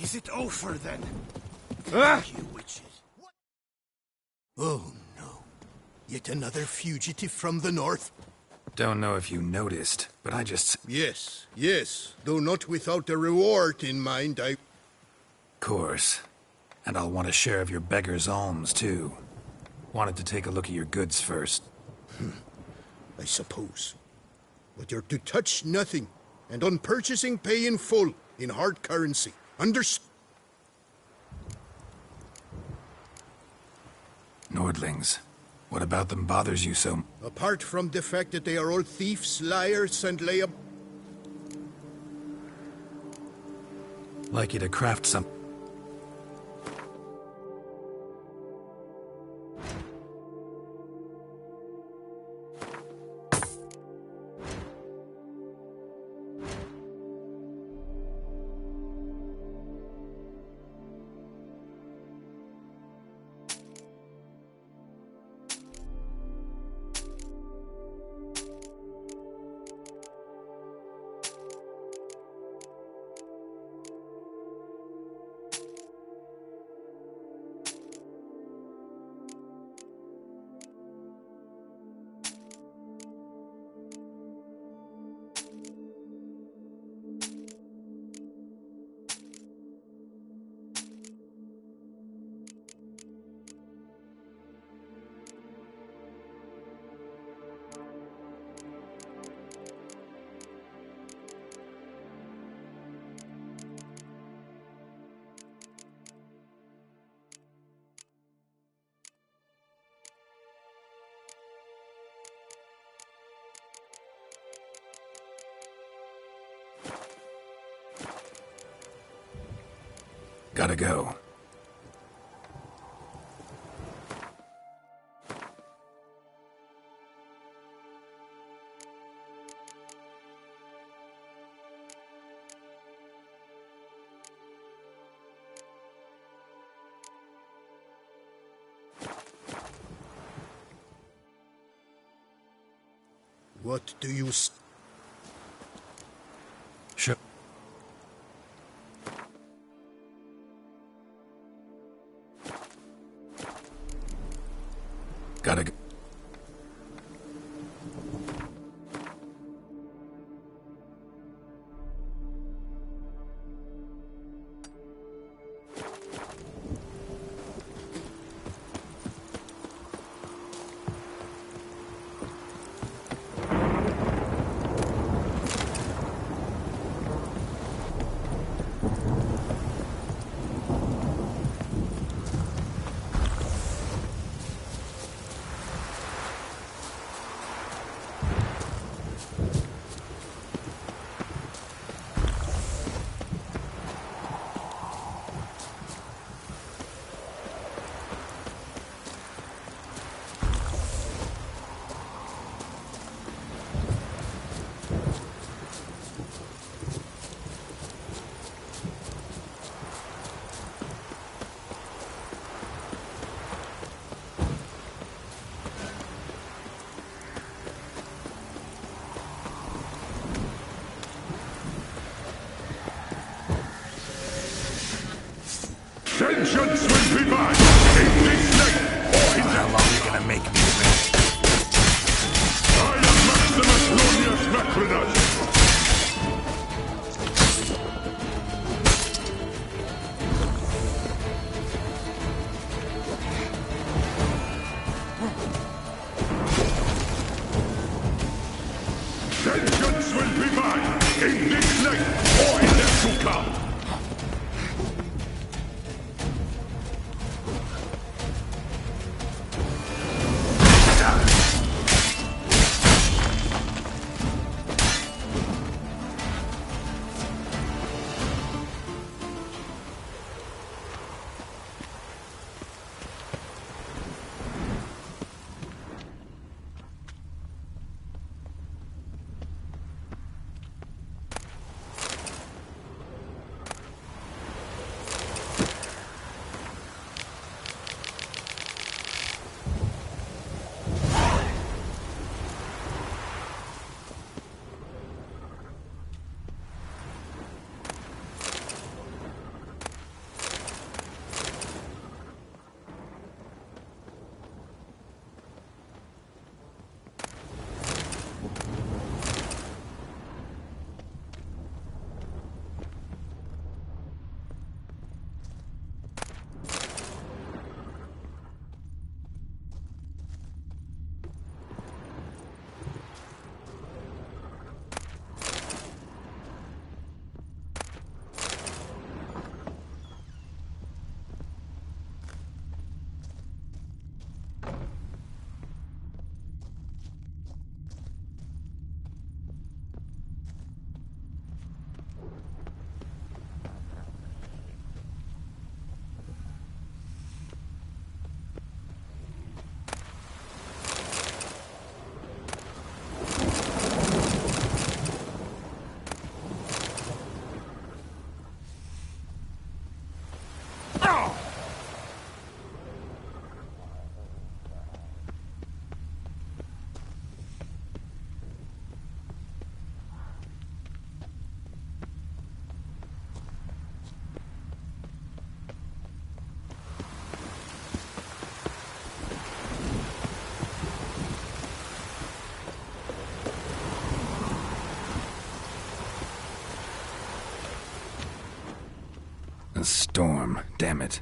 Is it over then? Ah! Thank you, witches. Oh no. Yet another fugitive from the north? Don't know if you noticed, but I just... Yes, yes. Though not without a reward in mind, Course. And I'll want a share of your beggar's alms, too. Wanted to take a look at your goods first. I suppose. But you're to touch nothing, and on purchasing pay in full, in hard currency. Nordlings. What about them bothers you so... Apart from the fact that they are all thieves, liars, and Like you to craft some... Gotta go. What do you... Sure. Gotta go. Vengeance will be mine in this night or in How long are you gonna make me wait? I am Maximus Lunius Macrinus. Vengeance will be mine in this night or in the to come. storm, damn it.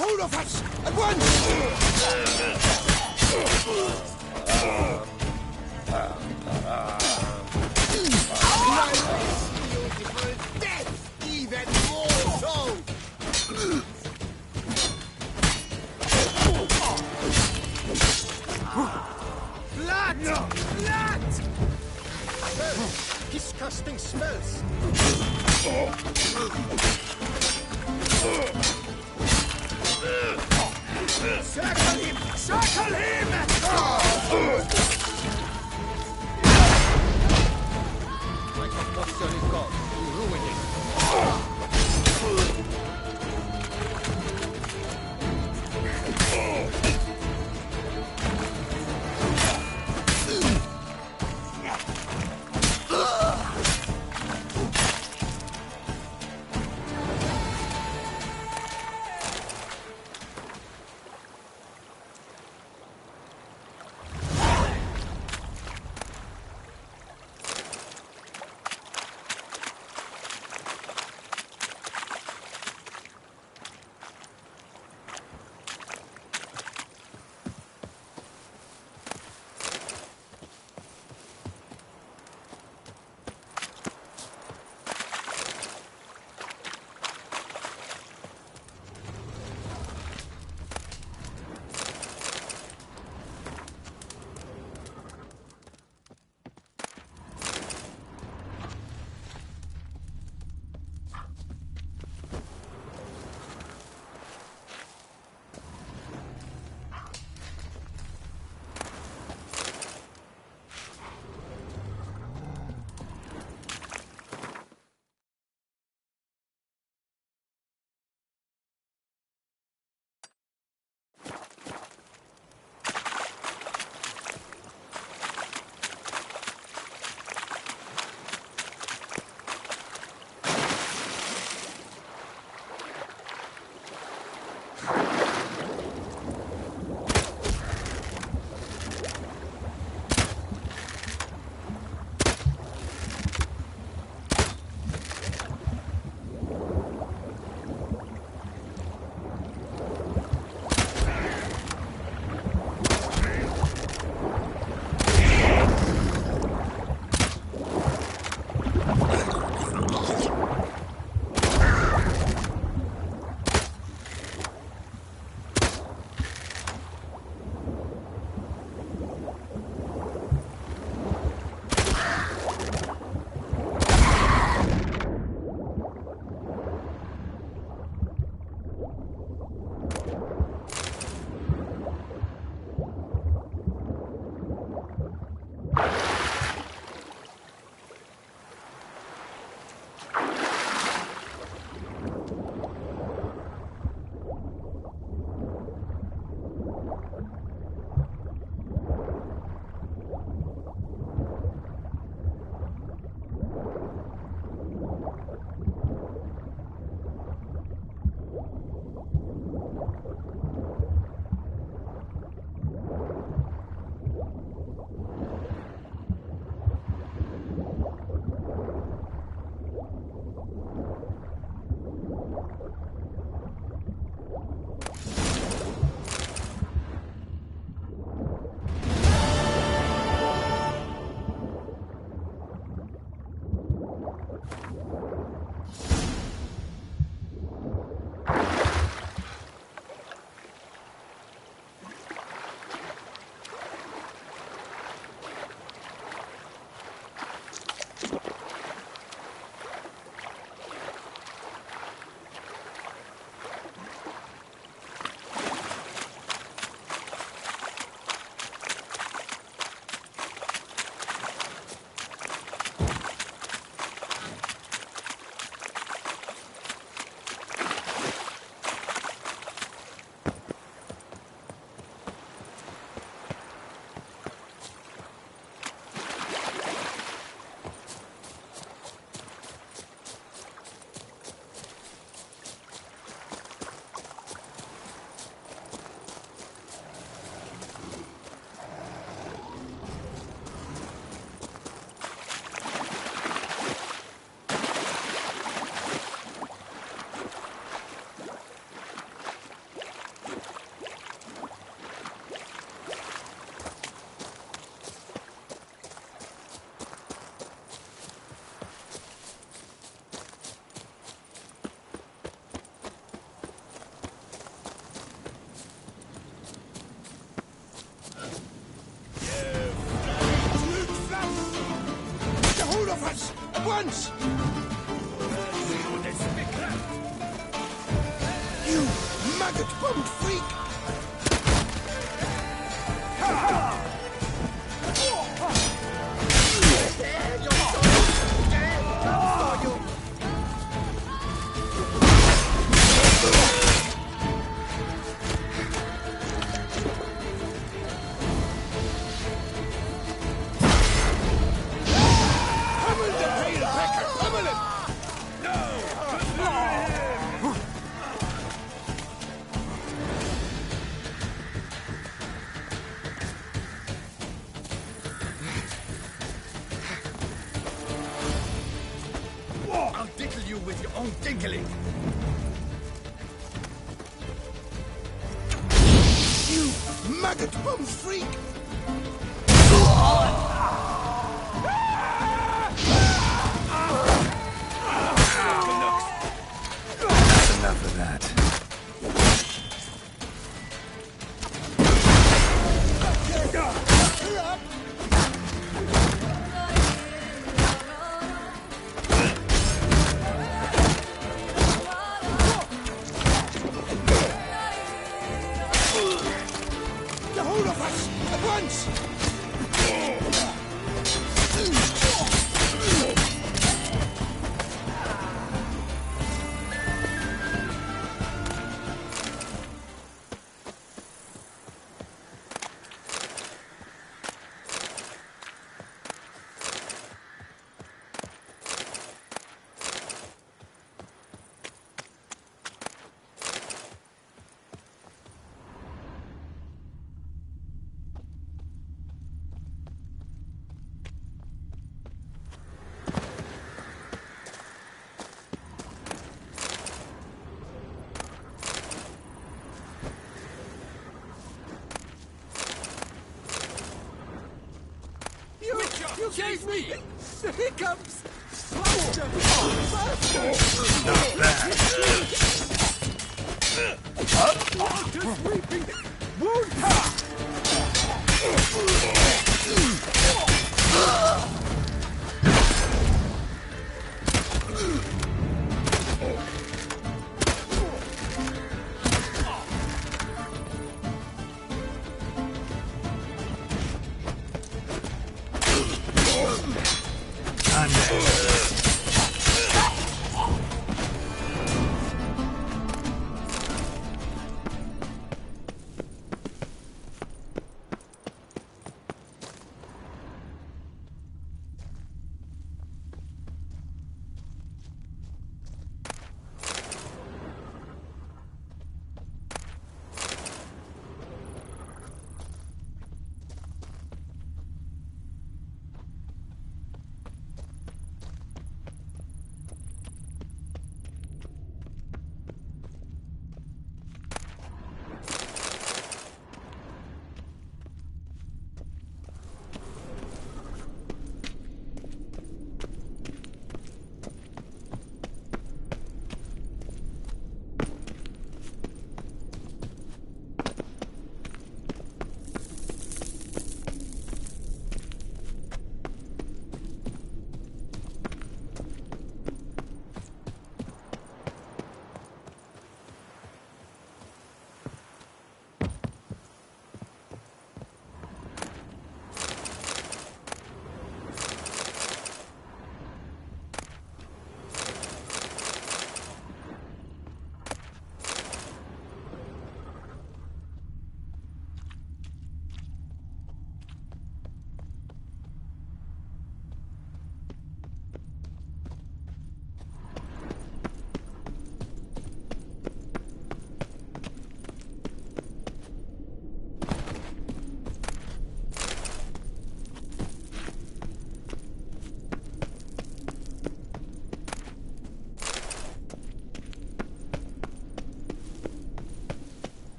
Hold of us! At once! Death! Even more so! Blood! Blood! Disgusting smells! Circle him! Circle him! My composition is gone. You ruined it. maggot-bummed freak! I'll dickle you with your own dinkling. You maggot-bum freak! Enough of that. Get hold of us! At once! You gave me the hiccups! Faster! Faster! Weeping! Wound!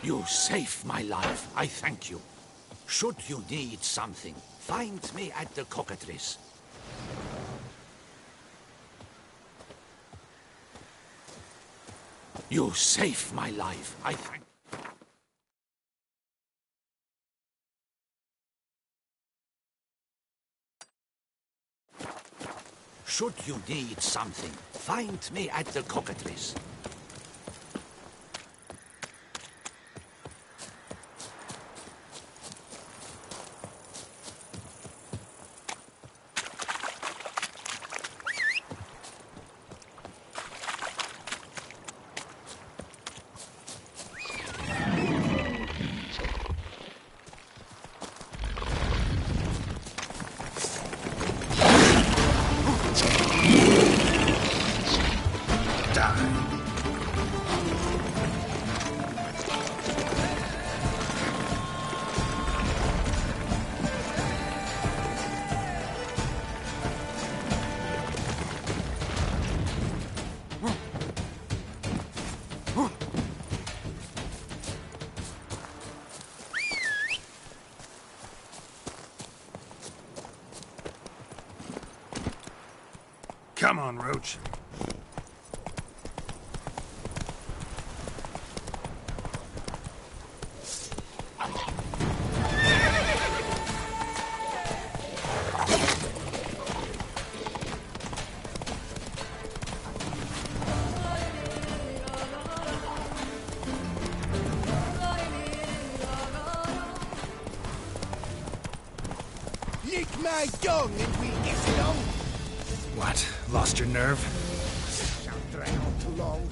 You saved my life. I thank you. Should you need something, find me at the Cockatrice. You saved my life. I thank you. Should you need something, find me at the Cockatrice. Come on, Roach. Lick my dong and we get along. What? Lost your nerve? Shan't drag on too long.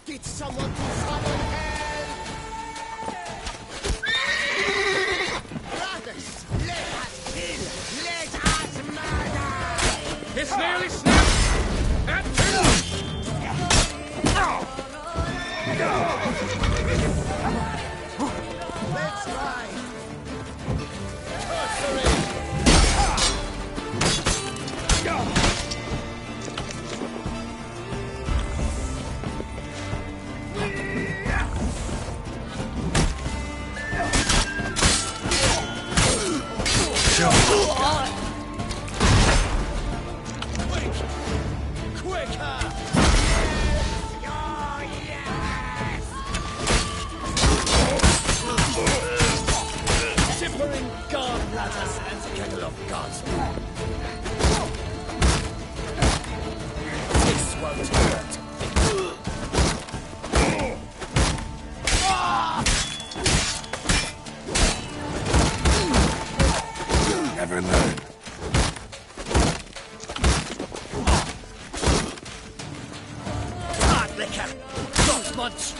Get someone to summon help! Brothers, let us kill! Let us murder! It's nearly snapped! At Let's ride! Shivering gallbladders! Cap. Not much.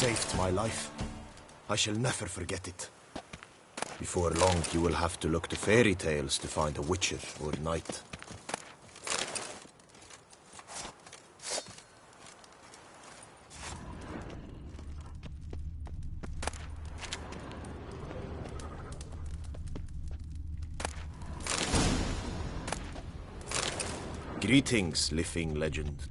saved my life. I shall never forget it. Before long, you will have to look to fairy tales to find a witcher or knight. Greetings, living legend.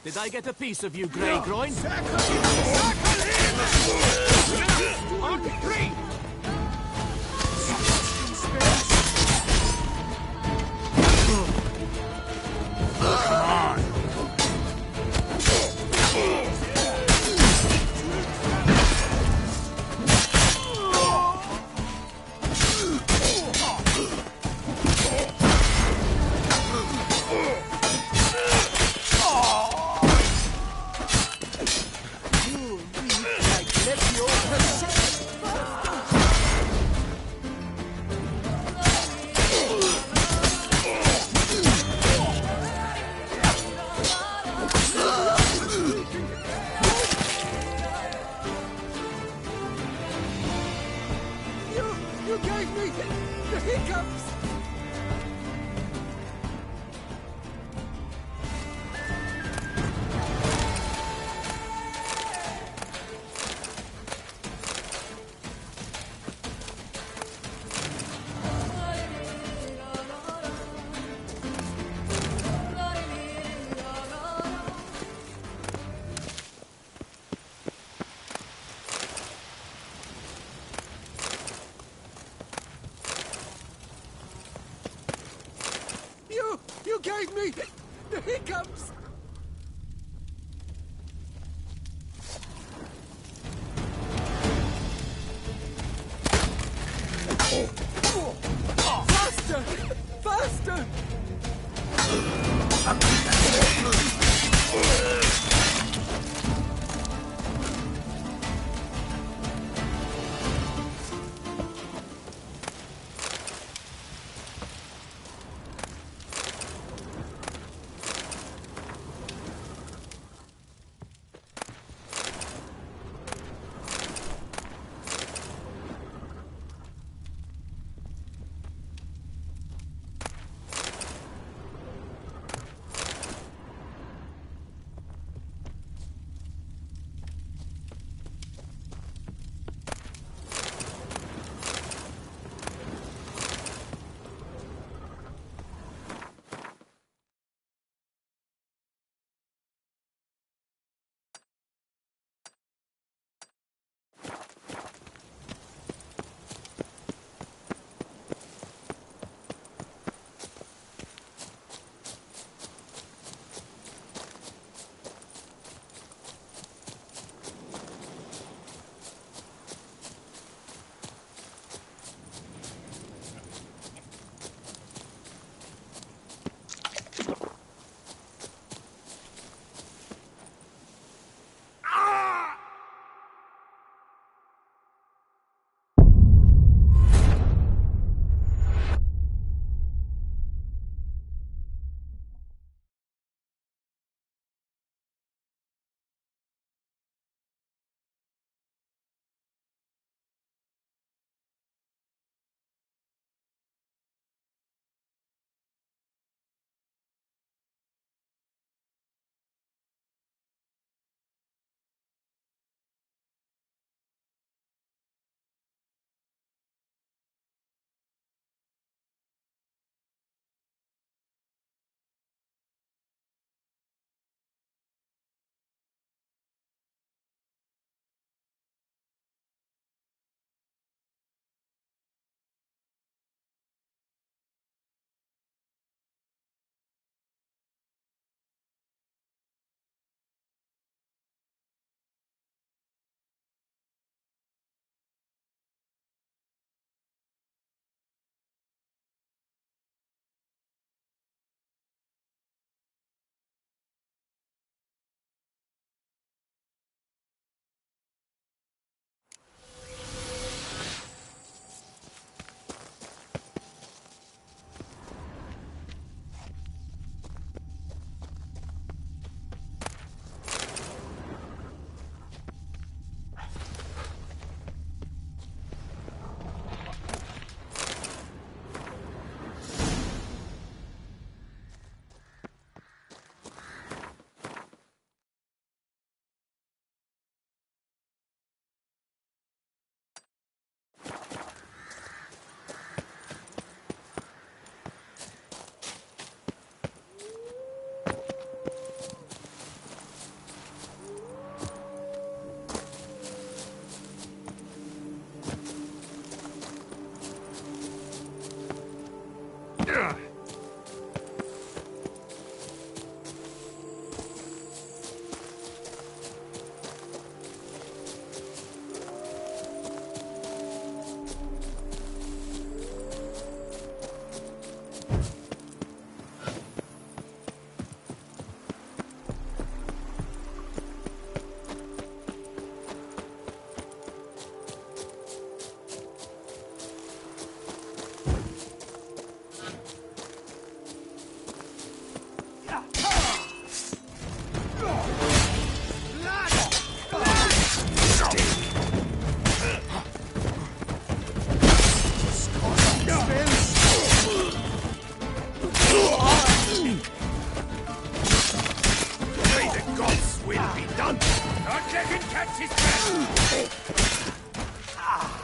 Did I get a piece of you, Grey Groin? On three! You gave me the hiccups! You gave me the hiccups! Faster! Faster!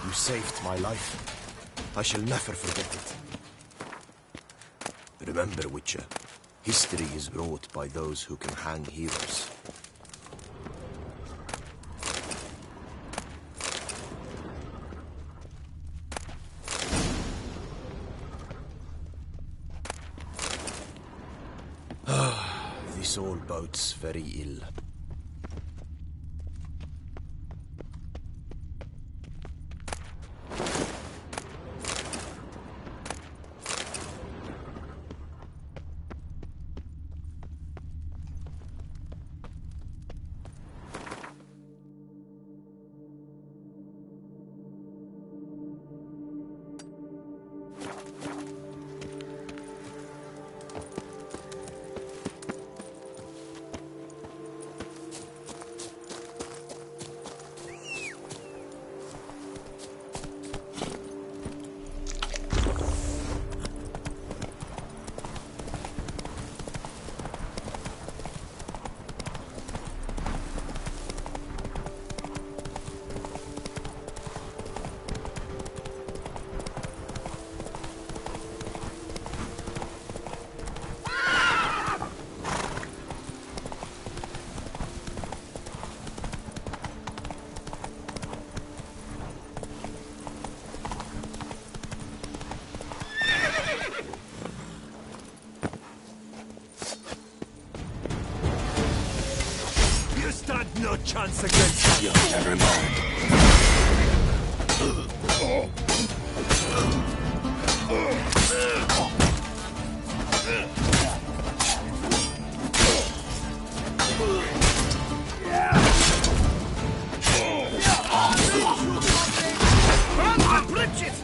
You saved my life. I shall never forget it. Remember, Witcher, history is wrought by those who can hang heroes. This all bodes very ill. No chance against you. Never mind. Burn my bridges!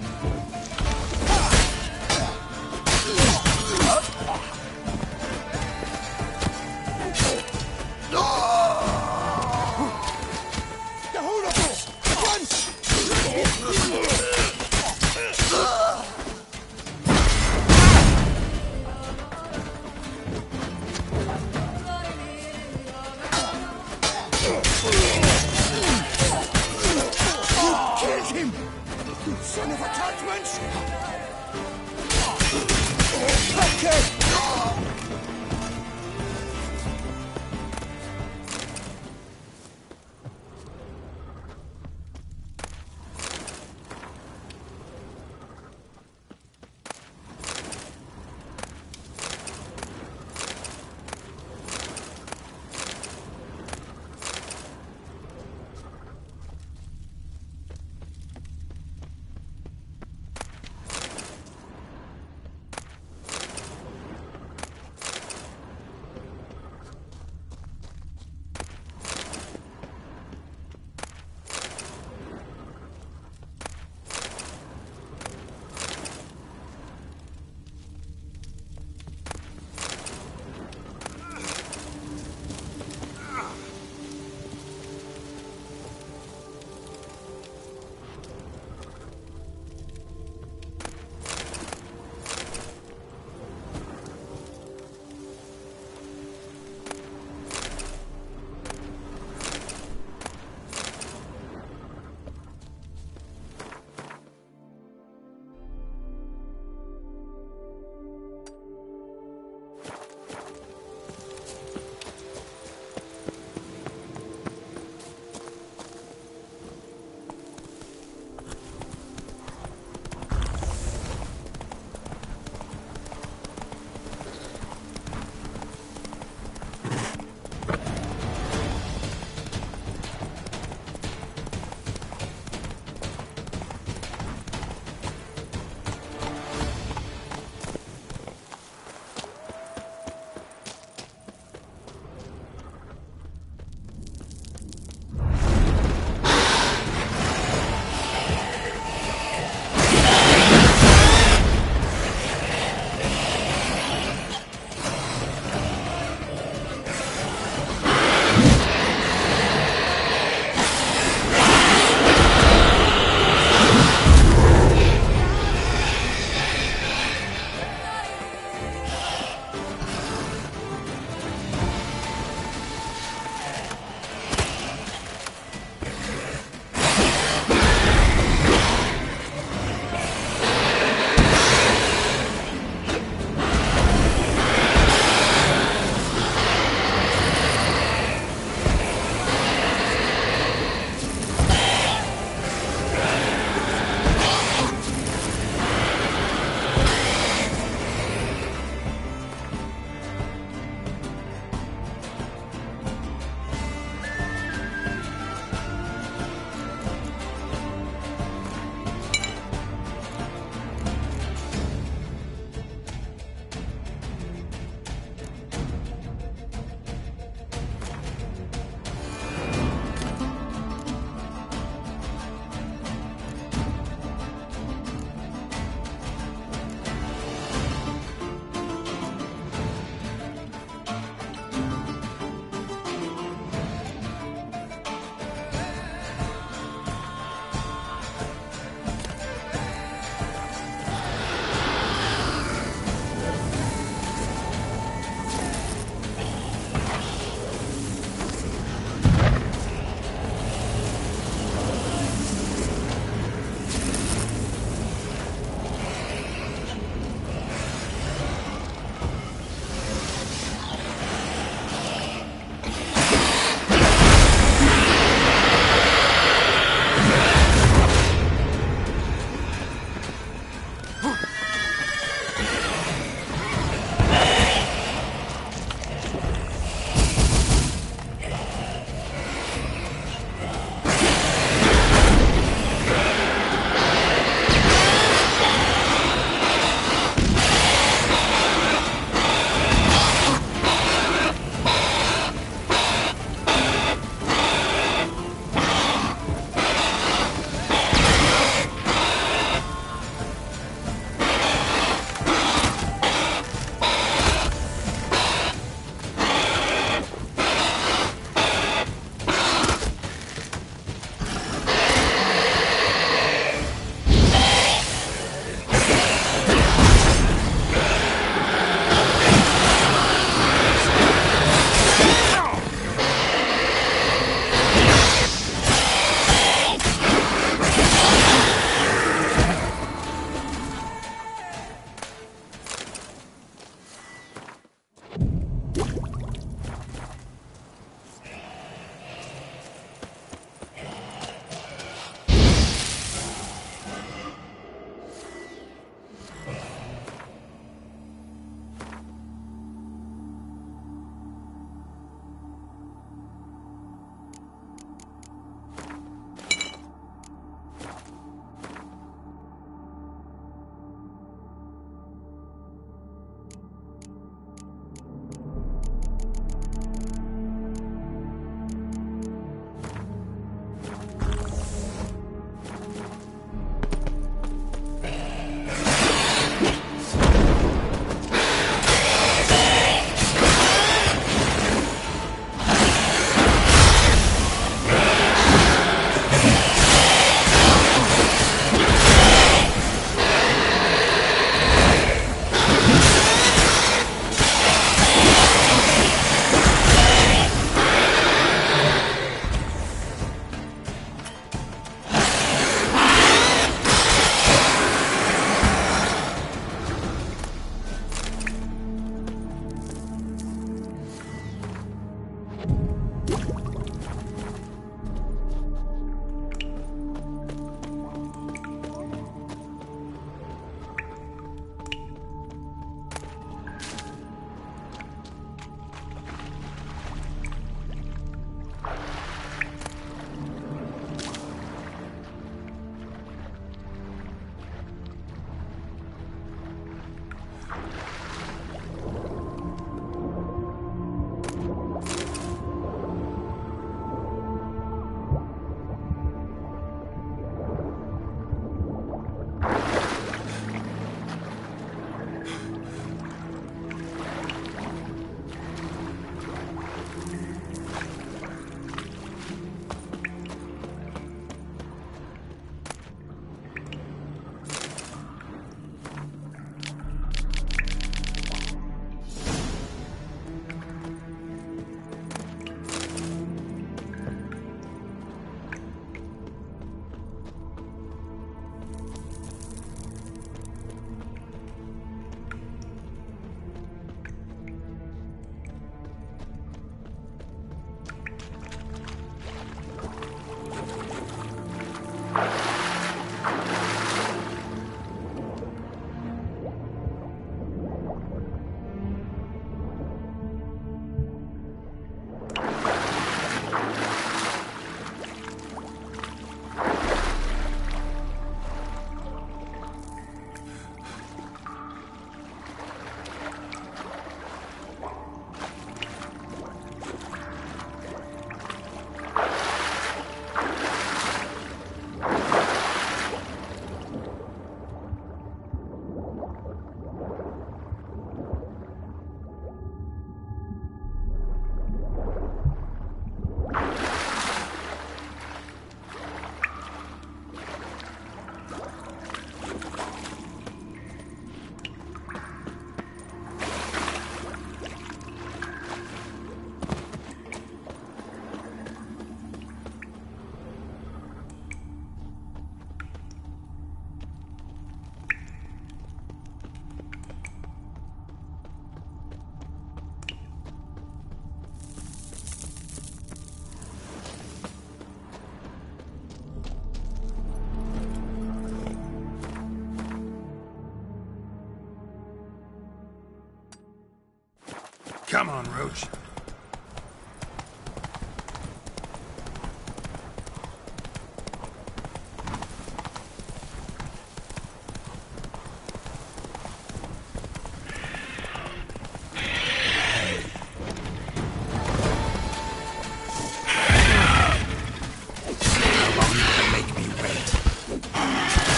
Come on, Roach.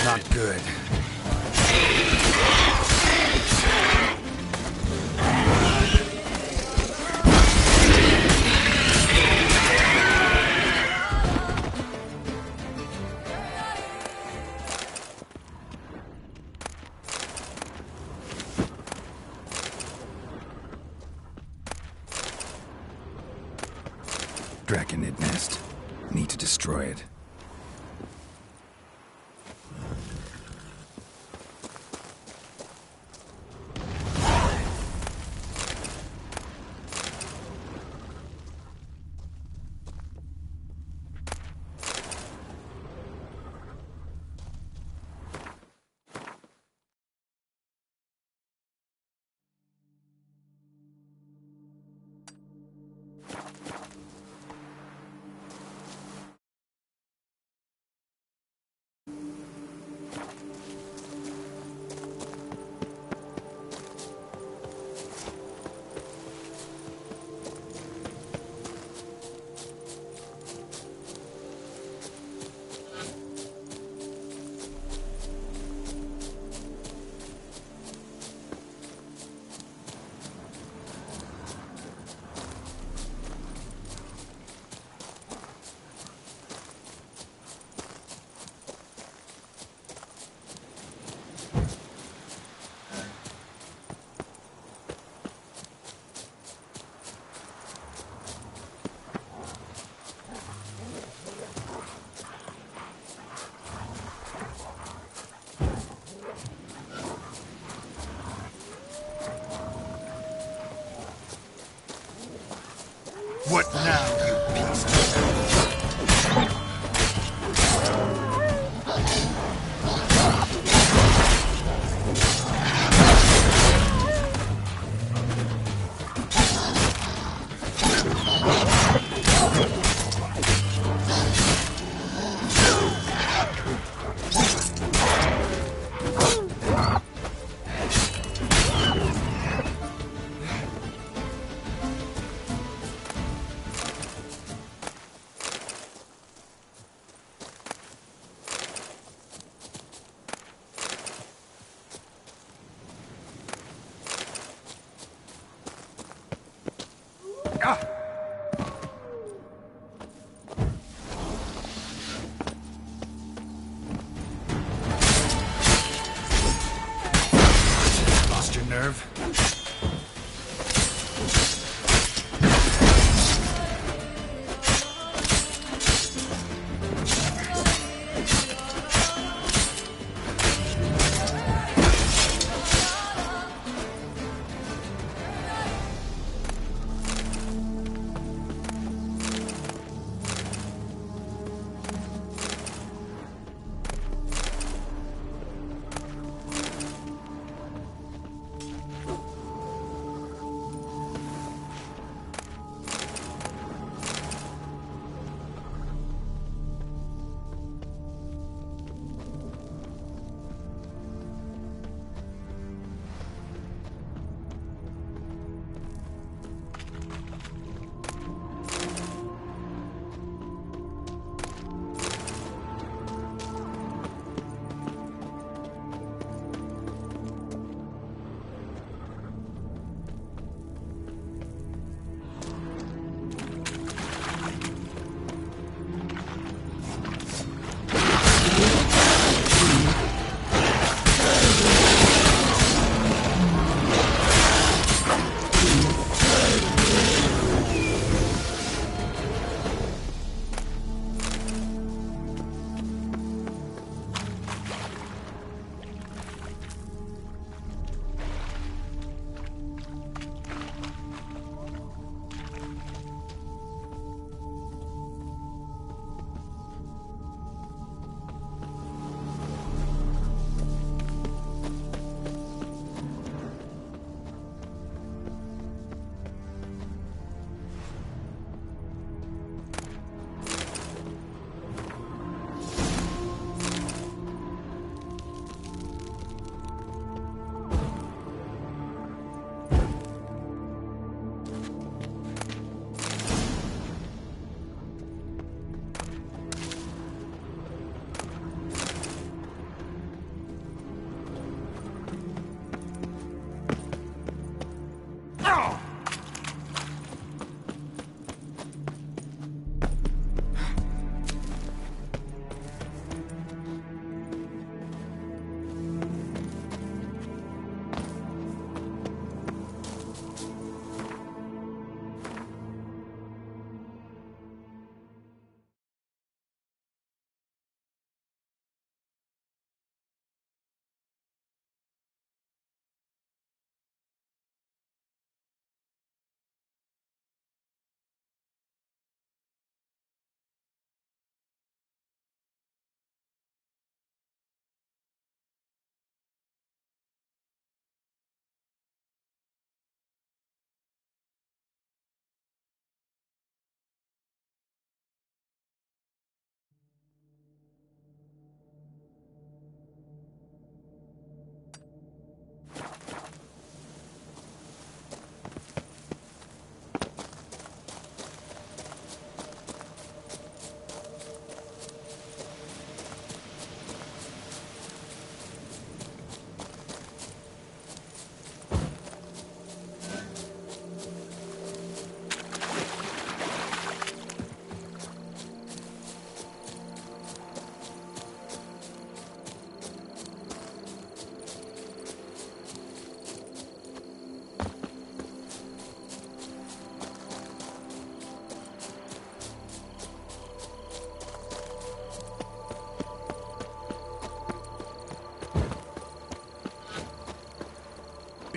Not good. Draconid nest. Need to destroy it. What now, you beast? Lost your nerve?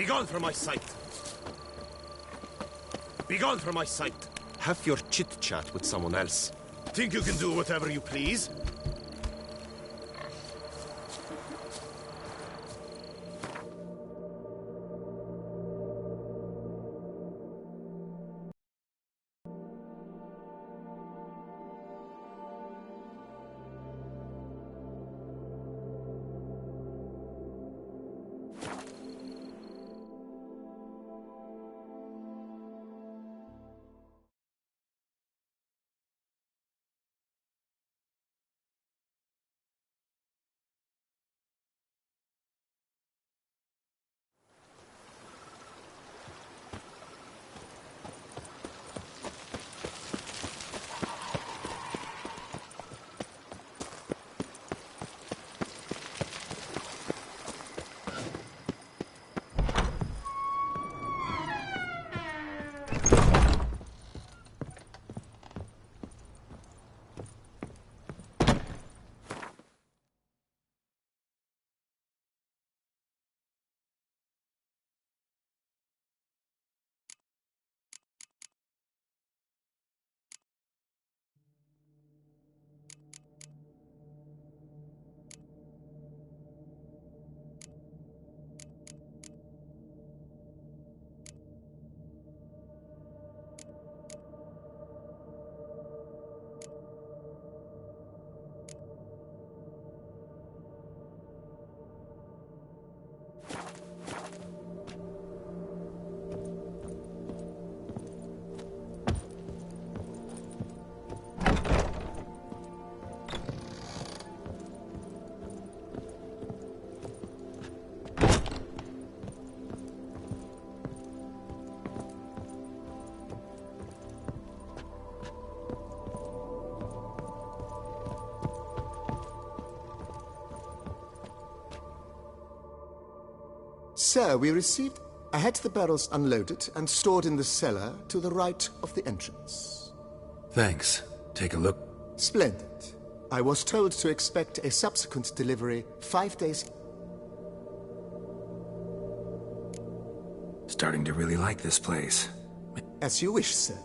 Begone from my sight! Begone from my sight! Have your chit-chat with someone else. Think you can do whatever you please? Sir, we received... I had the barrels unloaded and stored in the cellar to the right of the entrance. Thanks. Take a look. Splendid. I was told to expect a subsequent delivery 5 days... Starting to really like this place. As you wish, sir.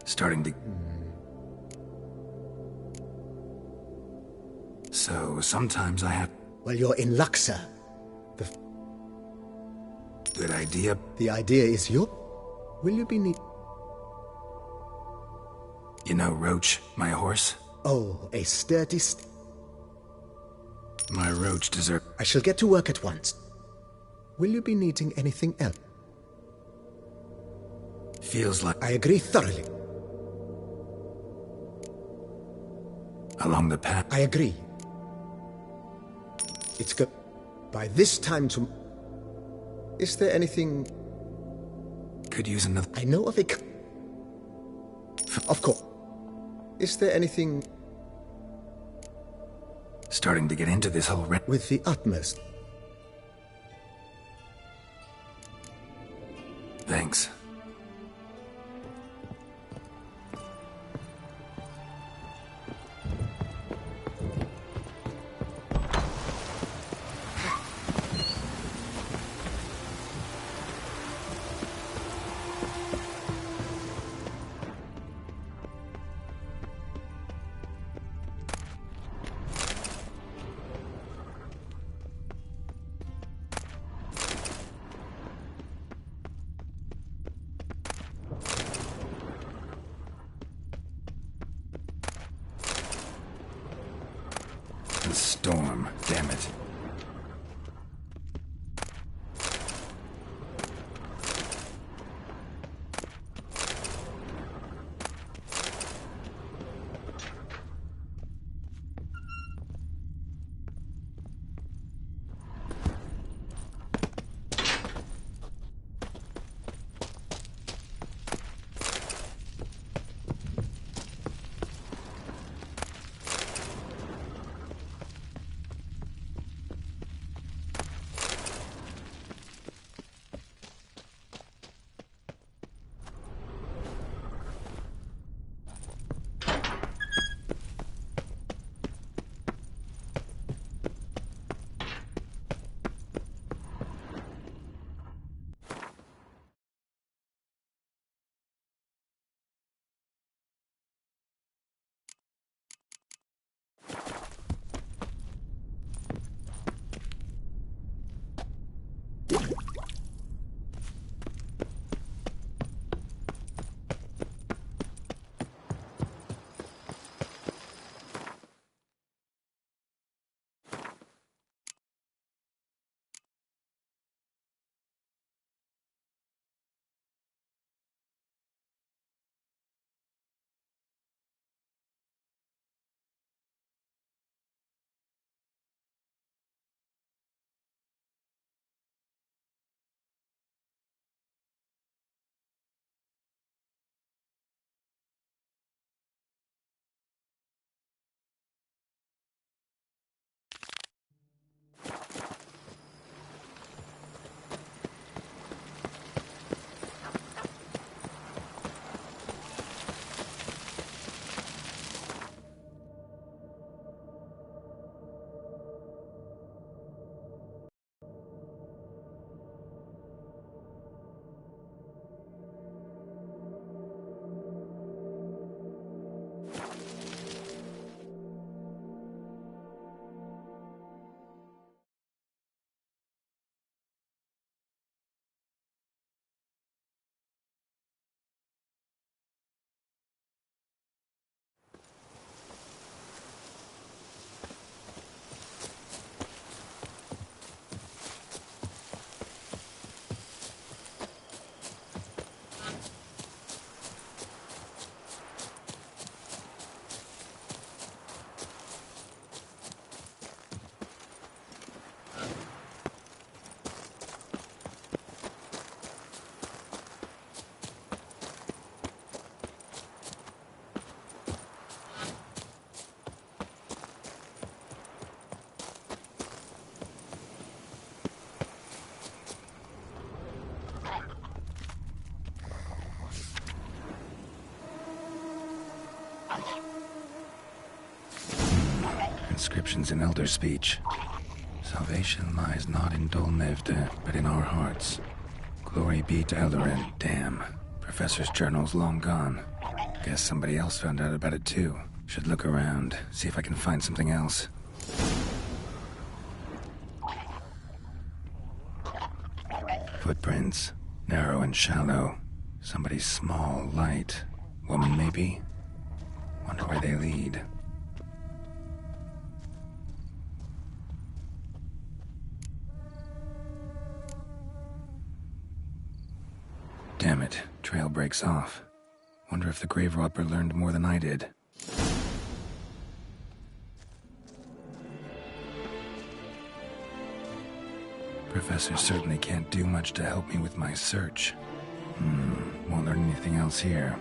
Starting to... So, sometimes I have... Well, you're in luck, sir. Good idea. The idea is your... Will you be neat? You know Roach, my horse? Oh, a sturdy My Roach deserves... I shall get to work at once. Will you be needing anything else? Feels like... I agree thoroughly. Along the path... I agree. It's good. By this time to... Is there anything... Could use another... I know of a... Of course. Is there anything... Starting to get into this whole... With the utmost. Thanks. inscriptions in Elder speech. Salvation lies not in Dol Nevde, but in our hearts. Glory be to Eldarin. Damn. Professor's journal's long gone. Guess somebody else found out about it too. Should look around, see if I can find something else. Footprints. Narrow and shallow. Somebody small, light. Woman, maybe? Wonder where they lead. Damn it. Trail breaks off. Wonder if the grave robber learned more than I did. Professor certainly can't do much to help me with my search. Won't learn anything else here.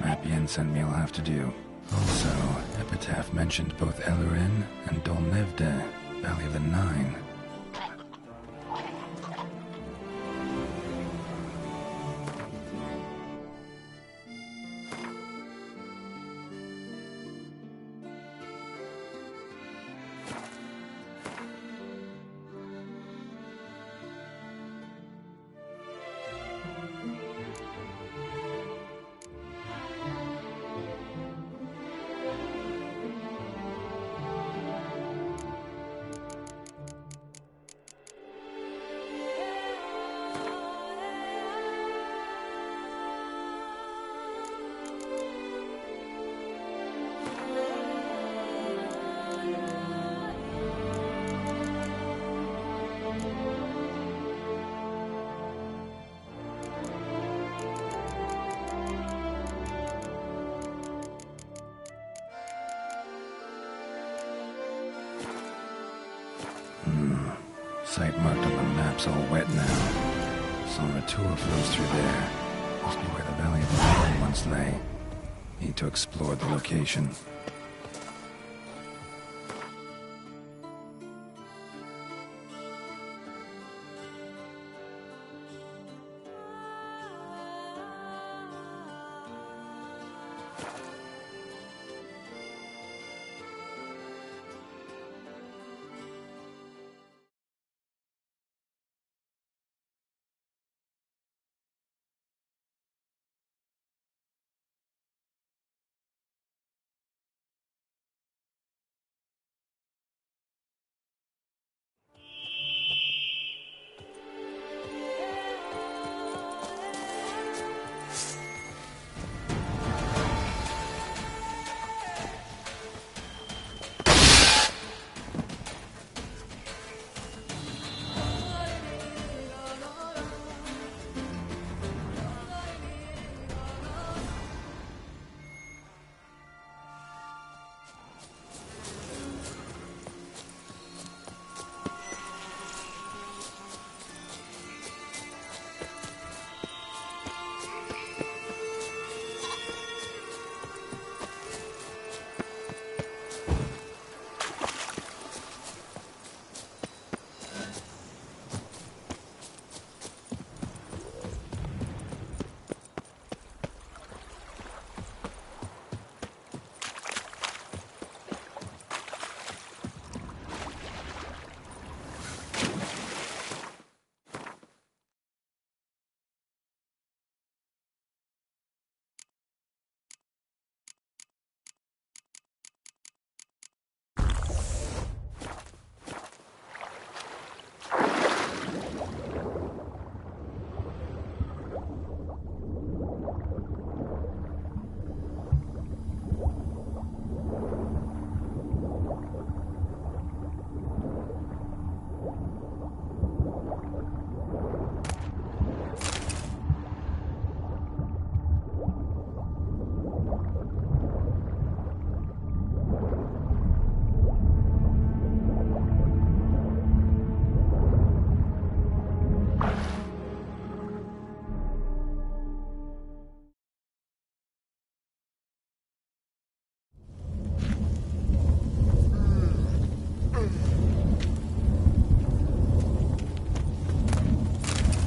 Map Yen sent me will have to do. Also, Epitaph mentioned both Eldarin and Dol Nevde, Valley of the Nine. Site marked on the map's all wet now. Sonratua flows through there. Must be where the Valley of the Nine once lay. Need to explore the location.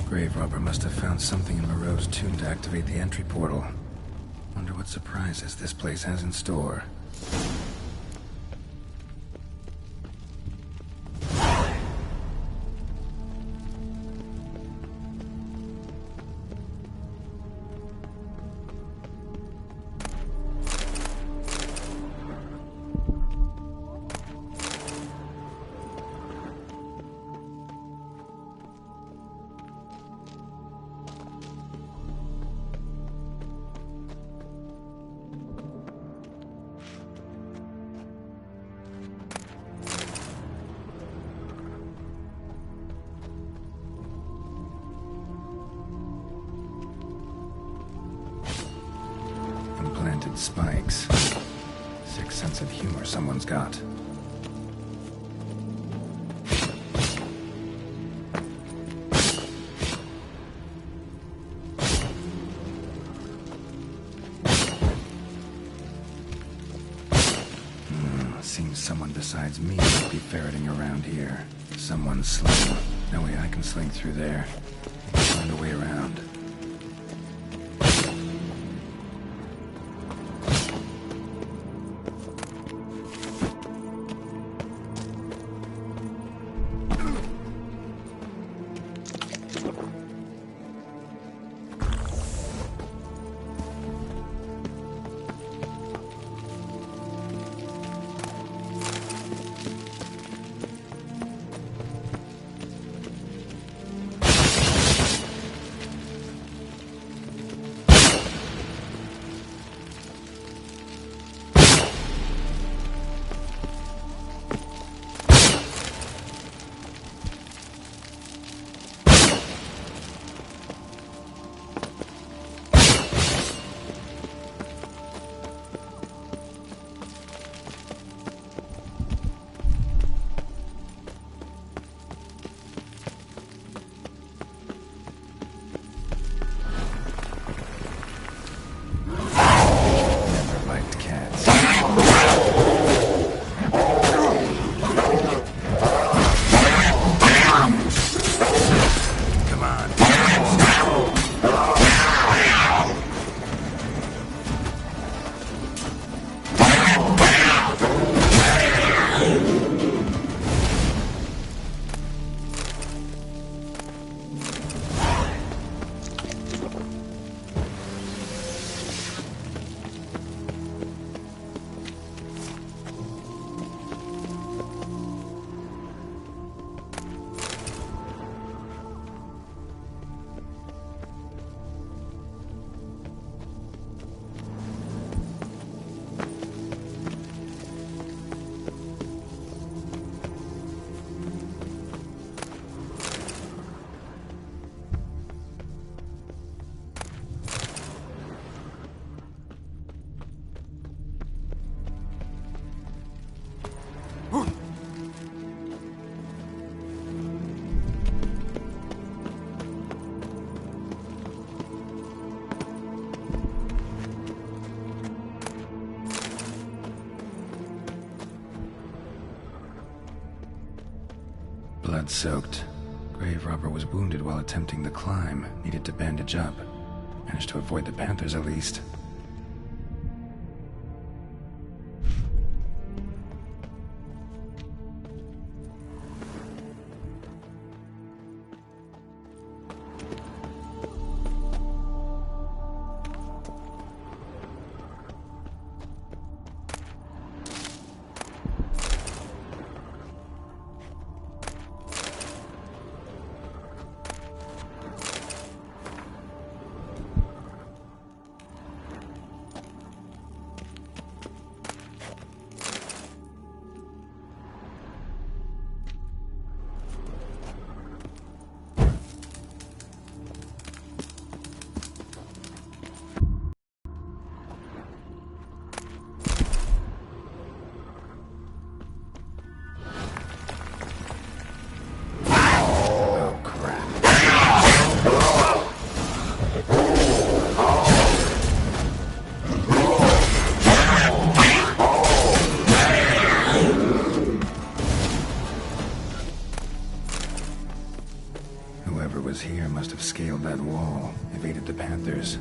Grave robber must have found something in Moreau's tomb to activate the entry portal. Wonder what surprises this place has in store. Dented spikes. Sick sense of humor someone's got. Seems someone besides me might be ferreting around here. Someone's sling. No way I can sling through there. Find a way around. Blood-soaked. Grave robber was wounded while attempting the climb. Needed to bandage up. Managed to avoid the Panthers at least. Whoever was here must have scaled that wall, evaded the Panthers.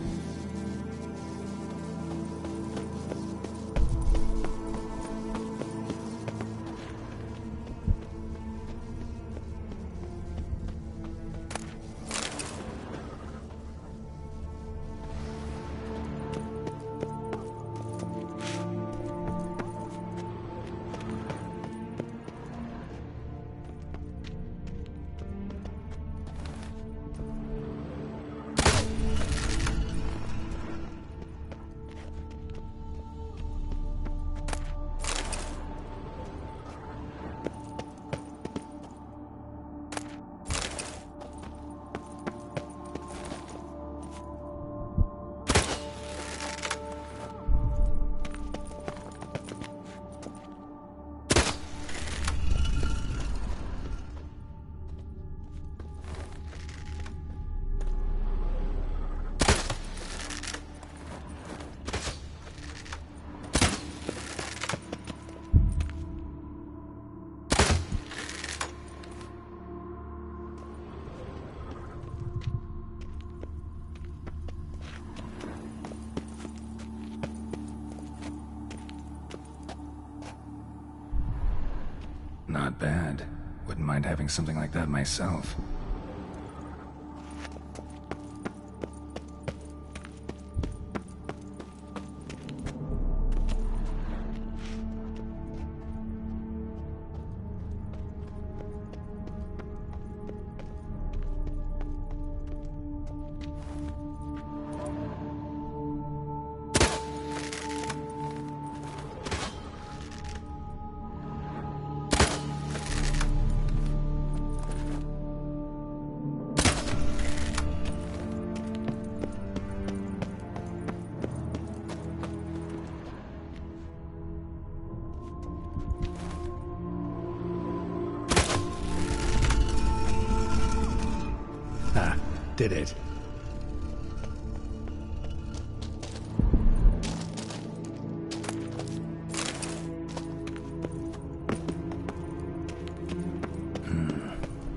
Not bad. Wouldn't mind having something like that myself. Did it?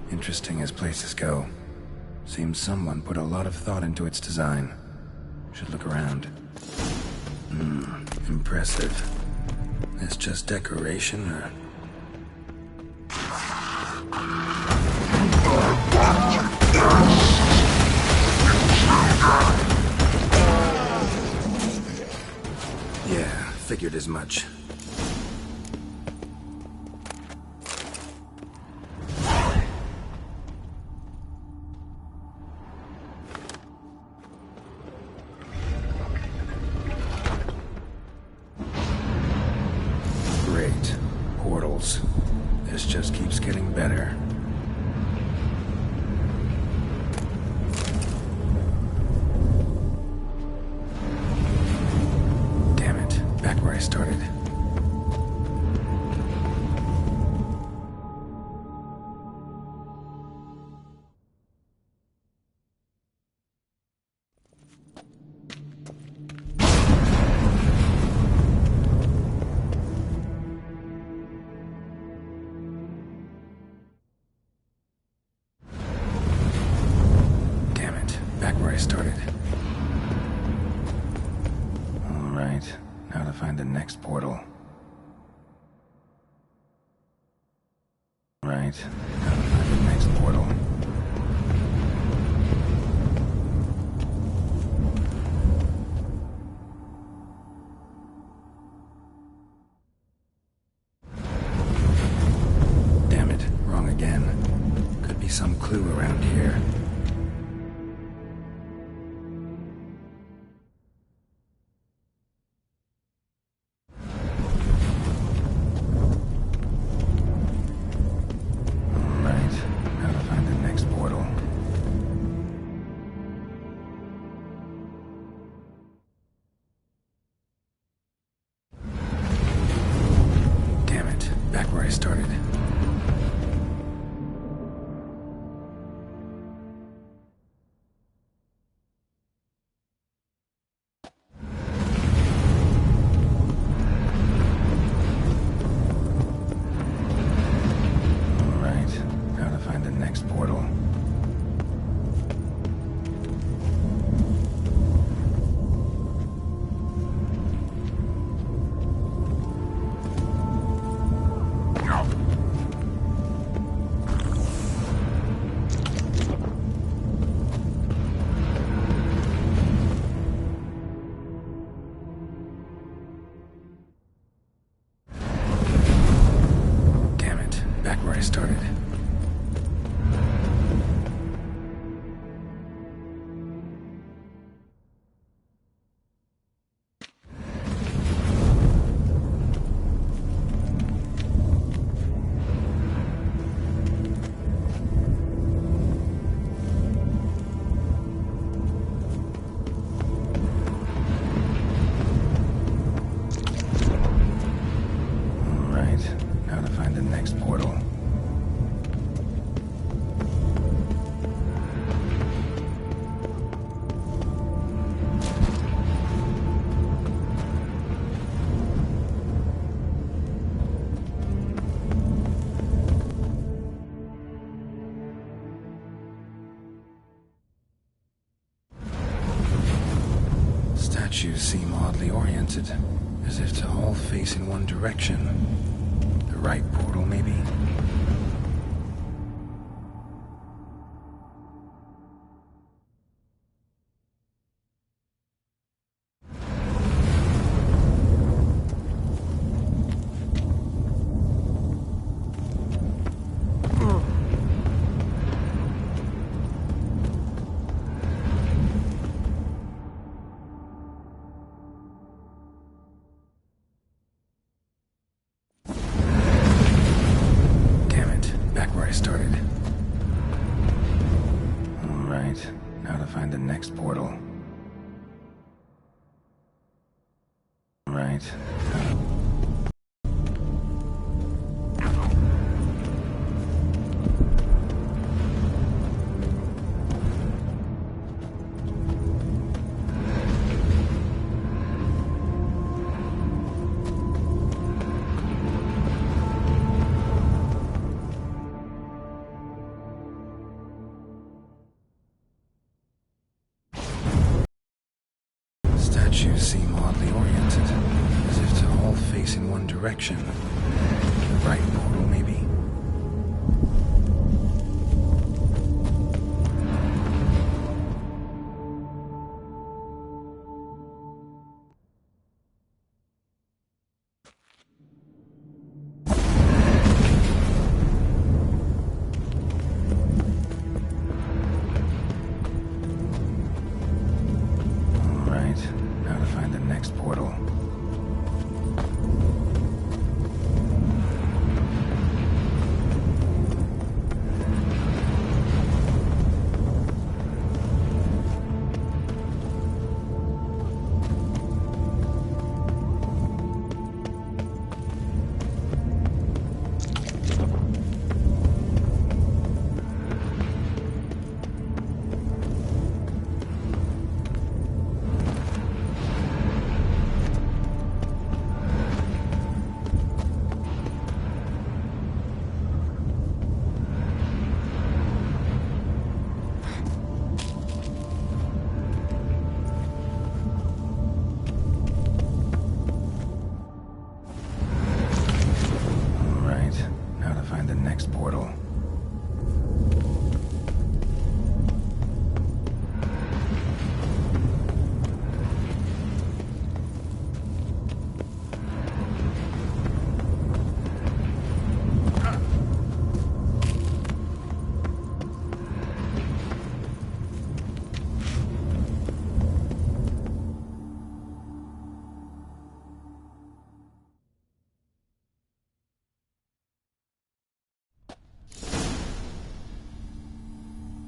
Interesting as places go. Seems someone put a lot of thought into its design. Should look around. Impressive. It's just decoration, or... Yeah, figured as much. Great. Portals. This just keeps getting better. Damn it. Back where I started. Back where I started. Alright, now to find the next portal. Right, now to find the next portal. Damn it, wrong again. Could be some clue around here. Back where I started. Alright, now to find the next portal. Back where I started. Alright, now to find the next portal. Statues seem oddly oriented, as if to all face in one direction. The right portal, maybe? Statues seem oddly oriented, as if to all face in one direction. The right portal, maybe?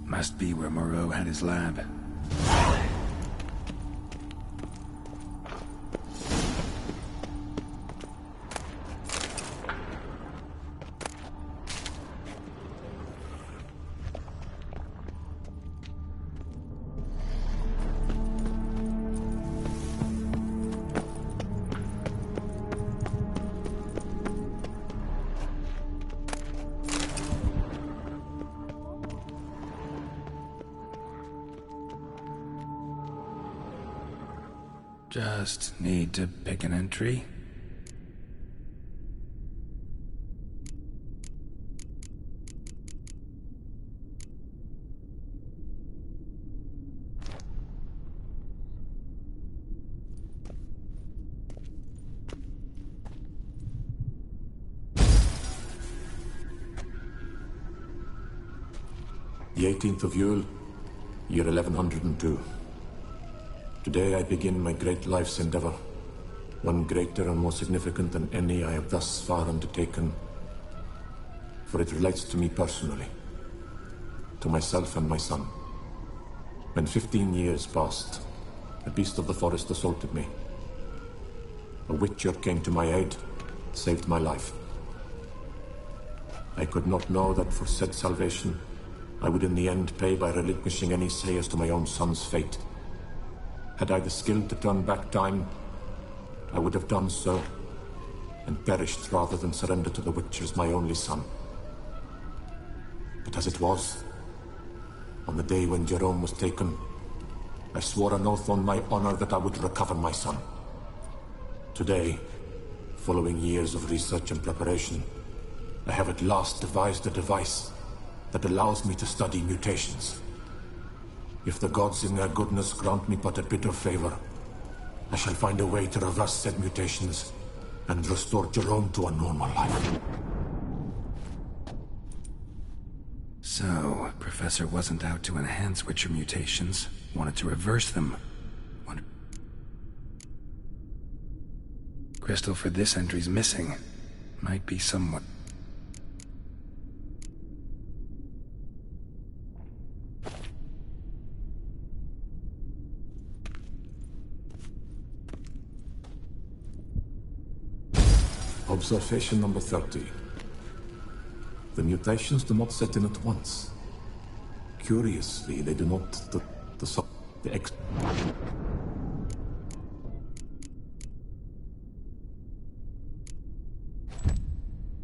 Must be where Moreau had his lab. Just need to pick an entry. The 18th of Yule, year 1102. Today I begin my great life's endeavor, one greater and more significant than any I have thus far undertaken, for it relates to me personally, to myself and my son. When 15 years passed, a beast of the forest assaulted me. A witcher came to my aid, saved my life. I could not know that for said salvation, I would in the end pay by relinquishing any say as to my own son's fate. Had I the skill to turn back time, I would have done so, and perished rather than surrender to the Witchers my only son. But as it was, on the day when Jerome was taken, I swore an oath on my honor that I would recover my son. Today, following years of research and preparation, I have at last devised a device that allows me to study mutations. If the gods in their goodness grant me but a bit of favor, I shall find a way to reverse said mutations and restore Jerome to a normal life. So, Professor wasn't out to enhance Witcher mutations, wanted to reverse them. Crystal for this entry's missing. Might be somewhat... Observation number 30. The mutations do not set in at once. Curiously, they do not...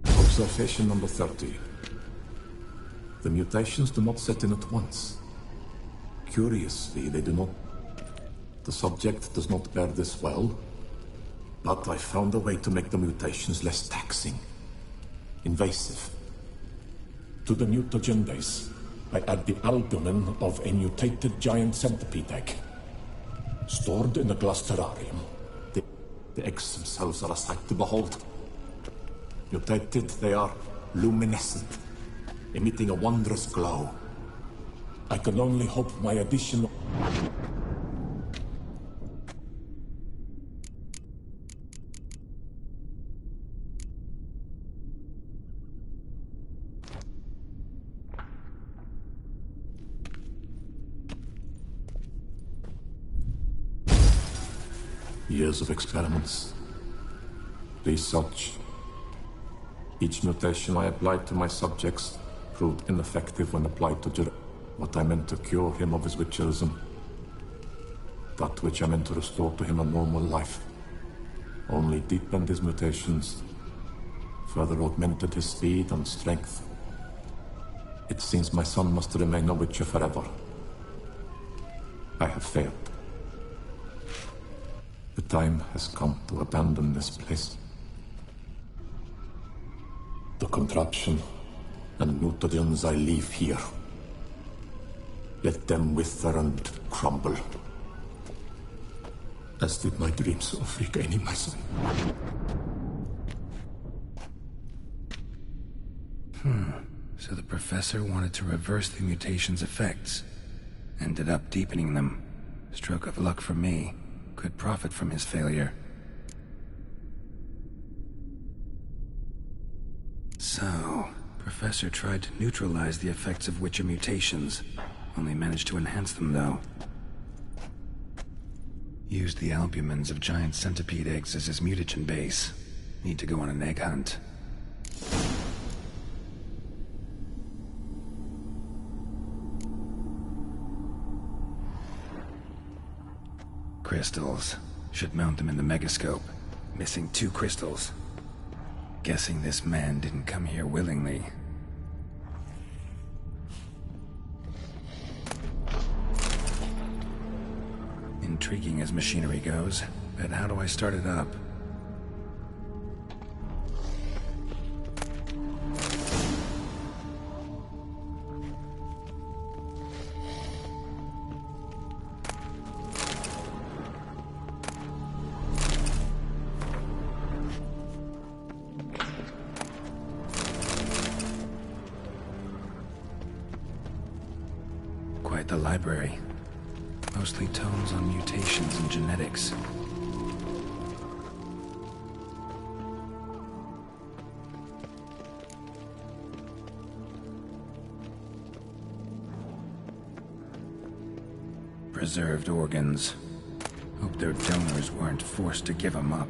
Observation number 30. The mutations do not set in at once. Curiously, they do not... The subject does not bear this well, but I found a way to make the mutations less taxing, invasive. To the mutagen base, I add the albumin of a mutated giant centipede egg, stored in a glass terrarium. The eggs themselves are a sight to behold. Mutated, they are luminescent, emitting a wondrous glow. I can only hope my addition... Years of experiments, research. Each mutation I applied to my subjects proved ineffective when applied to what I meant to cure him of his witcherism. That which I meant to restore to him a normal life only deepened his mutations, further augmented his speed and strength. It seems my son must remain a witcher forever. I have failed. The time has come to abandon this place. The contraption and mutagens I leave here. Let them wither and crumble. As did my dreams of regaining my son. So the Professor wanted to reverse the mutation's effects. Ended up deepening them. Stroke of luck for me. Could profit from his failure. So, Professor tried to neutralize the effects of Witcher mutations. Only managed to enhance them, though. Used the albumins of giant centipede eggs as his mutagen base. Need to go on an egg hunt. Crystals. Should mount them in the megascope. Missing 2 crystals. Guessing this man didn't come here willingly. Intriguing as machinery goes, but how do I start it up? Quite the library. Mostly tomes on mutations and genetics. Preserved organs. Hope their donors weren't forced to give them up.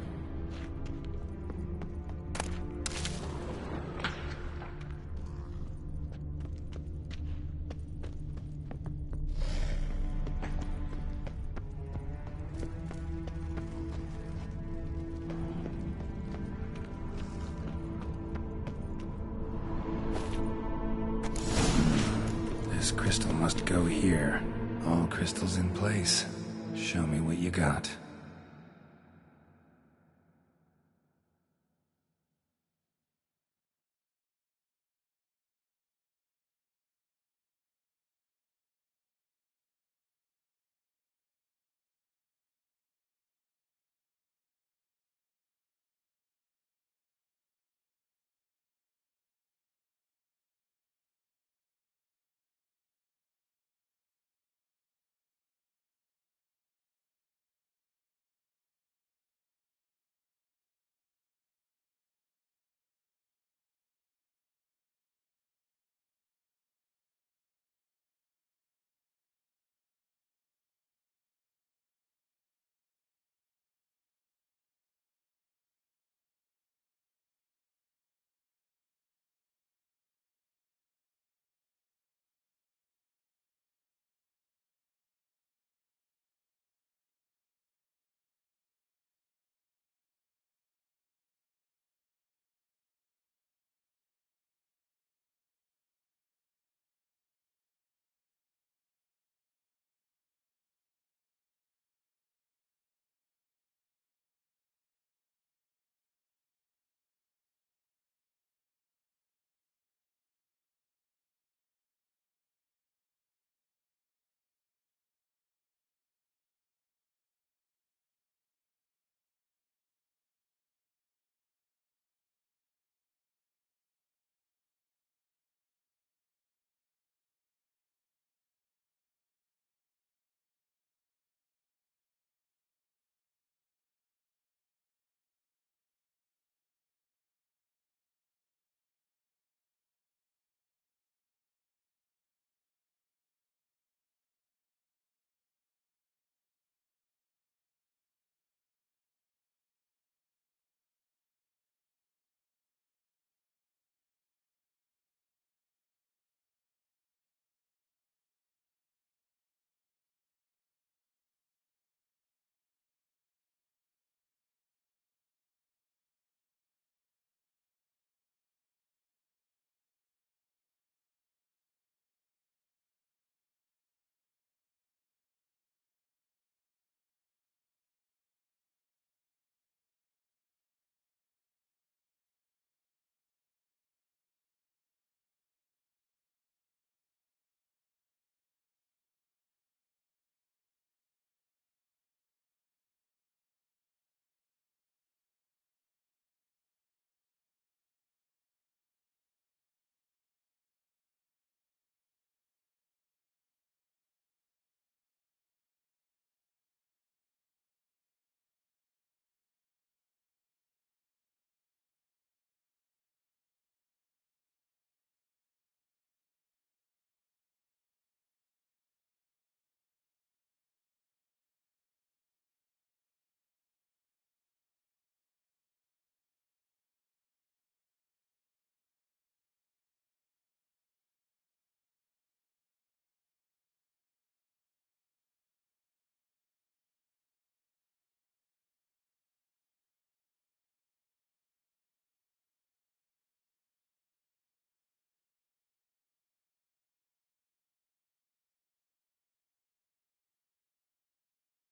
This crystal must go here. All crystals in place. Show me what you got.